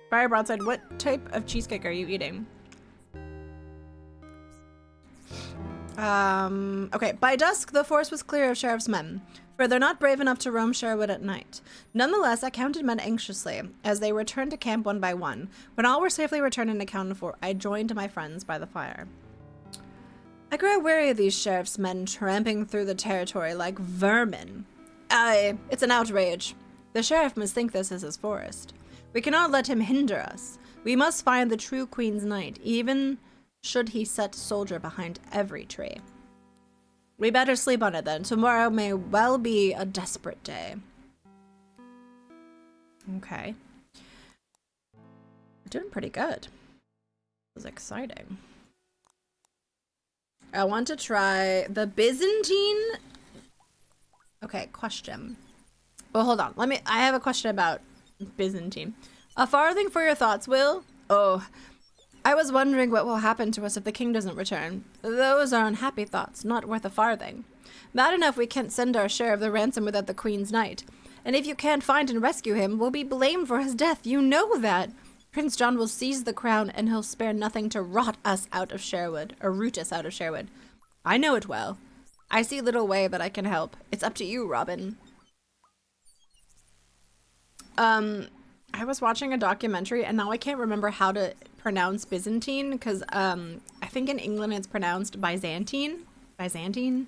Fire Broadside, what type of cheesecake are you eating? Okay. By dusk, the force was clear of sheriff's men, for they're not brave enough to roam Sherwood at night. Nonetheless, I counted men anxiously as they returned to camp one by one. When all were safely returned and accounted for, I joined my friends by the fire. I grow weary of these sheriff's men tramping through the territory like vermin. Aye, it's an outrage. The sheriff must think this is his forest. We cannot let him hinder us. We must find the true Queen's Knight, even should he set soldier behind every tree. We better sleep on it then. Tomorrow may well be a desperate day. Okay. We're doing pretty good. This is exciting. I want to try the Byzantine. Okay, question. Well, hold on. I have a question about Byzantine. A farthing for your thoughts, Will? Oh, I was wondering what will happen to us if the king doesn't return. Those are unhappy thoughts, not worth a farthing. Bad enough we can't send our share of the ransom without the Queen's Knight. And if you can't find and rescue him, we'll be blamed for his death. You know that. Prince John will seize the crown, and he'll spare nothing to rot us out of Sherwood, or root us out of Sherwood. I know it well. I see little way that I can help. It's up to you, Robin. I was watching a documentary, and now I can't remember how to pronounce Byzantine, because I think in England it's pronounced Byzantine. Byzantine?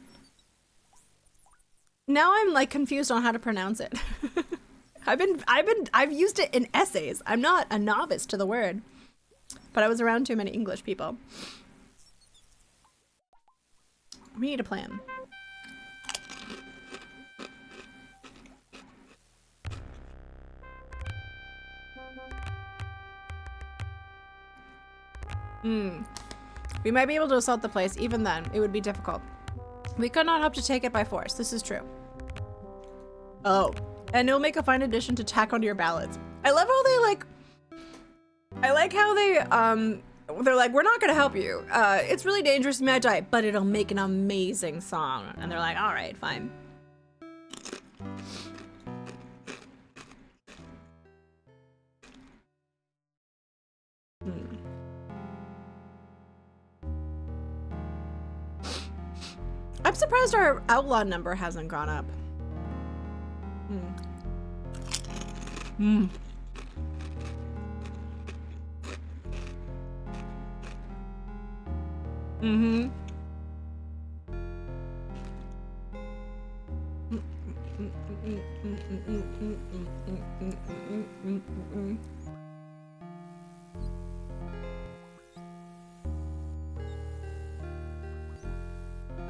Now I'm like confused on how to pronounce it. I've used it in essays. I'm not a novice to the word, but I was around too many English people. We need a plan. We might be able to assault the place. Even then, it would be difficult. We could not hope to take it by force. This is true. Oh, and it'll make a fine addition to tack onto your ballads. I love how they like. I like how they're like, we're not gonna help you. It's really dangerous, you might die, but it'll make an amazing song. And they're like, all right, fine. I'm surprised our outlaw number hasn't gone up.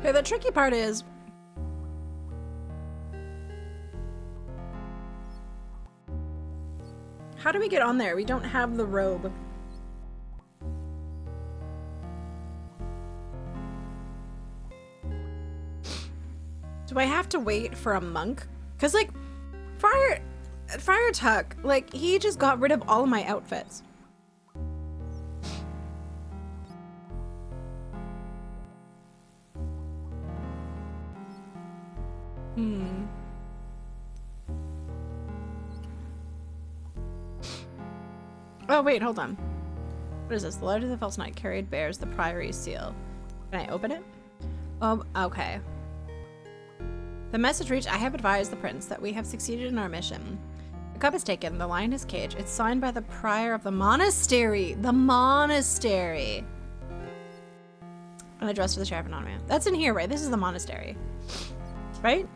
Okay, the tricky part is how do we get on there? We don't have the robe. Do I have to wait for a monk? Cause like Friar Tuck, like he just got rid of all of my outfits. Oh wait, hold on. What is this? The letter the false knight carried bears the priory seal. Can I open it? Okay. The message reached. I have advised the prince that we have succeeded in our mission. The cup is taken. The lion is caged. It's signed by the prior of the monastery. The monastery. And addressed to the sheriff of Nottingham. That's in here, right? This is the monastery, right?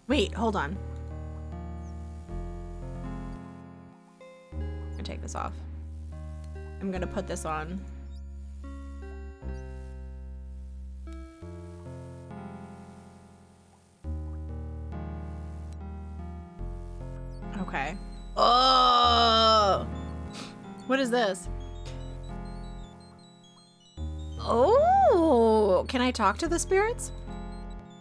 Wait, hold on. I'm gonna take this off. I'm gonna put this on. Okay. Oh! What is this? Oh! Can I talk to the spirits?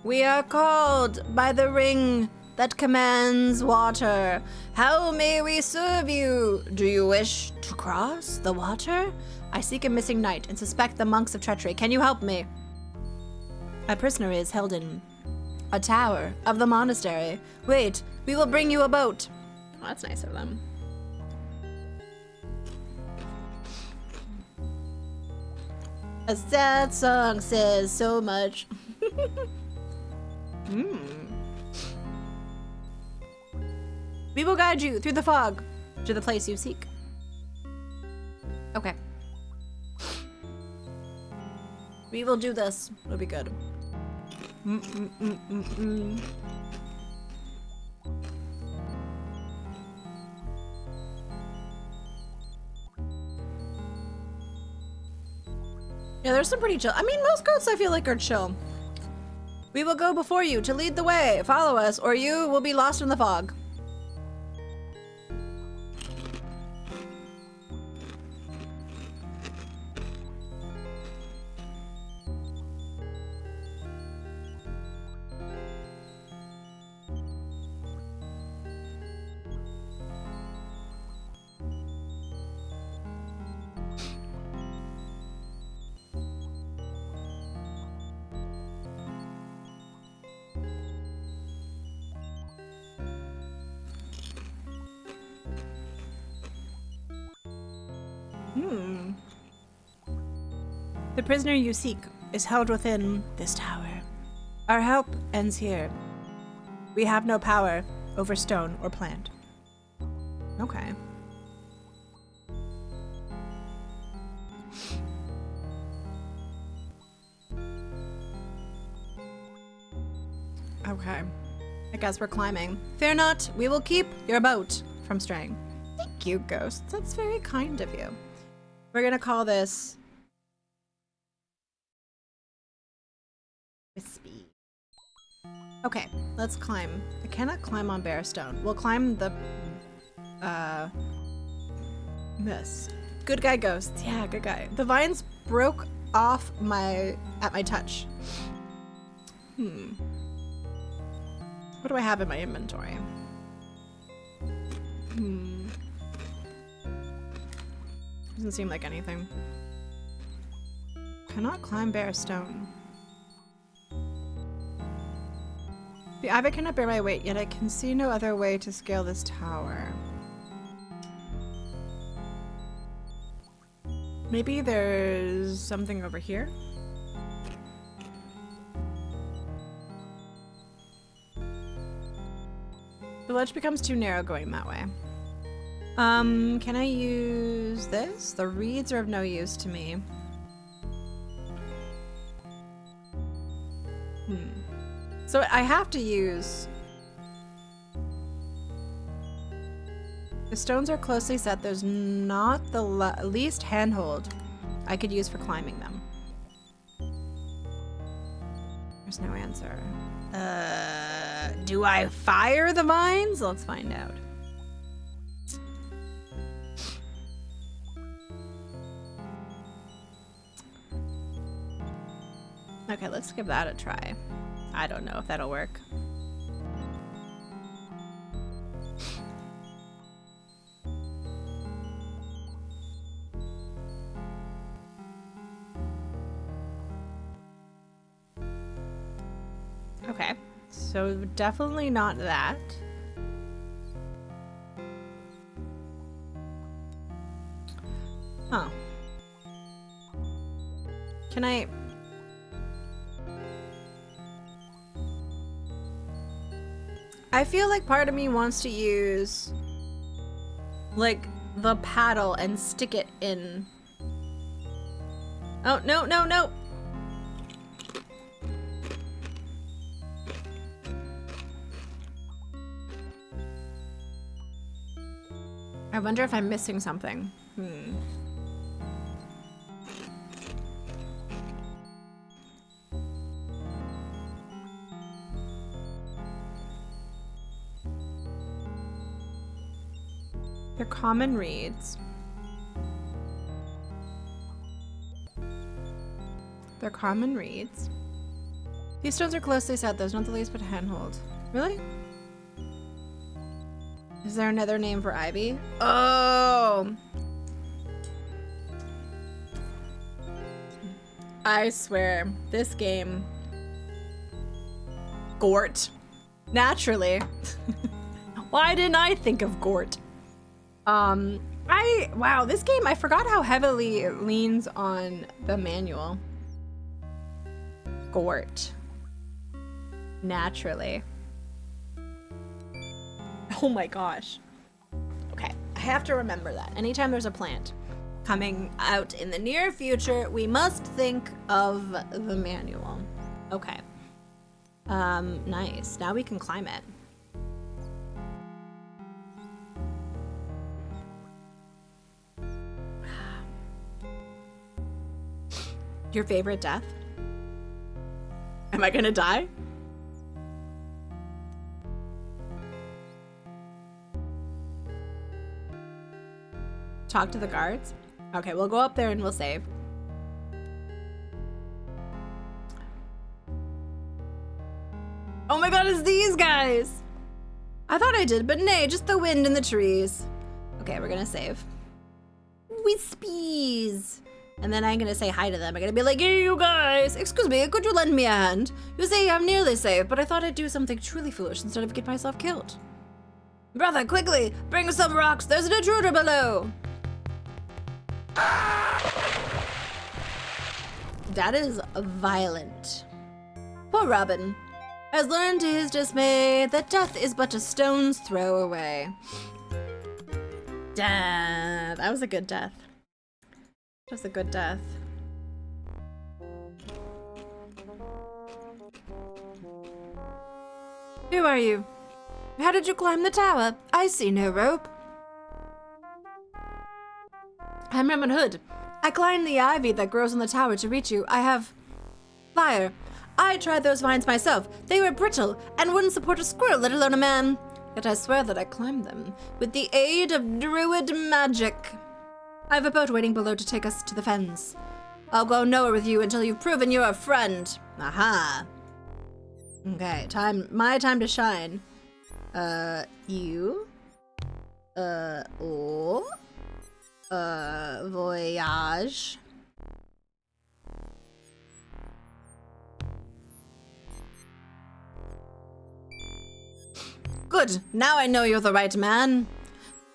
We are called by the ring that commands water. How may we serve you? Do you wish to cross the water? I seek a missing knight and suspect the monks of treachery. Can you help me? A prisoner is held in a tower of the monastery. Wait, we will bring you a boat. Oh, that's nice of them. A sad song says so much. We will guide you through the fog to the place you seek. Okay. We will do this. It'll be good. Yeah, there's some pretty chill. I mean, most goats I feel like are chill. We will go before you to lead the way. Follow us, or you will be lost in the fog. The prisoner you seek is held within this tower. Our help ends here. We have no power over stone or plant. Okay. Okay. I guess we're climbing. Fear not, we will keep your boat from straying. Thank you, ghosts. That's very kind of you. We're gonna call this Wispy. Okay, let's climb. I cannot climb on bare stone. We'll climb the this. Good guy ghosts. Yeah, good guy. The vines broke off at my touch. What do I have in my inventory? Doesn't seem like anything. Cannot climb bare stone. The ivy cannot bear my weight, yet I can see no other way to scale this tower. Maybe there's something over here? The ledge becomes too narrow going that way. Can I use this? The reeds are of no use to me. So I have to use... The stones are closely set. There's not the least handhold. I could use for climbing them? There's no answer. Do I fire the vines? Let's find out. Okay, let's give that a try. I don't know if that'll work. Okay, so definitely not that. Huh. Can I feel like part of me wants to use like the paddle and stick it in. Oh, no, no, no. I wonder if I'm missing something. They're common reeds. They're common reeds. These stones are closely set. There's not the least bit of handhold. Really? Is there another name for ivy? Oh! I swear, this game. Gort. Naturally. Why didn't I think of Gort? Wow, this game, I forgot how heavily it leans on the manual. Gort. Naturally. Oh my gosh. Okay, I have to remember that. Anytime there's a plant coming out in the near future, we must think of the manual. Okay. Nice. Now we can climb it. Your favorite death? Am I gonna die? Talk to the guards? Okay, we'll go up there and we'll save. Oh my god, it's these guys! I thought I did, but nay, just the wind and the trees. Okay, we're gonna save. Wispies! And then I'm gonna say hi to them. I'm gonna be like, hey, you guys! Excuse me, could you lend me a hand? You see, I'm nearly safe, but I thought I'd do something truly foolish instead of get myself killed. Brother, quickly, bring some rocks. There's an intruder below. That is violent. Poor Robin has learned to his dismay that death is but a stone's throw away. Damn, that was a good death. That was a good death. Who are you? How did you climb the tower? I see no rope. I'm Robin Hood. I climbed the ivy that grows on the tower to reach you. I have fire. I tried those vines myself. They were brittle and wouldn't support a squirrel, let alone a man. Yet I swear that I climbed them with the aid of druid magic. I have a boat waiting below to take us to the fens. I'll go nowhere with you until you've proven you're a friend. Aha. Okay, my time to shine. You? Voyage. Good, now I know you're the right man.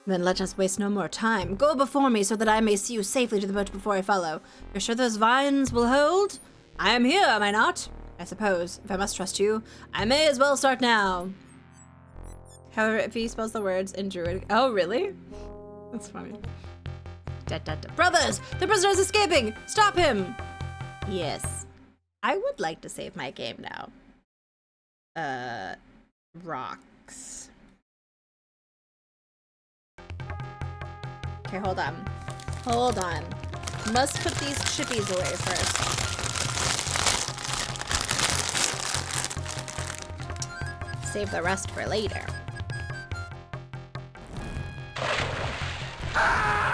Then let us waste no more time. Go before me so that I may see you safely to the boat before I follow. You're sure those vines will hold? I am here, am I not? I suppose, if I must trust you, I may as well start now. However, if he spells the words in Druid... Oh, really? That's funny. Brothers! The prisoner is escaping! Stop him! Yes. I would like to save my game now. Rocks. Okay, hold on. Hold on. Must put these chippies away first. Save the rest for later.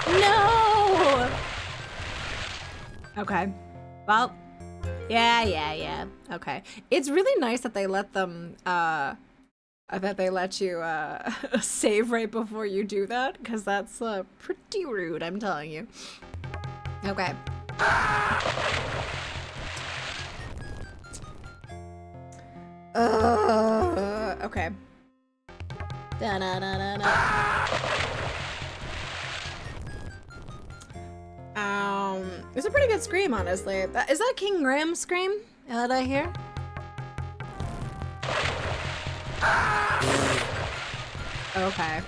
No! Okay. Well, yeah. Okay. It's really nice that they let them, that they let you, save right before you do that, because that's, pretty rude, I'm telling you. Okay. Okay. It's a pretty good scream, honestly. Is that King Graham's scream that I hear? Okay.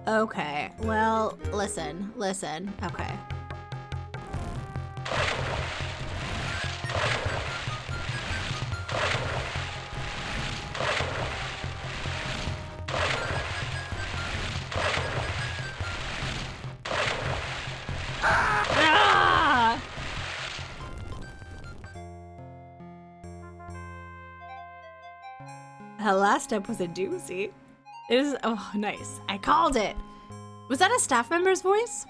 Okay. Well, listen. Okay. Ah! The last step was a doozy. It is, oh, nice. I called it. Was that a staff member's voice?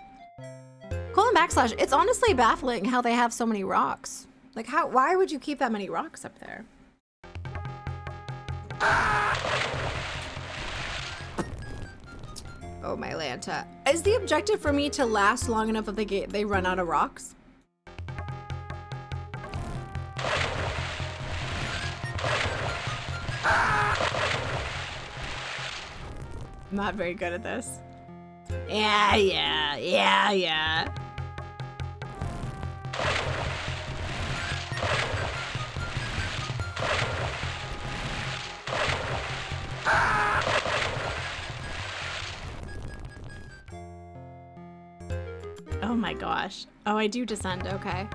Colon backslash. It's honestly baffling how they have so many rocks. Like, why would you keep that many rocks up there? Oh, my Lanta. Is the objective for me to last long enough that they run out of rocks? I'm not very good at this. Yeah. Oh my gosh. Oh, I do descend, okay.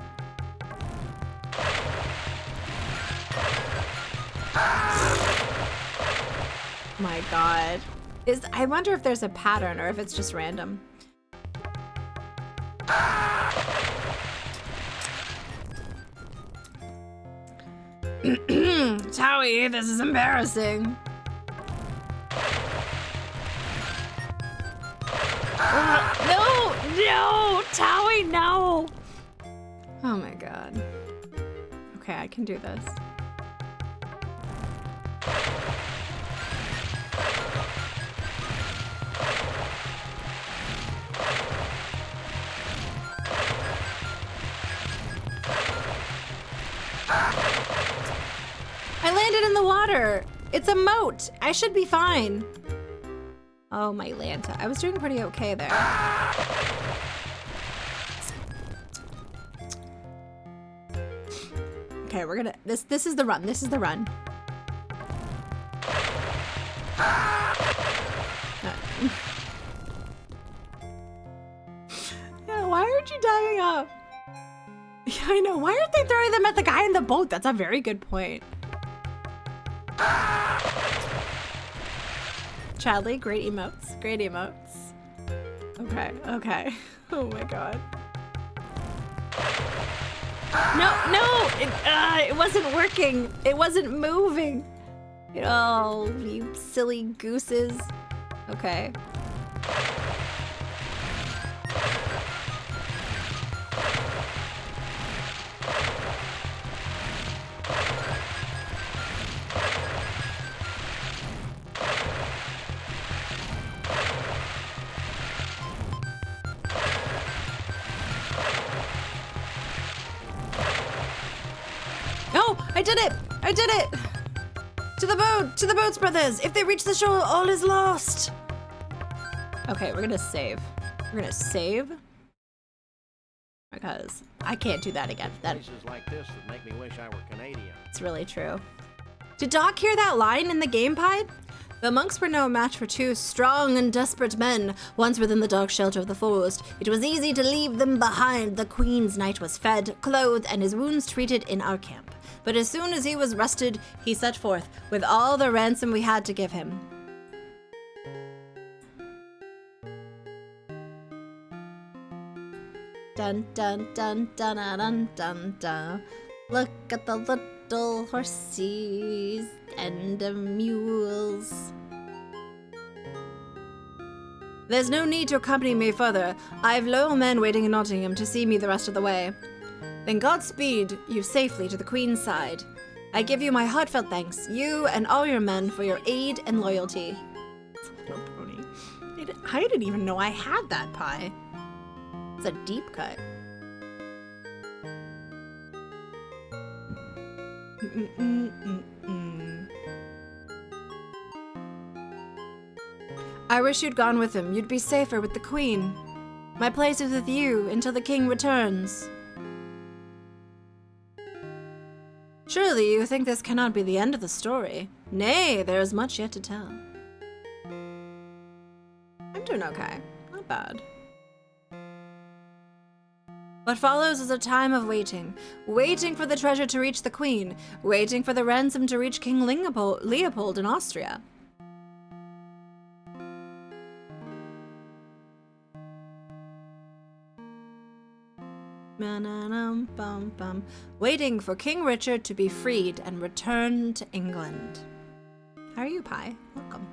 My god. I wonder if there's a pattern or if it's just random. Tawe, this is embarrassing. No, Tawe, no. Oh my god. Okay, I can do this. I landed in the water. It's a moat. I should be fine. Oh, my Lanta. I was doing pretty okay there. Okay, we're gonna... This is the run. This is the run. Yeah, why aren't you diving up? Yeah, I know. Why aren't they throwing them at the guy in the boat? That's a very good point. Chadley, great emotes. Great emotes. Okay. Oh my god. No! It wasn't working. It wasn't moving. Oh, you silly gooses. Okay. I did it! To the boats, brothers! If they reach the shore, all is lost! Okay, we're gonna save. Because I can't do that again. Places like this that make me wish I were Canadian. It's really true. Did Doc hear that line in the game pipe? The monks were no match for two strong and desperate men, once within the dark shelter of the forest. It was easy to leave them behind. The Queen's knight was fed, clothed, and his wounds treated in our camp. But as soon as he was rested, he set forth with all the ransom we had to give him. Dun dun dun dun dun dun dun dun. Look at the little horses and the mules. There's no need to accompany me further. I've loyal men waiting in Nottingham to see me the rest of the way. Then Godspeed you safely to the Queen's side. I give you my heartfelt thanks, you and all your men, for your aid and loyalty. It's a little pony. I didn't even know I had that pie. It's a deep cut. I wish you'd gone with him. You'd be safer with the Queen. My place is with you until the King returns. Surely you think this cannot be the end of the story. Nay, there is much yet to tell. I'm doing okay. Not bad. What follows is a time of waiting. Waiting for the treasure to reach the Queen. Waiting for the ransom to reach King Leopold in Austria. Waiting for King Richard to be freed and return to England. How are you, Pi? Welcome.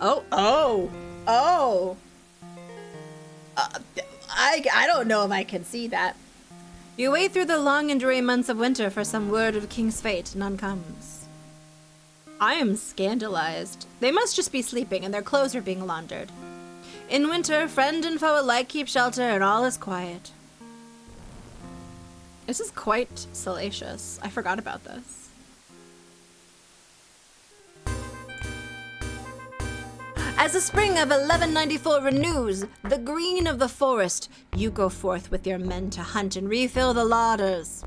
Oh! I don't know if I can see that. You wait through the long and dreary months of winter for some word of the King's fate. None comes. I am scandalized. They must just be sleeping and their clothes are being laundered. In winter, friend and foe alike keep shelter and all is quiet. This is quite salacious. I forgot about this. As the spring of 1194 renews the green of the forest, you go forth with your men to hunt and refill the larders.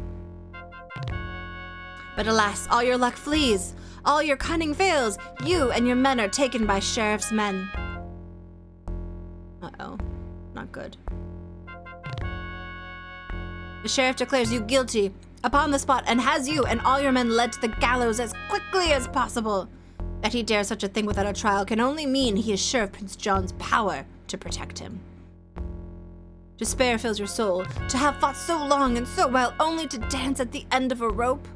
But alas, all your luck flees. All your cunning fails. You and your men are taken by sheriff's men. Uh-oh. Not good. The sheriff declares you guilty upon the spot and has you and all your men led to the gallows as quickly as possible. That he dares such a thing without a trial can only mean he is sure of Prince John's power to protect him. Despair fills your soul to have fought so long and so well only to dance at the end of a rope.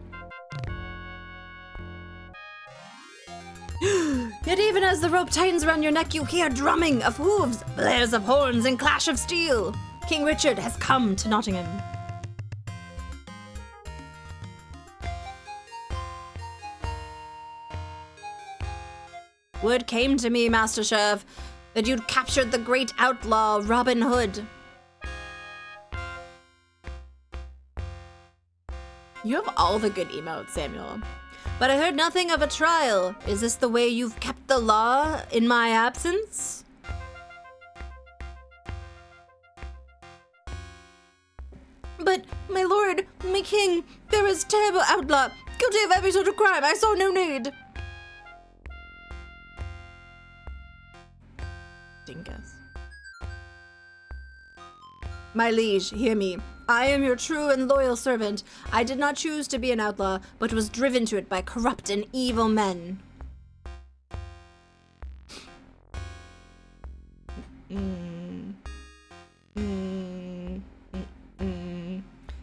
Yet even as the rope tightens around your neck, you hear drumming of hooves, blares of horns, and clash of steel. King Richard has come to Nottingham. Word came to me, Master Sheriff, that you'd captured the great outlaw Robin Hood. You have all the good emotes, Samuel. But I heard nothing of a trial. Is this the way you've kept the law in my absence? But, my lord, my king, there is terrible outlaw, guilty of every sort of crime. I saw no need. Dingus. My liege, hear me. I am your true and loyal servant. I did not choose to be an outlaw, but was driven to it by corrupt and evil men.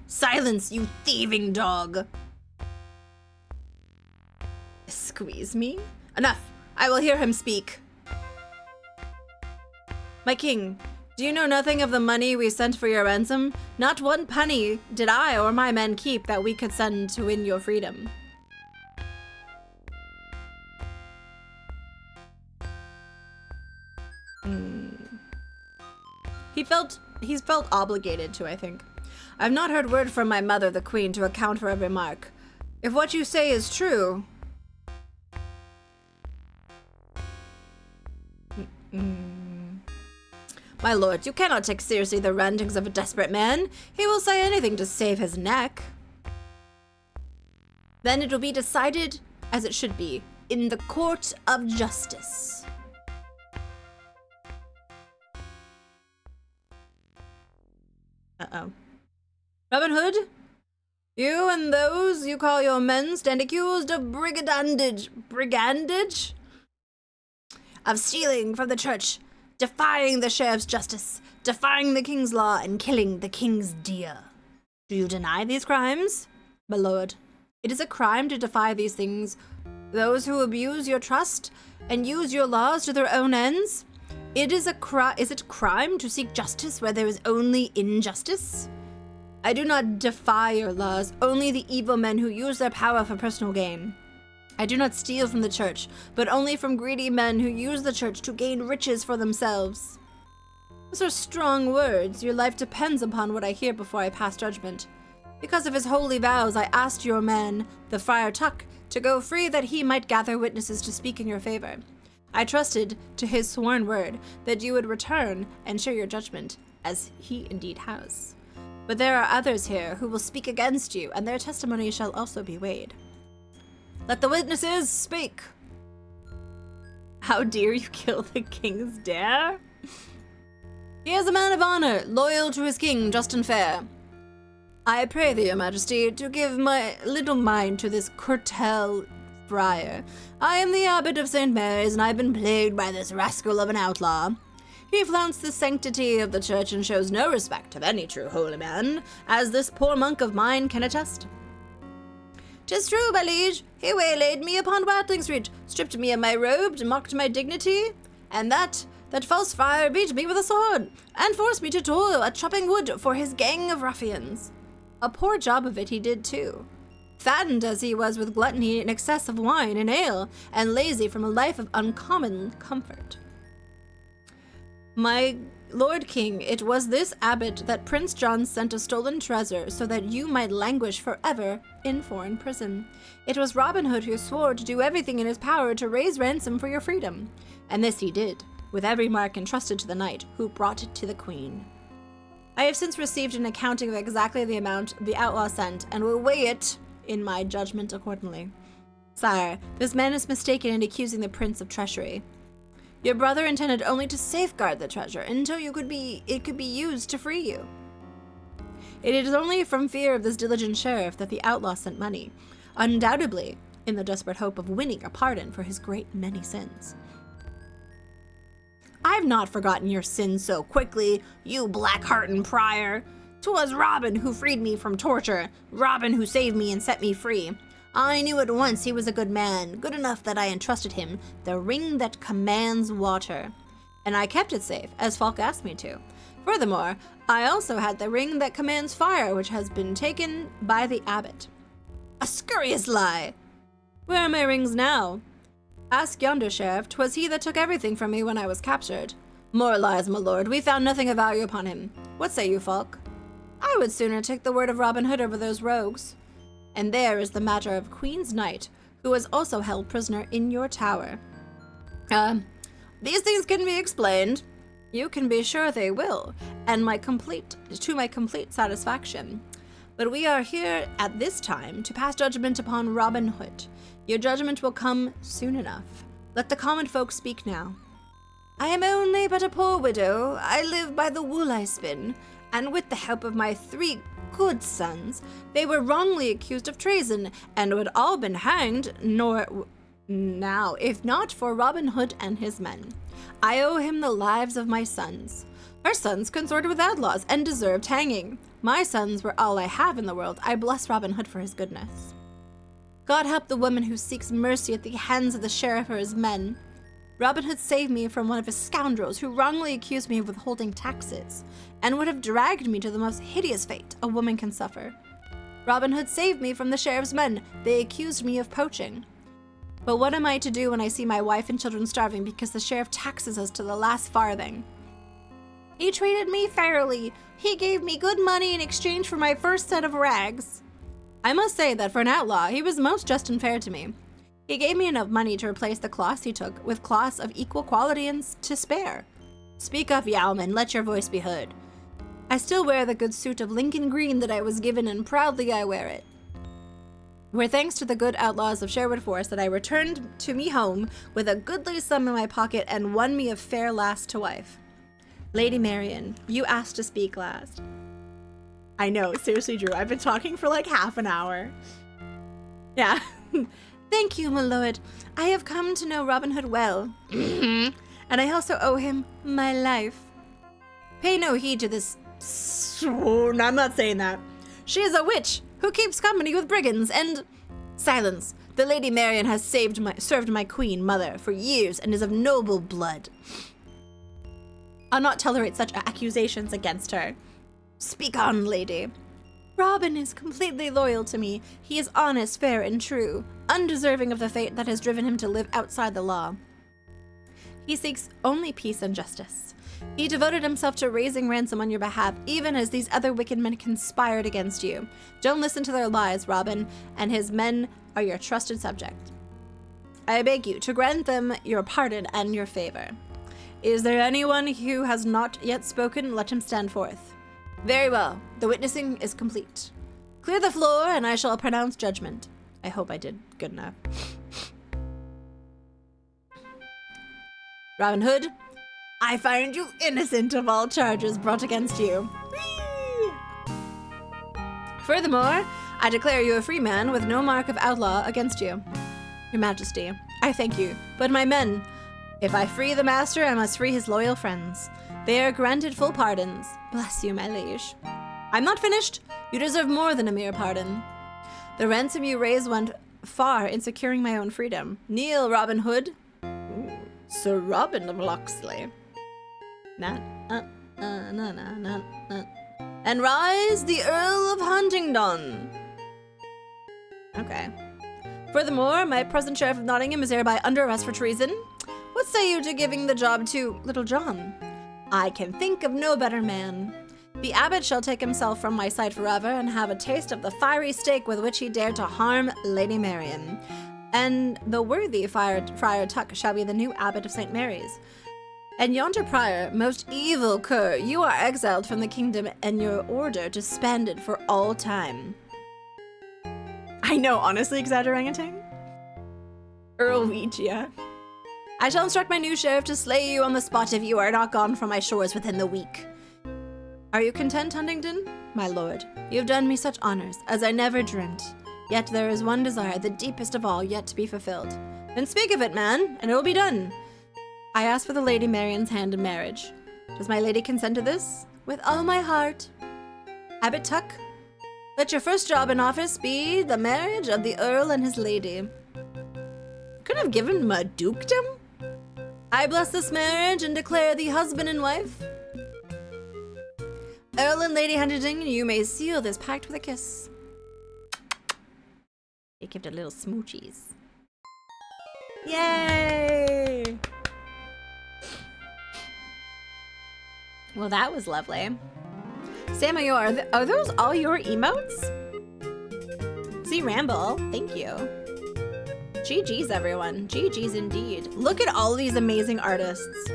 Silence, you thieving dog! Squeeze me? Enough! I will hear him speak. My king, do you know nothing of the money we sent for your ransom? Not one penny did I or my men keep that we could send to win your freedom. He's felt obligated to, I think. I've not heard word from my mother, the queen, to account for every mark. If what you say is true... My lord, you cannot take seriously the rantings of a desperate man. He will say anything to save his neck. Then it will be decided as it should be, in the court of justice. Uh-oh. Robin Hood, you and those you call your men stand accused of brigandage? Of stealing from the church defying the sheriff's justice, defying the king's law, and killing the king's deer. Do you deny these crimes? My lord, it is a crime to defy these things. Those who abuse your trust and use your laws to their own ends? Is it crime to seek justice where there is only injustice? I do not defy your laws, only the evil men who use their power for personal gain. I do not steal from the church, but only from greedy men who use the church to gain riches for themselves. Those are strong words. Your life depends upon what I hear before I pass judgment. Because of his holy vows, I asked your man, the Friar Tuck, to go free that he might gather witnesses to speak in your favor. I trusted to his sworn word that you would return and share your judgment, as he indeed has. But there are others here who will speak against you, and their testimony shall also be weighed. Let the witnesses speak. How dare you kill the king's dare? He is a man of honor, loyal to his king, just and fair. I pray thee, your majesty, to give my little mind to this curtail friar. I am the abbot of St. Mary's, and I've been plagued by this rascal of an outlaw. He flaunts the sanctity of the church and shows no respect of any true holy man, as this poor monk of mine can attest. 'Tis true, my liege, he waylaid me upon Watling Street, stripped me of my robe, mocked my dignity, and that false friar beat me with a sword, and forced me to toil at chopping wood for his gang of ruffians. A poor job of it he did, too. Fattened as he was with gluttony and excess of wine and ale, and lazy from a life of uncommon comfort. My Lord King, it was this abbot that Prince John sent a stolen treasure so that you might languish forever in foreign prison. It was Robin Hood who swore to do everything in his power to raise ransom for your freedom, and this he did, with every mark entrusted to the knight who brought it to the queen. I have since received an accounting of exactly the amount the outlaw sent, and will weigh it in my judgment accordingly. Sire, this man is mistaken in accusing the prince of treachery. Your brother intended only to safeguard the treasure until it could be used to free you. It is only from fear of this diligent sheriff that the outlaw sent money, undoubtedly in the desperate hope of winning a pardon for his great many sins. I've not forgotten your sins so quickly, you black-hearted prior. 'Twas Robin who freed me from torture, Robin who saved me and set me free. I knew at once he was a good man, good enough that I entrusted him the ring that commands water. And I kept it safe, as Falk asked me to. Furthermore, I also had the ring that commands fire, which has been taken by the abbot. A scurrious lie! Where are my rings now? Ask yonder sheriff, 'twas he that took everything from me when I was captured. More lies, my lord, we found nothing of value upon him. What say you, Falk? I would sooner take the word of Robin Hood over those rogues. And there is the matter of Queen's Knight, who was also held prisoner in your tower. These things can be explained. You can be sure they will, and to my complete satisfaction. But we are here at this time to pass judgment upon Robin Hood. Your judgment will come soon enough. Let the common folk speak now. I am only but a poor widow. I live by the wool I spin, and with the help of my 3 good sons, they were wrongly accused of treason, and would all been hanged, now, if not for Robin Hood and his men. I owe him the lives of my sons. Her sons consorted with outlaws and deserved hanging. My sons were all I have in the world. I bless Robin Hood for his goodness. God help the woman who seeks mercy at the hands of the sheriff or his men. Robin Hood saved me from one of his scoundrels who wrongly accused me of withholding taxes, and would have dragged me to the most hideous fate a woman can suffer. Robin Hood saved me from the sheriff's men. They accused me of poaching. But what am I to do when I see my wife and children starving because the sheriff taxes us to the last farthing? He treated me fairly. He gave me good money in exchange for my first set of rags. I must say that for an outlaw, he was most just and fair to me. He gave me enough money to replace the cloths he took with cloths of equal quality and to spare. Speak up, Yowman, let your voice be heard. I still wear the good suit of Lincoln green that I was given, and proudly I wear it. Were thanks to the good outlaws of Sherwood Forest that I returned to me home with a goodly sum in my pocket and won me a fair lass to wife. Lady Marian, you asked to speak last. I know, seriously, Drew, I've been talking for like half an hour. Yeah. Thank you, my lord. I have come to know Robin Hood well. and I also owe him my life. Pay no heed to this. I'm not saying that. She is a witch who keeps company with brigands and. Silence. The Lady Marian has served my queen mother for years and is of noble blood. I'll not tolerate such accusations against her. Speak on, lady. Robin is completely loyal to me. He is honest, fair, and true, undeserving of the fate that has driven him to live outside the law. He seeks only peace and justice. He devoted himself to raising ransom on your behalf, even as these other wicked men conspired against you. Don't listen to their lies, Robin, and his men are your trusted subject. I beg you to grant them your pardon and your favor. Is there anyone who has not yet spoken? Let him stand forth. Very well. The witnessing is complete. Clear the floor, and I shall pronounce judgment. I hope I did good enough. Robin Hood, I find you innocent of all charges brought against you. Whee! Furthermore, I declare you a free man with no mark of outlaw against you. Your Majesty, I thank you, but my men, if I free the master, I must free his loyal friends. They are granted full pardons. Bless you, my liege. I'm not finished. You deserve more than a mere pardon. The ransom you raised went far in securing my own freedom. Kneel, Robin Hood. Ooh, Sir Robin of Locksley. And rise, the Earl of Huntingdon. Okay. Furthermore, my present Sheriff of Nottingham is hereby under arrest for treason. What say you to giving the job to Little John? I can think of no better man. The abbot shall take himself from my sight forever and have a taste of the fiery stake with which he dared to harm Lady Marian. And the worthy Friar Tuck shall be the new abbot of St. Mary's. And yonder prior, most evil cur, you are exiled from the kingdom and your order disbanded for all time. I know, honestly, exaggerating. Earl Weegia. I shall instruct my new sheriff to slay you on the spot if you are not gone from my shores within the week. Are you content, Huntingdon? My lord, you have done me such honors as I never dreamt. Yet there is one desire, the deepest of all, yet to be fulfilled. Then speak of it, man, and it will be done. I ask for the Lady Marian's hand in marriage. Does my lady consent to this? With all my heart. Abbot Tuck, let your first job in office be the marriage of the Earl and his lady. Could have given him a dukedom? I bless this marriage and declare thee husband and wife. Earl and Lady Huntingdon, you may seal this pact with a kiss. You give it a little smoochies. Yay! Well, that was lovely. Samuel, are those all your emotes? See Ramble, thank you. GG's, everyone. GG's indeed. Look at all these amazing artists.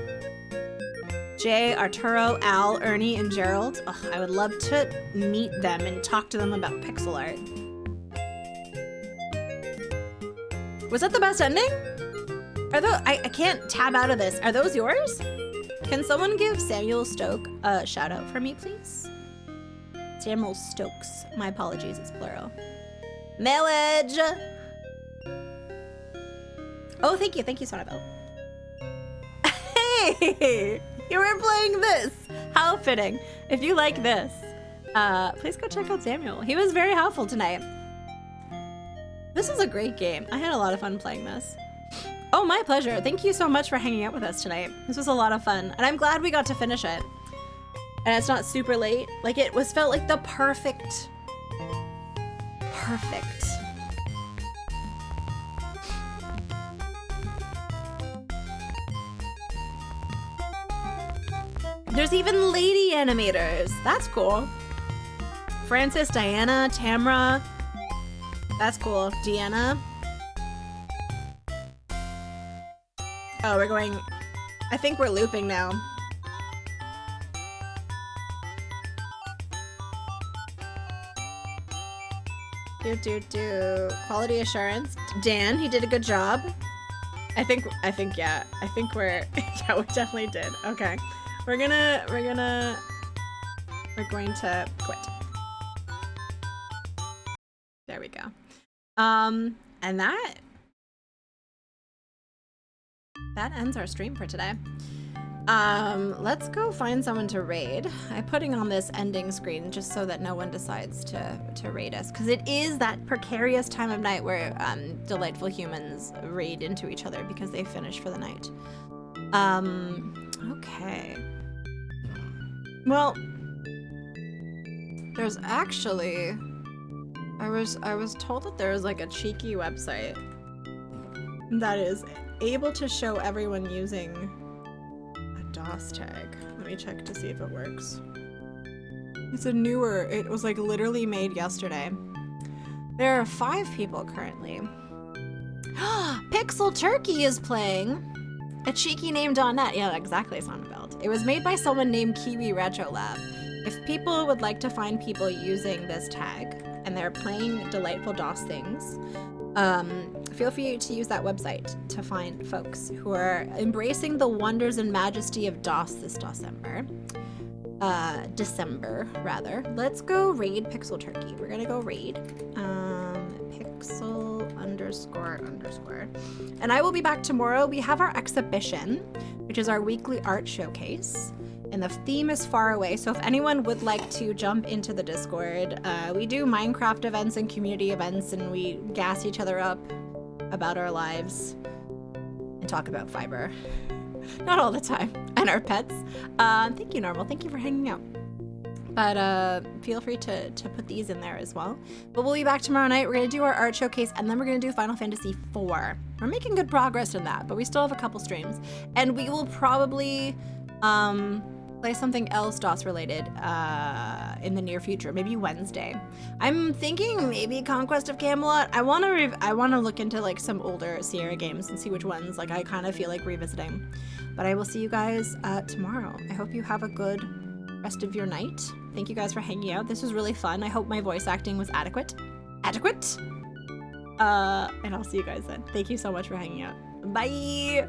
Jay, Arturo, Al, Ernie, and Gerald. Ugh, I would love to meet them and talk to them about pixel art. Was that the best ending? Are those, I can't tab out of this. Are those yours? Can someone give Samuel Stoke a shout out for me, please? Samuel Stokes. My apologies, it's plural. Marriage! Oh, thank you, Sonabelle. Hey! You were playing this! How fitting. If you like this, please go check out Samuel. He was very helpful tonight. This was a great game. I had a lot of fun playing this. Oh, my pleasure. Thank you so much for hanging out with us tonight. This was a lot of fun, and I'm glad we got to finish it. And it's not super late. Like, it felt like the perfect. There's even lady animators. That's cool. Francis, Diana, Tamra. That's cool. Deanna. Oh, we're going... I think we're looping now. Quality assurance. Dan, he did a good job. I think yeah. I think we're... yeah, we definitely did. Okay. We're going to quit. There we go. And that that ends our stream for today. Let's go find someone to raid. I'm putting on this ending screen just so that no one decides to raid us, because it is that precarious time of night where delightful humans raid into each other because they finish for the night. Okay. Well, there's actually I was told that there was like a cheeky website that is able to show everyone using a DOS tag. Let me check to see if it works. It's a newer, it was like literally made yesterday. There are 5 people currently. Pixel Turkey is playing. A cheeky name.net. Yeah, exactly, Sonnenfeld. It was made by someone named Kiwi Retro Lab. If people would like to find people using this tag and they're playing delightful DOS things, feel free to use that website to find folks who are embracing the wonders and majesty of DOS this December. December, rather. Let's go raid Pixel Turkey. We're gonna go raid Pixel __. And I will be back tomorrow. We have our exhibition, which is our weekly art showcase. And the theme is Far Away, so if anyone would like to jump into the Discord, we do Minecraft events and community events, and we gas each other up about our lives and talk about fiber. Not all the time. And our pets. Thank you, Normal. Thank you for hanging out. But feel free to put these in there as well. But we'll be back tomorrow night. We're going to do our art showcase, and then we're going to do Final Fantasy IV. We're making good progress in that, but we still have a couple streams. And we will probably play something else DOS related in the near future, maybe Wednesday. I'm thinking maybe Conquest of Camelot. I want to look into like some older Sierra games and see which ones like I kind of feel like revisiting. But I will see you guys tomorrow. I hope you have a good rest of your night. Thank you guys for hanging out. This was really fun. I hope my voice acting was adequate. And I'll see you guys then. Thank you so much for hanging out. Bye.